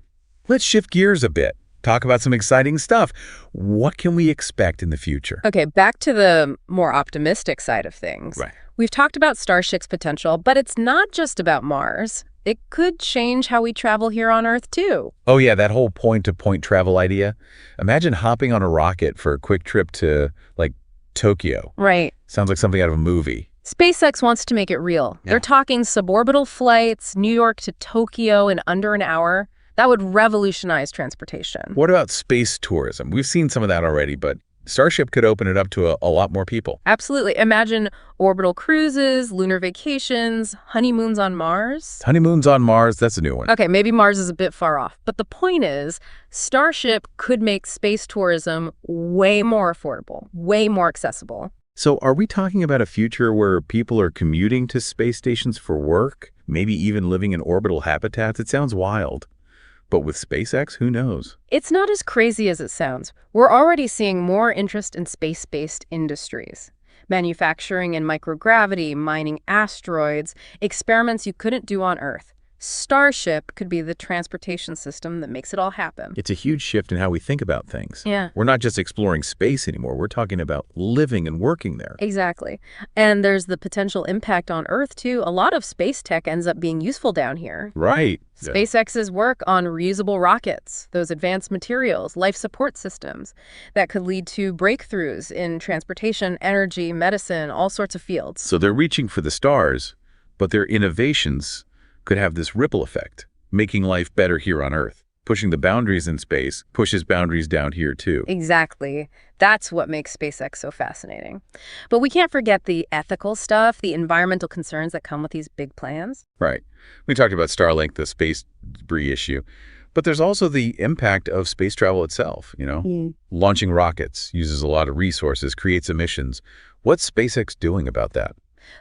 let's shift gears a bit. Talk about some exciting stuff. What can we expect in the future? Okay, back to the more optimistic side of things. Right. We've talked about Starship's potential, but it's not just about Mars. It could change how we travel here on Earth, too. Oh, yeah, that whole point-to-point travel idea. Imagine hopping on a rocket for a quick trip to, like, Tokyo. Right. Sounds like something out of a movie. SpaceX wants to make it real. Yeah. They're talking suborbital flights, New York to Tokyo in under an hour. That would revolutionize transportation. What about space tourism? We've seen some of that already, but Starship could open it up to a lot more people. Absolutely. Imagine orbital cruises, lunar vacations, honeymoons on Mars. Honeymoons on Mars, that's a new one. Okay, maybe Mars is a bit far off. But the point is, Starship could make space tourism way more affordable, way more accessible. So are we talking about a future where people are commuting to space stations for work, maybe even living in orbital habitats? It sounds wild. But with SpaceX, who knows? It's not as crazy as it sounds. We're already seeing more interest in space-based industries. Manufacturing in microgravity, mining asteroids, experiments you couldn't do on Earth. Starship could be the transportation system that makes it all happen. It's a huge shift in how we think about things. Yeah. We're not just exploring space anymore. We're talking about living and working there. Exactly. And there's the potential impact on Earth, too. A lot of space tech ends up being useful down here. Right. SpaceX's work on reusable rockets, those advanced materials, life support systems, that could lead to breakthroughs in transportation, energy, medicine, all sorts of fields. So they're reaching for the stars, but their innovations could have this ripple effect, making life better here on Earth. Pushing the boundaries in space pushes boundaries down here too. Exactly. That's what makes SpaceX so fascinating. But we can't forget the ethical stuff, the environmental concerns that come with these big plans. Right. We talked about Starlink, the space debris issue, but there's also the impact of space travel itself, Launching rockets uses a lot of resources, creates emissions. What's SpaceX doing about that?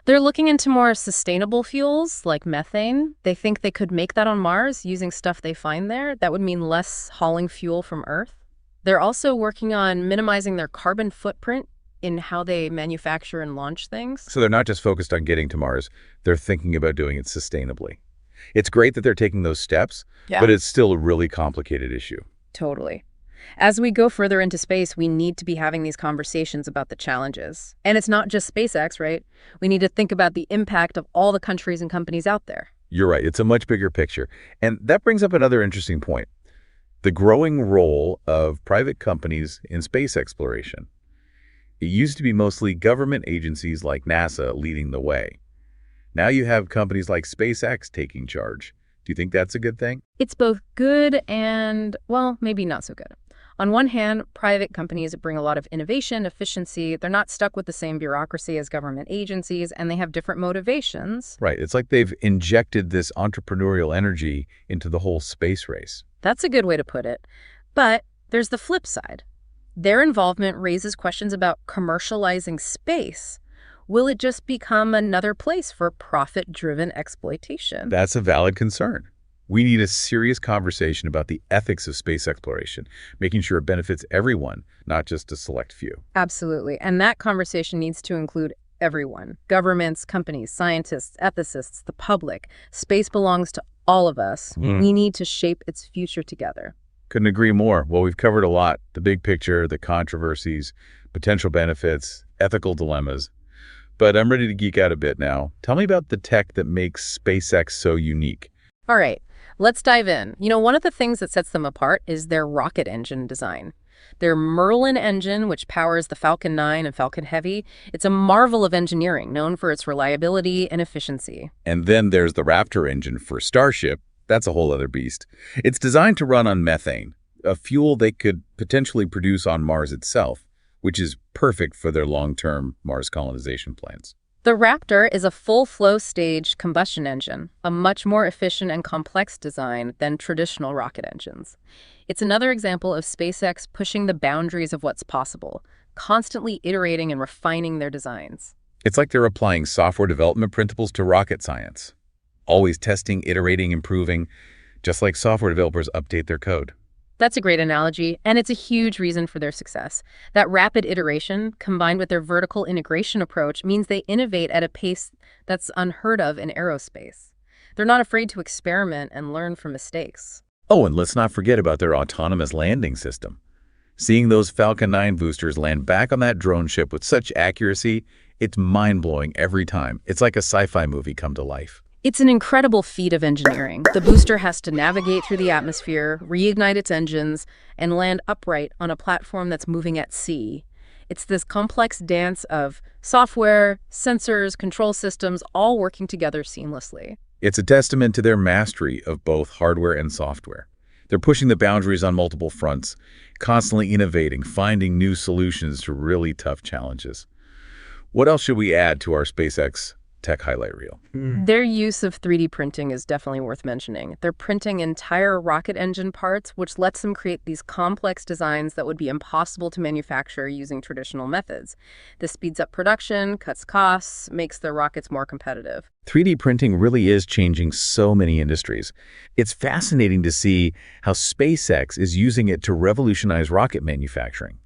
They're looking into more sustainable fuels like methane. They think they could make that on Mars using stuff they find there. That would mean less hauling fuel from Earth. They're also working on minimizing their carbon footprint in how they manufacture and launch things. So they're not just focused on getting to Mars, they're thinking about doing it sustainably. It's great that they're taking those steps, but it's still a really complicated issue. Totally. As we go further into space, we need to be having these conversations about the challenges. And it's not just SpaceX, right? We need to think about the impact of all the countries and companies out there. You're right. It's a much bigger picture. And that brings up another interesting point. The growing role of private companies in space exploration. It used to be mostly government agencies like NASA leading the way. Now you have companies like SpaceX taking charge. Do you think that's a good thing? It's both good and, well, maybe not so good. On one hand, private companies bring a lot of innovation, efficiency. They're not stuck with the same bureaucracy as government agencies, and they have different motivations. Right. It's like they've injected this entrepreneurial energy into the whole space race. That's a good way to put it. But there's the flip side. Their involvement raises questions about commercializing space. Will it just become another place for profit-driven exploitation? That's a valid concern. We need a serious conversation about the ethics of space exploration, making sure it benefits everyone, not just a select few. Absolutely. And that conversation needs to include everyone. Governments, companies, scientists, ethicists, the public. Space belongs to all of us. We need to shape its future together. Couldn't agree more. Well, we've covered a lot. The big picture, the controversies, potential benefits, ethical dilemmas. But I'm ready to geek out a bit now. Tell me about the tech that makes SpaceX so unique. All right. Let's dive in. One of the things that sets them apart is their rocket engine design. Their Merlin engine, which powers the Falcon 9 and Falcon Heavy, it's a marvel of engineering, known for its reliability and efficiency. And then there's the Raptor engine for Starship. That's a whole other beast. It's designed to run on methane, a fuel they could potentially produce on Mars itself, which is perfect for their long-term Mars colonization plans. The Raptor is a full-flow staged combustion engine, a much more efficient and complex design than traditional rocket engines. It's another example of SpaceX pushing the boundaries of what's possible, constantly iterating and refining their designs. It's like they're applying software development principles to rocket science. Always testing, iterating, improving, just like software developers update their code. That's a great analogy, and it's a huge reason for their success. That rapid iteration, combined with their vertical integration approach, means they innovate at a pace that's unheard of in aerospace. They're not afraid to experiment and learn from mistakes. Oh, and let's not forget about their autonomous landing system. Seeing those Falcon 9 boosters land back on that drone ship with such accuracy, it's mind-blowing every time. It's like a sci-fi movie come to life. It's an incredible feat of engineering. The booster has to navigate through the atmosphere, reignite its engines, and land upright on a platform that's moving at sea. It's this complex dance of software, sensors, control systems, all working together seamlessly. It's a testament to their mastery of both hardware and software. They're pushing the boundaries on multiple fronts, constantly innovating, finding new solutions to really tough challenges. What else should we add to our SpaceX tech highlight reel? Their use of 3D printing is definitely worth mentioning. They're printing entire rocket engine parts, which lets them create these complex designs that would be impossible to manufacture using traditional methods. This speeds up production, cuts costs, makes their rockets more competitive. 3D printing really is changing so many industries. It's fascinating to see how SpaceX is using it to revolutionize rocket manufacturing.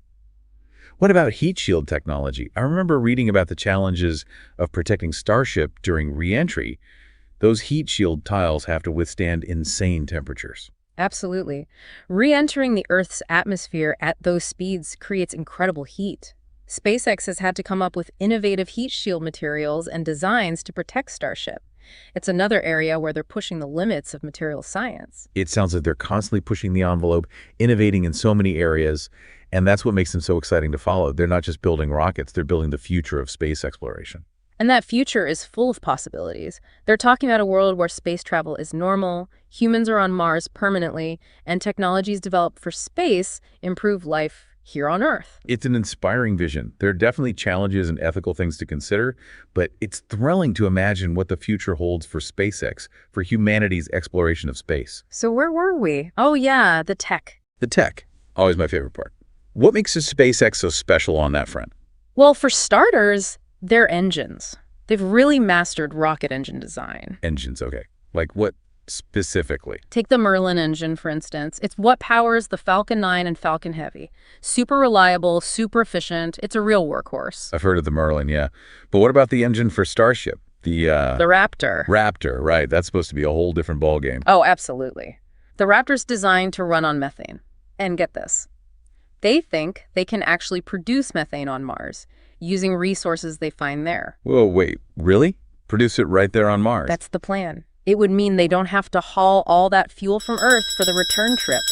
What about heat shield technology? I remember reading about the challenges of protecting Starship during re-entry. Those heat shield tiles have to withstand insane temperatures. Absolutely. Re-entering the Earth's atmosphere at those speeds creates incredible heat. SpaceX has had to come up with innovative heat shield materials and designs to protect Starship. It's another area where they're pushing the limits of material science. It sounds like they're constantly pushing the envelope, innovating in so many areas, and that's what makes them so exciting to follow. They're not just building rockets, they're building the future of space exploration. And that future is full of possibilities. They're talking about a world where space travel is normal, humans are on Mars permanently, and technologies developed for space improve life here on Earth. It's an inspiring vision. There are definitely challenges and ethical things to consider, but it's thrilling to imagine what the future holds for SpaceX, for humanity's exploration of space. So where were we? Oh yeah, the tech. The tech, always my favorite part. What makes a SpaceX so special on that front? Well, for starters, their engines. They've really mastered rocket engine design. Engines, okay. Like what specifically? Take the Merlin engine, for instance. It's what powers the Falcon 9 and Falcon Heavy. Super reliable, super efficient. It's a real workhorse. I've heard of the Merlin, yeah. But what about the engine for Starship? The Raptor. Raptor, right. That's supposed to be a whole different ballgame. Oh, absolutely. The Raptor's designed to run on methane. And get this. They think they can actually produce methane on Mars using resources they find there. Whoa, wait, really? Produce it right there on Mars? That's the plan. It would mean they don't have to haul all that fuel from Earth for the return trip.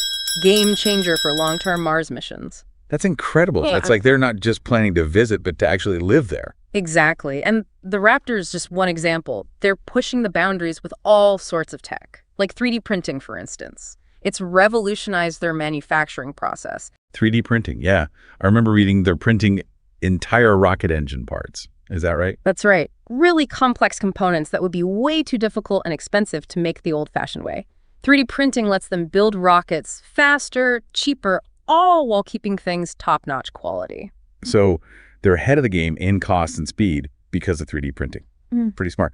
Game changer for long-term Mars missions. That's incredible. Yeah. It's like they're not just planning to visit, but to actually live there. Exactly. And the Raptor is just one example. They're pushing the boundaries with all sorts of tech, like 3D printing, for instance. It's revolutionized their manufacturing process. 3D printing, yeah. I remember reading they're printing entire rocket engine parts. Is that right? That's right. Really complex components that would be way too difficult and expensive to make the old-fashioned way. 3D printing lets them build rockets faster, cheaper, all while keeping things top-notch quality. So they're ahead of the game in cost and speed because of 3D printing. Pretty smart.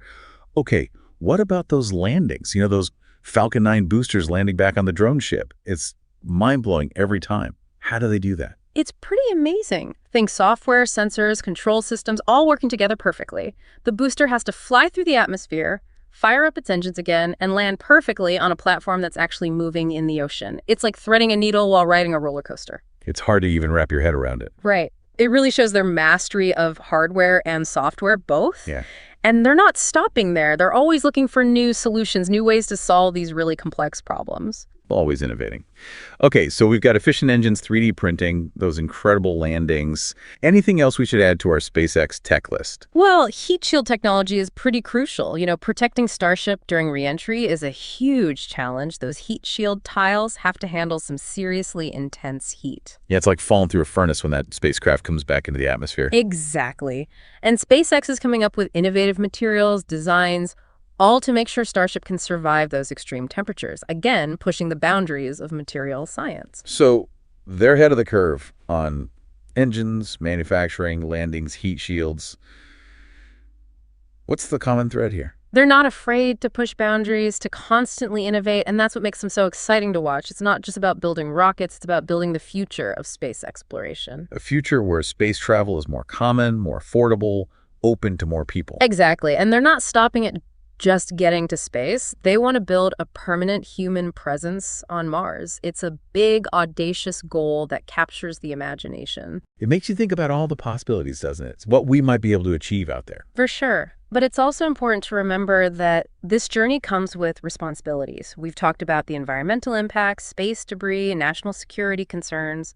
Okay, what about those landings? You know, those Falcon 9 boosters landing back on the drone ship. It's mind-blowing every time. How do they do that? It's pretty amazing. Think software, sensors, control systems, all working together perfectly. The booster has to fly through the atmosphere, fire up its engines again, and land perfectly on a platform that's actually moving in the ocean. It's like threading a needle while riding a roller coaster. It's hard to even wrap your head around it. Right. It really shows their mastery of hardware and software, both. Yeah. And they're not stopping there. They're always looking for new solutions, new ways to solve these really complex problems. always innovating. Okay, so we've got efficient engines, 3D printing, those incredible landings. Anything else we should add to our SpaceX tech list? Well, heat shield technology is pretty crucial. Protecting Starship during re-entry is a huge challenge. Those heat shield tiles have to handle some seriously intense heat. Yeah, it's like falling through a furnace when that spacecraft comes back into the atmosphere. Exactly. And SpaceX is coming up with innovative materials, designs, all to make sure Starship can survive those extreme temperatures, again, pushing the boundaries of material science. So they're ahead of the curve on engines, manufacturing, landings, heat shields. What's the common thread here? They're not afraid to push boundaries, to constantly innovate, and that's what makes them so exciting to watch. It's not just about building rockets, it's about building the future of space exploration. A future where space travel is more common, more affordable, open to more people. Exactly, and they're not stopping at just getting to space. They want to build a permanent human presence on Mars. It's a big, audacious goal that captures the imagination. It makes you think about all the possibilities, doesn't it? It's what we might be able to achieve out there. For sure. But it's also important to remember that this journey comes with responsibilities. We've talked about the environmental impacts, space debris, national security concerns.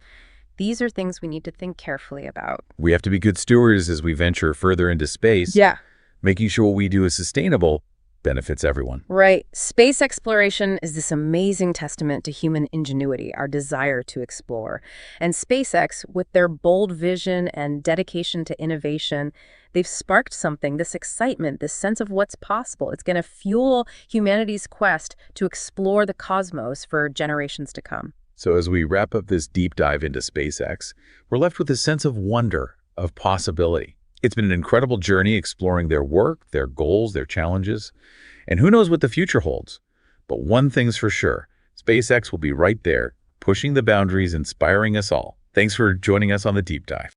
These are things we need to think carefully about. We have to be good stewards as we venture further into space. Yeah. Making sure what we do is sustainable benefits everyone. Right. Space exploration is this amazing testament to human ingenuity, our desire to explore. And SpaceX, with their bold vision and dedication to innovation, they've sparked something, this excitement, this sense of what's possible. It's going to fuel humanity's quest to explore the cosmos for generations to come. So as we wrap up this deep dive into SpaceX, we're left with a sense of wonder, of possibility. It's been an incredible journey exploring their work, their goals, their challenges, and who knows what the future holds. But one thing's for sure, SpaceX will be right there, pushing the boundaries, inspiring us all. Thanks for joining us on the deep dive.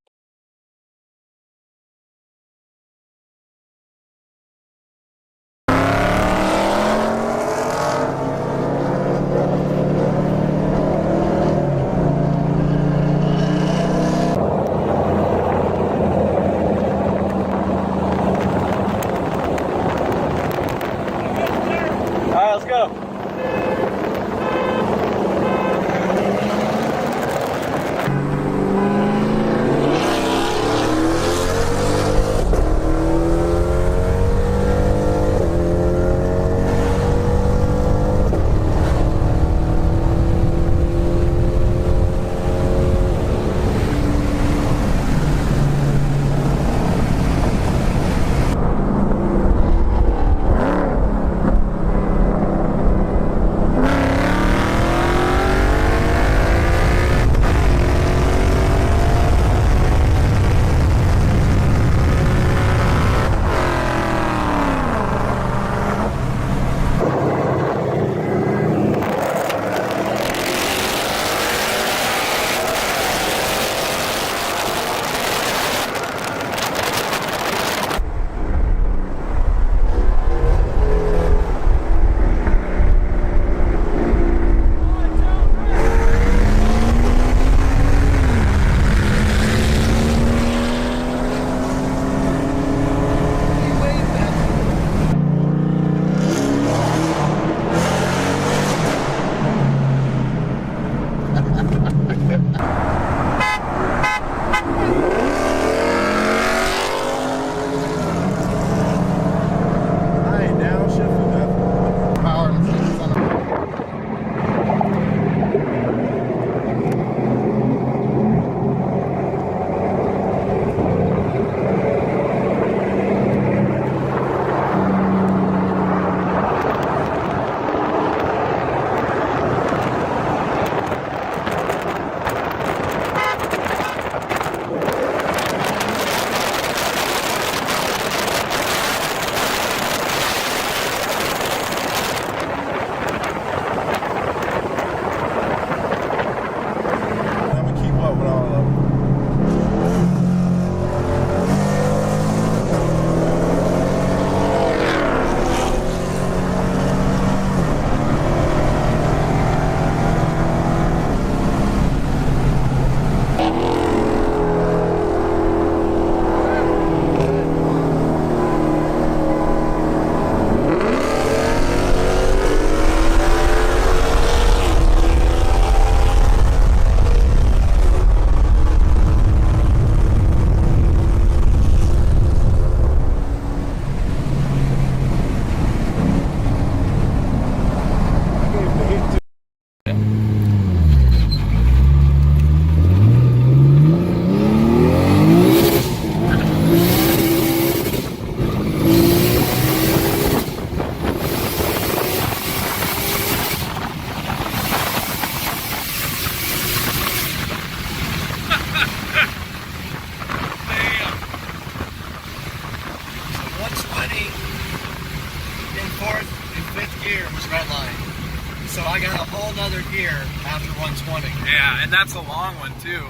20. Yeah, and that's a long one too.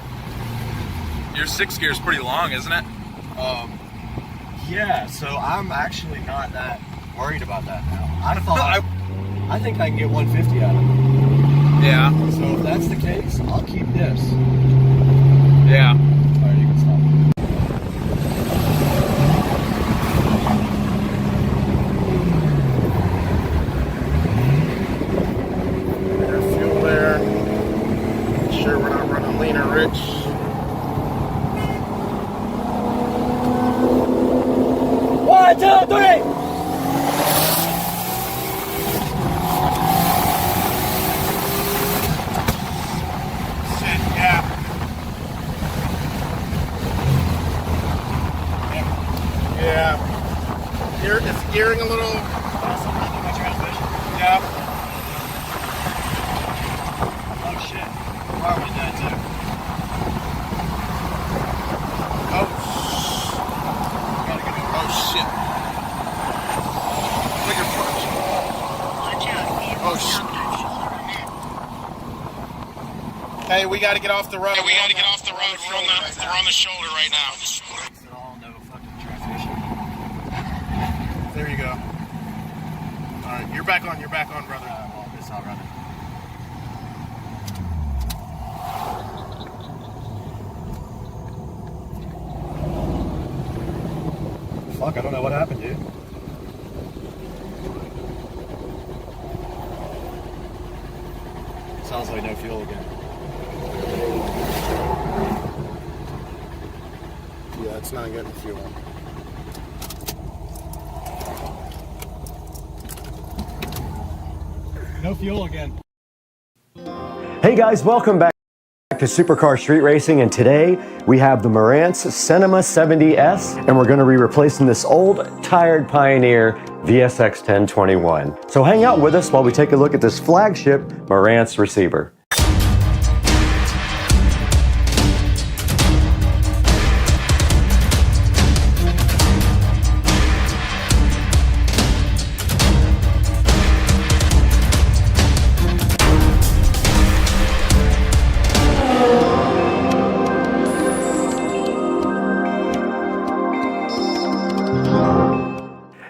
Your 6 gear is pretty long, isn't it? Yeah, so I'm actually not that worried about that now. I think I can get 150 out of it. Yeah. So if that's the case, I'll keep this. Yeah. Alright, you can stop. There's fuel there. Make sure we're not running lean or rich. One, two, three! Yeah. It's gearing a little. Yeah. Oh shit. Why are we dead too? Oh shit. Bigger punch. Oh shit. Hey, we gotta get off the road. We're on the shoulder right now. There you go. Alright, you're back on, brother. It's not running. Fuck, I don't know what happened, dude. Sounds like no fuel again. Yeah, it's not getting fuel. No fuel again. Hey guys, welcome back to Supercar Street Racing, and today we have the Marantz Cinema 70S, and we're going to be replacing this old, tired Pioneer VSX 1021. So hang out with us while we take a look at this flagship Marantz receiver.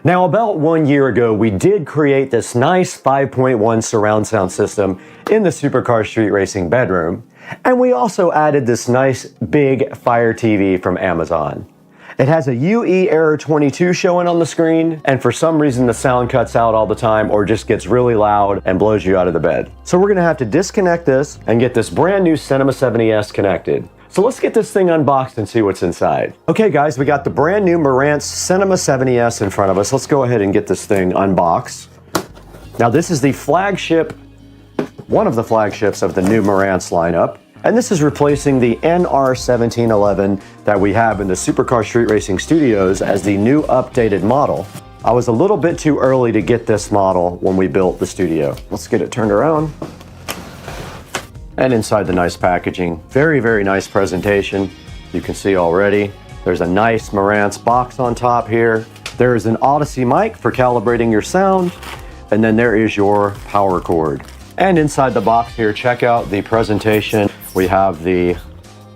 Now, about 1 year ago, we did create this nice 5.1 surround sound system in the Supercar Street Racing bedroom, and we also added this nice big Fire TV from Amazon. It has a UE error 22 showing on the screen, and for some reason the sound cuts out all the time or just gets really loud and blows you out of the bed. So we're gonna have to disconnect this and get this brand new Cinema 70S connected. So let's get this thing unboxed and see what's inside. Okay guys, we got the brand new Marantz Cinema 70S in front of us. Let's go ahead and get this thing unboxed. Now this is the flagship, one of the flagships of the new Marantz lineup. And this is replacing the NR1711 that we have in the Supercar Street Racing Studios as the new updated model. I was a little bit too early to get this model when we built the studio. Let's get it turned around. And inside the nice packaging, very, very nice presentation. You can see already, there's a nice Marantz box on top here. There is an Odyssey mic for calibrating your sound. And then there is your power cord. And inside the box here, check out the presentation. We have the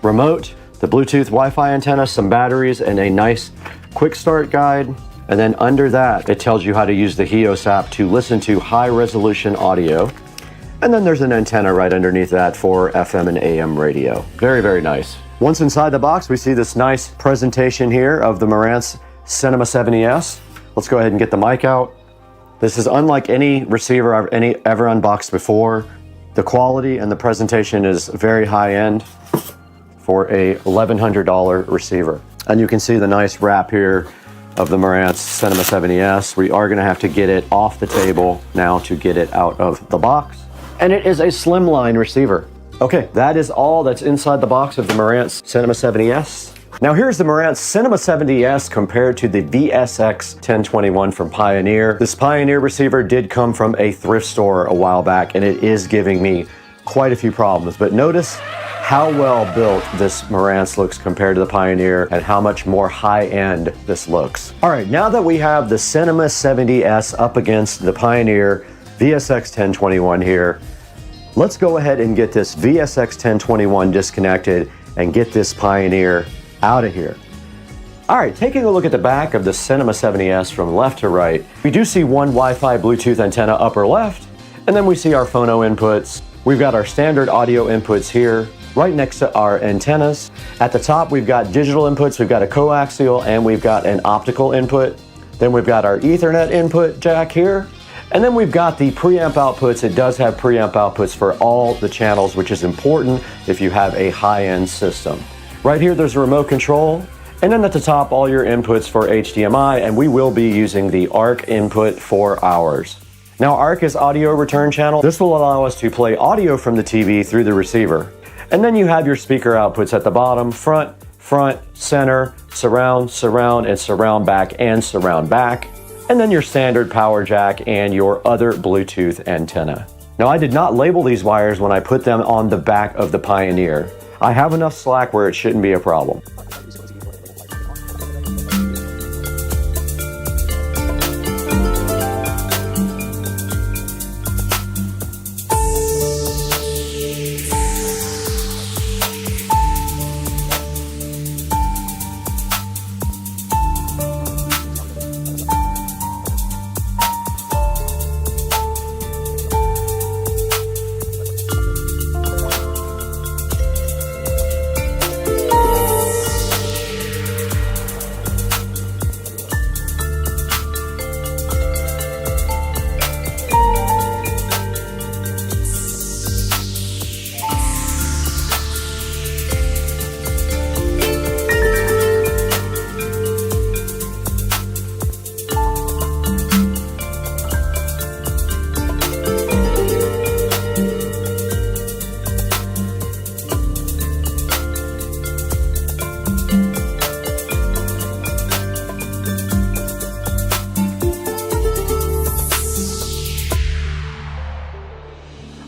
remote, the Bluetooth Wi-Fi antenna, some batteries, and a nice quick start guide. And then under that, it tells you how to use the HEOS app to listen to high resolution audio. And then there's an antenna right underneath that for FM and AM radio. Very, very nice. Once inside the box, we see this nice presentation here of the Marantz Cinema 70S. Let's go ahead and get the mic out. This is unlike any receiver I've ever unboxed before. The quality and the presentation is very high end for a $1,100 receiver. And you can see the nice wrap here of the Marantz Cinema 70S. We are gonna have to get it off the table now to get it out of the box. And it is a slimline receiver. Okay, that is all that's inside the box of the Marantz Cinema 70S. Now here's the Marantz Cinema 70S compared to the VSX 1021 from Pioneer. This Pioneer receiver did come from a thrift store a while back, and it is giving me quite a few problems. But notice how well built this Marantz looks compared to the Pioneer and how much more high-end this looks. All right, now that we have the Cinema 70S up against the Pioneer VSX 1021 here, Let's go ahead and get this VSX1021 disconnected and get this Pioneer out of here. All right, taking a look at the back of the Cinema 70S from left to right, we do see one Wi-Fi Bluetooth antenna upper left, and then we see our phono inputs. We've got our standard audio inputs here, right next to our antennas. At the top, we've got digital inputs, we've got a coaxial, and we've got an optical input. Then we've got our Ethernet input jack here. And then we've got the preamp outputs. It does have preamp outputs for all the channels, which is important if you have a high-end system. Right here, there's a remote control. And then at the top, all your inputs for HDMI, and we will be using the ARC input for ours. Now, ARC is audio return channel. This will allow us to play audio from the TV through the receiver. And then you have your speaker outputs at the bottom, front, center, surround, and surround back and surround back. And then your standard power jack and your other Bluetooth antenna. Now, I did not label these wires when I put them on the back of the Pioneer. I have enough slack where it shouldn't be a problem.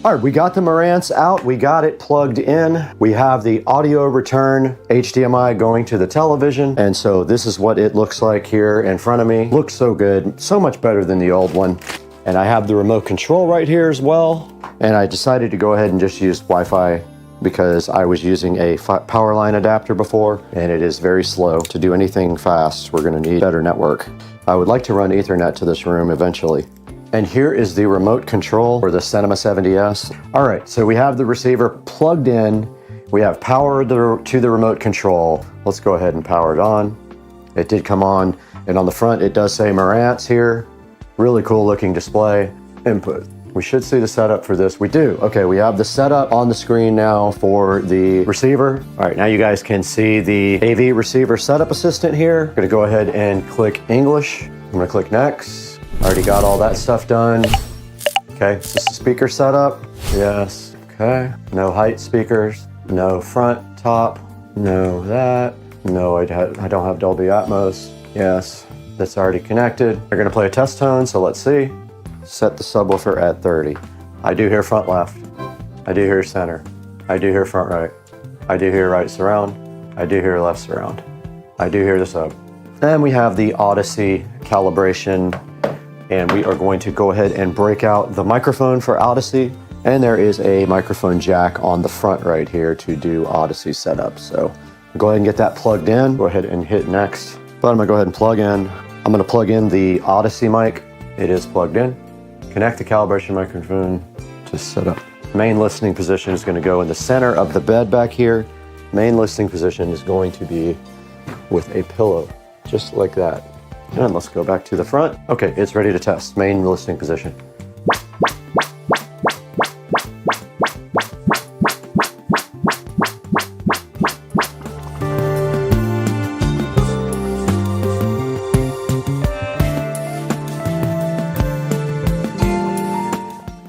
All right, we got the Marantz out, we got it plugged in. We have the audio return HDMI going to the television. And so this is what it looks like here in front of me. Looks so good, so much better than the old one. And I have the remote control right here as well. And I decided to go ahead and just use Wi-Fi because I was using a power line adapter before, and it is very slow. To do anything fast, we're gonna need better network. I would like to run Ethernet to this room eventually. And here is the remote control for the Cinema 70S. All right, so we have the receiver plugged in. We have power to the remote control. Let's go ahead and power it on. It did come on, and on the front it does say Marantz here. Really cool looking display. Input. We should see the setup for this. We do. Okay, we have the setup on the screen now for the receiver. All right, now you guys can see the AV receiver setup assistant here. I'm gonna go ahead and click English. I'm gonna click next. Already got all that stuff done. Okay, is this the speaker setup? Yes. Okay, no height speakers, no front, top, no that. No, I don't have Dolby Atmos. Yes, that's already connected. We're gonna play a test tone, so let's see. Set the subwoofer at 30. I do hear front left. I do hear center. I do hear front right. I do hear right surround. I do hear left surround. I do hear the sub. And we have the Odyssey calibration, and we are going to go ahead and break out the microphone for Odyssey. And there is a microphone jack on the front right here to do Odyssey setup. So go ahead and get that plugged in. Go ahead and hit next. But I'm gonna go ahead and plug in. I'm gonna plug in the Odyssey mic. It is plugged in. Connect the calibration microphone to set up. Main listening position is gonna go in the center of the bed back here. Main listening position is going to be with a pillow, just like that. And let's go back to the front. Okay, it's ready to test. Main listening position.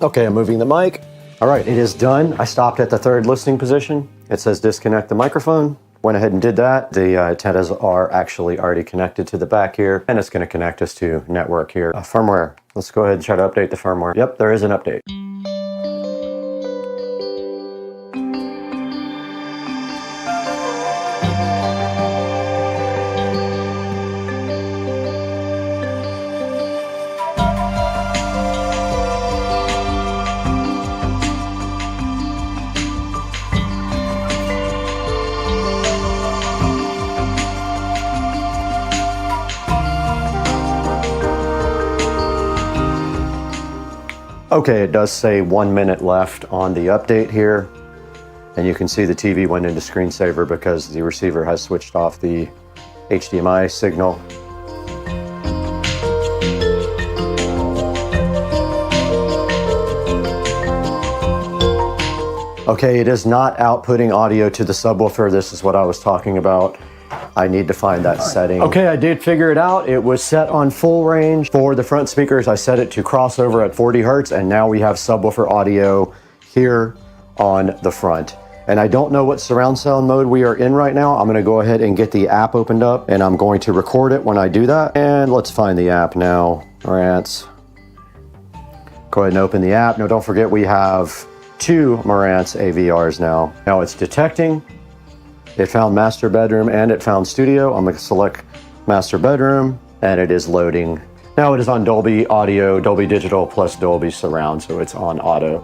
Okay, I'm moving the mic. All right, it is done. I stopped at the third listening position. It says disconnect the microphone. Went ahead and did that. The antennas are actually already connected to the back here, and it's going to connect us to network here. Firmware. Let's go ahead and try to update the firmware. Yep, there is an update. Okay, it does say 1 minute left on the update here. And you can see the TV went into screensaver because the receiver has switched off the HDMI signal. Okay, it is not outputting audio to the subwoofer. This is what I was talking about. I need to find that setting. Okay, I did figure it out. It was set on full range. For the front speakers, I set it to crossover at 40 Hertz, and now we have subwoofer audio here on the front. And I don't know what surround sound mode we are in right now. I'm gonna go ahead and get the app opened up, and I'm going to record it when I do that. And let's find the app now. Marantz. Go ahead and open the app. Now don't forget we have 2 Marantz AVRs now. Now it's detecting. It found master bedroom and it found studio. I'm gonna select master bedroom and it is loading. Now it is on Dolby Audio, Dolby Digital plus Dolby Surround, so it's on auto.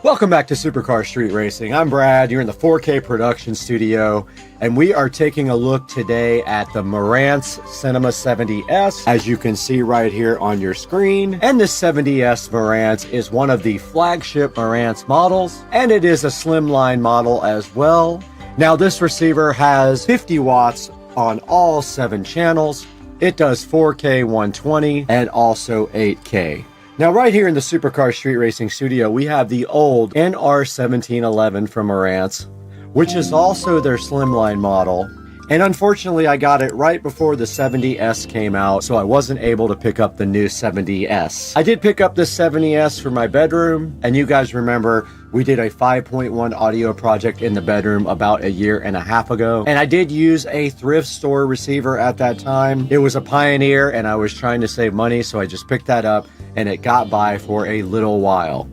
Welcome back to Supercar Street Racing. I'm Brad. You're in the 4K production studio, and we are taking a look today at the Marantz Cinema 70S, as you can see right here on your screen. And this 70S Marantz is one of the flagship Marantz models, and it is a slimline model as well. Now, this receiver has 50 watts on all 7 channels. It does 4K 120 and also 8K. Now right here in the Supercar Street Racing studio, we have the old NR1711 from Marantz, which is also their slimline model. And unfortunately, I got it right before the 70S came out, so I wasn't able to pick up the new 70S. I did pick up the 70S for my bedroom, and you guys remember we did a 5.1 audio project in the bedroom about 1.5 years ago. And I did use a thrift store receiver at that time. It was a Pioneer, and I was trying to save money, so I just picked that up, and it got by for a little while.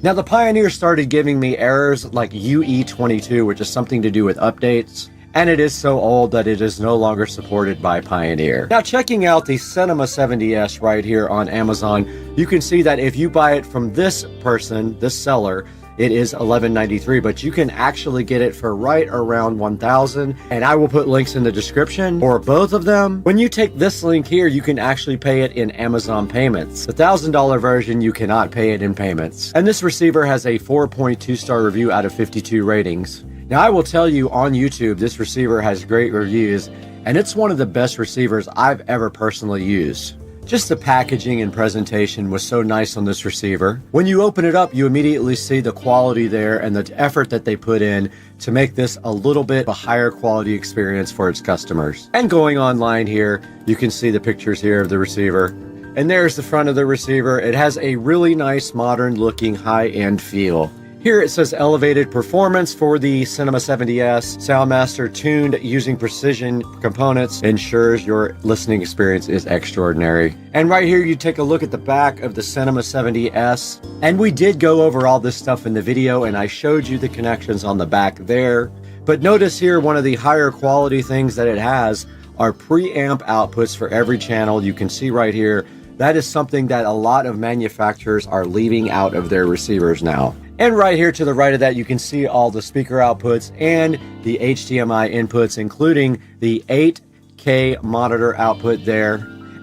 Now, the Pioneer started giving me errors like UE22, which is something to do with updates. And it is so old that it is no longer supported by Pioneer. Now, checking out the Cinema 70S right here on Amazon, you can see that if you buy it from this person, this seller, it is $11.93, but you can actually get it for right around $1,000, and I will put links in the description for both of them. When you take this link here, you can actually pay it in Amazon payments. The $1,000 version, you cannot pay it in payments. And this receiver has a 4.2 star review out of 52 ratings. Now, I will tell you on YouTube, this receiver has great reviews, and it's one of the best receivers I've ever personally used. Just the packaging and presentation was so nice on this receiver. When you open it up, you immediately see the quality there and the effort that they put in to make this a little bit of a higher quality experience for its customers. And going online here, you can see the pictures here of the receiver. And there's the front of the receiver. It has a really nice, modern looking high-end feel. Here it says elevated performance for the Cinema 70S. Soundmaster tuned using precision components ensures your listening experience is extraordinary. And right here you take a look at the back of the Cinema 70S. And we did go over all this stuff in the video, and I showed you the connections on the back there. But notice here, one of the higher quality things that it has are preamp outputs for every channel. You can see right here, that is something that a lot of manufacturers are leaving out of their receivers now. And right here to the right of that, you can see all the speaker outputs and the HDMI inputs, including the 8K monitor output there.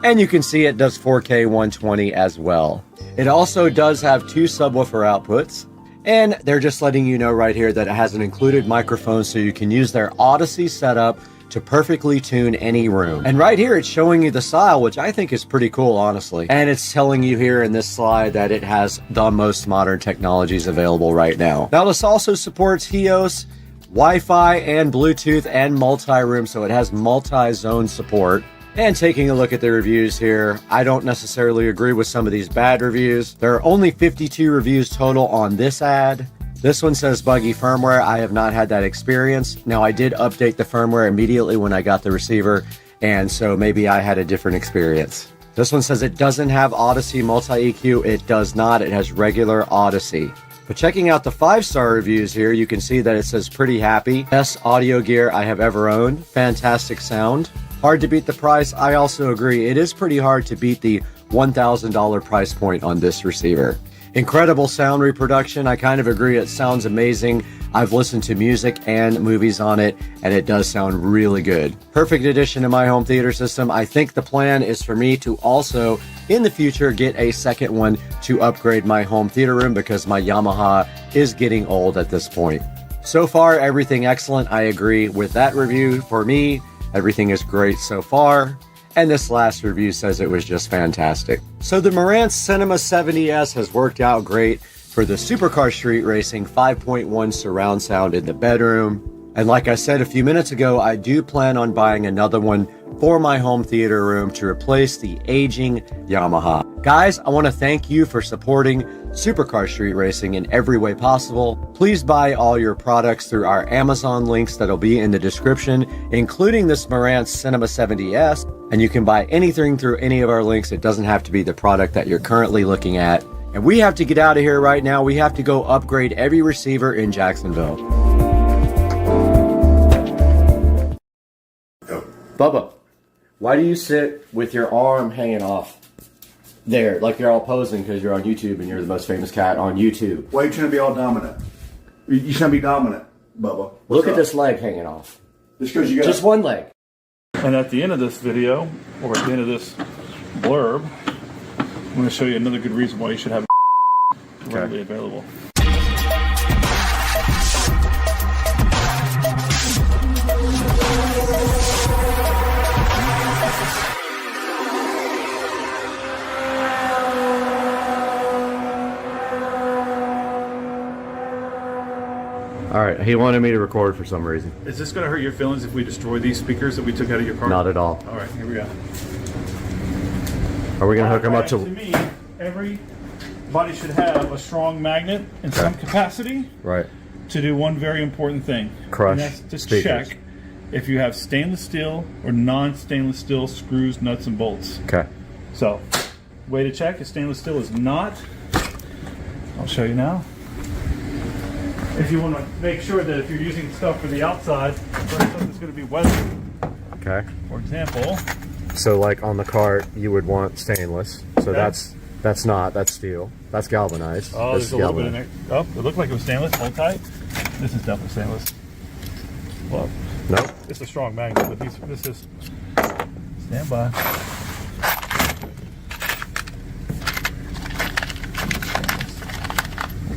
And you can see it does 4K 120 as well. It also does have 2 subwoofer outputs. And they're just letting you know right here that it has an included microphone, so you can use their Odyssey setup to perfectly tune any room. And right here, it's showing you the style, which I think is pretty cool, honestly. And it's telling you here in this slide that it has the most modern technologies available right now. Now, this also supports HEOS, Wi-Fi, and Bluetooth, and multi-room, so it has multi-zone support. And taking a look at the reviews here, I don't necessarily agree with some of these bad reviews. There are only 52 reviews total on this ad. This one says buggy firmware. I have not had that experience. Now, I did update the firmware immediately when I got the receiver, and so maybe I had a different experience. This one says it doesn't have Odyssey multi-EQ. It does not. It has regular Odyssey. But checking out the 5-star reviews here, you can see that it says pretty happy. Best audio gear I have ever owned. Fantastic sound. Hard to beat the price. I also agree. It is pretty hard to beat the $1,000 price point on this receiver. Incredible sound reproduction. I kind of agree. It sounds amazing. I've listened to music and movies on it, and it does sound really good. Perfect addition to my home theater system. I think the plan is for me to also, in the future, get a second one to upgrade my home theater room because my Yamaha is getting old at this point. So far, everything excellent. I agree with that review. For me, everything is great so far. And this last review says it was just fantastic. So the Marantz Cinema 70S has worked out great for the supercar street racing 5.1 surround sound in the bedroom. And like I said a few minutes ago, I do plan on buying another one for my home theater room to replace the aging Yamaha. Guys, I want to thank you for supporting supercar street racing in every way possible. Please buy all your products through our Amazon links that'll be in the description, including this Marantz Cinema 70S. And you can buy anything through any of our links. It doesn't have to be the product that you're currently looking at. And we have to get out of here right now. We have to go upgrade every receiver in Jacksonville. Bubba, why do you sit with your arm hanging off there like you're all posing because you're on YouTube and you're the most famous cat on YouTube? Why are you trying to be all dominant? You shouldn't be dominant, Bubba. Look at this leg hanging off. Just because you got just one leg. And at the end of this video, or at the end of this blurb, I'm going to show you another good reason why you should have readily available. All right, he wanted me to record for some reason. Is this going to hurt your feelings if we destroy these speakers that we took out of your car? Not at all. All right, here we go. Are we going to hook them up To me, everybody should have a strong magnet in some capacity. Right. To do one very important thing. Crush and that's to speakers. check if you have stainless steel or non-stainless steel screws, nuts, and bolts. Okay. So, way to check if stainless steel is not. I'll show you now. If you want to make sure that if you're using stuff for the outside, for stuff that's going to be weathered. Okay. For example. So like on the cart, you would want stainless. So that's steel. That's galvanized. Oh, there's a little bit in there. Oh, it looked like it was stainless. Hold tight. This is definitely stainless. Well, no. It's a strong magnet, but this is stand by.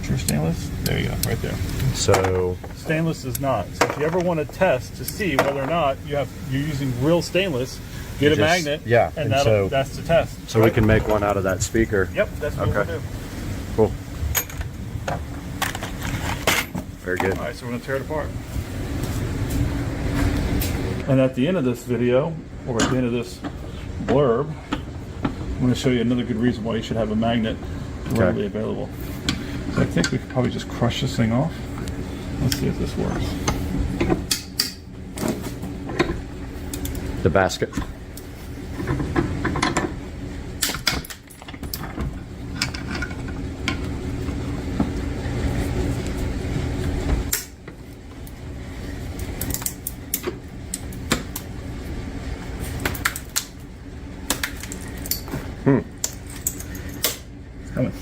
Your stainless. There you go, right there. So stainless is not. So if you ever want to test to see whether or not you're using real stainless, get a magnet. Yeah, and that's the test. So we can make one out of that speaker. Yep, that's what we'll do. Cool. Very good. All right, so we're gonna tear it apart. And at the end of this video, or at the end of this blurb, I'm going to show you another good reason why you should have a magnet readily available. I think we could probably just crush this thing off. Let's see if this works. The basket. It's coming.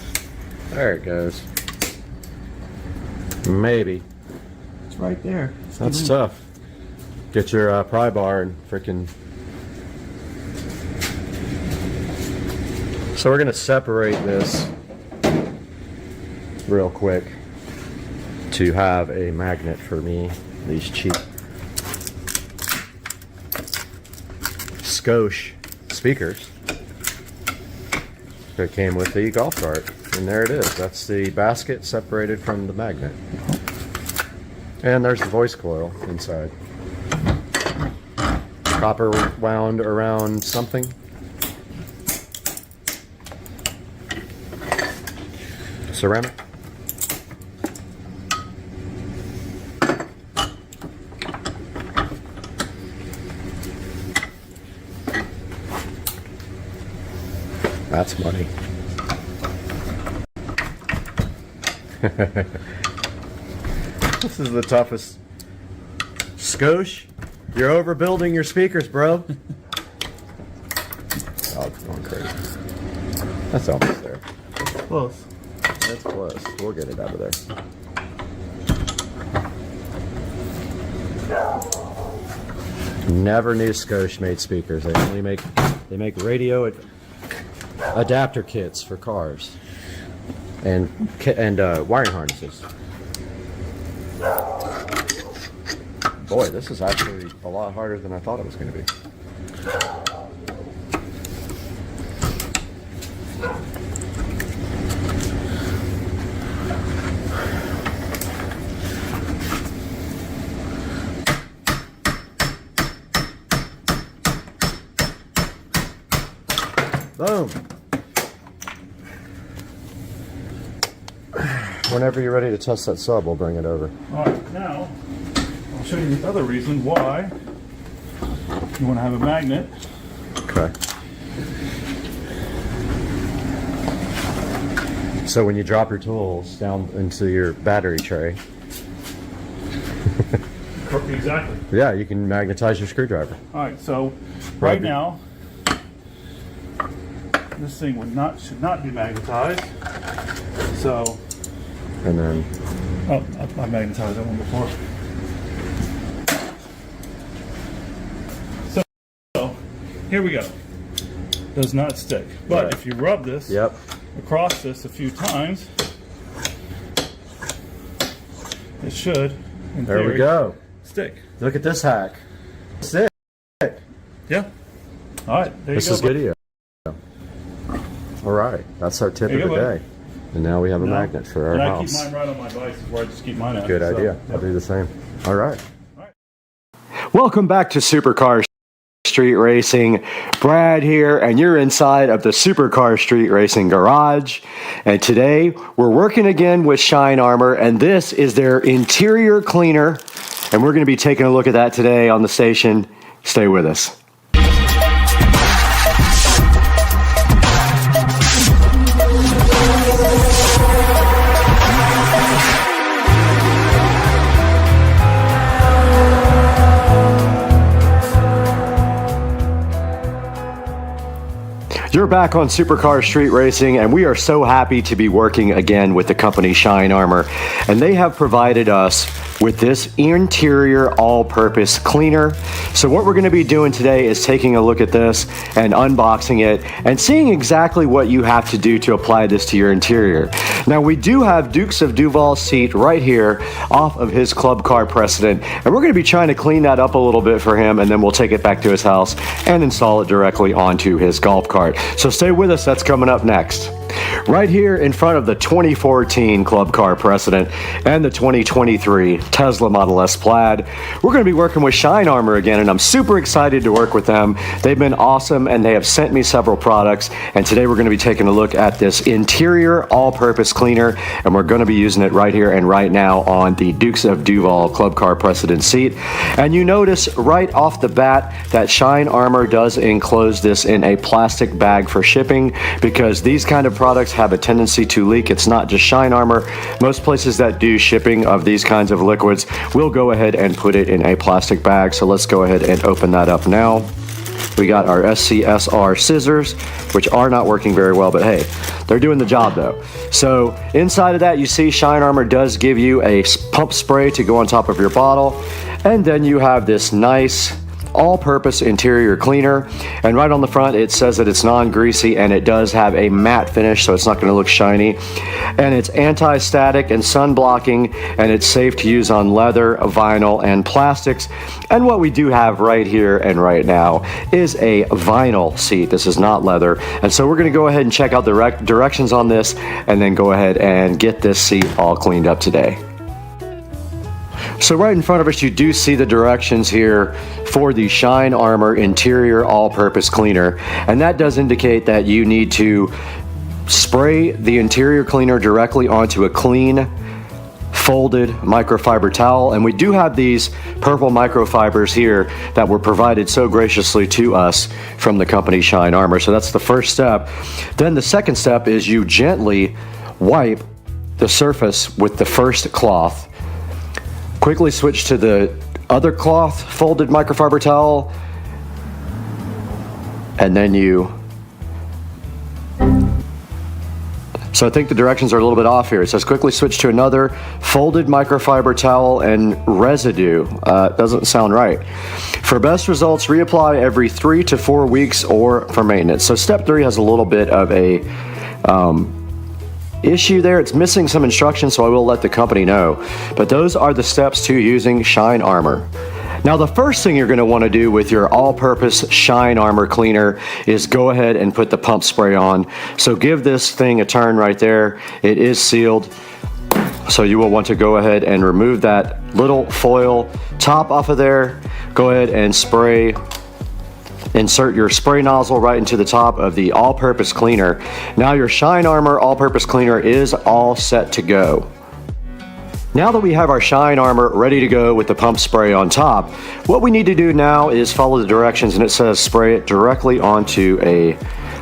There it goes. Maybe. It's right there. That's tough. Get your pry bar and frickin'. So we're gonna separate this real quick to have a magnet for me. These cheap Skosh speakers that came with the golf cart. And there it is. That's the basket separated from the magnet. And there's the voice coil inside. Copper wound around something. Ceramic. That's money. This is the toughest. Skosh, you're overbuilding your speakers, bro. Oh, it's going crazy. That's almost there. Close. There That's close. We'll get it out of there. Never knew Scosche made speakers. They only make radio adapter kits for cars and wiring harnesses. Boy, this is actually a lot harder than I thought it was going to be. Boom. Whenever you're ready to test that sub, we'll bring it over. All right, now I'll show you the other reason why you want to have a magnet. Okay. So when you drop your tools down into your battery tray. Exactly. Yeah, you can magnetize your screwdriver. All right, so right now, this thing should not be magnetized. So, and then, oh, I magnetized that one before. So here we go. Does not stick, but if you rub this across this a few times, it should. In there theory, we go. Stick. Look at this hack. Stick. Yeah. All right. There This you go. is good. All right, that's our tip of the day. And now we have a magnet for our house. I keep mine right on my device, is where I just keep mine at. Good idea. So, I'll do the same. All right. Welcome back to Supercar Street Racing. Brad here, and you're inside of the Supercar Street Racing garage. And today we're working again with Shine Armor, and this is their interior cleaner. And we're going to be taking a look at that today on the station. Stay with us. You're back on Supercar Street Racing, and we are so happy to be working again with the company Shine Armor. And they have provided us with this interior all-purpose cleaner. So what we're going to be doing today is taking a look at this and unboxing it and seeing exactly what you have to do to apply this to your interior. Now, we do have Dukes of Duval's seat right here off of his club car precedent, and we're going to be trying to clean that up a little bit for him, and then we'll take it back to his house and install it directly onto his golf cart. So stay with us, that's coming up next. Right here in front of the 2014 Club Car Precedent and the 2023 Tesla Model S Plaid, we're going to be working with Shine Armor again, and I'm super excited to work with them. They've been awesome, and they have sent me several products, and today we're going to be taking a look at this interior all-purpose cleaner, and we're going to be using it right here and right now on the Dukes of Duval Club Car Precedent seat. And you notice right off the bat that Shine Armor does enclose this in a plastic bag for shipping, because these kind of products have a tendency to leak. It's not just Shine Armor. Most places that do shipping of these kinds of liquids will go ahead and put it in a plastic bag. So let's go ahead and open that up now. We got our SCSR scissors, which are not working very well, but hey, they're doing the job though. So inside of that, you see Shine Armor does give you a pump spray to go on top of your bottle. And then you have this nice all-purpose interior cleaner, and right on the front it says that it's non-greasy, and it does have a matte finish, so it's not going to look shiny, and it's anti-static and sun-blocking, and it's safe to use on leather, vinyl, and plastics. And what we do have right here and right now is a vinyl seat. This is not leather, and so we're going to go ahead and check out the directions on this, and then go ahead and get this seat all cleaned up today. So right in front of us, you do see the directions here for the Shine Armor interior all-purpose cleaner, and that does indicate that you need to spray the interior cleaner directly onto a clean folded microfiber towel. And we do have these purple microfibers here that were provided so graciously to us from the company Shine Armor. So that's the first step. Then the second step is you gently wipe the surface with the first cloth. Quickly switch to the other cloth folded microfiber towel, and then you So I think the directions are a little bit off here. It says quickly switch to another folded microfiber towel and residue. Doesn't sound right. For best results, reapply every 3 to 4 weeks or for maintenance. So step 3 has a little bit of a issue there. It's missing some instructions, so I will let the company know. But those are the steps to using Shine Armor. Now the first thing you're going to want to do with your all-purpose Shine Armor cleaner is go ahead and put the pump spray on. So give this thing a turn right there. It is sealed. So you will want to go ahead and remove that little foil top off of there. Go ahead and spray. Insert your spray nozzle right into the top of the all-purpose cleaner. Now your Shine Armor all-purpose cleaner is all set to go. Now that we have our Shine Armor ready to go with the pump spray on top, what we need to do now is follow the directions, and it says spray it directly onto a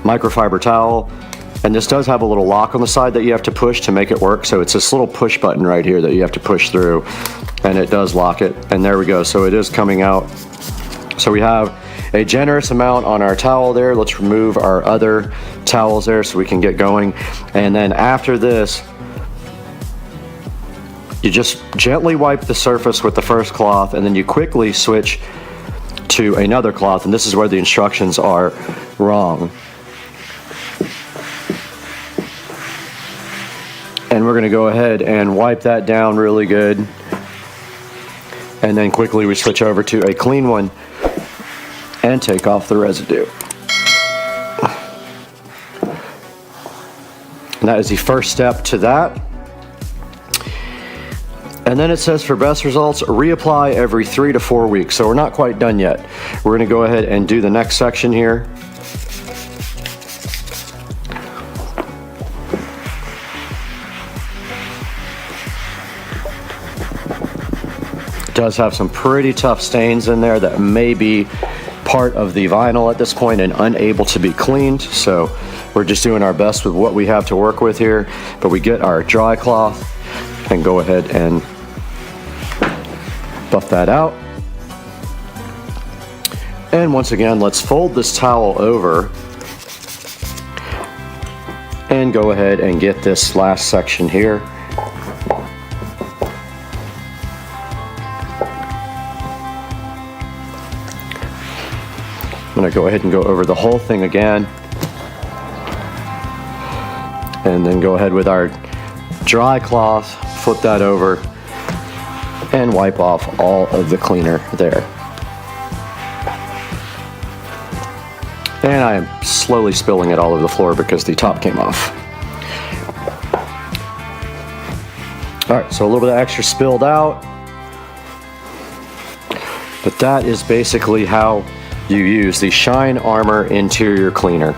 microfiber towel. And this does have a little lock on the side that you have to push to make it work. So it's this little push button right here that you have to push through, and it does lock it. And there we go. So it is coming out. So we have a generous amount on our towel there. Let's remove our other towels there so we can get going. And then after this, you just gently wipe the surface with the first cloth, and then you quickly switch to another cloth. And this is where the instructions are wrong. And we're going to go ahead and wipe that down really good. And then quickly we switch over to a clean one and take off the residue. And that is the first step to that. And then it says for best results, reapply every 3 to 4 weeks. So we're not quite done yet. We're going to go ahead and do the next section here. It does have some pretty tough stains in there that may be part of the vinyl at this point and unable to be cleaned. So we're just doing our best with what we have to work with here. But we get our dry cloth and go ahead and buff that out. And once again, let's fold this towel over and go ahead and get this last section here. I'm going to go ahead and go over the whole thing again, and then go ahead with our dry cloth, flip that over, and wipe off all of the cleaner there. And I am slowly spilling it all over the floor because the top came off. Alright, so a little bit of extra spilled out. But that is basically how you use the Shine Armor interior cleaner.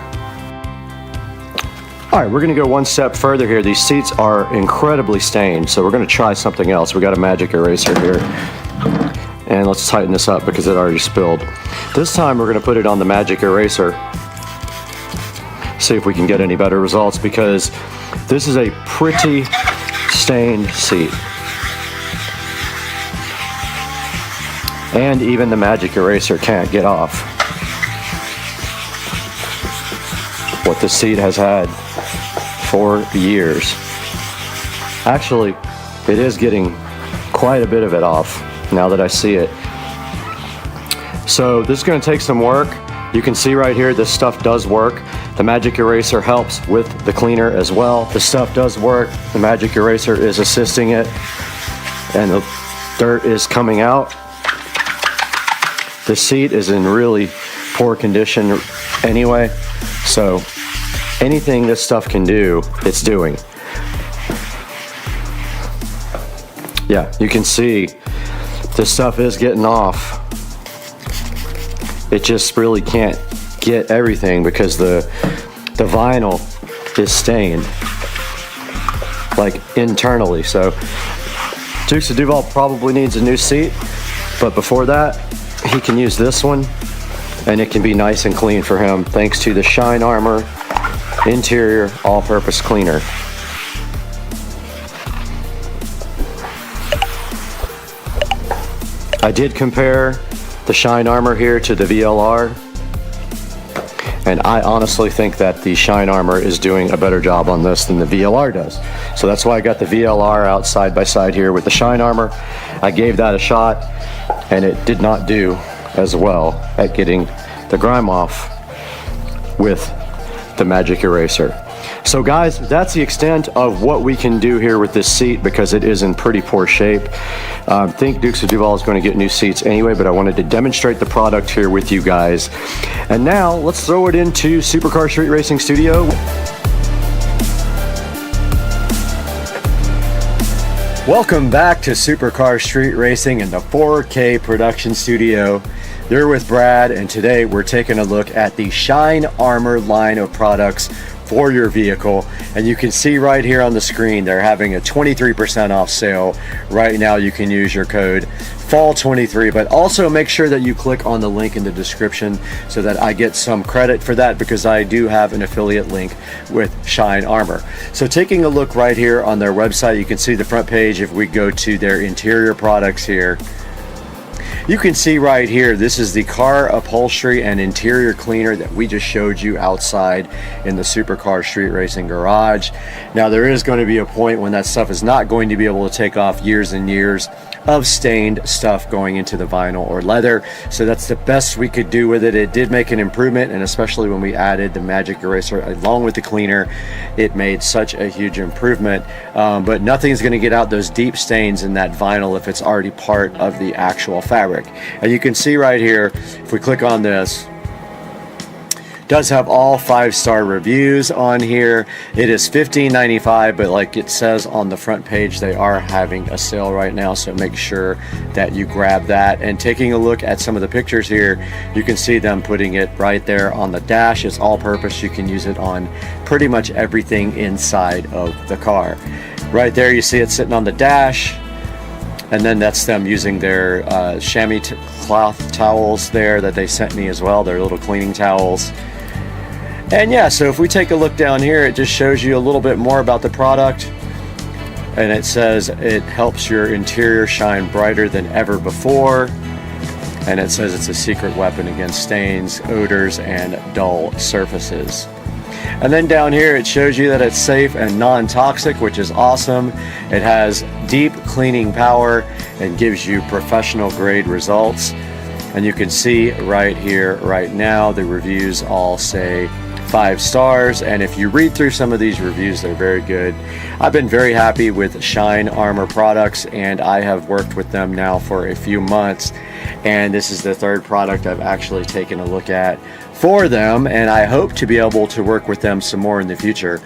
Alright, we're going to go one step further here. These seats are incredibly stained, so we're going to try something else. We got a magic eraser here. And let's tighten this up because it already spilled. This time we're going to put it on the magic eraser. See if we can get any better results, because this is a pretty stained seat. And even the magic eraser can't get off what the seat has had for years. Actually, it is getting quite a bit of it off now that I see it. So this is going to take some work. You can see right here, this stuff does work. The magic eraser helps with the cleaner as well. The stuff does work. The magic eraser is assisting it, and the dirt is coming out. The seat is in really poor condition anyway, so anything this stuff can do, it's doing. Yeah, you can see this stuff is getting off. It just really can't get everything because the vinyl is stained, like internally. So Dukes of Duval probably needs a new seat, but before that, he can use this one and it can be nice and clean for him thanks to the Shine Armor interior all-purpose cleaner. I did compare the Shine Armor here to the VLR, And I honestly think that the Shine Armor is doing a better job on this than the VLR does. So that's why I got the VLR out side by side here with the Shine Armor. I gave that a shot and it did not do as well at getting the grime off with the Magic Eraser. So guys, that's the extent of what we can do here with this seat because it is in pretty poor shape. I think Dukes of Duval is going to get new seats anyway, but I wanted to demonstrate the product here with you guys. And now let's throw it into Supercar Street Racing Studio. Welcome back to Supercar Street Racing in the 4K production studio. You're with Brad, and today we're taking a look at the Shine Armor line of products for your vehicle. And you can see right here on the screen they're having a 23% off sale right now. You can use your code FALL23, but also make sure that you click on the link in the description so that I get some credit for that, because I do have an affiliate link with Shine Armor. So taking a look right here on their website, you can see the front page. If we go to their interior products here, you can see right here, this is the car upholstery and interior cleaner that we just showed you outside in the Supercar Street Racing garage. Now there is going to be a point when that stuff is not going to be able to take off years and years of stained stuff going into the vinyl or leather. So that's the best we could do with it. It did make an improvement, and especially when we added the Magic Eraser along with the cleaner, it made such a huge improvement. But nothing's going to get out those deep stains in that vinyl if it's already part of the actual fabric. And you can see right here, if we click on this, does have all 5-star reviews on here. It is $15.95, but like it says on the front page, they are having a sale right now, so make sure that you grab that. And taking a look at some of the pictures here, you can see them putting it right there on the dash. It's all purpose. You can use it on pretty much everything inside of the car. Right there you see it sitting on the dash, and then that's them using their chamois cloth towels there that they sent me as well, their little cleaning towels. And yeah, so if we take a look down here, it just shows you a little bit more about the product. And it says it helps your interior shine brighter than ever before. And it says it's a secret weapon against stains, odors, and dull surfaces. And then down here, it shows you that it's safe and non-toxic, which is awesome. It has deep cleaning power and gives you professional grade results. And you can see right here, right now, the reviews all say 5 stars, and if you read through some of these reviews, they're very good. I've been very happy with Shine Armor products, and I have worked with them now for a few months, and this is the third product I've actually taken a look at for them, and I hope to be able to work with them some more in the future.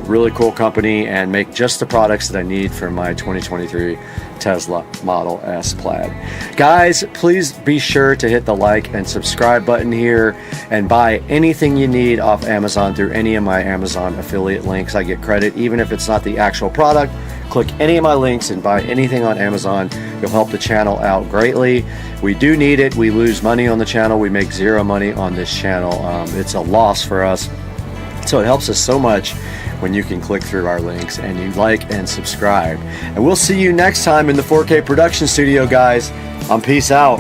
Really cool company, and make just the products that I need for my 2023 Tesla Model S Plaid. Guys, please be sure to hit the like and subscribe button here, and buy anything you need off Amazon through any of my Amazon affiliate links. I get credit even if it's not the actual product. Click any of my links and buy anything on Amazon. You'll help the channel out greatly. We do need it. We lose money on the channel. We make zero money on this channel. It's a loss for us. So it helps us so much when you can click through our links and you like and subscribe. And we'll see you next time in the 4K production studio, guys. Peace out.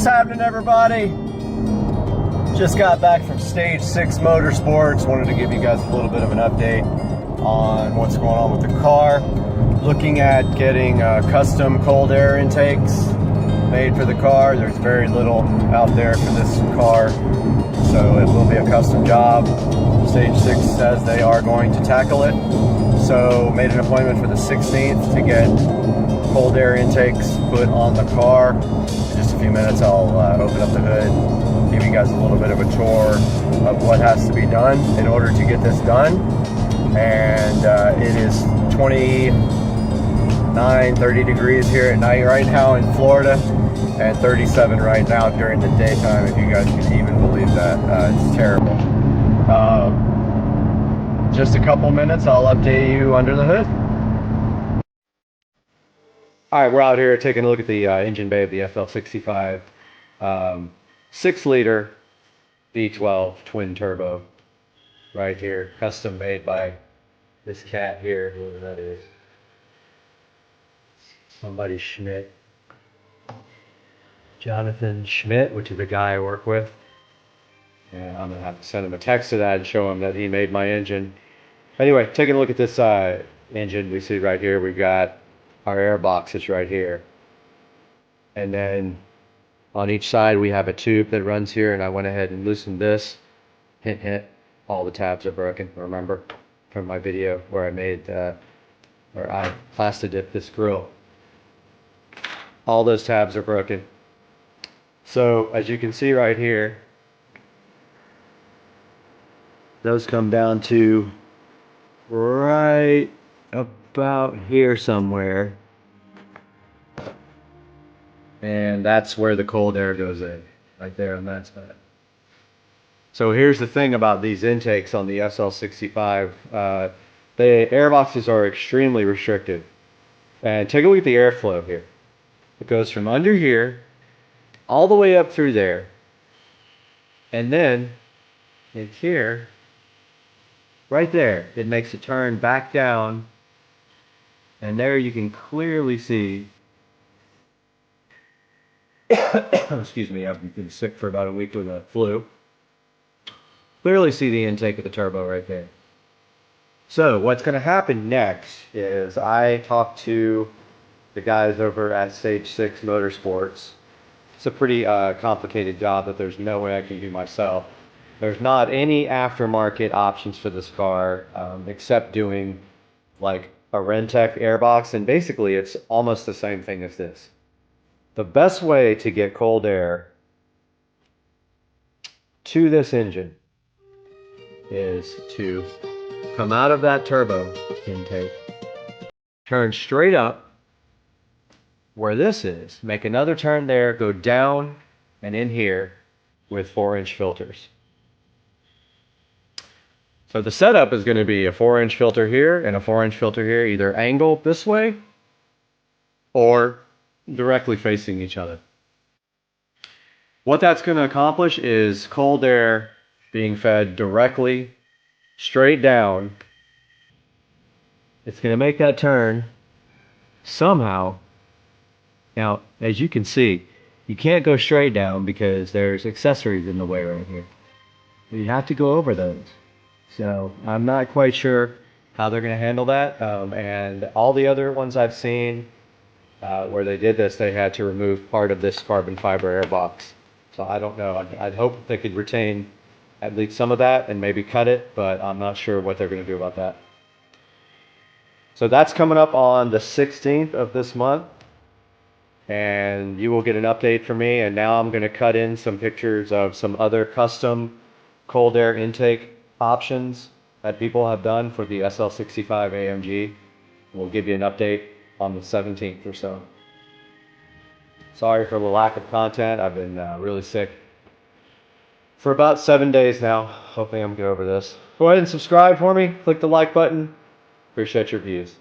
happening, everybody? Just got back from Stage 6 Motorsports. Wanted to give you guys a little bit of an update on what's going on with the car. Looking at getting custom cold air intakes made for the car. There's very little out there for this car, so it will be a custom job. Stage 6 says they are going to tackle it. So made an appointment for the 16th to get cold air intakes put on the car. In just a few minutes I'll open up the hood, give you guys a little bit of a tour of what has to be done in order to get this done. And it is 30 degrees here at night right now in Florida, and 37 right now during the daytime, if you guys can even believe that. It's terrible. Just a couple minutes, I'll update you under the hood. All right, we're out here taking a look at the engine bay of the FL65 6-liter V12 twin turbo right here, custom made by this cat here, whoever that is. Somebody Schmidt. Jonathan Schmidt, which is a guy I work with. And I'm gonna have to send him a text to that and show him that he made my engine. Anyway, taking a look at this engine, we see right here, we got our air boxes right here. And then on each side we have a tube that runs here, and I went ahead and loosened this. Hint, hint, all the tabs are broken, remember, from my video where I made, where I plastid-dipped this grill. All those tabs are broken. So as you can see right here, those come down to right about here somewhere. And that's where the cold air goes in, right there on that side. So here's the thing about these intakes on the SL65. The air boxes are extremely restricted. And take a look at the airflow here. It goes from under here all the way up through there, and then in here, right there, it makes a turn back down, and there you can clearly see excuse me, I've been sick for about a week with a flu. Clearly see the intake of the turbo right there. So what's going to happen next is I talked to the guys over at Stage 6 Motorsports. It's a pretty complicated job that there's no way I can do myself. There's not any aftermarket options for this car except doing like a Rentec airbox, and basically it's almost the same thing as this. The best way to get cold air to this engine is to come out of that turbo intake, turn straight up where this is, make another turn there, go down and in here with 4-inch filters. So the setup is going to be a 4-inch filter here and a 4-inch filter here, either angled this way or directly facing each other. What that's going to accomplish is cold air being fed directly straight down. It's going to make that turn somehow. Now, as you can see, you can't go straight down because there's accessories in the way right here. You have to go over those. So I'm not quite sure how they're going to handle that. And all the other ones I've seen where they did this, they had to remove part of this carbon fiber air box. So I don't know. I'd hope they could retain at least some of that and maybe cut it, but I'm not sure what they're going to do about that. So that's coming up on the 16th of this month, and you will get an update from me. And now I'm going to cut in some pictures of some other custom cold air intake options that people have done for the SL65 AMG. We'll give you an update on the 17th or so. Sorry for the lack of content. I've been really sick for about 7 days now. Hopefully I'm good over this. Go ahead and subscribe for me. Click the like button. Appreciate your views.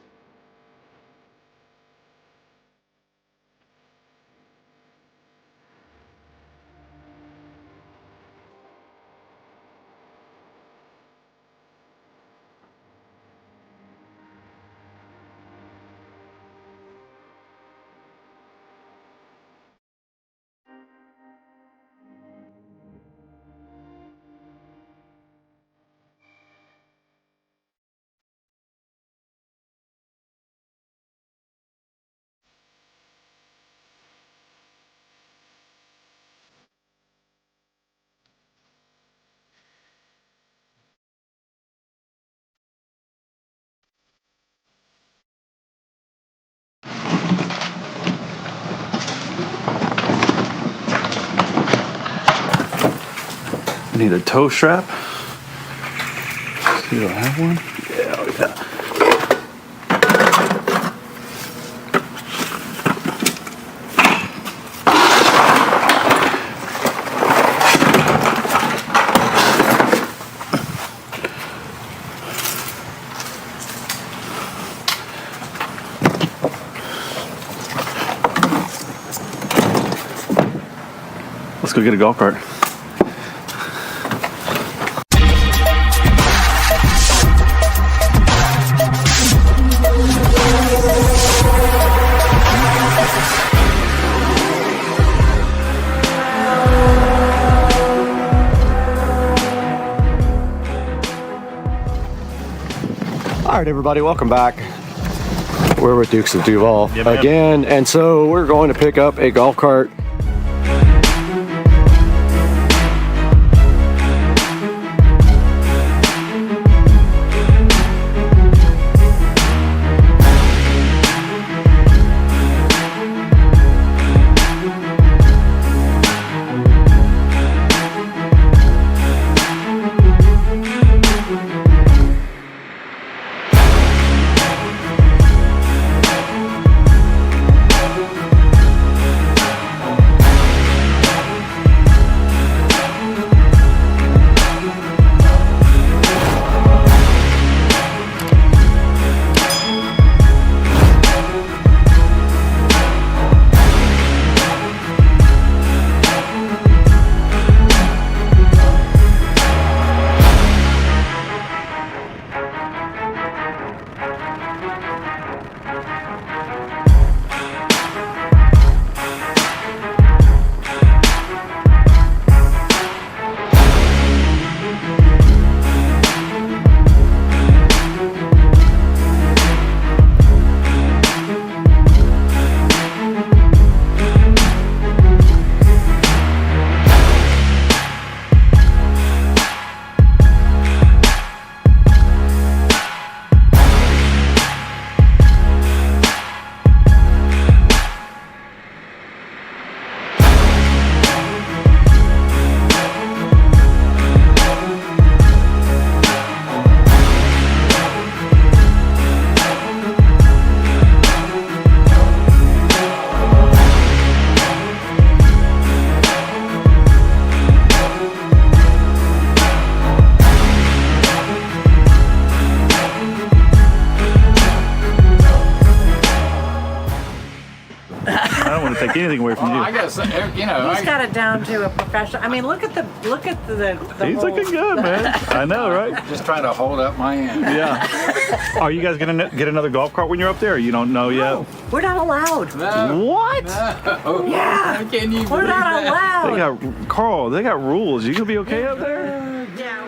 I need a toe strap. See, do I have one? Yeah, oh yeah. Let's go get a golf cart. All right, everybody, welcome back. We're with Dukes of Duval man. again, and so we're going to pick up a golf cart. Take anything away from you. I guess you know. He's got it down to a professional. I mean, look at the He's whole, looking good, man. I know, right? Just trying to hold up my end. Yeah. Are you guys gonna get another golf cart when you're up there? Or you don't know yet? We're not allowed. No. What? No. Yeah. Can you We're not allowed. They got Carl. They got rules. You gonna be okay up there? Yeah.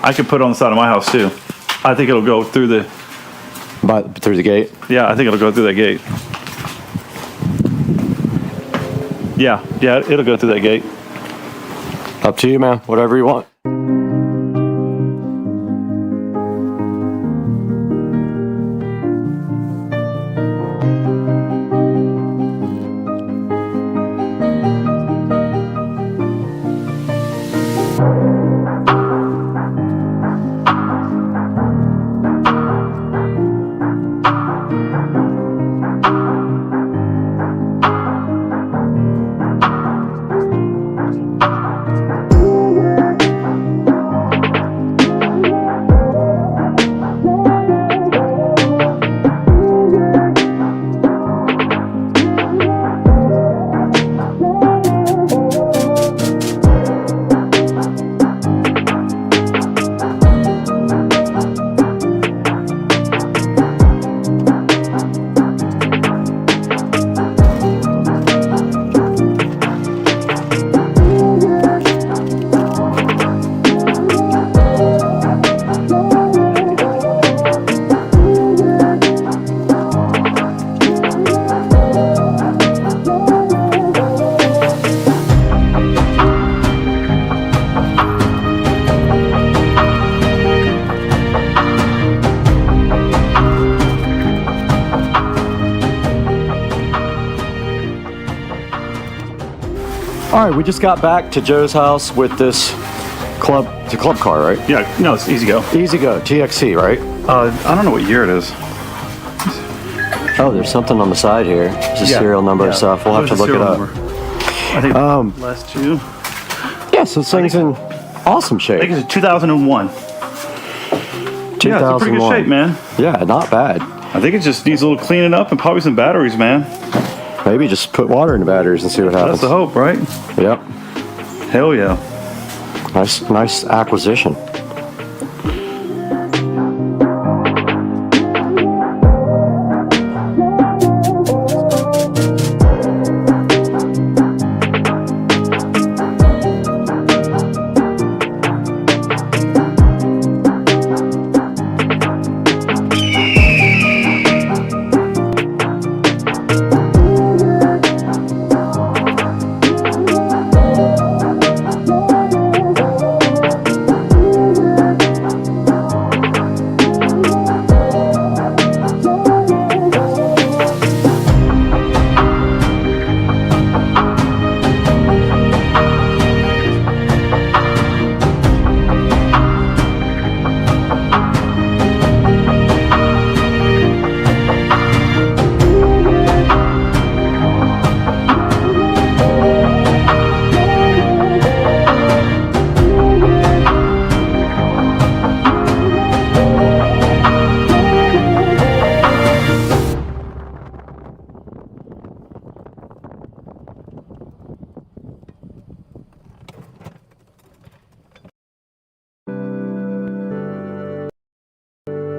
I could put it on the side of my house too. I think it'll go through the... through the gate? Yeah, I think it'll go through that gate. Yeah, it'll go through that gate. Up to you, man. Whatever you want. All right, we just got back to Joe's house with this club. It's a club car, right? Yeah, no, it's Easy Go. Easy Go, TXC, right? I don't know what year it is. Oh, there's something on the side here. There's a serial number and stuff. We'll have to look it up. I think last two. Yeah, so this thing's in awesome shape. I think it's 2001. 2001. Yeah, it's in pretty good shape, man. Yeah, not bad. I think it just needs a little cleaning up and probably some batteries, man. Maybe just put water in the batteries and see what happens. That's the hope, right? Yep. Hell yeah. Nice acquisition.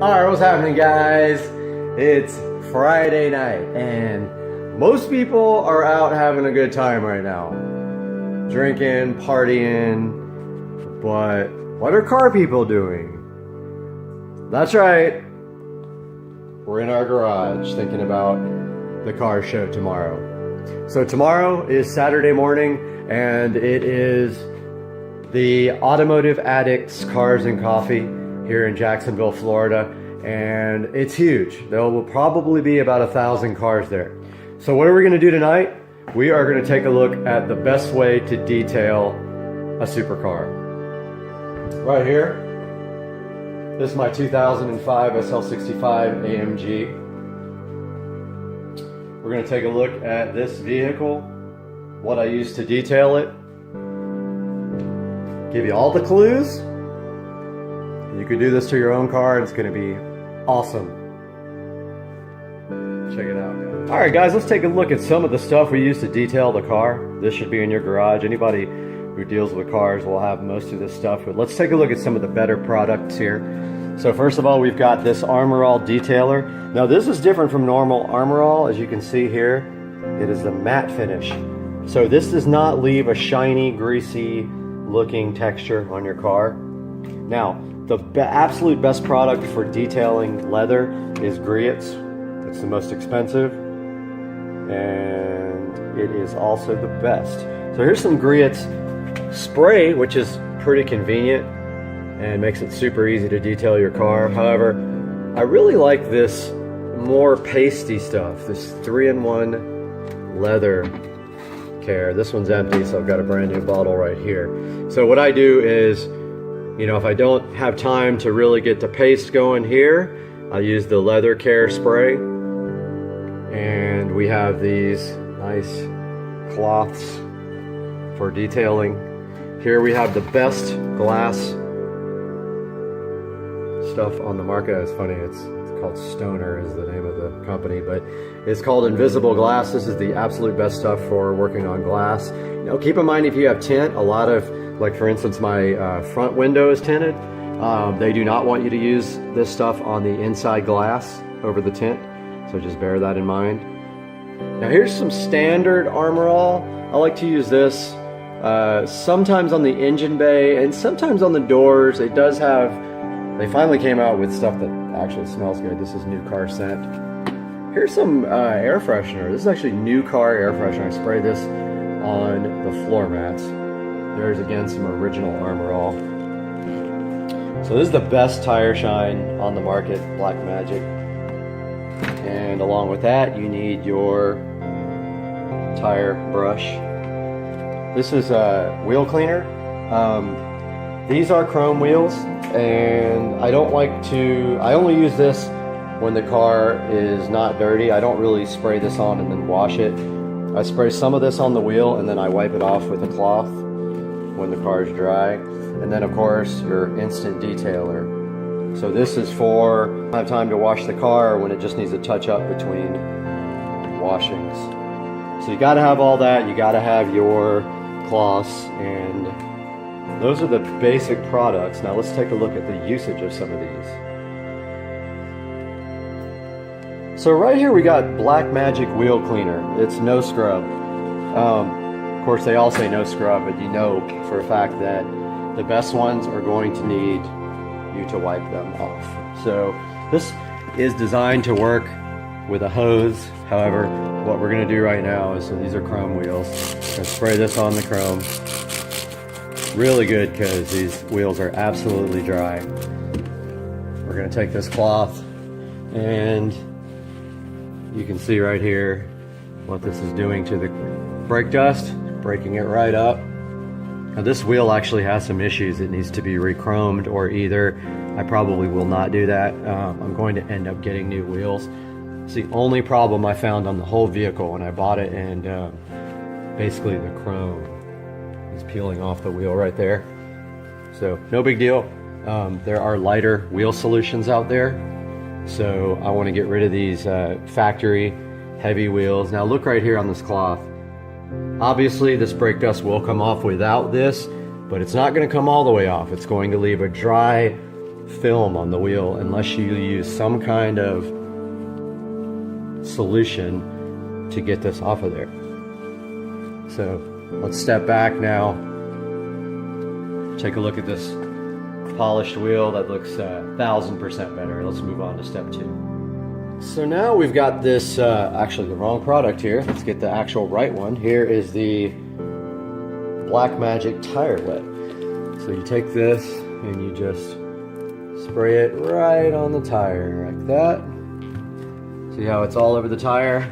Alright, what's happening, guys? It's Friday night and most people are out having a good time right now. Drinking, partying, but what are car people doing? That's right. We're in our garage thinking about the car show tomorrow. So tomorrow is Saturday morning and it is the Automotive Addicts Cars and Coffee here in Jacksonville, Florida, and it's huge. There will probably be about 1,000 cars there. So what are we gonna do tonight? We are gonna take a look at the best way to detail a supercar. Right here, this is my 2005 SL65 AMG. We're gonna take a look at this vehicle, what I used to detail it, give you all the clues. You could do this to your own car and it's going to be awesome. Check it out, guys. All right, guys, let's take a look at some of the stuff we use to detail the car. This should be in your garage. Anybody who deals with cars will have most of this stuff. But let's take a look at some of the better products here. So first of all, we've got this Armor All detailer. Now this is different from normal Armor All. As you can see here, it is a matte finish. So this does not leave a shiny, greasy looking texture on your car. Now, the absolute best product for detailing leather is Griot's. It's the most expensive, and it is also the best. So here's some Griot's spray, which is pretty convenient and makes it super easy to detail your car. However, I really like this more pasty stuff, this 3-in-1 leather care. This one's empty, so I've got a brand new bottle right here. So what I do is, you know, if I don't have time to really get the paste going here, I use the leather care spray. And we have these nice cloths for detailing. Here we have the best glass stuff on the market. It's funny, it's called Stoner is the name of the company, but it's called Invisible Glass. This is the absolute best stuff for working on glass. You know, keep in mind if you have tint, a lot of, like for instance, my front window is tinted. They do not want you to use this stuff on the inside glass over the tint, so just bear that in mind. Now here's some standard Armor All. I like to use this sometimes on the engine bay and sometimes on the doors. It does have, they finally came out with stuff that actually smells good. This is new car scent. Here's some air freshener. This is actually new car air freshener. I spray this on the floor mats. There's again some original Armor All. So this is the best tire shine on the market, Black Magic. And along with that, you need your tire brush. This is a wheel cleaner. These are chrome wheels, and I don't like to, I only use this when the car is not dirty. I don't really spray this on and then wash it. I spray some of this on the wheel and then I wipe it off with a cloth when the car is dry. And then of course your instant detailer. So this is for when I have time to wash the car when it just needs a touch up between washings. So you gotta have all that, you gotta have your cloths, and those are the basic products. Now let's take a look at the usage of some of these. So right here we got Black Magic Wheel Cleaner. It's no scrub. Of course they all say no scrub, but you know for a fact that the best ones are going to need you to wipe them off. So this is designed to work with a hose. However, what we're gonna do right now is, so these are chrome wheels. I'm gonna spray this on the chrome. Really good because these wheels are absolutely dry. We're gonna take this cloth and you can see right here what this is doing to the brake dust, breaking it right up. Now this wheel actually has some issues. It needs to be re-chromed, or either, I probably will not do that. I'm going to end up getting new wheels. It's the only problem I found on the whole vehicle when I bought it, and basically the chrome is peeling off the wheel right there. So no big deal. There are lighter wheel solutions out there. So I want to get rid of these factory heavy wheels. Now look right here on this cloth. Obviously this brake dust will come off without this, but it's not going to come all the way off. It's going to leave a dry film on the wheel unless you use some kind of solution to get this off of there. So let's step back now. Take a look at this polished wheel. That looks 1000% better. Let's move on to step 2. So now we've got this, actually the wrong product here. Let's get the actual right one. Here is the Black Magic Tire Wet. So you take this and you just spray it right on the tire like that. See how it's all over the tire?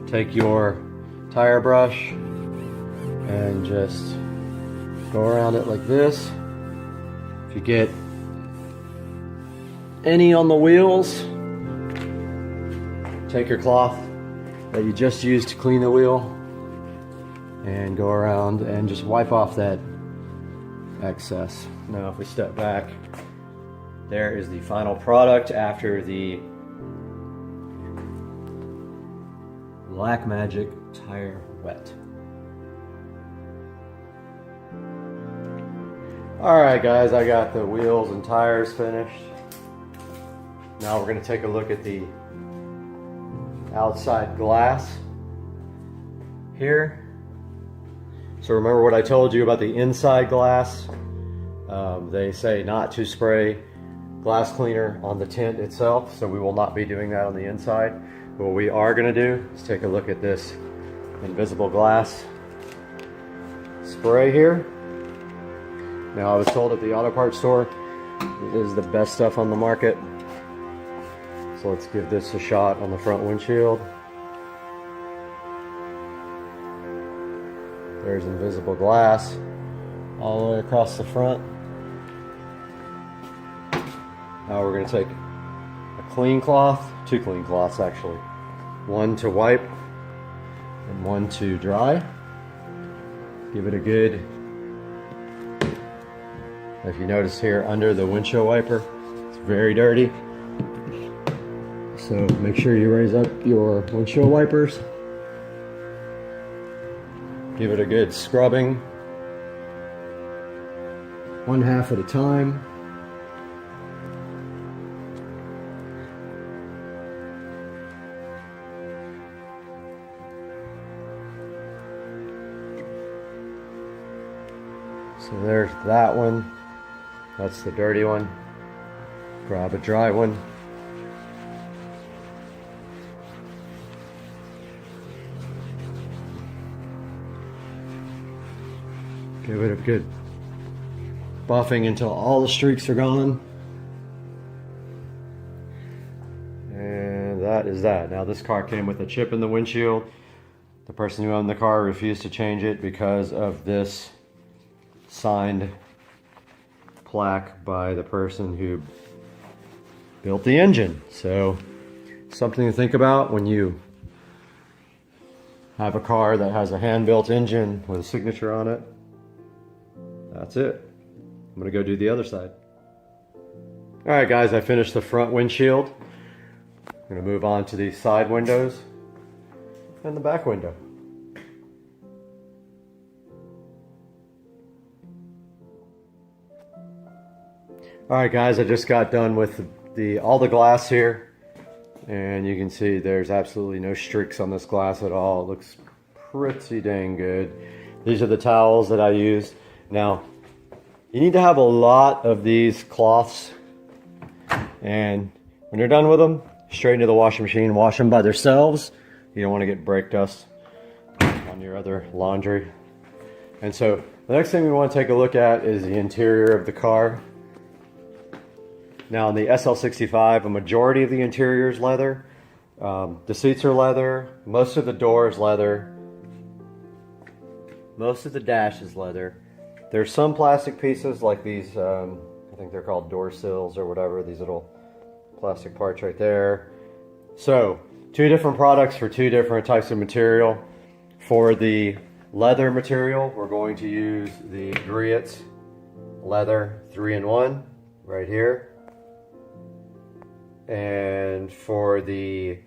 Take your tire brush and just go around it like this. If you get any on the wheels, take your cloth that you just used to clean the wheel and go around and just wipe off that excess. Now if we step back, there is the final product after the Black Magic Tire Wet. Alright guys, I got the wheels and tires finished. Now we're going to take a look at the outside glass here. So remember what I told you about the inside glass? They say not to spray glass cleaner on the tint itself, so we will not be doing that on the inside. What we are going to do is take a look at this invisible glass spray here. Now, I was told at the auto parts store it is the best stuff on the market. So let's give this a shot on the front windshield. There's invisible glass all the way across the front. Now we're going to take a clean cloth, 2 clean cloths actually. One to wipe and one to dry. Give it a good, if you notice here under the windshield wiper, it's very dirty. So make sure you raise up your windshield wipers. Give it a good scrubbing, 1/2 at a time. So there's that one. That's the dirty one. Grab a dry one. Give it a good buffing until all the streaks are gone. And that is that. Now this car came with a chip in the windshield. The person who owned the car refused to change it because of this signed plaque by the person who built the engine. So something to think about when you have a car that has a hand-built engine with a signature on it. That's it. I'm gonna go do the other side. All right, guys, I finished the front windshield. I'm gonna move on to these side windows and the back window. All right, guys, I just got done with all the glass here, and you can see there's absolutely no streaks on this glass at all. It looks pretty dang good. These are the towels that I used. Now, you need to have a lot of these cloths, and when you're done with them, straight into the washing machine, wash them by themselves. You don't want to get brake dust on your other laundry. And so the next thing we want to take a look at is the interior of the car. Now, in the SL65, a majority of the interior is leather. The seats are leather. Most of the door is leather. Most of the dash is leather. There's some plastic pieces like these, I think they're called door sills or whatever, these little plastic parts right there. So, 2 different products for 2 different types of material. For the leather material, we're going to use the Griot leather 3-in-1 right here. And for the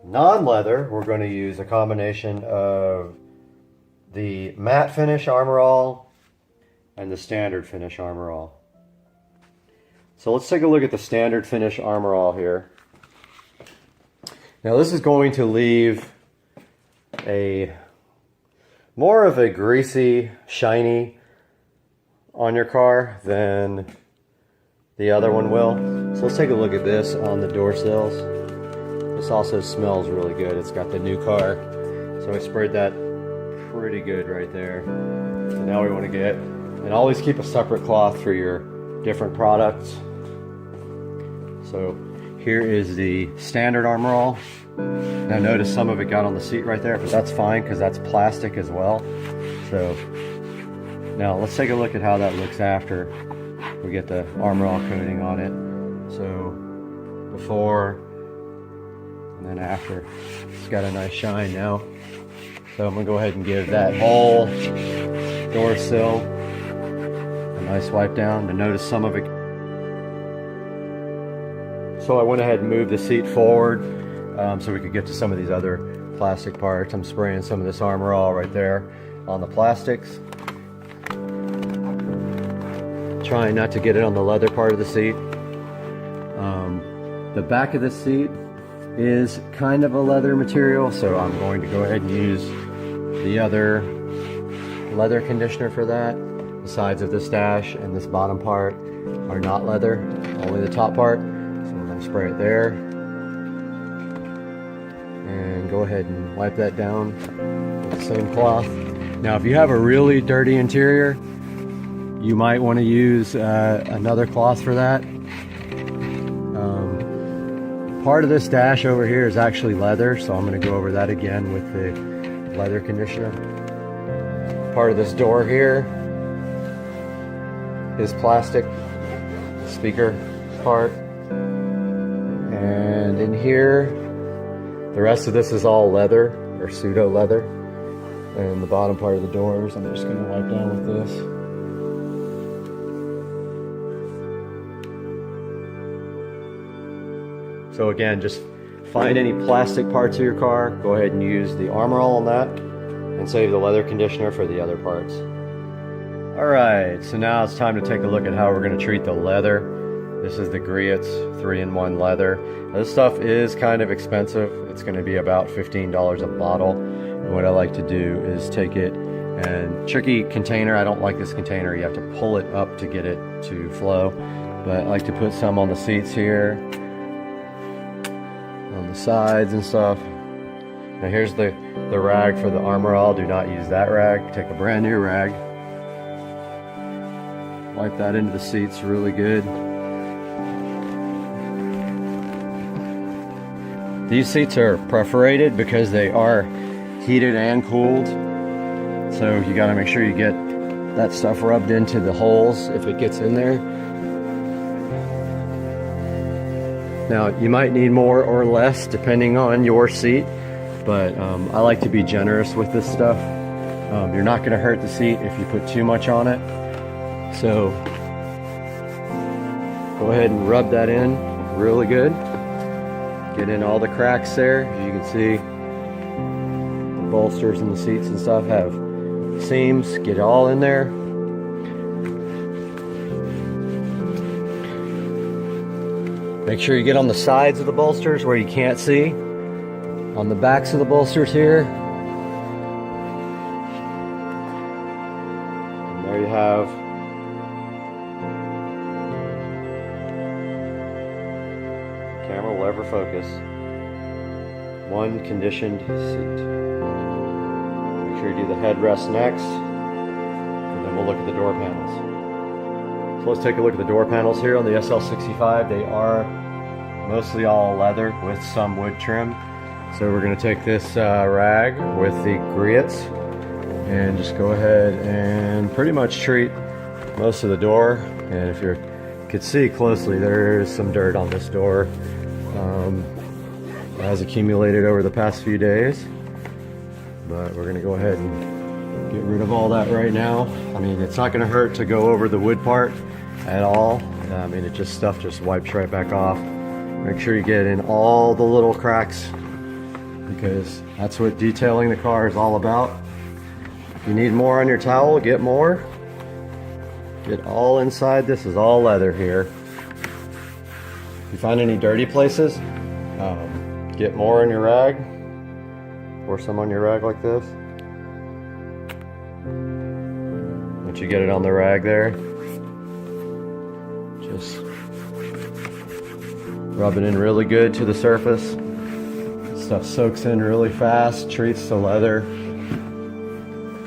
non-leather, we're going to use a combination of the matte finish Armor All and the standard finish Armor All. So let's take a look at the standard finish Armor All here. Now this is going to leave more of a greasy, shiny on your car than the other one will. So let's take a look at this on the door sills. This also smells really good. It's got the new car. So I sprayed that pretty good right there. So now we want to get, and always keep a separate cloth for your different products. So here is the standard Armor All. Now notice some of it got on the seat right there, but that's fine because that's plastic as well. So now let's take a look at how that looks after we get the Armor All coating on it. So before and then after, it's got a nice shine now. So I'm gonna go ahead and give that whole door sill a nice wipe down. And notice some of it. So I went ahead and moved the seat forward so we could get to some of these other plastic parts. I'm spraying some of this Armor All right there on the plastics. Trying not to get it on the leather part of the seat. The back of the seat is kind of a leather material, so I'm going to go ahead and use the other leather conditioner for that. The sides of this dash and this bottom part are not leather, only the top part. So we're going to spray it there. And go ahead and wipe that down with the same cloth. Now if you have a really dirty interior, you might want to use another cloth for that. Part of this dash over here is actually leather, so I'm going to go over that again with the leather conditioner. Part of this door here is plastic speaker part, and in here the rest of this is all leather or pseudo leather, and the bottom part of the doors I'm just going to wipe down with this. So again, just find any plastic parts of your car, go ahead and use the Armor All on that, and save the leather conditioner for the other parts. Alright, so now it's time to take a look at how we're going to treat the leather. This is the Griot's 3-in-1 leather. Now, this stuff is kind of expensive. It's going to be about $15 a bottle. And what I like to do is take it and tricky container. I don't like this container. You have to pull it up to get it to flow. But I like to put some on the seats here, on the sides and stuff. Now here's the rag for the Armor All. Do not use that rag. Take a brand new rag. Wipe that into the seats really good. These seats are perforated because they are heated and cooled. So you gotta make sure you get that stuff rubbed into the holes if it gets in there. Now you might need more or less depending on your seat, but I like to be generous with this stuff. You're not gonna hurt the seat if you put too much on it. So go ahead and rub that in really good. Get in all the cracks there. As you can see, the bolsters and the seats and stuff have seams. Get it all in there. Make sure you get on the sides of the bolsters where you can't see. On the backs of the bolsters here. And there you have camera will ever focus. One conditioned seat. Make sure you do the headrest next, and then we'll look at the door panels. So let's take a look at the door panels here on the SL65. They are mostly all leather with some wood trim. So we're going to take this rag with the Griot's and just go ahead and pretty much treat most of the door. And if you could see closely, there's some dirt on this door. It has accumulated over the past few days, but we're going to go ahead and get rid of all that right now. I mean, it's not going to hurt to go over the wood part at all. I mean, stuff just wipes right back off. Make sure you get in all the little cracks, because that's what detailing the car is all about. If you need more on your towel, get more. Get all inside. This is all leather here. If you find any dirty places, get more on your rag. Pour some on your rag like this. Once you get it on the rag there, just rub it in really good to the surface. Stuff soaks in really fast, treats the leather,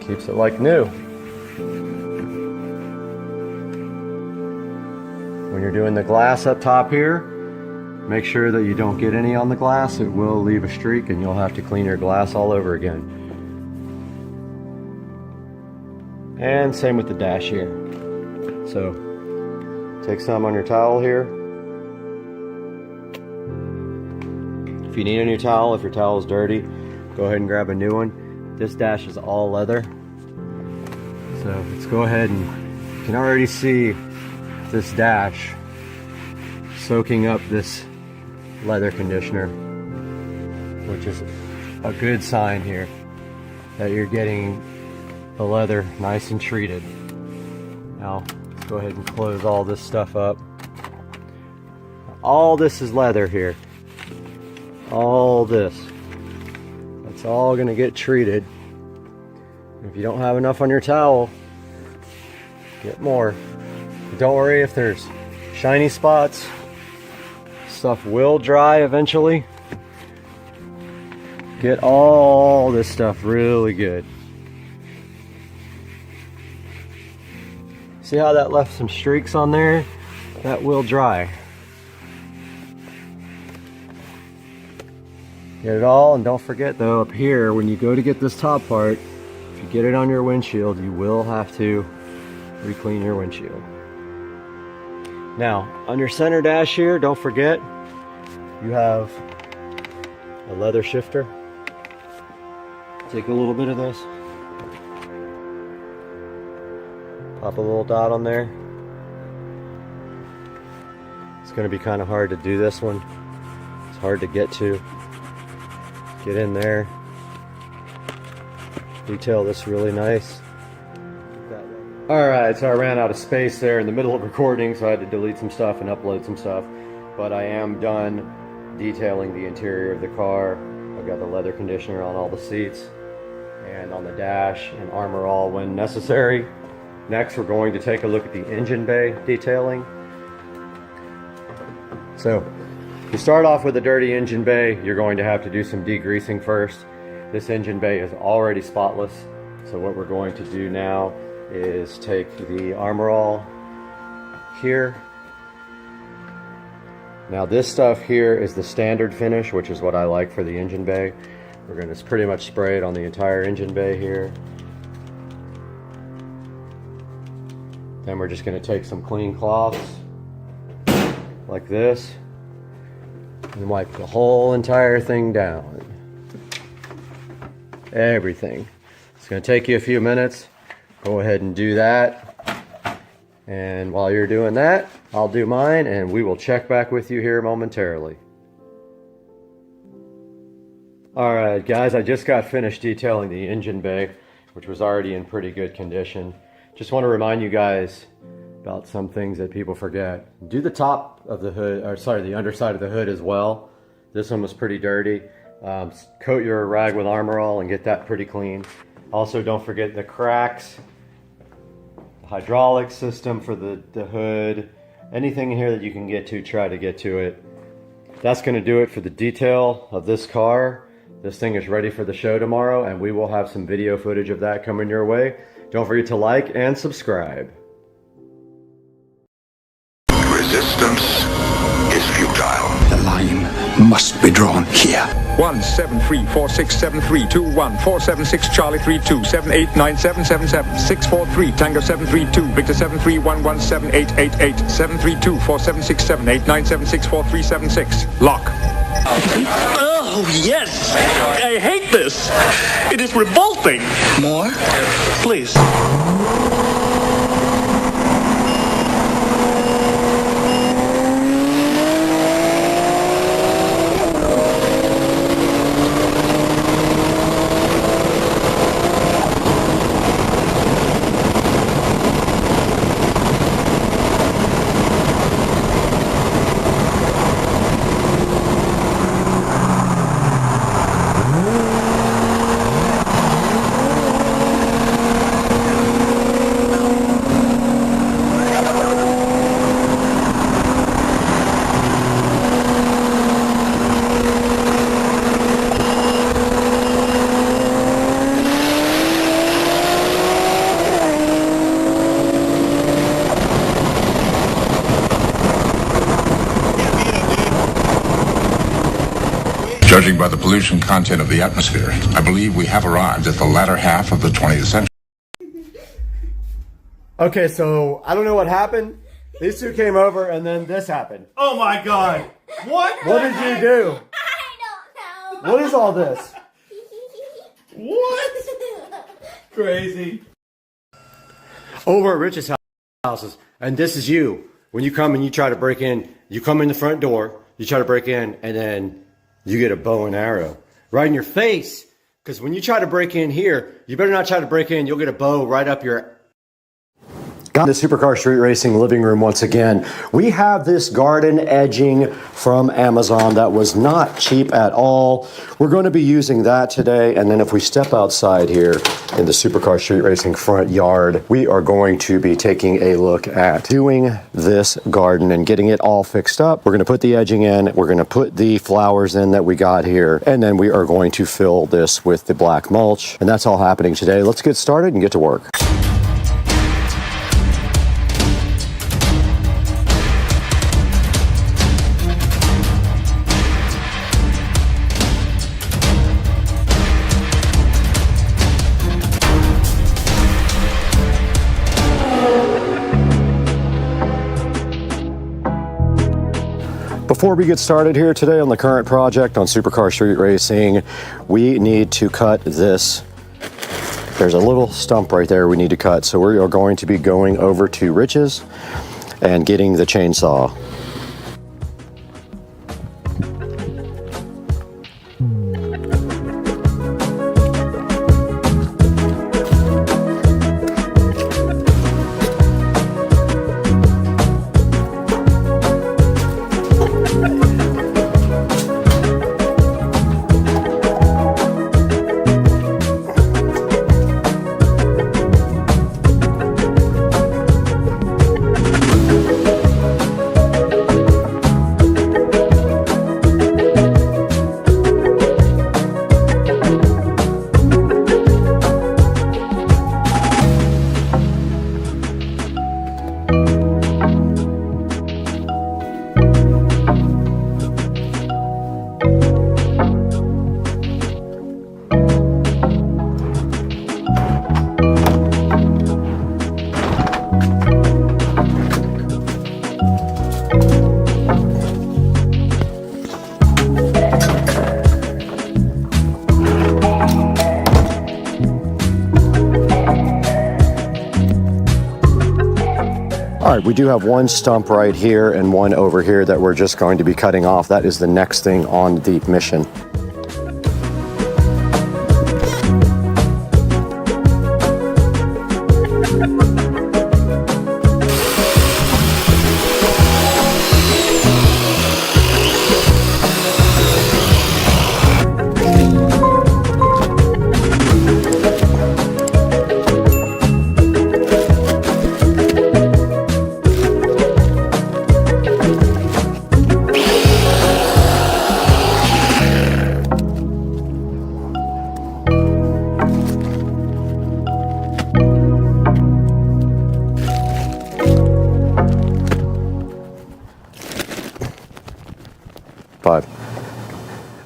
keeps it like new. When you're doing the glass up top here, make sure that you don't get any on the glass. It will leave a streak and you'll have to clean your glass all over again. And same with the dash here. So take some on your towel here. If you need a new towel, if your towel is dirty, go ahead and grab a new one. This dash is all leather. So let's go ahead and you can already see this dash soaking up this leather conditioner, which is a good sign here that you're getting the leather nice and treated. Now let's go ahead and close all this stuff up. All this is leather here. All this. That's all gonna get treated. If you don't have enough on your towel, Get more. Don't worry if there's shiny spots. Stuff will dry eventually. Get all this stuff really good. See how that left some streaks on there? That will dry. Get it all, and don't forget though, up here, when you go to get this top part, if you get it on your windshield, you will have to re-clean your windshield. Now, on your center dash here, don't forget, you have a leather shifter. Take a little bit of this. Pop a little dot on there. It's going to be kind of hard to do this one. It's hard to get to. Get in there. Detail this really nice. Alright, so I ran out of space there in the middle of recording, so I had to delete some stuff and upload some stuff. But I am done detailing the interior of the car. I've got the leather conditioner on all the seats and on the dash, and armor all when necessary. Next, we're going to take a look at the engine bay detailing. So, to start off with a dirty engine bay, you're going to have to do some degreasing first. This engine bay is already spotless, so what we're going to do now is take the armor all here. Now this stuff here is the standard finish, which is what I like for the engine bay. We're going to pretty much spray it on the entire engine bay here. Then we're just going to take some clean cloths like this and wipe the whole entire thing down. Everything. It's going to take you a few minutes. Go ahead and do that. And while you're doing that, I'll do mine and we will check back with you here momentarily. Alright guys, I just got finished detailing the engine bay, which was already in pretty good condition. Just want to remind you guys about some things that people forget. Do the top of the hood, or sorry, the underside of the hood as well. This one was pretty dirty. Coat your rag with Armor All and get that pretty clean. Also, don't forget the cracks, hydraulic system for the hood, anything in here that you can get to, try to get to it. That's going to do it for the detail of this car. This thing is ready for the show tomorrow, and we will have some video footage of that coming your way. Don't forget to like and subscribe. Resistance is futile. The line must be drawn here. 173467321 Charlie 32 789777 643 Tango 732 Victor 73117888 732 4767 897 64376 Lock. Oh, yes! I hate this! It is revolting! More? Please. Judging by the pollution content of the atmosphere, I believe we have arrived at the latter half of the 20th century. Okay, so I don't know what happened. These two came over and then this happened. Oh my god! What? What did you do? I don't know. What is all this? What? Crazy. Over at Rich's houses, and this is you. When you come and you try to break in, you come in the front door, you try to break in, and then you get a bow and arrow right in your face. Because when you try to break in here, you better not try to break in. You'll get a bow right up your... Got the Supercar Street Racing living room once again. We have this garden edging from Amazon that was not cheap at all. We're going to be using that today, and then if we step outside here in the Supercar Street Racing front yard, we are going to be taking a look at doing this garden and getting it all fixed up. We're going to put the edging in, we're going to put the flowers in that we got here, and then we are going to fill this with the black mulch, and that's all happening today. Let's get started and get to work. Before we get started here today on the current project on Supercar Street Racing, we need to cut this. There's a little stump right there we need to cut. So we are going to be going over to Rich's and getting the chainsaw. All right, we do have one stump right here and one over here that we're just going to be cutting off. That is the next thing on the mission.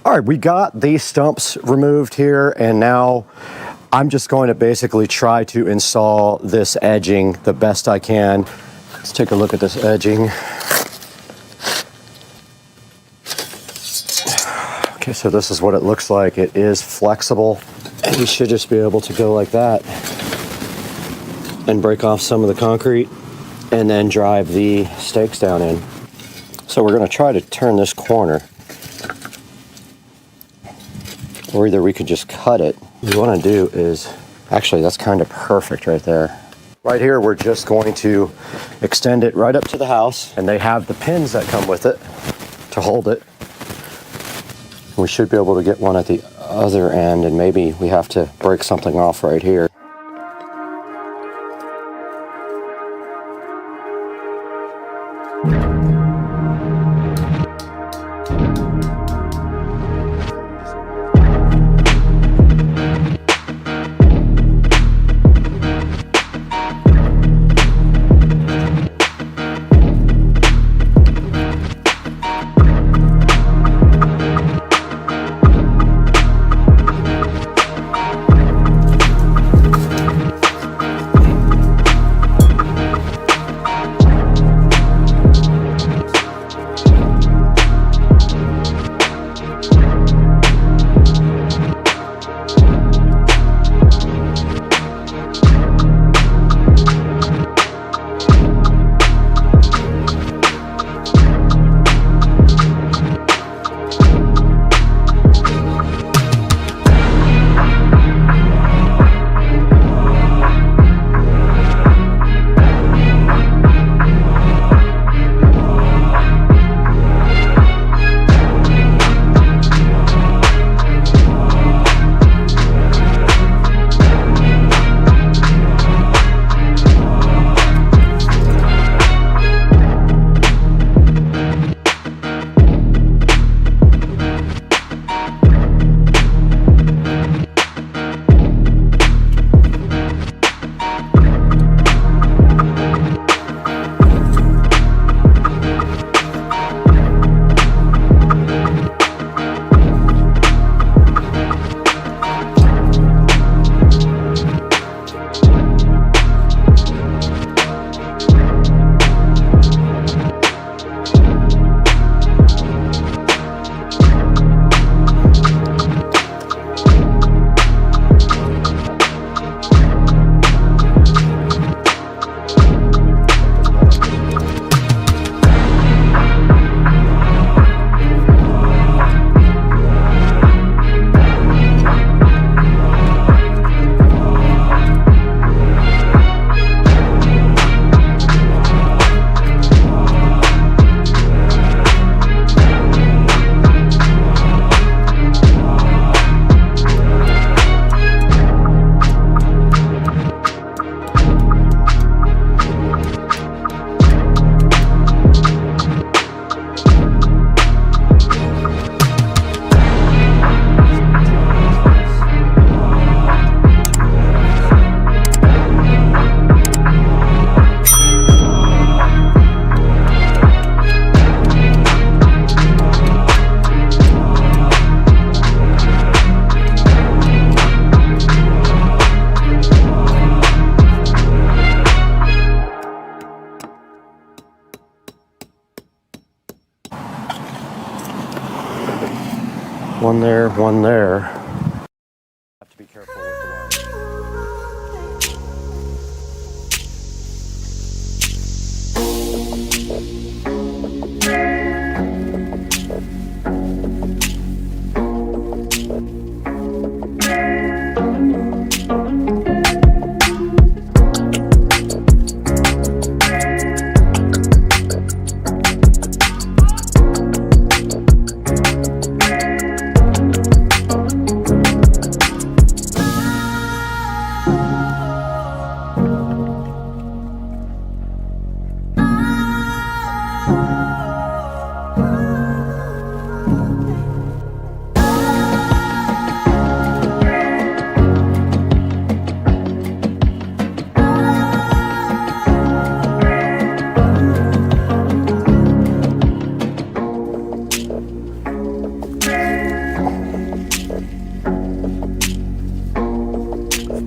All right, we got these stumps removed here, and now I'm just going to basically try to install this edging the best I can. Let's take a look at this edging. Okay, so this is what it looks like. It is flexible, and you should just be able to go like that and break off some of the concrete and then drive the stakes down in. So we're going to try to turn this corner. Or either we could just cut it. What we want to do is, actually that's kind of perfect right there. Right here we're just going to extend it right up to the house, and they have the pins that come with it to hold it. We should be able to get one at the other end, and maybe we have to break something off right here. One there, one there. Have to be careful with the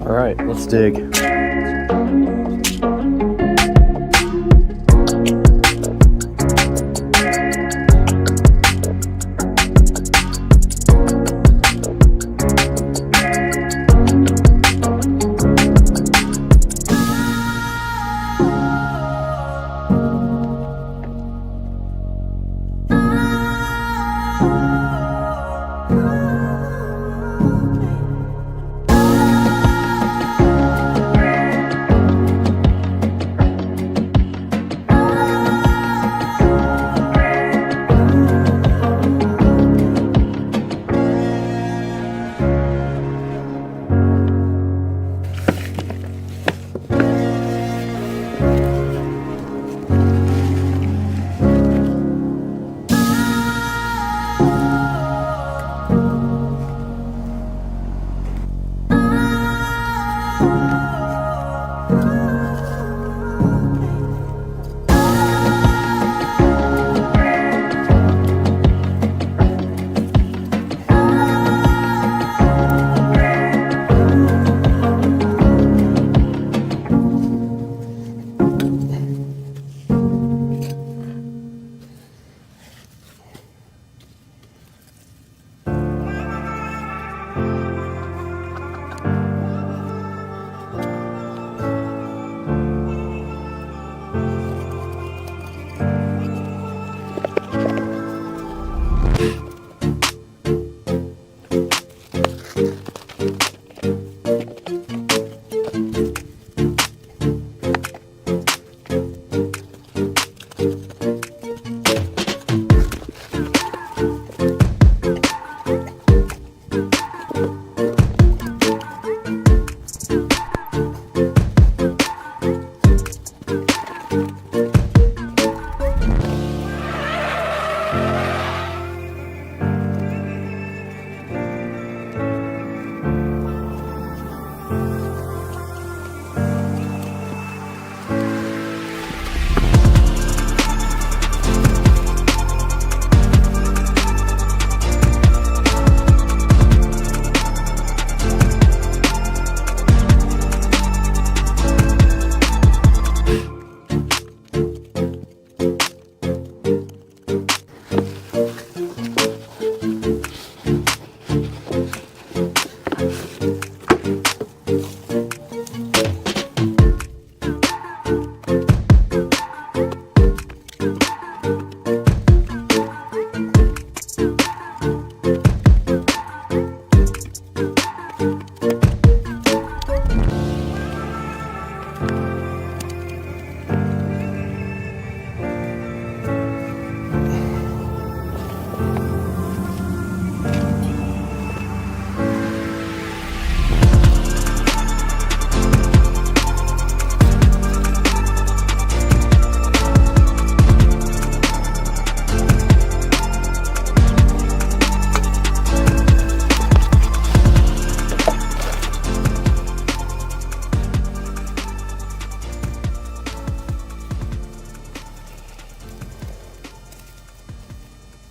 All right, let's dig.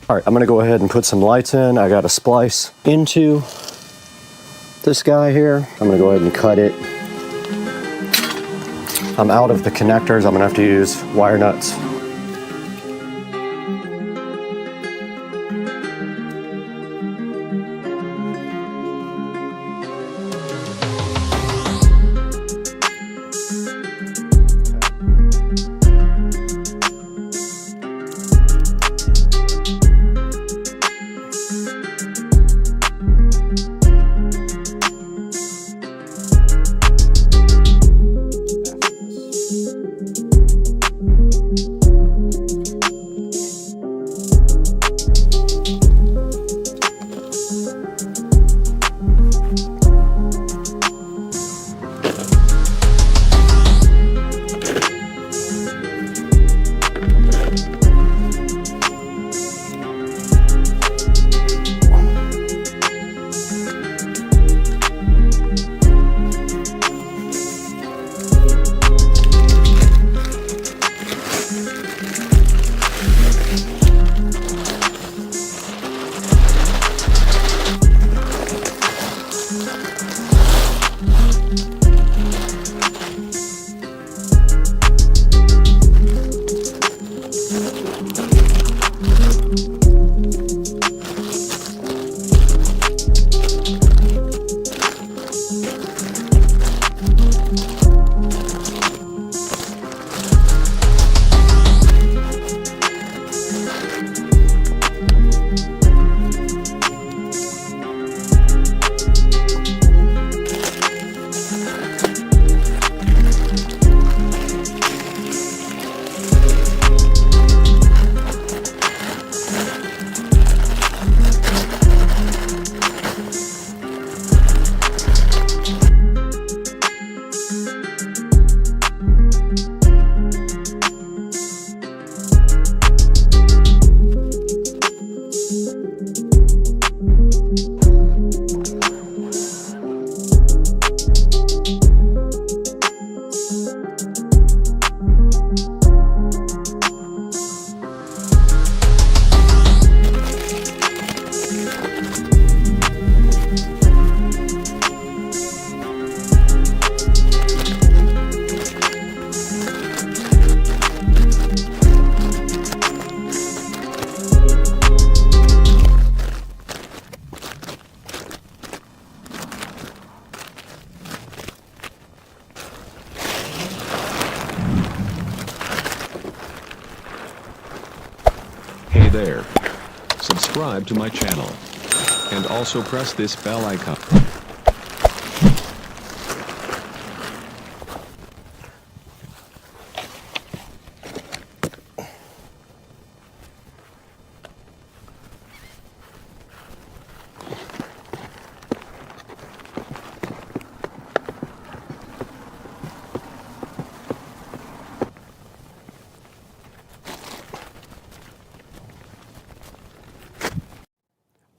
All right, I'm gonna go ahead and put some lights in. I got a splice into this guy here. I'm gonna go ahead and cut it. I'm out of the connectors. I'm gonna have to use wire nuts. Hey there. Subscribe to my channel. And also press this bell icon.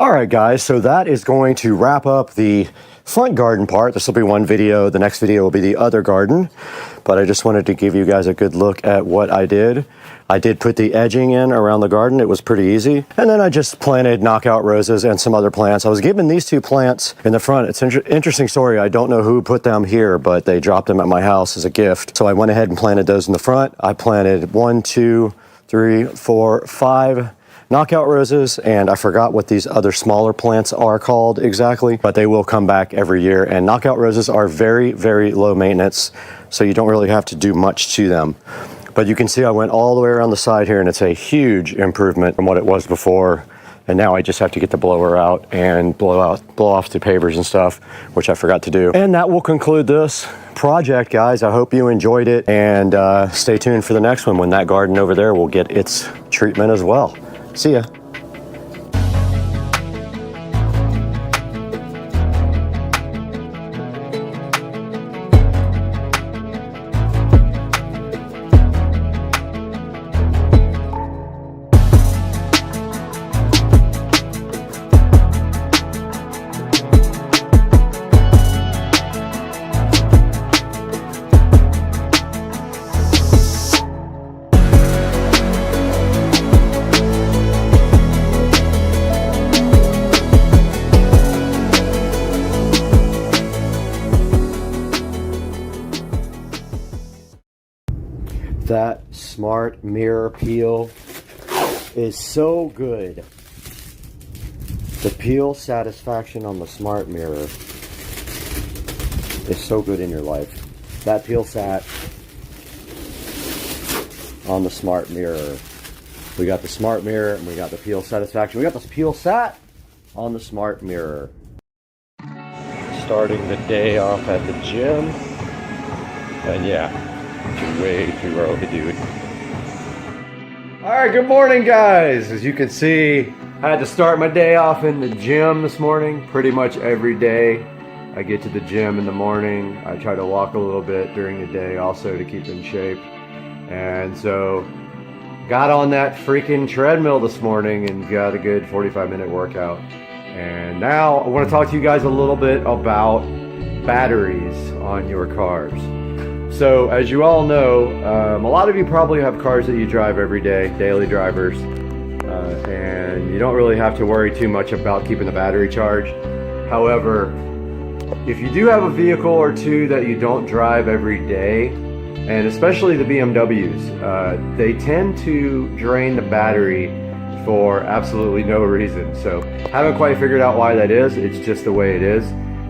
All right, guys, so that is going to wrap up the front garden part. This will be one video. The next video will be the other garden. But I just wanted to give you guys a good look at what I did. I did put the edging in around the garden. It was pretty easy. And then I just planted knockout roses and some other plants. I was given these two plants in the front. It's an interesting story. I don't know who put them here, but they dropped them at my house as a gift. So I went ahead and planted those in the front. I planted 1, 2, 3, 4, 5 knockout roses, and I forgot what these other smaller plants are called exactly, but they will come back every year. And knockout roses are very, very low maintenance, so you don't really have to do much to them. But you can see I went all the way around the side here, and it's a huge improvement from what it was before. And now I just have to get the blower out and blow off the pavers and stuff, which I forgot to do. And that will conclude this project, guys. I hope you enjoyed it, and stay tuned for the next one when that garden over there will get its treatment as well. See ya. That smart mirror peel is so good. The peel satisfaction on the smart mirror is so good in your life. That peel sat on the smart mirror. We got the smart mirror and we got the peel satisfaction. We got the peel sat on the smart mirror. Starting the day off at the gym. And yeah. Way too early, dude. All right, good morning, guys. As you can see, I had to start my day off in the gym this morning. Pretty much every day I get to the gym in the morning. I try to walk a little bit during the day also to keep in shape. And so got on that freaking treadmill this morning and got a good 45-minute workout. And now I want to talk to you guys a little bit about batteries on your cars. So, as you all know, a lot of you probably have cars that you drive every day, daily drivers, and you don't really have to worry too much about keeping the battery charged. However, if you do have a vehicle or two that you don't drive every day, and especially the BMWs, they tend to drain the battery for absolutely no reason. So, haven't quite figured out why that is. It's just the way it is.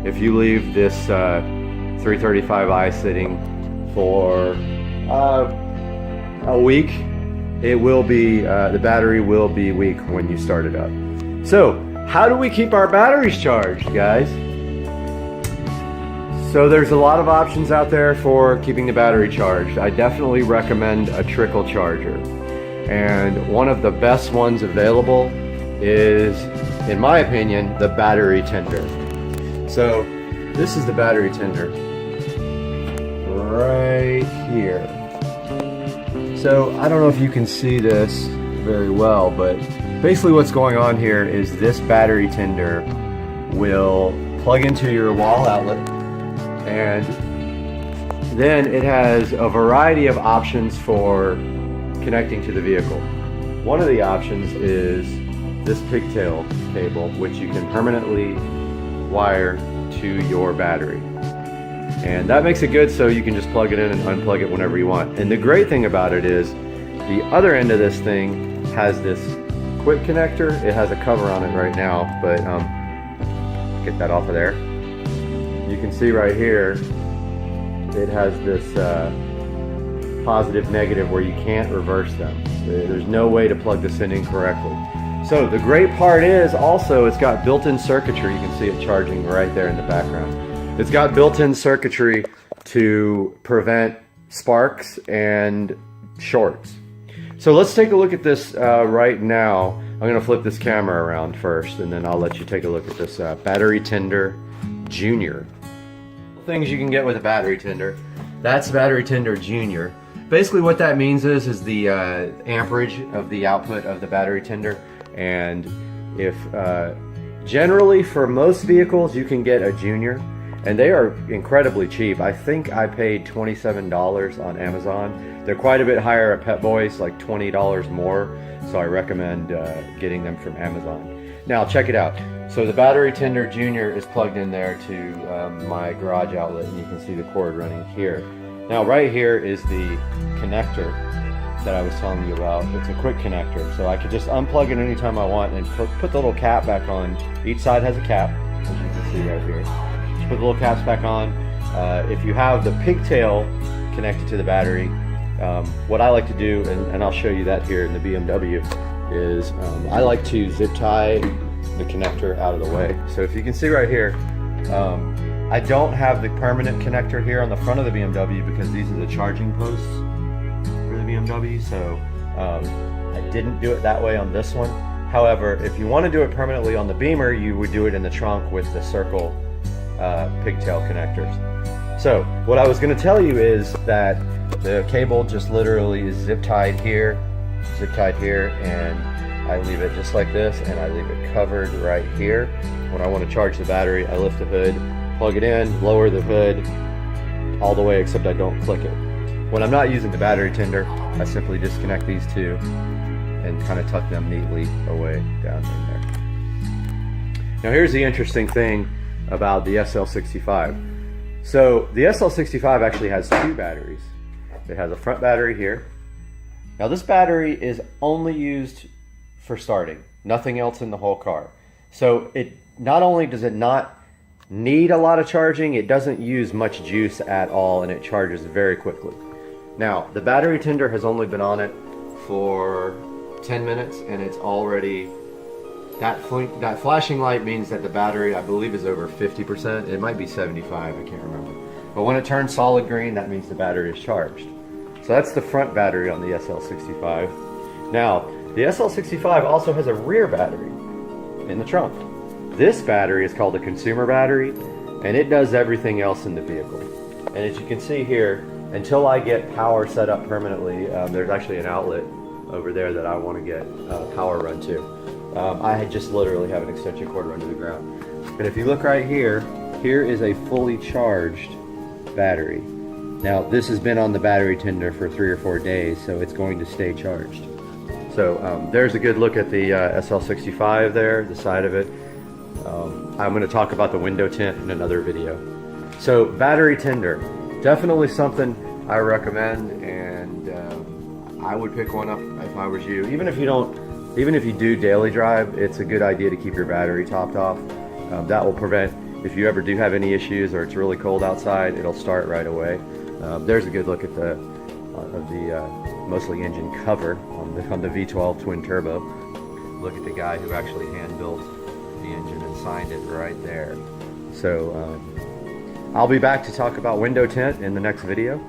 If you leave this 335i sitting for a week, it will be the battery will be weak when you start it up. So how do we keep our batteries charged, guys? So there's a lot of options out there for keeping the battery charged. I definitely recommend a trickle charger, and one of the best ones available is, in my opinion, the battery tender. So this is the battery tender right here. So I don't know if you can see this very well, but basically what's going on here is this battery tender will plug into your wall outlet, and then it has a variety of options for connecting to the vehicle. One of the options is this pigtail cable, which you can permanently wire to your battery. And that makes it good so you can just plug it in and unplug it whenever you want. And the great thing about it is the other end of this thing has this quick connector. It has a cover on it right now, but get that off of there. You can see right here, it has this positive, negative, where you can't reverse them. There's no way to plug this in incorrectly. So the great part is also it's got built-in circuitry. You can see it charging right there in the background. It's got built-in circuitry to prevent sparks and shorts. So let's take a look at this right now. I'm going to flip this camera around first, and then I'll let you take a look at this Battery Tender Junior. Things you can get with a battery tender. That's Battery Tender Junior. Basically what that means is the amperage of the output of the battery tender. And if generally for most vehicles you can get a Junior, and they are incredibly cheap. I think I paid $27 on Amazon. They're quite a bit higher at Pep Boys, like $20 more. So I recommend getting them from Amazon. Now check it out. So the Battery Tender Junior is plugged in there to my garage outlet, and you can see the cord running here. Now right here is the connector that I was telling you about. It's a quick connector, so I could just unplug it anytime I want and put the little cap back on. Each side has a cap, as you can see right here. Just put the little caps back on. If you have the pigtail connected to the battery, what I like to do, and I'll show you that here in the BMW, is I like to zip tie the connector out of the way. So if you can see right here, I don't have the permanent connector here on the front of the BMW because these are the charging posts for the BMW, so I didn't do it that way on this one. However, if you want to do it permanently on the Beamer, you would do it in the trunk with the circle pigtail connectors. So what I was going to tell you is that the cable just literally is zip tied here, and I leave it just like this, and I leave it covered right here. When I want to charge the battery, I lift the hood, plug it in, lower the hood all the way, except I don't click it. When I'm not using the battery tender, I simply disconnect these two and kind of tuck them neatly away down in there. Now here's the interesting thing about the SL65. So the SL65 actually has two batteries. It has a front battery here. Now this battery is only used for starting, nothing else in the whole car. So it not only does it not need a lot of charging, it doesn't use much juice at all, and it charges very quickly. Now the battery tender has only been on it for 10 minutes, and it's already, that flashing light means that the battery, I believe, is over 50%. It might be 75, I can't remember. But when it turns solid green, that means the battery is charged. So that's the front battery on the SL65. Now, the SL65 also has a rear battery in the trunk. This battery is called a consumer battery, and it does everything else in the vehicle. And as you can see here, until I get power set up permanently, there's actually an outlet over there that I want to get power run to. I just literally have an extension cord run to the ground. And if you look right here, here is a fully charged battery. Now this has been on the battery tender for 3 or 4 days, so it's going to stay charged. So there's a good look at the SL65 there, the side of it. I'm going to talk about the window tint in another video. So battery tender, definitely something I recommend, and I would pick one up if I was you. Even if you do daily drive, it's a good idea to keep your battery topped off. That will prevent, if you ever do have any issues or it's really cold outside, it'll start right away. There's a good look at the mostly engine cover on the V12 twin turbo. Look at the guy who actually hand built the engine and signed it right there. So I'll be back to talk about window tint in the next video.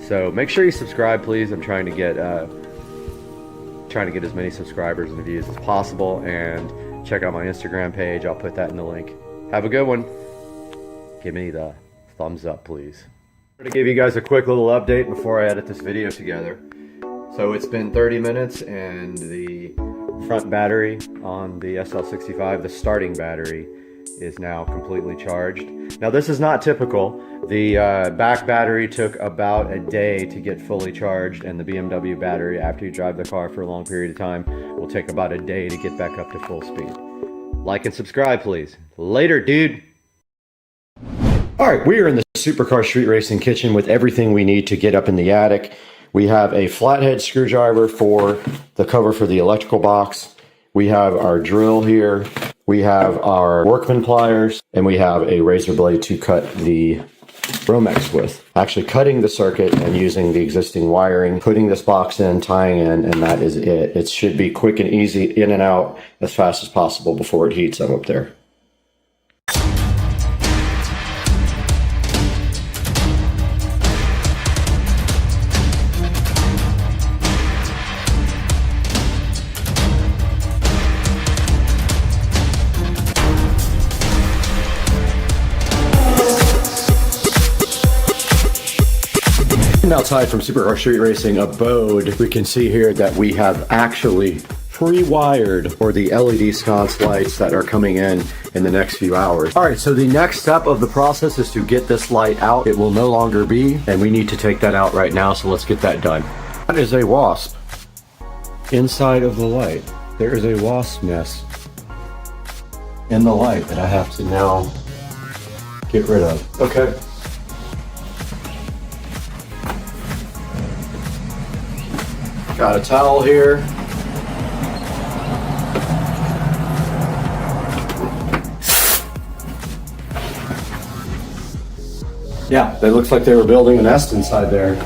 So make sure you subscribe, please. I'm trying to get as many subscribers and views as possible, and check out my Instagram page. I'll put that in the link. Have a good one. Give me the thumbs up, please. I'm going to give you guys a quick little update before I edit this video together. So it's been 30 minutes, and the front battery on the SL65, the starting battery, is now completely charged. Now this is not typical. The back battery took about a day to get fully charged, and the BMW battery, after you drive the car for a long period of time, will take about a day to get back up to full speed. Like and subscribe, please. Later, dude. All right, we are in the Supercar Street Racing kitchen with everything we need to get up in the attic. We have a flathead screwdriver for the cover for the electrical box. We have our drill here. We have our workman pliers, and we have a razor blade to cut the Romex with. Actually cutting the circuit and using the existing wiring, putting this box in, tying in, and that is it. It should be quick and easy, in and out as fast as possible before it heats up there. Outside from Supercar Street Racing abode, we can see here that we have actually pre-wired for the LED sconce lights that are coming in the next few hours. All right, so the next step of the process is to get this light out. It will no longer be, and we need to take that out right now, so let's get that done. That is a wasp inside of the light. There is a wasp nest in the light that I have to now get rid of. Okay. Got a towel here. Yeah, it looks like they were building a nest inside there.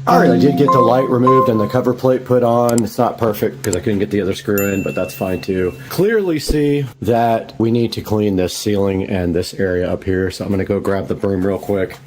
Alright, I did get the light removed and the cover plate put on. It's not perfect because I couldn't get the other screw in, but that's fine too. Clearly see that we need to clean this ceiling and this area up here, so I'm going to go grab the broom real quick.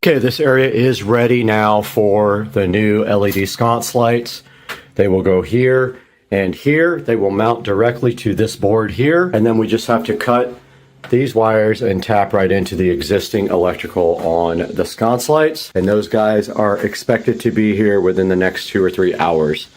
Okay, this area is ready now for the new LED sconce lights. They will go here and here. They will mount directly to this board here. And then we just have to cut these wires and tap right into the existing electrical on the sconce lights. And those guys are expected to be here within the next 2 or 3 hours.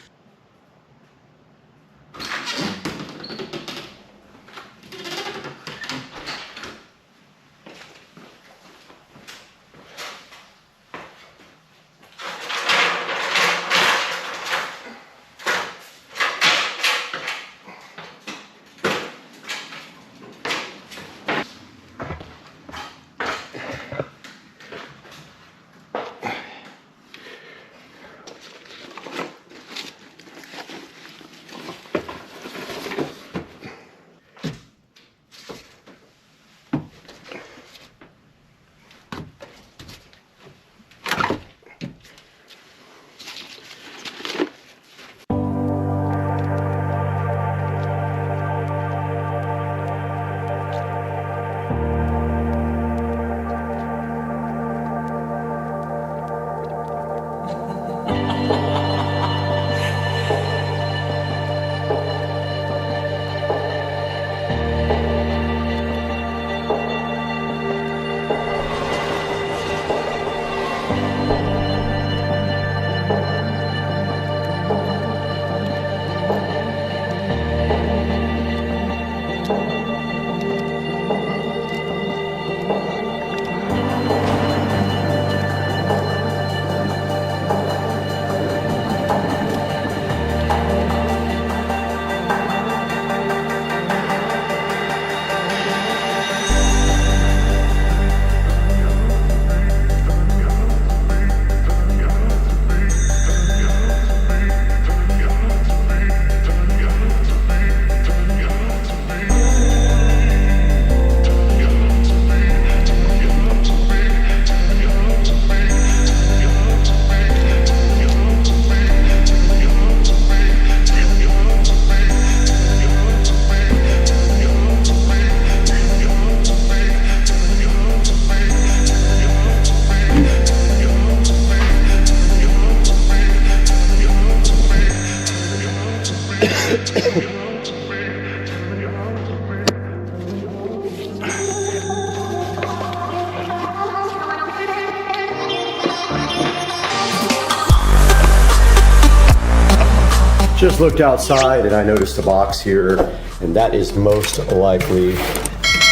Just looked outside and I noticed a box here, and that is most likely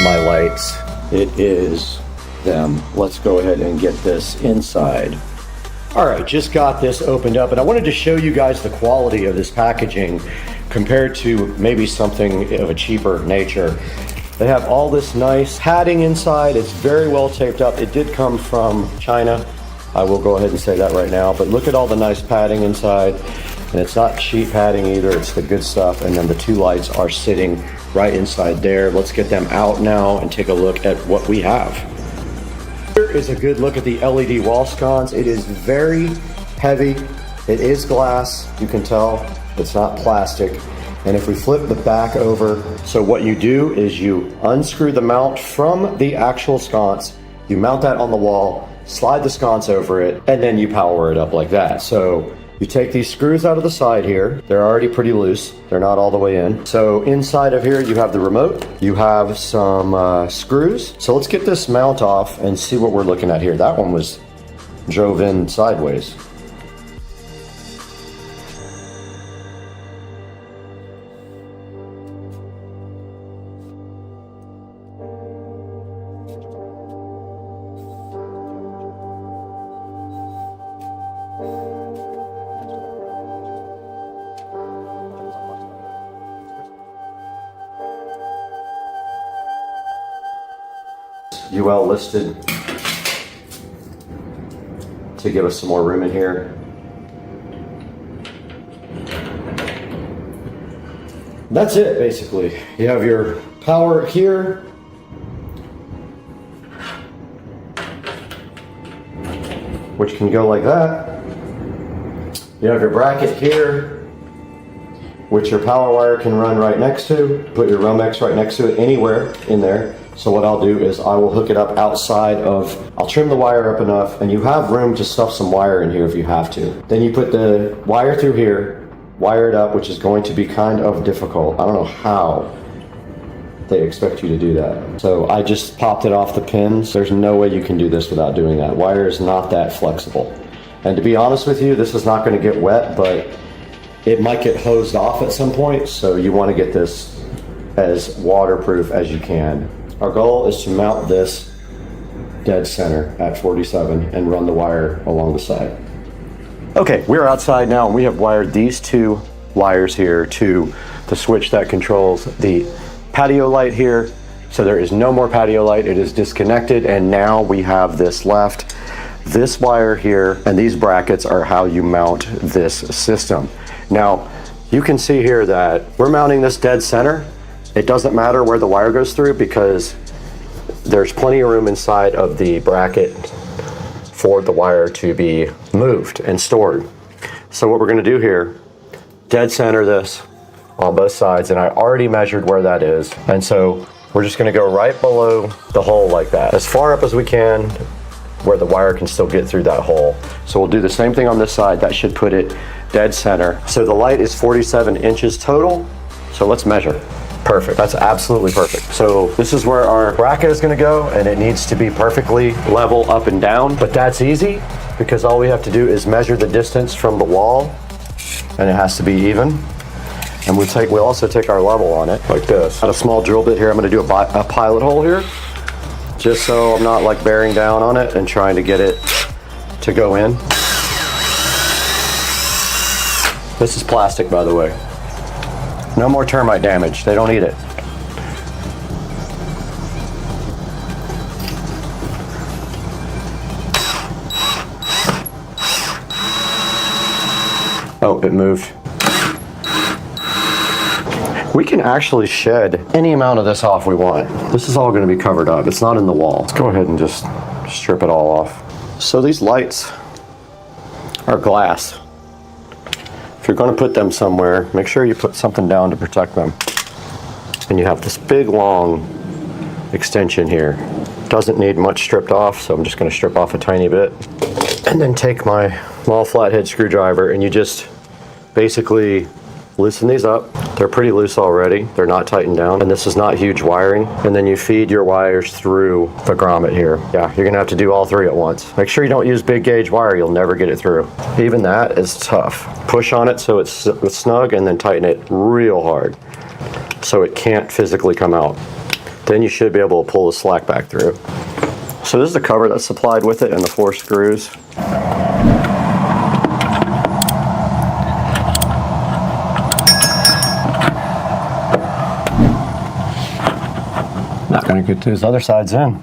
my lights. It is them. Let's go ahead and get this inside. All right, just got this opened up, and I wanted to show you guys the quality of this packaging compared to maybe something of a cheaper nature. They have all this nice padding inside. It's very well taped up. It did come from China. I will go ahead and say that right now, but look at all the nice padding inside. And it's not cheap padding either, it's the good stuff. And then the two lights are sitting right inside there. Let's get them out now and take a look at what we have. Here is a good look at the LED wall sconce. It is very heavy. It is glass, you can tell. It's not plastic. And if we flip the back over, so what you do is you unscrew the mount from the actual sconce, you mount that on the wall, slide the sconce over it, and then you power it up like that. So you take these screws out of the side here. They're already pretty loose. They're not all the way in. So inside of here, you have the remote. You have some screws. So let's get this mount off and see what we're looking at here. That one was drove in sideways. UL listed to give us some more room in here. That's it, basically. You have your power here. Which can go like that. You have your bracket here, which your power wire can run right next to. Put your Romex right next to it, anywhere in there. So what I'll do is I will hook it up outside of, I'll trim the wire up enough, and you have room to stuff some wire in here if you have to. Then you put the wire through here, wire it up, which is going to be kind of difficult. I don't know how they expect you to do that. So I just popped it off the pins. There's no way you can do this without doing that. Wire is not that flexible. And to be honest with you, this is not going to get wet, but it might get hosed off at some point. So you want to get this as waterproof as you can. Our goal is to mount this dead center at 47 and run the wire along the side. Okay, we're outside now and we have wired these two wires here to the switch that controls the patio light here. So there is no more patio light, it is disconnected, and now we have this left. This wire here and these brackets are how you mount this system. Now, you can see here that we're mounting this dead center. It doesn't matter where the wire goes through because there's plenty of room inside of the bracket for the wire to be moved and stored. So what we're going to do here, dead center this on both sides, and I already measured where that is, and so we're just going to go right below the hole like that, as far up as we can where the wire can still get through that hole. So we'll do the same thing on this side. That should put it dead center. So the light is 47 inches total, so let's measure. Perfect, that's absolutely perfect. So this is where our bracket is gonna go, and it needs to be perfectly level up and down, but that's easy because all we have to do is measure the distance from the wall, and it has to be even. And we'll also take our level on it like this. Got a small drill bit here. I'm gonna do a pilot hole here, just so I'm not like bearing down on it and trying to get it to go in. This is plastic, by the way. No more termite damage, they don't eat it. Oh, it moved. We can actually shed any amount of this off we want. This is all going to be covered up. It's not in the wall. Let's go ahead and just strip it all off. So these lights are glass. If you're going to put them somewhere, make sure you put something down to protect them. And you have this big long extension here. Doesn't need much stripped off, so I'm just going to strip off a tiny bit. And then take my small flathead screwdriver and you just basically loosen these up. They're pretty loose already. They're not tightened down, and this is not huge wiring. And then you feed your wires through the grommet here. Yeah, you're gonna have to do all three at once. Make sure you don't use big gauge wire, you'll never get it through. Even that is tough. Push on it so it's snug, and then tighten it real hard so it can't physically come out. Then you should be able to pull the slack back through. So this is the cover that's supplied with it and the 4 screws. Not gonna get those other sides in.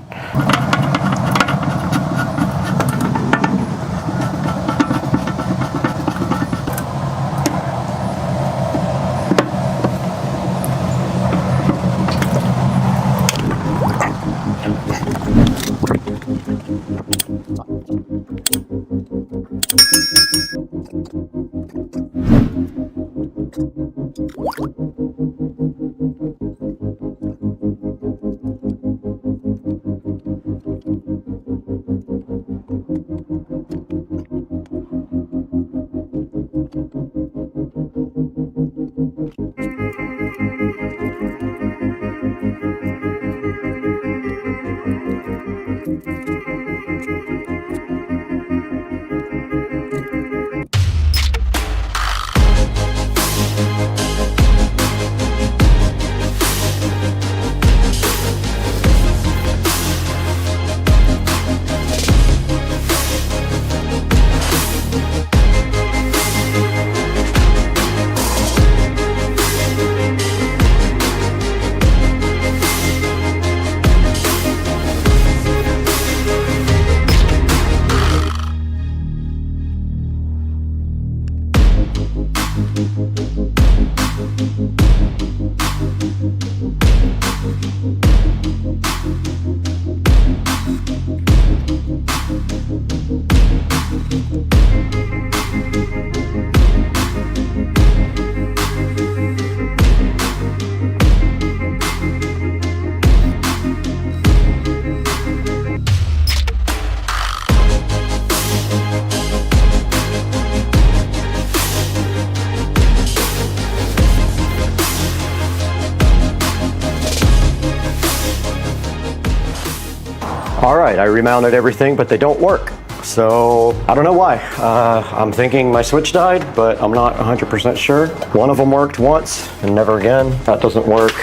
All right, I remounted everything, but they don't work. So I don't know why. I'm thinking my switch died, but I'm not 100% sure. One of them worked once and never again. That doesn't work.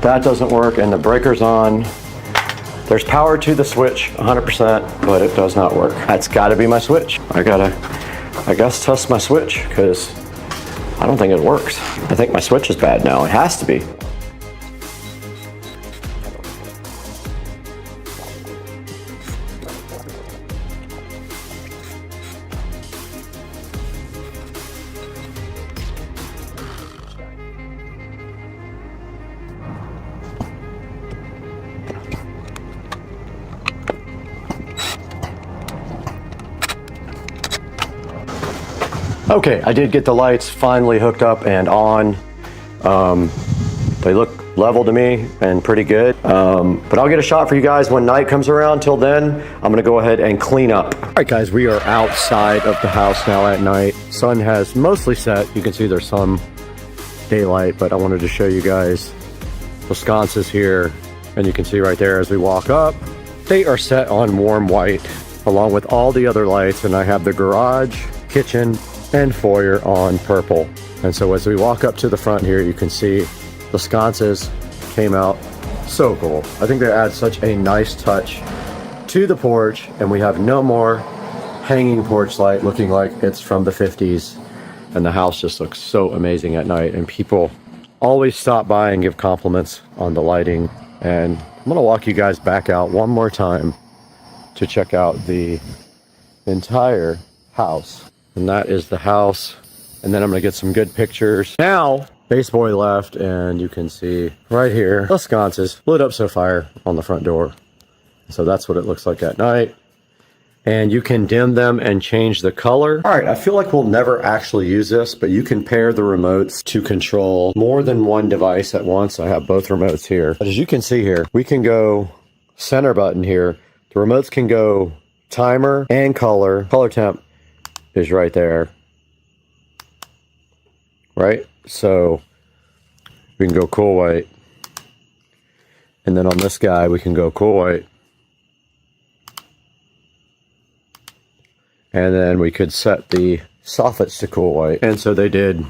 That doesn't work, and the breaker's on. There's power to the switch, 100%, but it does not work. That's gotta be my switch. I guess test my switch, because I don't think it works. I think my switch is bad now. It has to be. Okay, I did get the lights finally hooked up and on. They look level to me and pretty good. But I'll get a shot for you guys when night comes around. Till then, I'm gonna go ahead and clean up. All right, guys, we are outside of the house now at night. Sun has mostly set. You can see there's some daylight, but I wanted to show you guys the sconces here. And you can see right there as we walk up, they are set on warm white along with all the other lights. And I have the garage, kitchen, and foyer on purple. And so as we walk up to the front here, you can see the sconces came out so cool. I think they add such a nice touch to the porch, and we have no more hanging porch light looking like it's from the 50s. And the house just looks so amazing at night, and people always stop by and give compliments on the lighting. And I'm gonna walk you guys back out one more time to check out the entire house. And that is the house. And then I'm gonna get some good pictures. Now, Base Boy left, and you can see right here, the sconces lit up so fire on the front door. So that's what it looks like at night. And you can dim them and change the color. All right, I feel like we'll never actually use this, but you can pair the remotes to control more than one device at once. I have both remotes here. But as you can see here, we can go center button here. The remotes can go timer and color. Color temp is right there. right? So we can go cool white. And then on this guy, we can go cool white. And then we could set the soffits to cool white. And so they did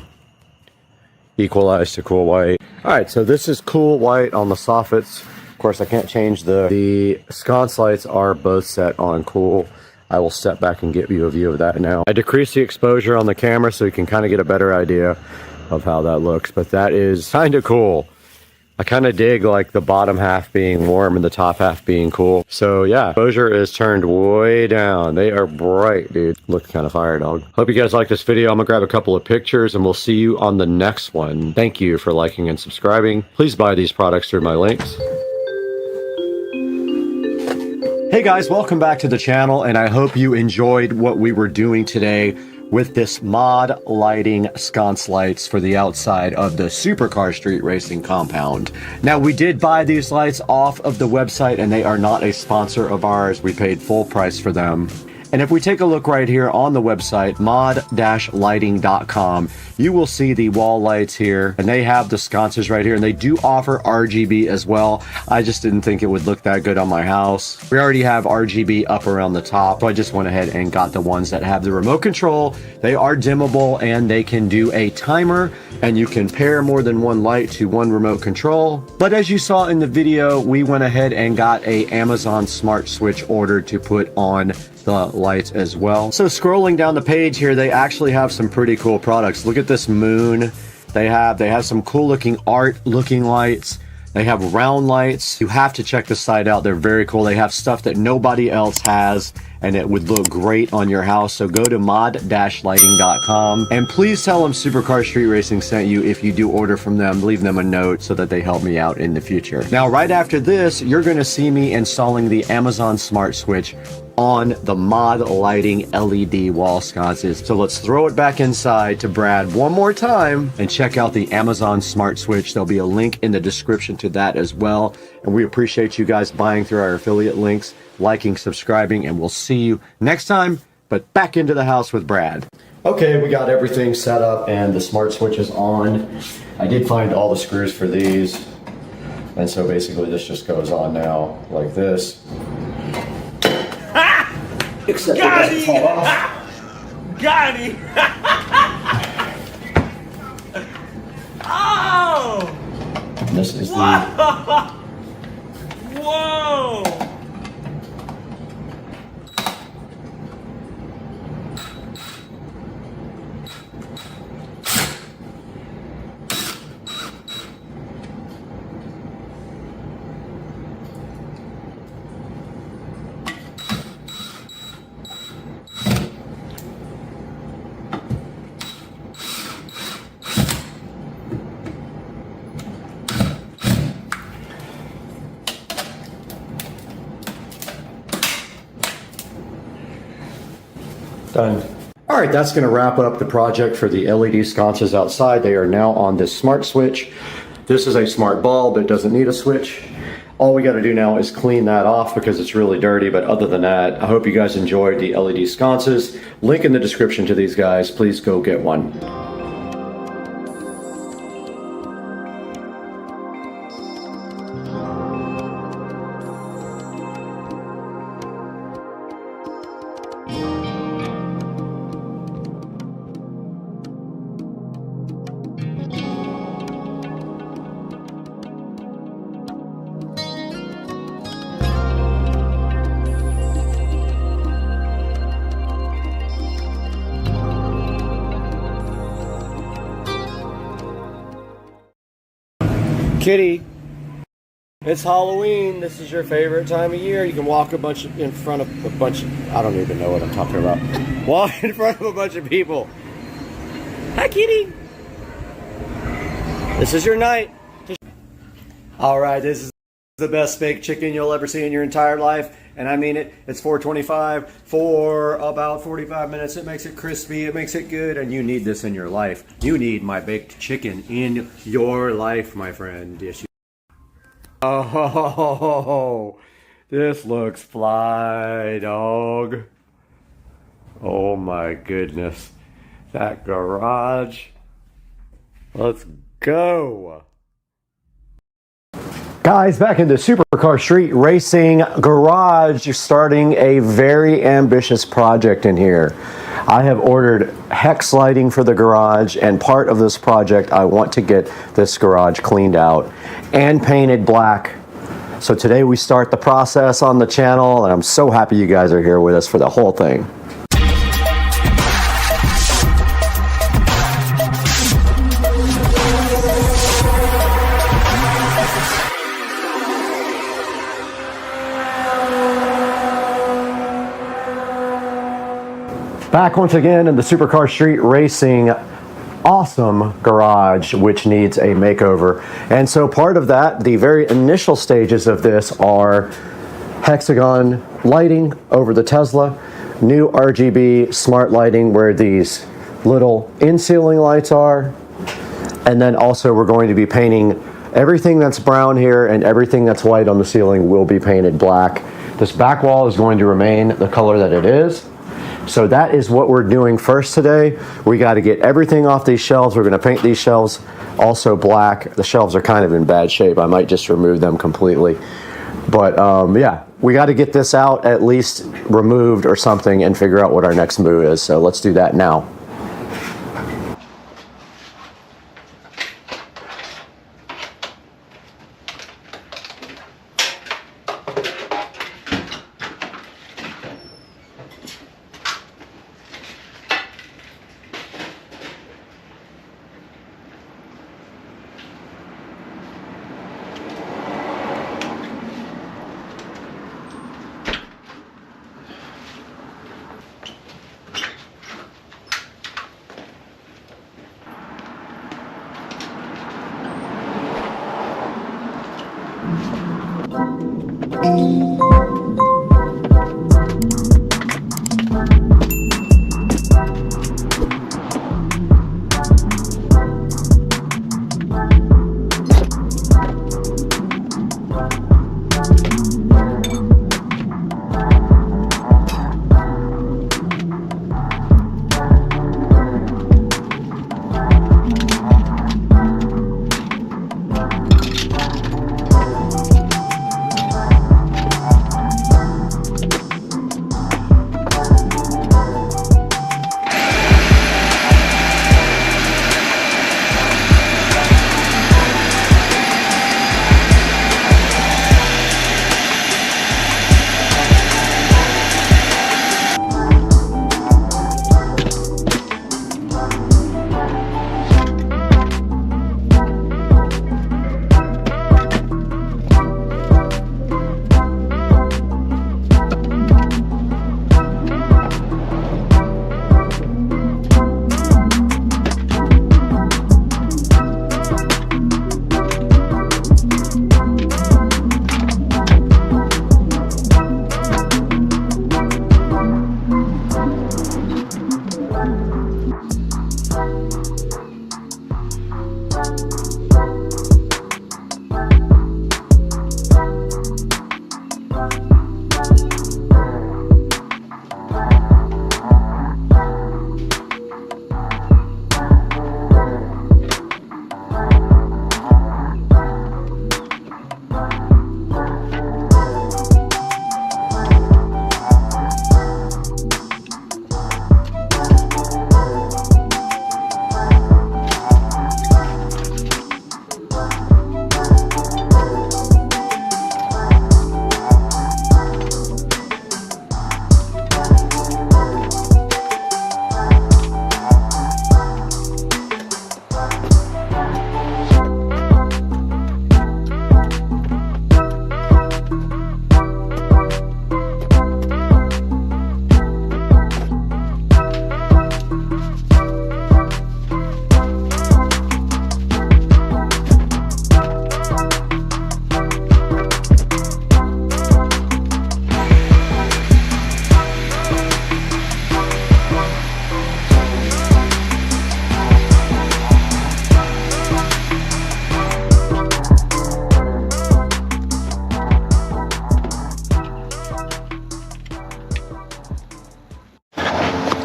equalize to cool white. All right, so this is cool white on the soffits. Of course, I can't change the sconce lights are both set on cool. I will step back and give you a view of that now. I decreased the exposure on the camera so you can kind of get a better idea of how that looks, but that is kind of cool. I kind of dig like the bottom half being warm and the top half being cool. So yeah, exposure is turned way down. They are bright, dude. Look kind of fire, dog. Hope you guys like this video. I'm gonna grab a couple of pictures and we'll see you on the next one. Thank you for liking and subscribing. Please buy these products through my links. Hey guys, welcome back to the channel, and I hope you enjoyed what we were doing today with this mod lighting sconce lights for the outside of the Supercar Street Racing compound. Now, we did buy these lights off of the website and they are not a sponsor of ours. We paid full price for them. And if we take a look right here on the website, mod-lighting.com, you will see the wall lights here, and they have the sconces right here, and they do offer RGB as well. I just didn't think it would look that good on my house. We already have RGB up around the top, so I just went ahead and got the ones that have the remote control. They are dimmable, and they can do a timer, and you can pair more than one light to one remote control. But as you saw in the video, we went ahead and got a Amazon Smart Switch ordered to put on the lights as well. So scrolling down the page here, they actually have some pretty cool products. Look at this moon. They have some cool looking art looking lights. They have round lights. You have to check this site out. They're very cool. They have stuff that nobody else has, and it would look great on your house. So go to mod-lighting.com and please tell them Supercar Street Racing sent you if you do order from them. Leave them a note so that they help me out in the future. Now, right after this, you're going to see me installing the Amazon Smart Switch on the mod lighting LED wall sconces. So let's throw it back inside to Brad one more time and check out the Amazon Smart Switch. There'll be a link in the description to that as well. And we appreciate you guys buying through our affiliate links, liking, subscribing, and we'll see you next time, but back into the house with Brad. Okay, we got everything set up and the Smart Switch is on. I did find all the screws for these. And so basically this just goes on now like this. Except Got it doesn't fall off. Got him! Oh! And this is Whoa! Whoa! Done. All right, that's going to wrap up the project for the LED sconces outside. They are now on this smart switch. This is a smart bulb. It doesn't need a switch. All we got to do now is clean that off because it's really dirty. But other than that, I hope you guys enjoyed the LED sconces. Link in the description to these guys. Please go get one. Kitty, it's Halloween. This is your favorite time of year. You can walk in front of a bunch of, I don't even know what I'm talking about. Walk in front of a bunch of people. Hi, Kitty. This is your night. All right, this is the best baked chicken you'll ever see in your entire life. And I mean it. It's $4.25 for about 45 minutes. It makes it crispy. It makes it good. And you need this in your life. You need my baked chicken in your life, my friend. Yes, you. Oh, this looks fly, dog. Oh my goodness. That garage. Let's go. Guys, back in the Supercar Street Racing Garage, you're starting a very ambitious project in here. I have ordered hex lighting for the garage, and part of this project, I want to get this garage cleaned out and painted black. So today we start the process on the channel, and I'm so happy you guys are here with us for the whole thing. Back once again in the Supercar Street Racing awesome garage, which needs a makeover. And so part of that, the very initial stages of this are hexagon lighting over the Tesla, new RGB smart lighting where these little in-ceiling lights are, and then also we're going to be painting everything that's brown here, and everything that's white on the ceiling will be painted black. This back wall is going to remain the color that it is. So that is what we're doing first today. We got to get everything off these shelves. We're going to paint these shelves also black. The shelves are kind of in bad shape. I might just remove them completely. But yeah, we got to get this out, at least removed or something, and figure out what our next move is. So let's do that now.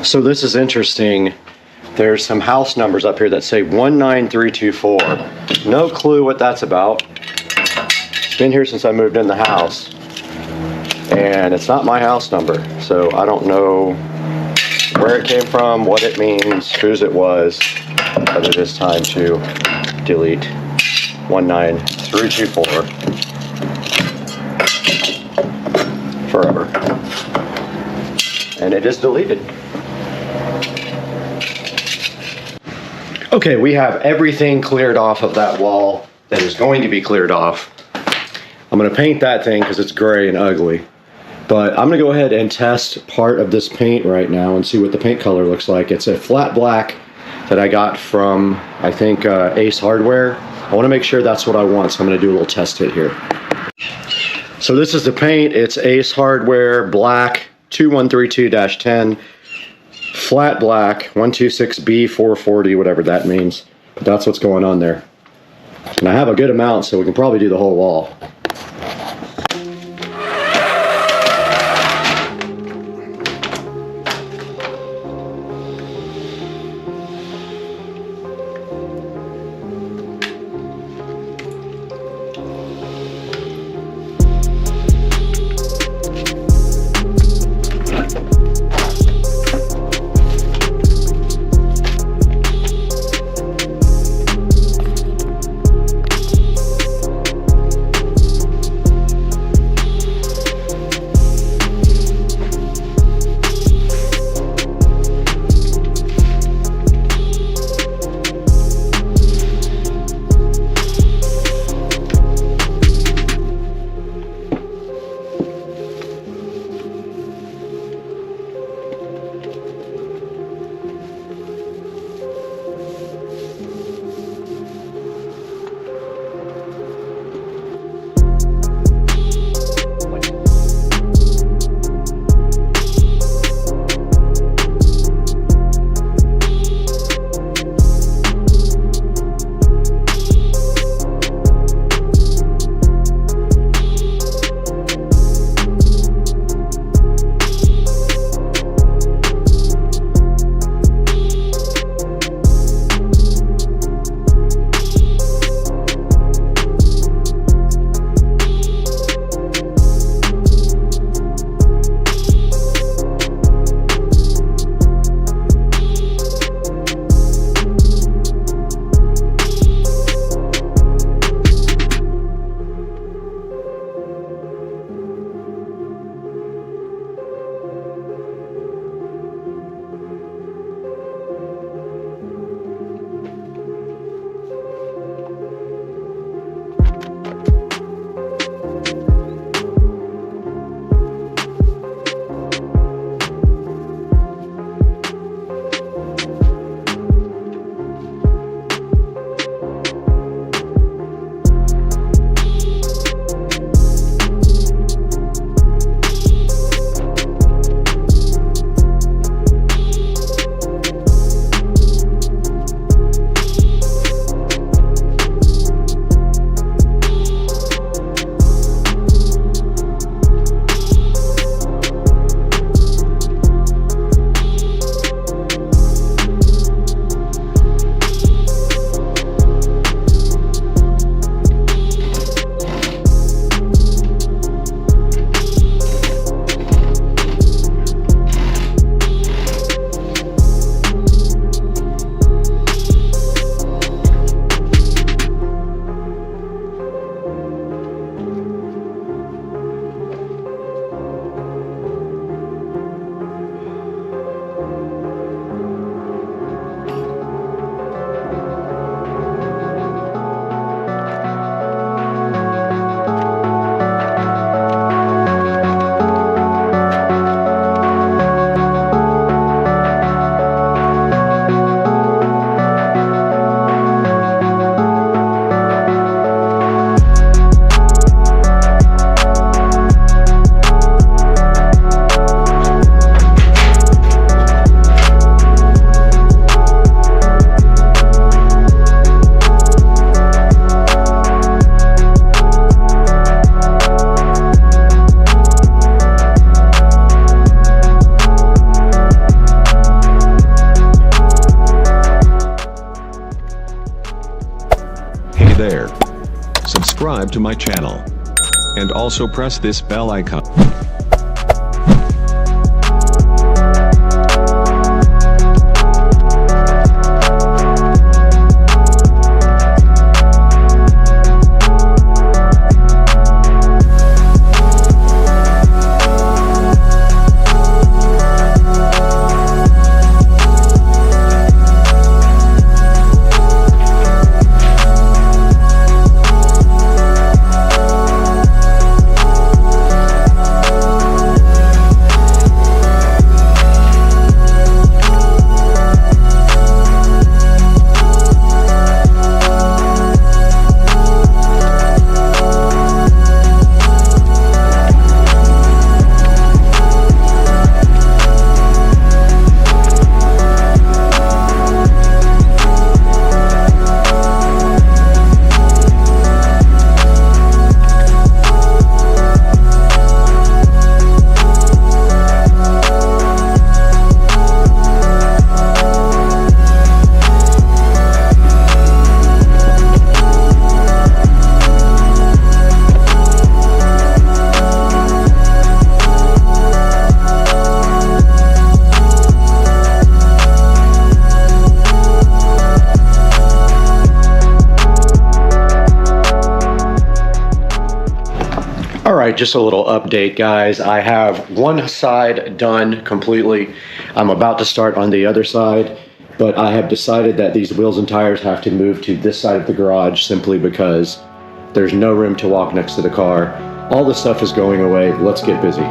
So this is interesting. there's some house numbers up here that say 19324. No clue what that's about. It's been here since I moved in the house. And it's not my house number, so I don't know where it came from, what it means, whose it was, but it is time to delete 19324 forever. And it is deleted. Okay, we have everything cleared off of that wall that is going to be cleared off. I'm gonna paint that thing because it's gray and ugly. But I'm gonna go ahead and test part of this paint right now and see what the paint color looks like. It's a flat black that I got from, I think, Ace Hardware. I wanna make sure that's what I want, so I'm gonna do a little test hit here. So this is the paint. It's Ace Hardware Black 2132-10. Flat black, 126B440, whatever that means. But that's what's going on there. And I have a good amount, so we can probably do the whole wall. there. Subscribe to my channel. And also press this bell icon. All right, just a little update, guys. I have one side done completely. I'm about to start on the other side, but I have decided that these wheels and tires have to move to this side of the garage simply because there's no room to walk next to the car. All the stuff is going away. Let's get busy.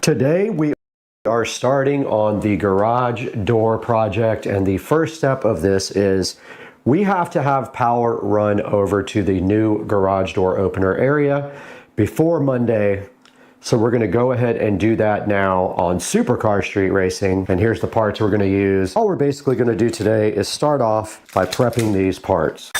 Today we are starting on the garage door project, and the first step of this is we have to have power run over to the new garage door opener area before Monday. So we're going to go ahead and do that now on Supercar Street Racing, and here's the parts we're going to use. All we're basically going to do today is start off by prepping these parts.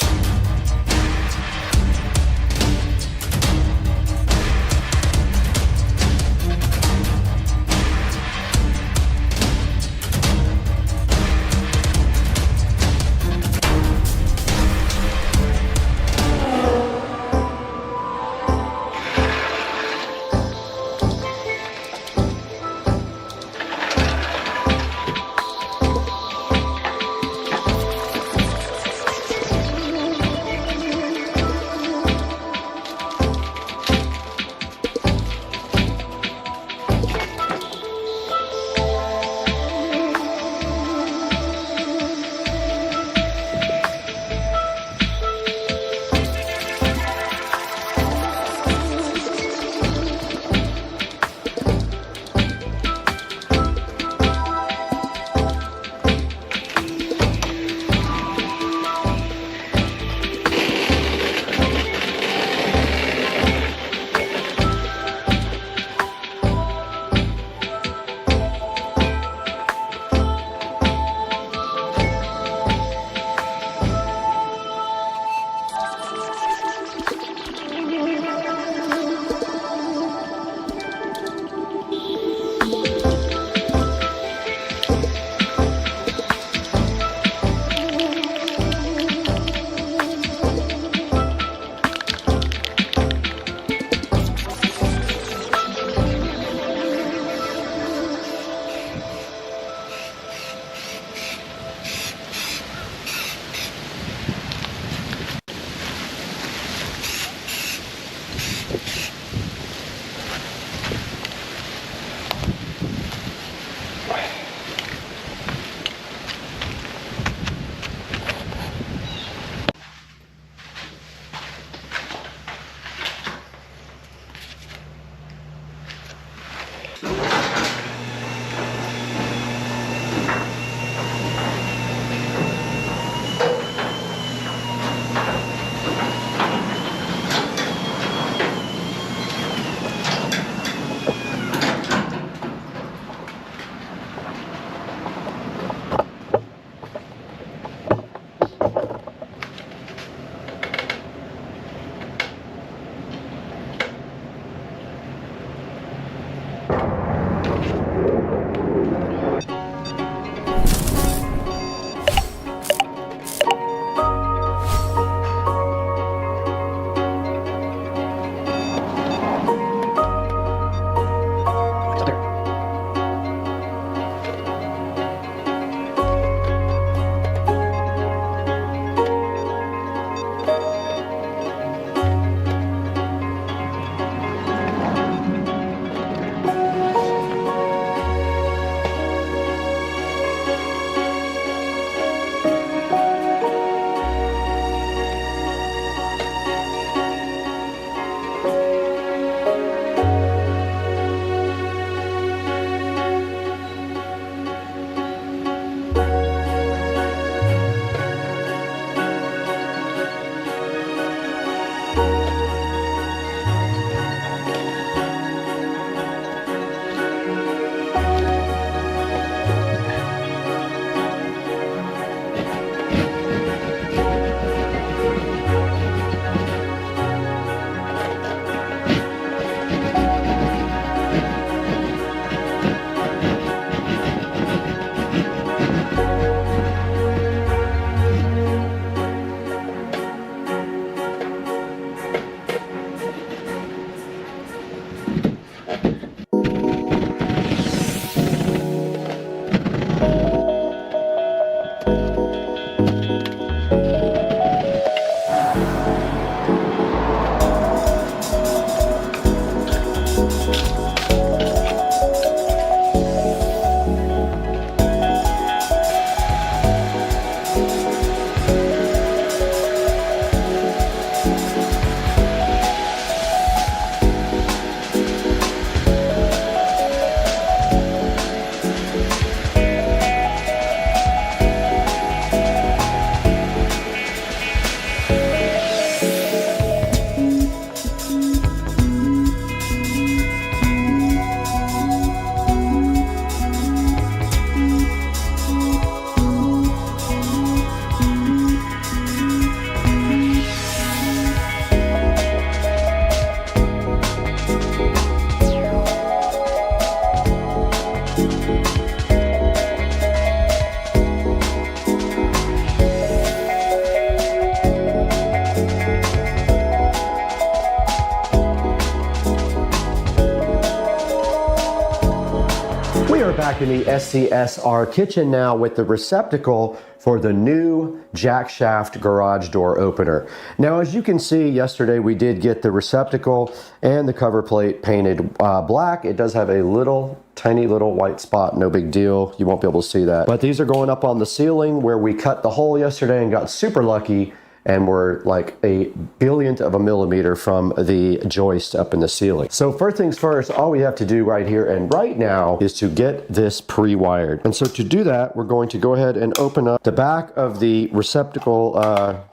Back in the SCSR kitchen now with the receptacle for the new jack shaft garage door opener. Now, as you can see, yesterday we did get the receptacle and the cover plate painted black. It does have a little tiny little white spot, no big deal. You won't be able to see that. But these are going up on the ceiling where we cut the hole yesterday and got super lucky, and we're like a billionth of a millimeter from the joist up in the ceiling. So first things first, all we have to do right here and right now is to get this pre-wired. And so to do that, we're going to go ahead and open up the back of the receptacle,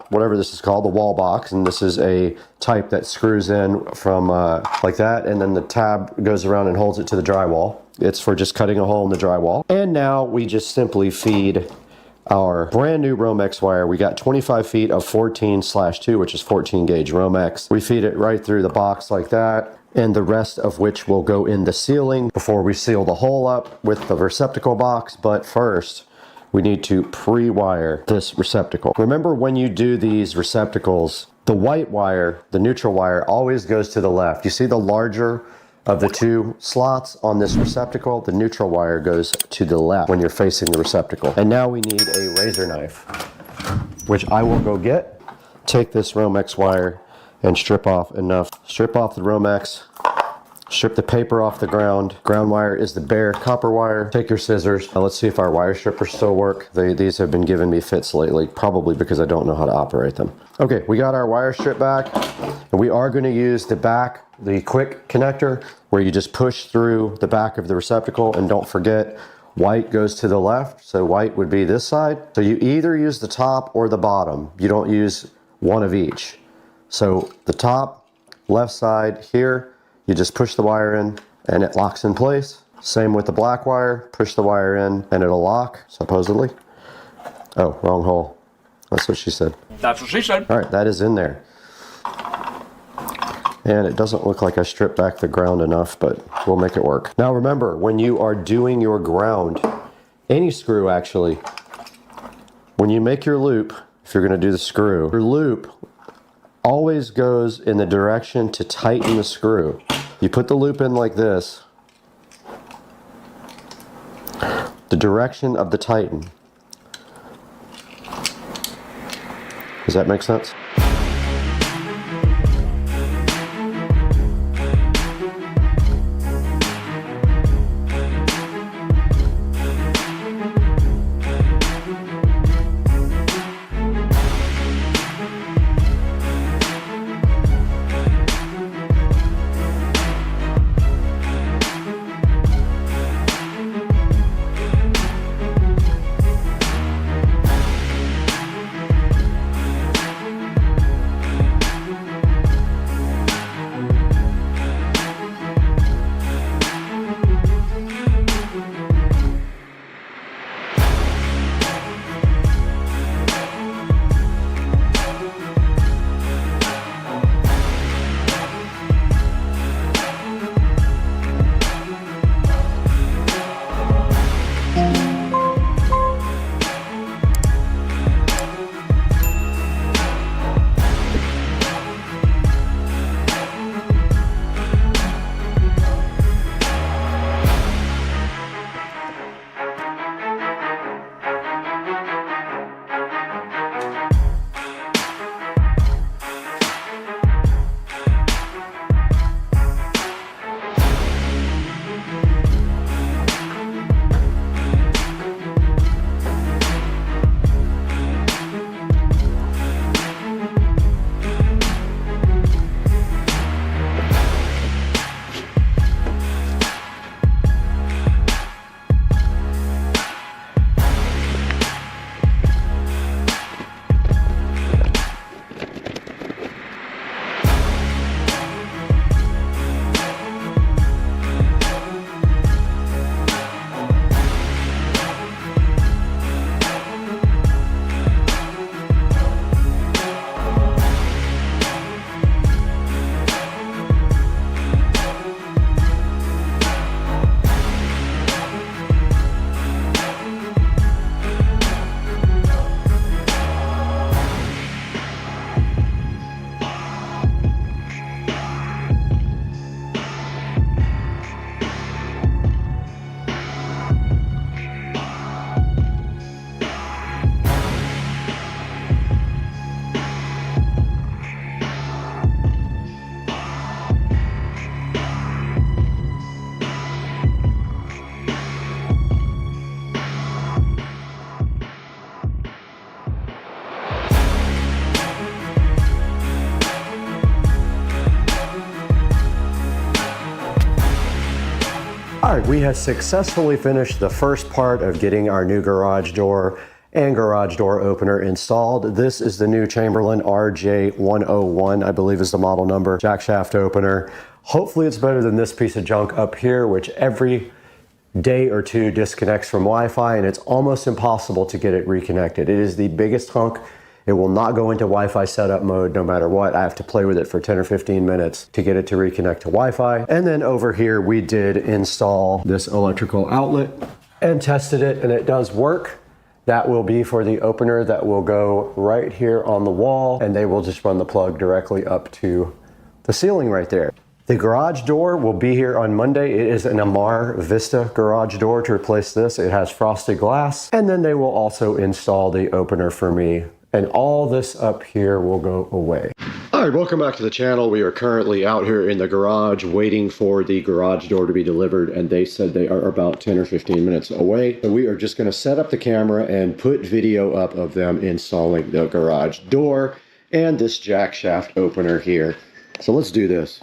whatever this is called, the wall box. And this is a type that screws in from like that, and then the tab goes around and holds it to the drywall. It's for just cutting a hole in the drywall. And now we just simply feed our brand new Romex wire. We got 25 feet of 14/2, which is 14 gauge Romex. We feed it right through the box like that, and the rest of which will go in the ceiling before we seal the hole up with the receptacle box. But first, we need to pre-wire this receptacle. Remember, when you do these receptacles, the white wire, the neutral wire, always goes to the left. You see the larger of the two slots on this receptacle, the neutral wire goes to the left when you're facing the receptacle. And now we need a razor knife, which I will go get. Take this Romex wire and strip off enough. Strip off the Romex, strip the paper off the ground. Ground wire is the bare copper wire. Take your scissors. Now let's see if our wire strippers still work. These have been giving me fits lately, probably because I don't know how to operate them. Okay, we got our wire strip back, and we are going to use the back, the quick connector, where you just push through the back of the receptacle. And don't forget, white goes to the left, so white would be this side. So you either use the top or the bottom. You don't use one of each. So the top, left side here, you just push the wire in and it locks in place. Same with the black wire, push the wire in and it'll lock, supposedly. Oh, wrong hole. That's what she said. That's what she said. All right, that is in there. And it doesn't look like I stripped back the ground enough, but we'll make it work. Now remember, when you are doing your ground, any screw actually, when you make your loop, if you're gonna do the screw, your loop always goes in the direction to tighten the screw. You put the loop in like this, the direction of the tighten. Does that make sense? All right, we have successfully finished the first part of getting our new garage door and garage door opener installed. This is the new Chamberlain RJ101, I believe is the model number, jack shaft opener. Hopefully it's better than this piece of junk up here, which every day or two disconnects from Wi-Fi, and it's almost impossible to get it reconnected. It is the biggest hunk. It will not go into Wi-Fi setup mode no matter what. I have to play with it for 10 or 15 minutes to get it to reconnect to Wi-Fi. And then over here, we did install this electrical outlet and tested it, and it does work. That will be for the opener that will go right here on the wall, and they will just run the plug directly up to the ceiling right there. The garage door will be here on Monday. It is an Amar Vista garage door to replace this. It has frosted glass, and then they will also install the opener for me, and all this up here will go away. All right, welcome back to the channel. We are currently out here in the garage waiting for the garage door to be delivered, and they said they are about 10 or 15 minutes away. So we are just gonna set up the camera and put video up of them installing the garage door and this jack shaft opener here. So let's do this.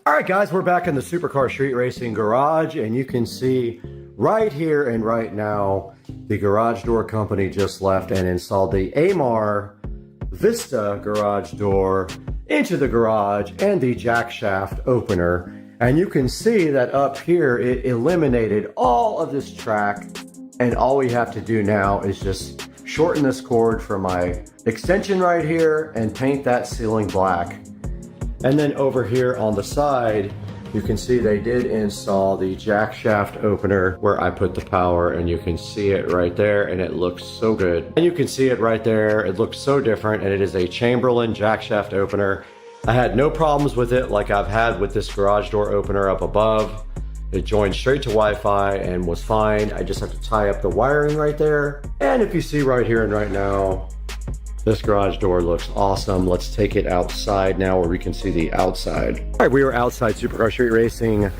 All right, guys, we're back in the Supercar Street Racing garage, and you can see right here and right now, the garage door company just left and installed the Amar Vista garage door into the garage and the jack shaft opener. And you can see that up here, it eliminated all of this track. And all we have to do now is just shorten this cord for my extension right here and paint that ceiling black. And then over here on the side, you can see they did install the jack shaft opener where I put the power, and you can see it right there, and it looks so good. And you can see it right there. It looks so different, and it is a Chamberlain jack shaft opener. I had no problems with it like I've had with this garage door opener up above. It joined straight to Wi-Fi and was fine. I just have to tie up the wiring right there. And if you see right here and right now, This garage door looks awesome. Let's take it outside now where we can see the outside. All right, we are outside Supercar Street Racing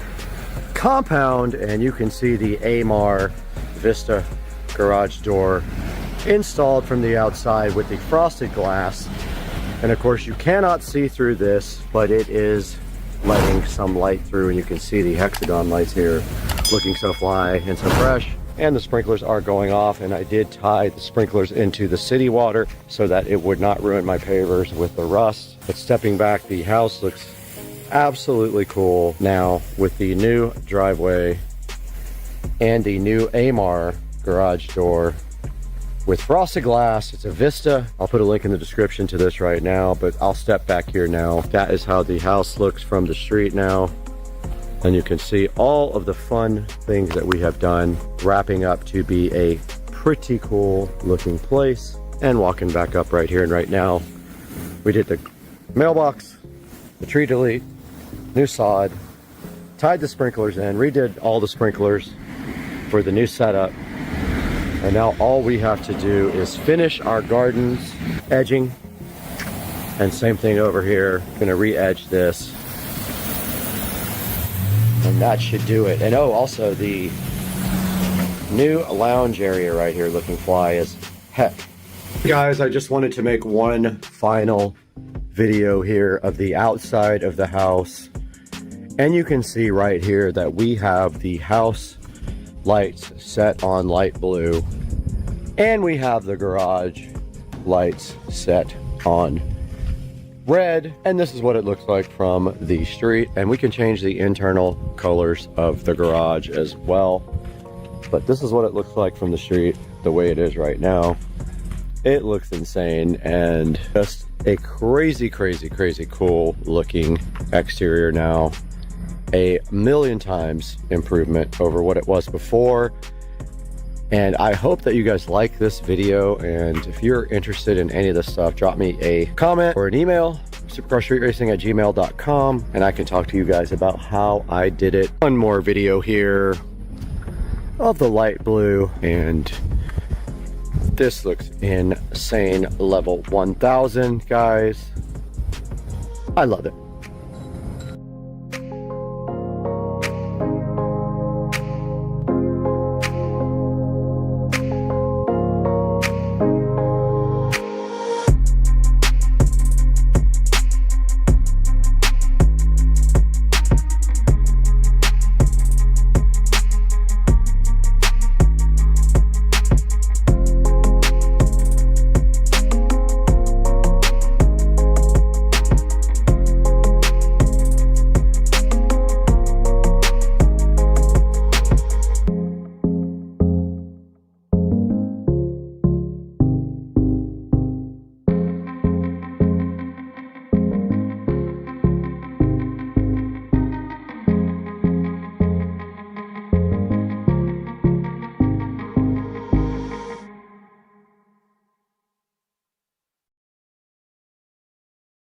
compound, and you can see the AMAR Vista garage door installed from the outside with the frosted glass. And of course you cannot see through this, but it is letting some light through, and you can see the hexagon lights here looking so fly and so fresh. And the sprinklers are going off, and I did tie the sprinklers into the city water so that it would not ruin my pavers with the rust. But stepping back, the house looks absolutely cool now with the new driveway and the new AMAR garage door with frosted glass. It's a Vista. I'll put a link in the description to this right now, but I'll step back here now. That is how the house looks from the street now. And you can see all of the fun things that we have done, wrapping up to be a pretty cool looking place. And walking back up right here and right now, we did the mailbox, the tree delete, new sod, tied the sprinklers in, redid all the sprinklers for the new setup. And now all we have to do is finish our gardens, edging, and same thing over here. Gonna re-edge this. And that should do it. And oh, also the new lounge area right here looking fly as heck. Guys, I just wanted to make one final video here of the outside of the house. And you can see right here that we have the house lights set on light blue. And we have the garage lights set on red, and this is what it looks like from the street. And we can change the internal colors of the garage as well, but this is what it looks like from the street the way it is right now. It looks insane and just a crazy cool looking exterior now. A million times improvement over what it was before. And I hope that you guys like this video, and if you're interested in any of this stuff, drop me a comment or an email, supercarstreetracing@gmail.com, and I can talk to you guys about how I did it. One more video here of the light blue, and this looks insane. Level 1000, guys. I love it.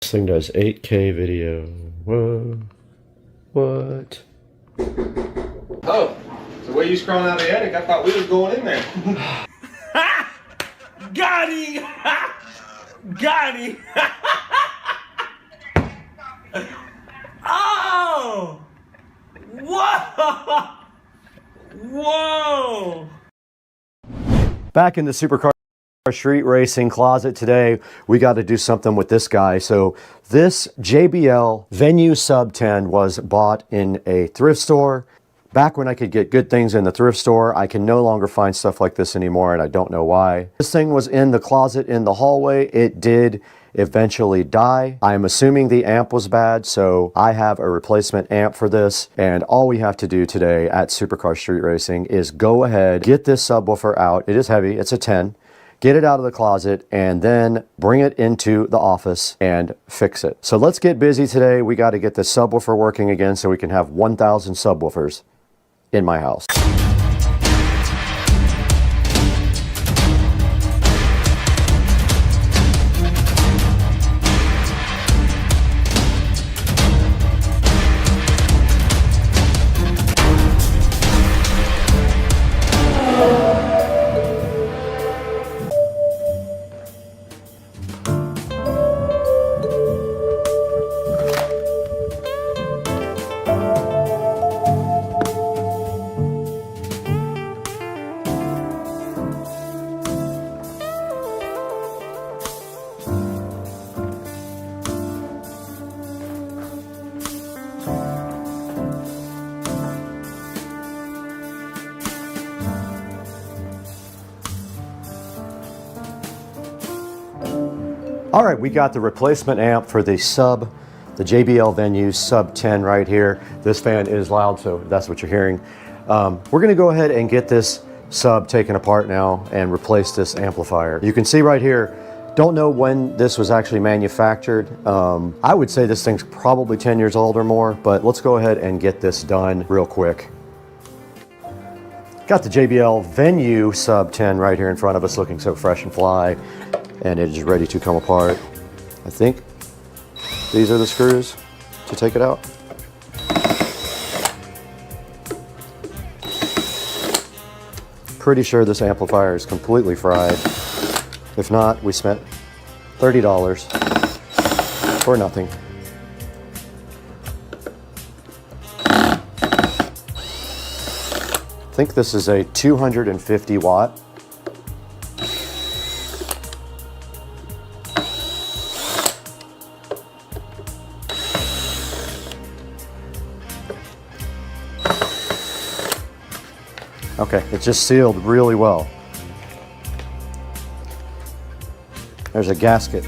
This thing does 8K video. Whoa. What? Oh, so where you scrolling out of the attic? I thought we was going in there. Got him! Got him! Oh! Whoa! Whoa! Back in the Supercar Street Racing closet today, we got to do something with this guy. So this JBL Venue Sub 10 was bought in a thrift store. Back when I could get good things in the thrift store, I can no longer find stuff like this anymore, and I don't know why. This thing was in the closet in the hallway. It did eventually die. I'm assuming the amp was bad, so I have a replacement amp for this, and all we have to do today at Supercar Street Racing is go ahead, get this subwoofer out. It is heavy, it's a 10. Get it out of the closet, and then bring it into the office and fix it. So let's get busy today. We got to get this subwoofer working again so we can have 1,000 subwoofers in my house. All right, we got the replacement amp for the sub, the JBL Venue Sub 10 right here. This fan is loud, so that's what you're hearing. We're gonna go ahead and get this sub taken apart now and replace this amplifier. You can see right here, don't know when this was actually manufactured. I would say this thing's probably 10 years old or more, but let's go ahead and get this done real quick. Got the JBL Venue Sub 10 right here in front of us, looking so fresh and fly, and it is ready to come apart. I think these are the screws to take it out. Pretty sure this amplifier is completely fried. If not, we spent $30 for nothing. I think this is a 250 watt. Okay, it's just sealed really well. There's a gasket.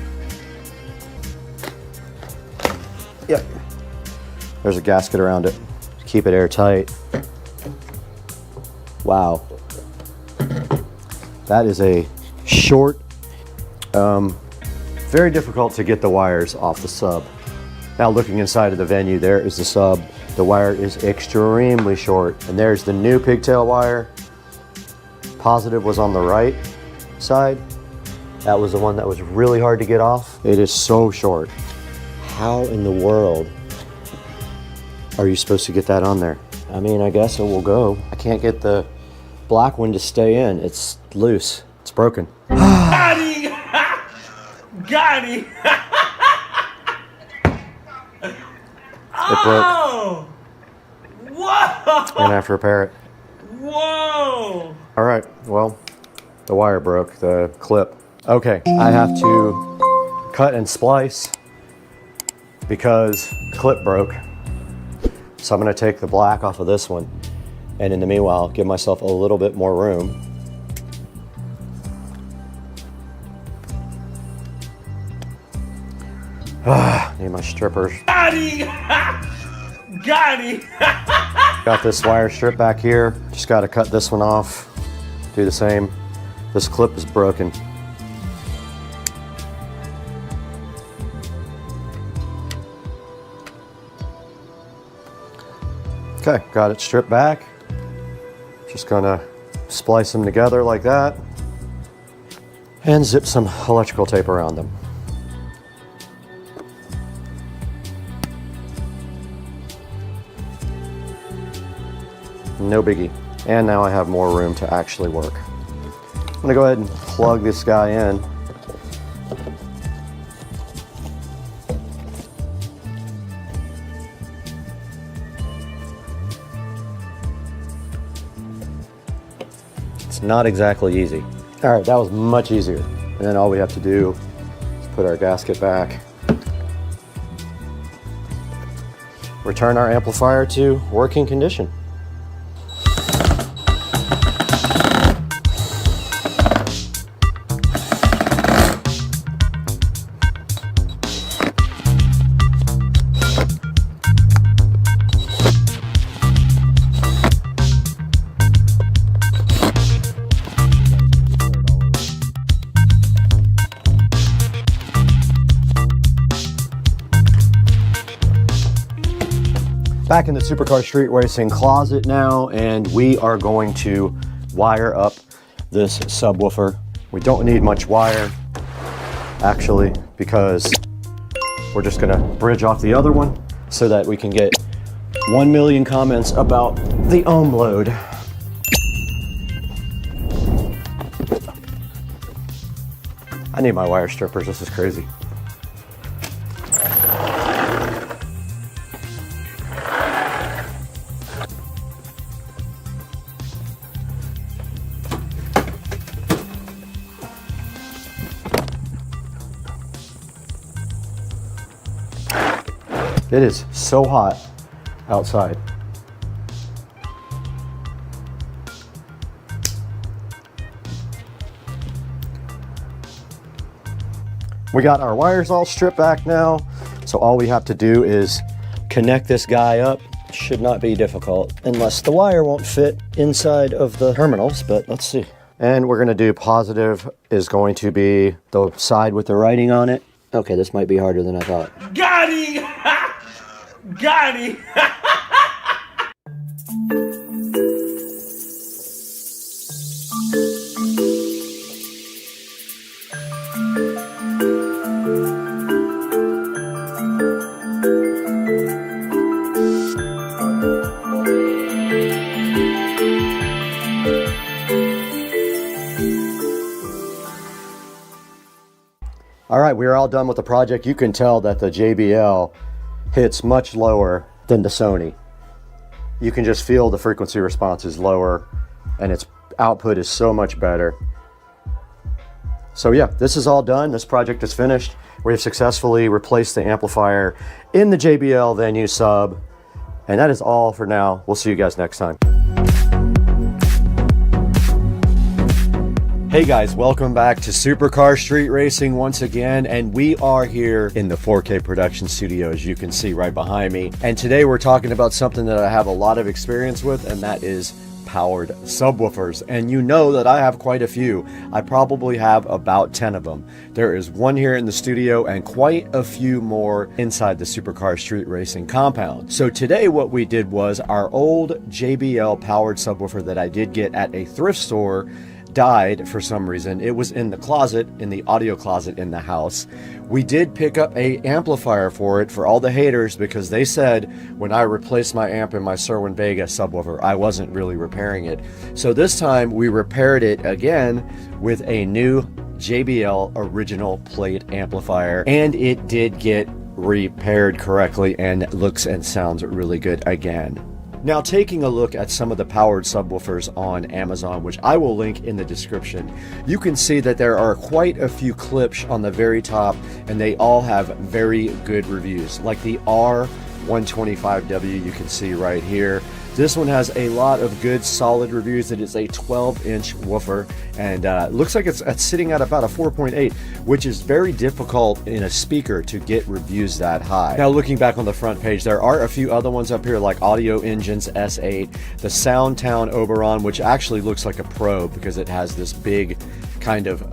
Yep. There's a gasket around it to keep it airtight. Wow. That is a short, very difficult to get the wires off the sub. Now looking inside of the Venue, there is the sub. The wire is extremely short. And there's the new pigtail wire. Positive was on the right side. That was the one that was really hard to get off. It is so short. How in the world are you supposed to get that on there? I mean, I guess it will go. I can't get the black one to stay in. It's loose. It's broken. Got him! Got him! It broke. Oh! Whoa! And I have to repair it. Whoa! All right, well, the wire broke, the clip. Okay, I have to cut and splice because the clip broke. So I'm gonna take the black off of this one, and in the meanwhile, give myself a little bit more room. Need my strippers. Got him! Got him! Got this wire strip back here. Just gotta cut this one off. Do the same. This clip is broken. Okay, got it stripped back. Just gonna splice them together like that and zip some electrical tape around them. No biggie. And now I have more room to actually work. I'm gonna go ahead and plug this guy in. It's not exactly easy. All right, that was much easier. And then all we have to do is put our gasket back. Return our amplifier to working condition. Back in the Supercar Street Racing closet now, and we are going to wire up this subwoofer. We don't need much wire, actually, because we're just gonna bridge off the other one so that we can get 1 million comments about the ohm load. I need my wire strippers, this is crazy. It is so hot outside. We got our wires all stripped back now, so all we have to do is connect this guy up. Should not be difficult, unless the wire won't fit inside of the terminals, but let's see. And we're gonna do positive is going to be the side with the writing on it. Okay, this might be harder than I thought. Got him! Got him! All right, we are all done with the project. You can tell that the JBL hits much lower than the Sony. You can just feel the frequency response is lower and its output is so much better. So yeah, this is all done. This project is finished. We have successfully replaced the amplifier in the JBL Venue sub. And that is all for now. We'll see you guys next time. Hey guys, welcome back to Supercar Street Racing once again, and we are here in the 4K production studio, as you can see right behind me. And today we're talking about something that I have a lot of experience with, and that is powered subwoofers. And you know that I have quite a few. I probably have about 10 of them. There is one here in the studio and quite a few more inside the Supercar Street Racing compound. So today what we did was our old JBL powered subwoofer that I did get at a thrift store died for some reason. It was in the closet, in the audio closet in the house. We did pick up a amplifier for it for all the haters, because they said when I replaced my amp in my Cerwin Vega subwoofer, I wasn't really repairing it. So this time we repaired it again with a new JBL original plate amplifier, and it did get repaired correctly and looks and sounds really good again. Now, taking a look at some of the powered subwoofers on Amazon, which I will link in the description, you can see that there are quite a few clips on the very top, and they all have very good reviews. Like the R125W, you can see right here. This one has a lot of good solid reviews. It is a 12-inch woofer, and looks like it's sitting at about a 4.8, which is very difficult in a speaker to get reviews that high. Now, looking back on the front page, there are a few other ones up here, like Audio Engines S8, the Soundtown Oberon, which actually looks like a Pro because it has this big kind of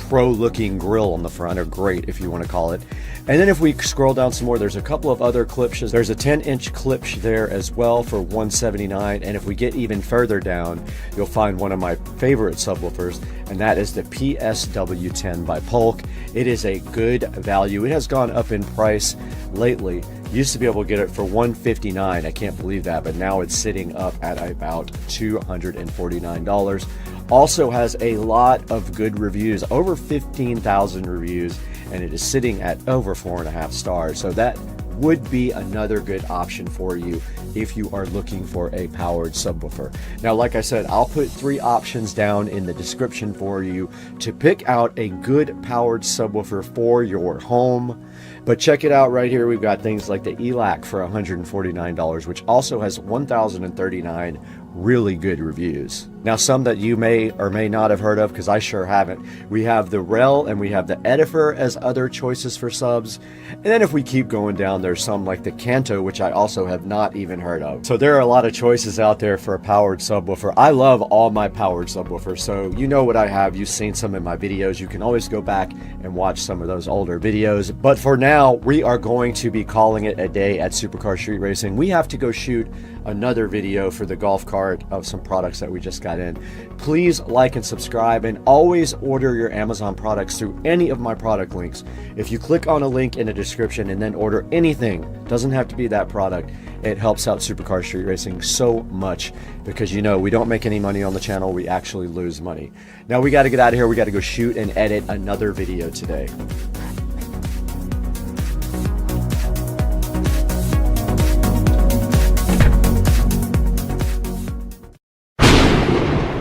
pro-looking grill on the front, or grate if you want to call it. And then if we scroll down some more, there's a couple of other Klipsch's. There's a 10-inch Klipsch there as well for $179. And if we get even further down, you'll find one of my favorite subwoofers, and that is the PSW10 by Polk. It is a good value. It has gone up in price lately. Used to be able to get it for $159. I can't believe that, but now it's sitting up at about $249. Also has a lot of good reviews, over 15,000 reviews, and it is sitting at over 4.5 stars. So that would be another good option for you if you are looking for a powered subwoofer. Now, like I said, I'll put 3 options down in the description for you to pick out a good powered subwoofer for your home. But check it out right here. We've got things like the ELAC for $149, which also has 1,039 really good reviews. Now, some that you may or may not have heard of, because I sure haven't. We have the Rel and we have the Edifer as other choices for subs. And then if we keep going down, there's some like the Kanto, which I also have not even heard of. So there are a lot of choices out there for a powered subwoofer. I love all my powered subwoofers, so you know what I have. You've seen some in my videos. You can always go back and watch some of those older videos. But for now, we are going to be calling it a day at Supercar Street Racing. We have to go shoot another video for the golf cart of some products that we just got in. Please like and subscribe, and always order your Amazon products through any of my product links. If you click on a link in the description and then order anything, doesn't have to be that product, it helps out Supercar Street Racing so much, because you know we don't make any money on the channel, we actually lose money. Now we got to get out of here. We got to go shoot and edit another video today.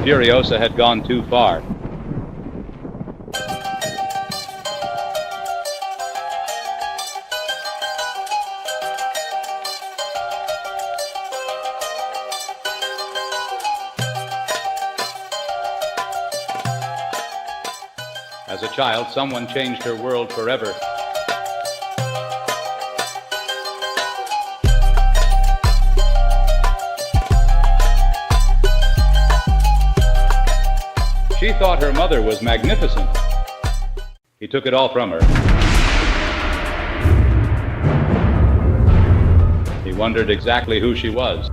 Furiosa had gone too far. As a child, someone changed her world forever. She thought her mother was magnificent. He took it all from her. He wondered exactly who she was.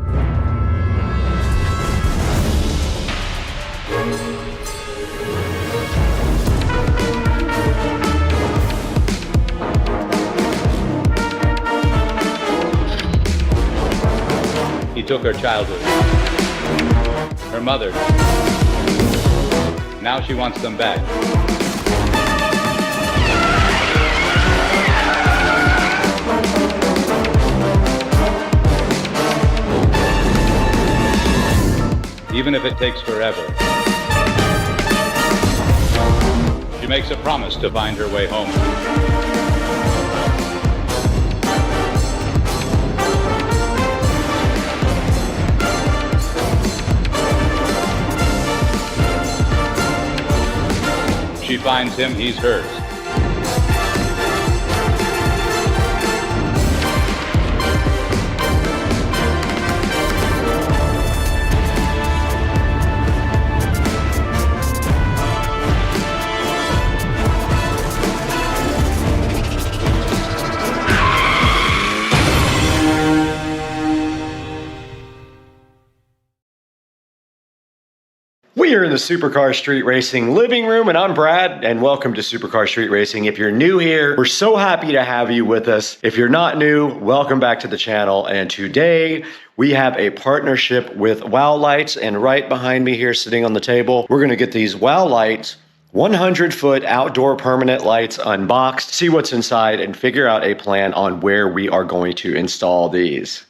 He took her childhood, her mother. Now she wants them back. Even if it takes forever. She makes a promise to find her way home. She finds him, he's hers. We are in the Supercar Street Racing living room, and I'm Brad, and welcome to Supercar Street Racing. If you're new here, we're so happy to have you with us. If you're not new, welcome back to the channel. And today we have a partnership with Wow Lights, and right behind me here sitting on the table, we're gonna get these Wow Lights 100-foot outdoor permanent lights unboxed, see what's inside, and figure out a plan on where we are going to install these.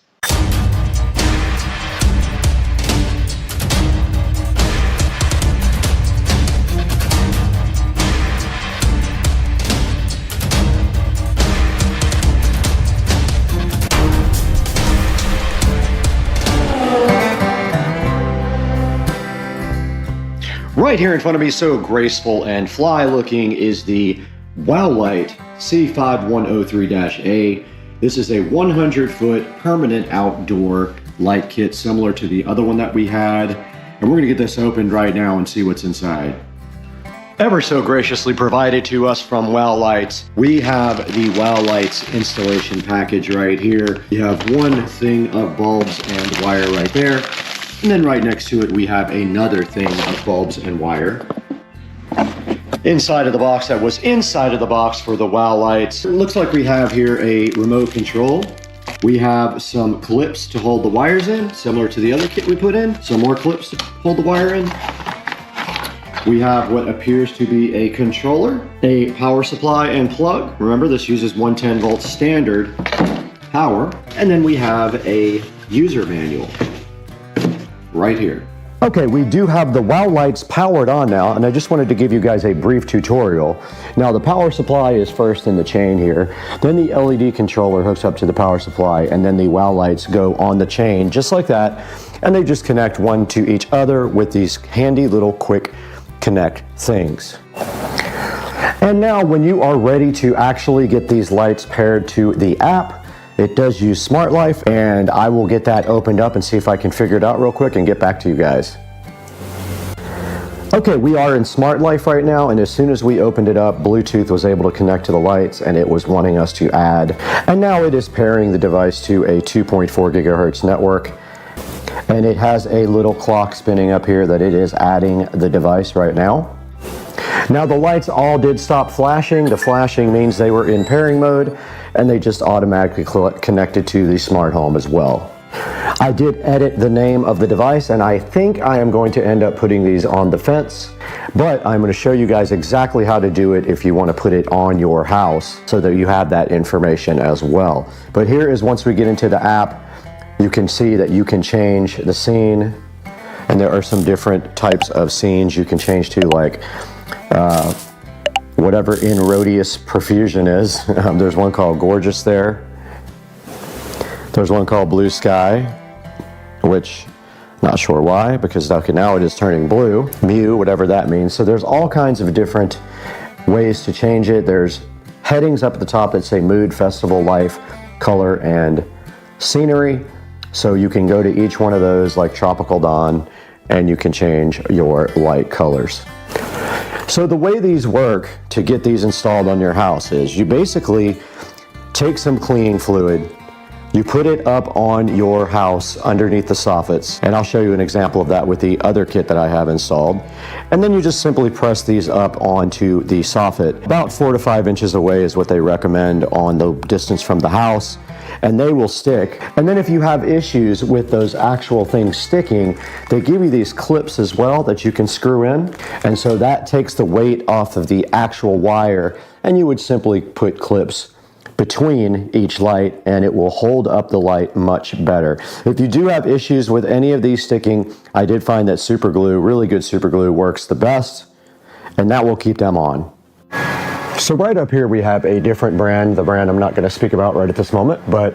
Right here in front of me, so graceful and fly looking, is the Wow Light C5103-A. This is a 100-foot permanent outdoor light kit similar to the other one that we had. And we're gonna get this opened right now and see what's inside. Ever so graciously provided to us from Wow Lights, we have the Wow Lights installation package right here. You have one thing of bulbs and wire right there. And then right next to it, we have another thing of bulbs and wire. Inside of the box, that was inside of the box for the Wow Lights. It looks like we have here a remote control. We have some clips to hold the wires in, similar to the other kit we put in. Some more clips to hold the wire in. We have what appears to be a controller, a power supply and plug. Remember, this uses 110 volt standard power. And then we have a user manual right here. Okay, we do have the Wow Lights powered on now, and I just wanted to give you guys a brief tutorial. Now, the power supply is first in the chain here, then the LED controller hooks up to the power supply, and then the Wow Lights go on the chain just like that, and they just connect one to each other with these handy little quick connect things. And now when you are ready to actually get these lights paired to the app, it does use Smart Life, and I will get that opened up and see if I can figure it out real quick and get back to you guys. Okay, we are in Smart Life right now, and as soon as we opened it up, Bluetooth was able to connect to the lights, and it was wanting us to add. And now it is pairing the device to a 2.4 gigahertz network. And it has a little clock spinning up here that it is adding the device right now. Now the lights all did stop flashing. The flashing means they were in pairing mode, and they just automatically connected to the smart home as well. I did edit the name of the device, and I think I am going to end up putting these on the fence, but I'm going to show you guys exactly how to do it if you want to put it on your house so that you have that information as well. But here is, once we get into the app, you can see that you can change the scene, and there are some different types of scenes you can change to, like whatever in Rhodius Profusion is. There's one called Gorgeous there. There's one called Blue Sky, which not sure why, because okay, now it is turning blue. Mew, whatever that means. So there's all kinds of different ways to change it. There's headings up at the top that say mood, festival, life, color, and scenery. So you can go to each one of those, like tropical dawn, and you can change your light colors. So the way these work to get these installed on your house is you basically take some cleaning fluid, you put it up on your house underneath the soffits, and I'll show you an example of that with the other kit that I have installed. And then you just simply press these up onto the soffit. About 4 to 5 inches away is what they recommend on the distance from the house, and they will stick. And then if you have issues with those actual things sticking, they give you these clips as well that you can screw in. And so that takes the weight off of the actual wire, and you would simply put clips between each light and it will hold up the light much better. If you do have issues with any of these sticking, I did find that super glue, really good super glue, works the best, and that will keep them on. So right up here we have a different brand, the brand I'm not going to speak about right at this moment, but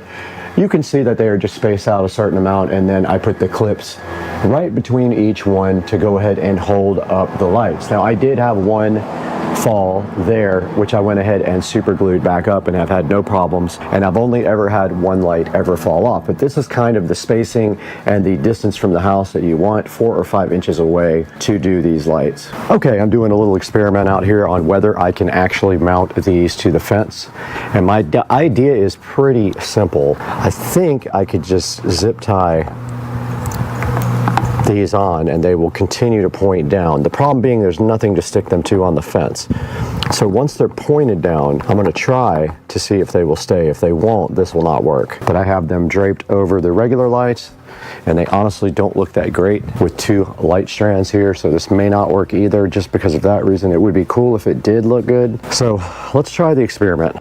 you can see that they are just spaced out a certain amount, and then I put the clips right between each one to go ahead and hold up the lights. Now I did have one fall there, which I went ahead and super glued back up and have had no problems, and I've only ever had one light ever fall off. But this is kind of the spacing and the distance from the house that you want, 4 or 5 inches away to do these lights. Okay, I'm doing a little experiment out here on whether I can actually mount these to the fence, and my idea is pretty simple. I think I could just zip tie these on and they will continue to point down. The problem being there's nothing to stick them to on the fence. So once they're pointed down, I'm going to try to see if they will stay. If they won't, this will not work. But I have them draped over the regular lights, and they honestly don't look that great with 2 light strands here, so this may not work either. Just because of that reason, it would be cool if it did look good. So let's try the experiment.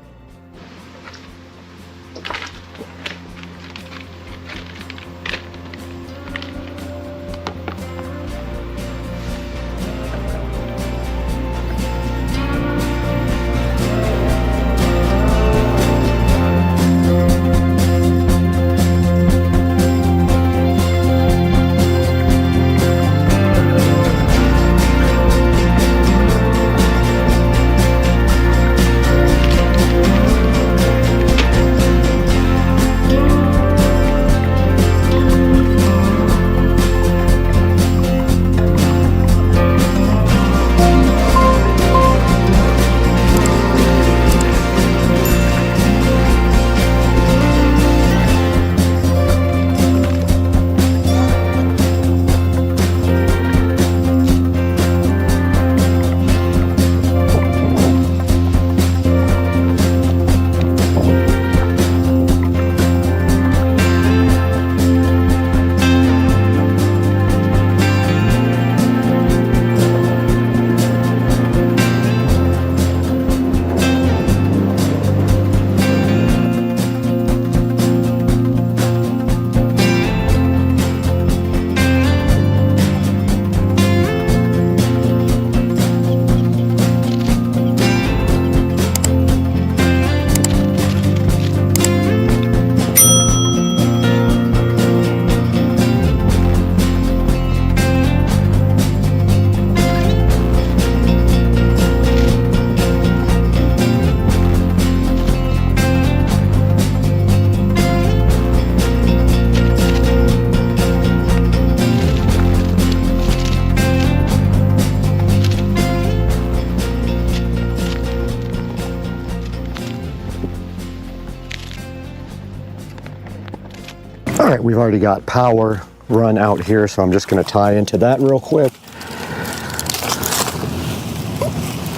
All right, we've already got power run out here, so I'm just going to tie into that real quick.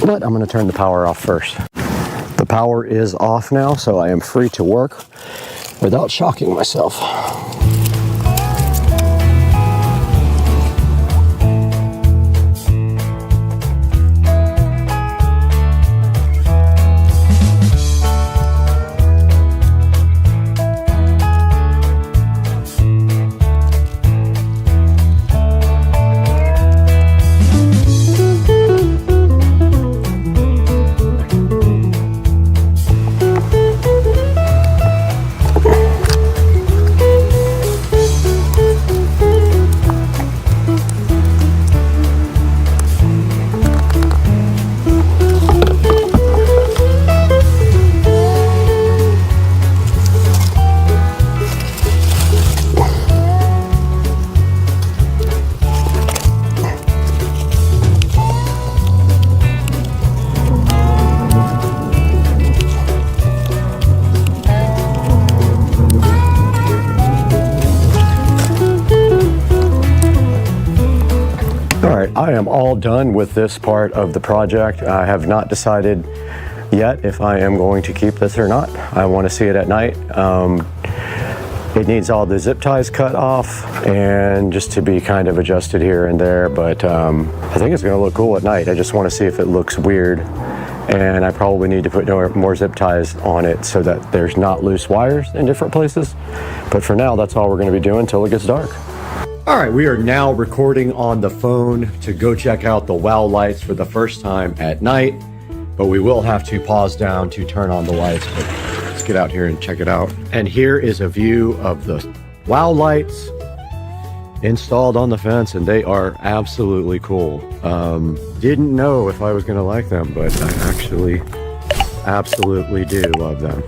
But I'm going to turn the power off first. The power is off now, so I am free to work without shocking myself. I am all done with this part of the project. I have not decided yet if I am going to keep this or not. I want to see it at night. It needs all the zip ties cut off and just to be kind of adjusted here and there, but I think it's going to look cool at night. I just want to see if it looks weird, and I probably need to put more zip ties on it so that there's not loose wires in different places. But for now, that's all we're going to be doing until it gets dark. All right, we are now recording on the phone to go check out the WOW lights for the first time at night, but we will have to pause down to turn on the lights. But let's get out here and check it out. And here is a view of the WOW lights installed on the fence, and they are absolutely cool. Didn't know if I was gonna like them, but I actually absolutely do love them.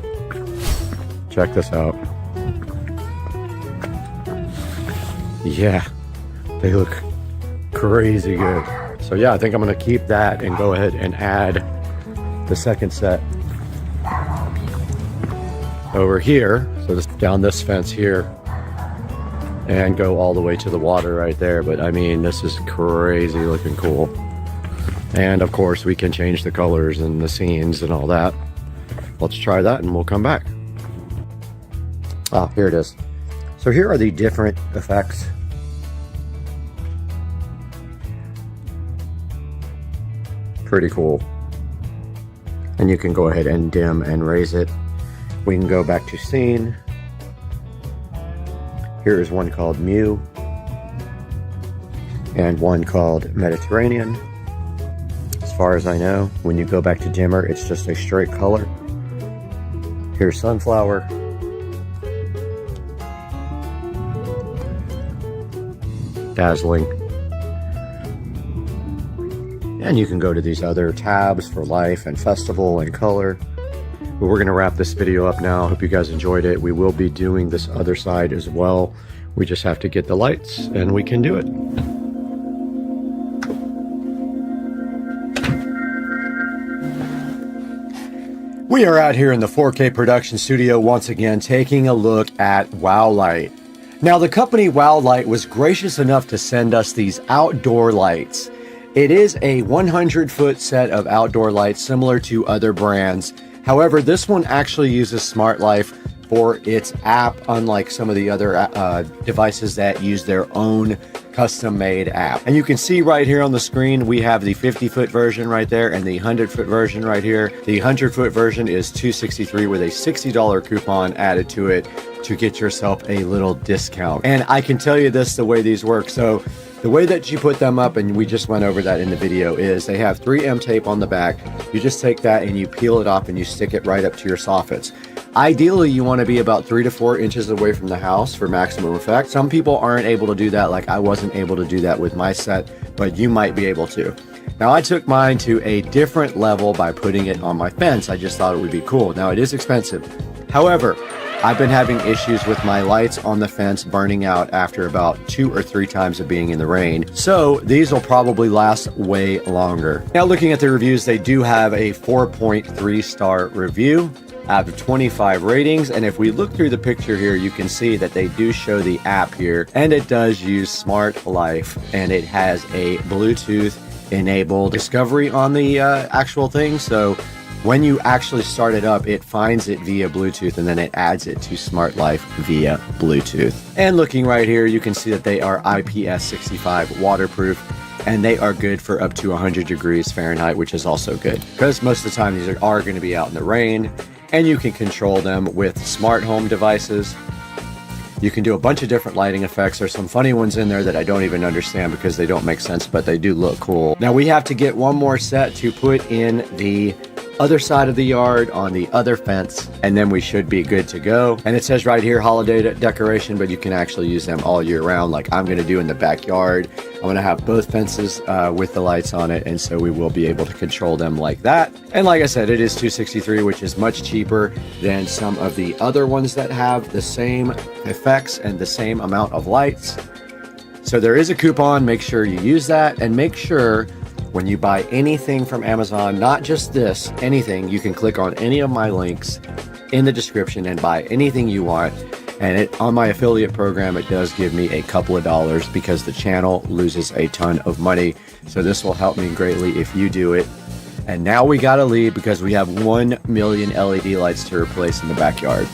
Check this out. Yeah, they look crazy good. So yeah, I think I'm gonna keep that and go ahead and add the second set over here. So just down this fence here and go all the way to the water right there. But I mean, this is crazy looking cool. And of course we can change the colors and the scenes and all that. Let's try that and we'll come back. Ah, here it is. So here are the different effects. Pretty cool. And you can go ahead and dim and raise it. We can go back to scene. Here is one called Mew and one called Mediterranean. As far as I know, when you go back to dimmer, it's just a straight color. Here's Sunflower. Dazzling. And you can go to these other tabs for life and festival and color. But we're gonna wrap this video up now. Hope you guys enjoyed it. We will be doing this other side as well. We just have to get the lights and we can do it. We are out here in the 4K production studio once again, taking a look at WOW Light. Now the company WOW Light was gracious enough to send us these outdoor lights. It is a 100-foot set of outdoor lights similar to other brands. However, this one actually uses Smart Life for its app, unlike some of the other devices that use their own custom-made app. And you can see right here on the screen, we have the 50-foot version right there and the 100-foot version right here. The 100-foot version is $263 with a $60 coupon added to it to get yourself a little discount. And I can tell you this, the way these work. So the way that you put them up, and we just went over that in the video, is they have 3M tape on the back. You just take that and you peel it off and you stick it right up to your soffits. Ideally, you want to be about 3 to 4 inches away from the house for maximum effect. Some people aren't able to do that, like I wasn't able to do that with my set, but you might be able to. Now, I took mine to a different level by putting it on my fence. I just thought it would be cool. Now, it is expensive. However, I've been having issues with my lights on the fence burning out after about 2 or 3 times of being in the rain. So these will probably last way longer. Now, looking at the reviews, they do have a 4.3 star review out of 25 ratings. And if we look through the picture here, you can see that they do show the app here, and it does use Smart Life, and it has a Bluetooth enabled discovery on the actual thing. So when you actually start it up, it finds it via Bluetooth and then it adds it to Smart Life via Bluetooth. And looking right here, you can see that they are IPS65 waterproof, and they are good for up to 100 degrees Fahrenheit, which is also good because most of the time these are going to be out in the rain, and you can control them with smart home devices. You can do a bunch of different lighting effects. There's some funny ones in there that I don't even understand because they don't make sense, but they do look cool. Now we have to get one more set to put in the other side of the yard on the other fence, and then we should be good to go. And it says right here holiday decoration, but you can actually use them all year round, like I'm going to do in the backyard. I'm going to have both fences with the lights on it, and so we will be able to control them like that. And like I said, it is $263, which is much cheaper than some of the other ones that have the same effects and the same amount of lights. So there is a coupon. Make sure you use that, and make sure when you buy anything from Amazon, not just this, anything, you can click on any of my links in the description and buy anything you want. And on my affiliate program, it does give me a couple of dollars because the channel loses a ton of money. So this will help me greatly if you do it. And now we gotta leave because we have 1 million LED lights to replace in the backyard.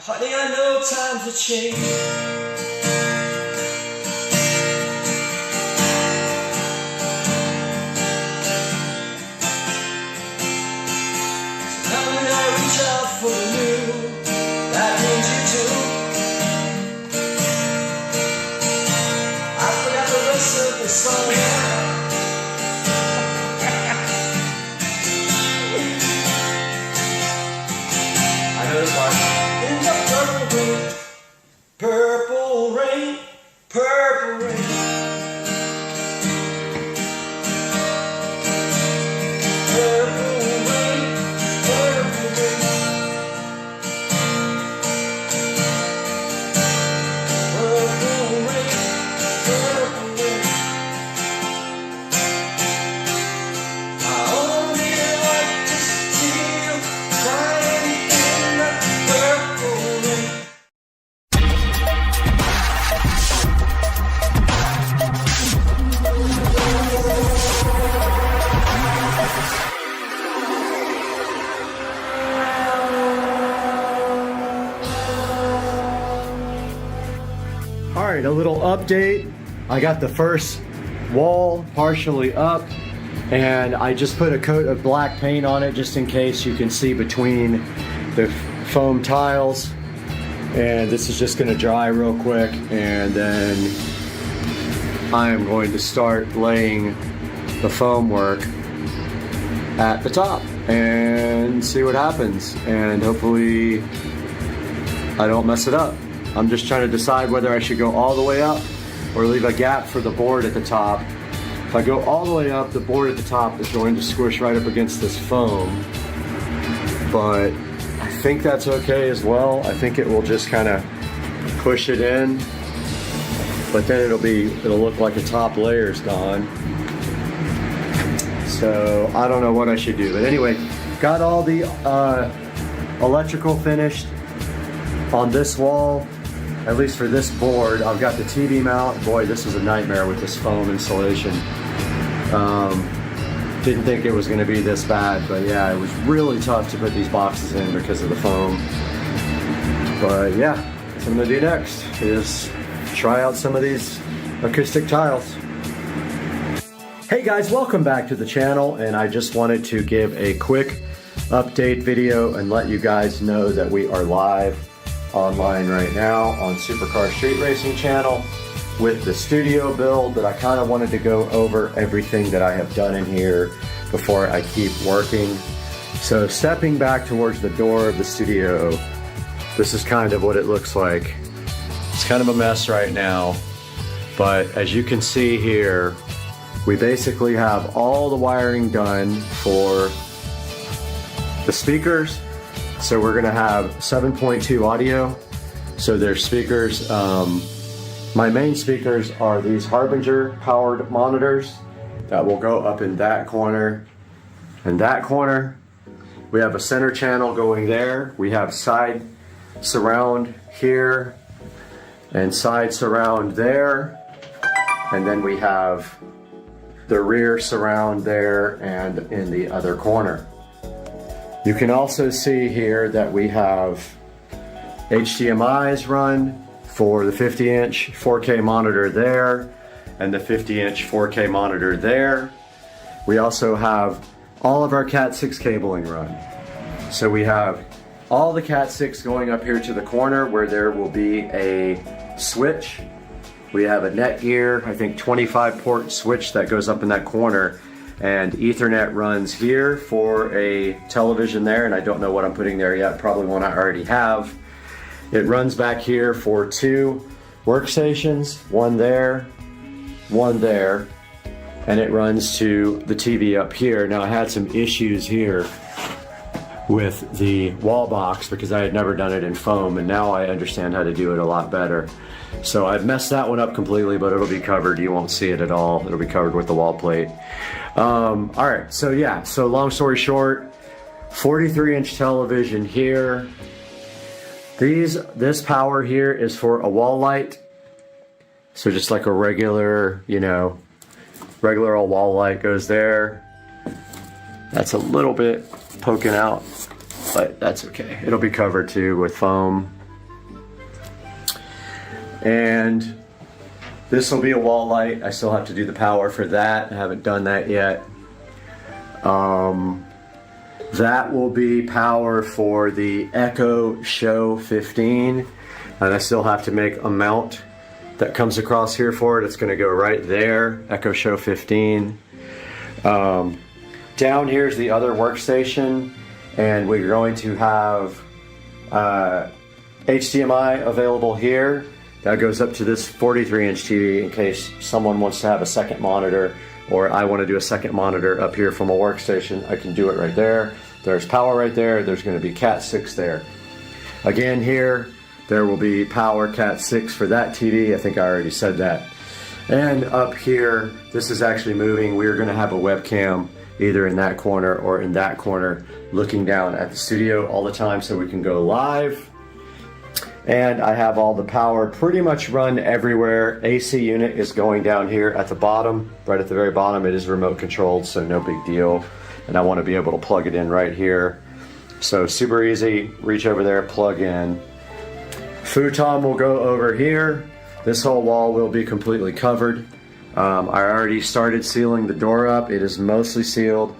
Honey, I know times have changed. So now when I reach out for the new, that means you too. I forgot the rest of the song. I know this part. Purple rain, purple rain. Purple rain, purple rain. Purple rain, purple rain. I only like to see you crying in the purple rain. All right, a little update. I got the first wall partially up and I just put a coat of black paint on it just in case you can see between the foam tiles. And this is just gonna dry real quick and then I am going to start laying the foam work at the top and see what happens. And hopefully I don't mess it up. I'm just trying to decide whether I should go all the way up or leave a gap for the board at the top. If I go all the way up, the board at the top is going to squish right up against this foam. But I think that's okay as well. I think it will just kind of push it in, but then it'll look like the top layer's gone. So I don't know what I should do. But anyway, got all the electrical finished on this wall. At least for this board. I've got the TV mount. Boy, this is a nightmare with this foam insulation. Didn't think it was gonna be this bad, but yeah, it was really tough to put these boxes in because of the foam. But yeah, what I'm gonna do next is try out some of these acoustic tiles. Hey guys, welcome back to the channel, and I just wanted to give a quick update video and let you guys know that we are live online right now on Supercar Street Racing channel with the studio build, but I kind of wanted to go over everything that I have done in here before I keep working. So stepping back towards the door of the studio, this is kind of what it looks like. It's kind of a mess right now, but as you can see here, we basically have all the wiring done for the speakers. So we're gonna have 7.2 audio. So there's speakers. My main speakers are these Harbinger powered monitors that will go up in that corner and that corner. We have a center channel going there. We have side surround here and side surround there. And then we have the rear surround there and in the other corner. You can also see here that we have HDMIs run for the 50-inch 4K monitor there and the 50-inch 4K monitor there. We also have all of our Cat 6 cabling run. So we have all the Cat 6 going up here to the corner where there will be a switch. We have a Netgear, I think 25 port switch that goes up in that corner, and Ethernet runs here for a television there, and I don't know what I'm putting there yet, probably one I already have. It runs back here for 2 workstations, one there, and it runs to the TV up here. Now I had some issues here with the wall box because I had never done it in foam, and now I understand how to do it a lot better. So I've messed that one up completely, but it'll be covered. You won't see it at all. It'll be covered with the wall plate. All right, so yeah, so long story short, 43-inch television here. This power here is for a wall light. So just like a regular, you know, regular old wall light goes there. That's a little bit poking out, but that's okay. It'll be covered too with foam. And this will be a wall light. I still have to do the power for that. I haven't done that yet. That will be power for the Echo Show 15. And I still have to make a mount that comes across here for it. It's going to go right there, Echo Show 15. Down here is the other workstation, and we're going to have HDMI available here. That goes up to this 43-inch TV in case someone wants to have a second monitor, or I want to do a second monitor up here from a workstation. I can do it right there. There's power right there. There's going to be Cat 6 there. Again here, there will be power Cat 6 for that TV. I think I already said that. And up here, this is actually moving. We're going to have a webcam either in that corner or in that corner looking down at the studio all the time so we can go live. And I have all the power pretty much run everywhere. AC unit is going down here at the bottom, right at the very bottom. It is remote controlled, so no big deal. And I want to be able to plug it in right here. So super easy, reach over there, plug in. Futon will go over here. This whole wall will be completely covered. I already started sealing the door up. It is mostly sealed.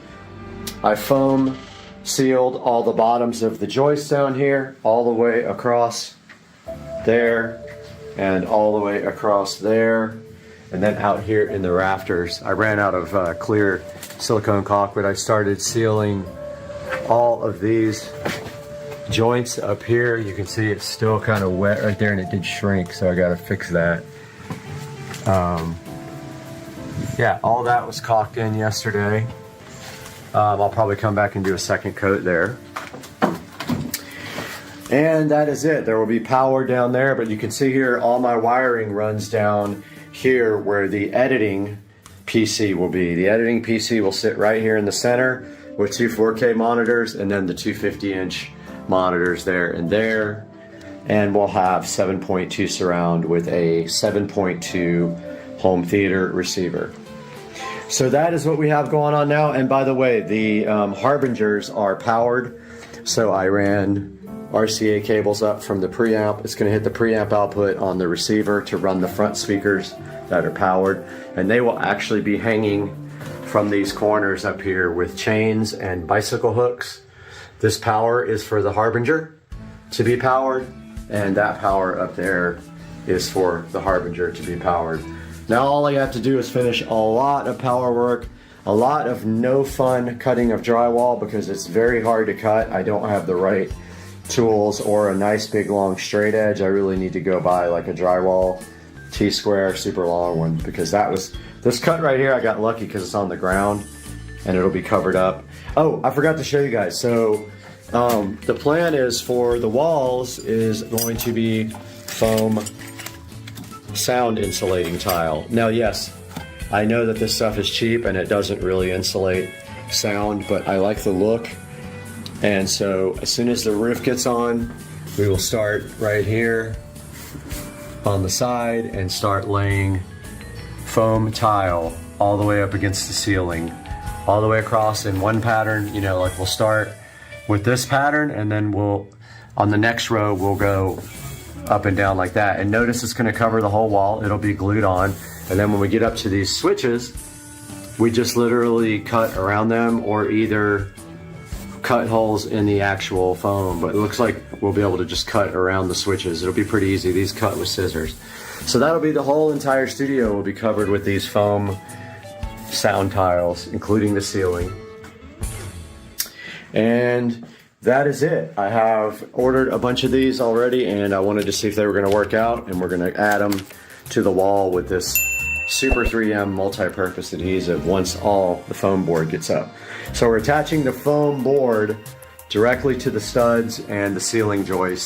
I foam sealed all the bottoms of the joists down here, all the way across there, and all the way across there, and then out here in the rafters. I ran out of clear silicone caulk, but I started sealing all of these joints up here. You can see it's still kind of wet right there, and it did shrink, so I got to fix that. Yeah, all that was caulked in yesterday. I'll probably come back and do a second coat there. And that is it. There will be power down there, but you can see here all my wiring runs down here where the editing PC will be. The editing PC will sit right here in the center with 2 4K monitors and then the 2 50-inch monitors there and there. And we'll have 7.2 surround with a 7.2 home theater receiver. So that is what we have going on now. And by the way, the Harbingers are powered. So I ran RCA cables up from the preamp. It's going to hit the preamp output on the receiver to run the front speakers that are powered. And they will actually be hanging from these corners up here with chains and bicycle hooks. This power is for the Harbinger to be powered, and that power up there is for the Harbinger to be powered. Now all I have to do is finish a lot of power work, a lot of no fun cutting of drywall because it's very hard to cut. I don't have the right tools or a nice big long straight edge. I really need to go buy like a drywall T-square super long one, because that was, this cut right here I got lucky because it's on the ground and it'll be covered up. Oh, I forgot to show you guys. So the plan is for the walls is going to be foam sound insulating tile. Now yes, I know that this stuff is cheap and it doesn't really insulate sound, but I like the look. And so as soon as the roof gets on, we will start right here on the side and start laying foam tile all the way up against the ceiling, all the way across in one pattern. You know, like we'll start with this pattern and then we'll, on the next row, we'll go up and down like that. And notice it's gonna cover the whole wall. It'll be glued on. And then when we get up to these switches, we just literally cut around them or either cut holes in the actual foam. But it looks like we'll be able to just cut around the switches. It'll be pretty easy. These cut with scissors. So that'll be the whole entire studio will be covered with these foam sound tiles, including the ceiling. And that is it. I have ordered a bunch of these already and I wanted to see if they were gonna work out, and we're gonna add them to the wall with this Super 3M multi-purpose adhesive once all the foam board gets up. So we're attaching the foam board directly to the studs and the ceiling joist.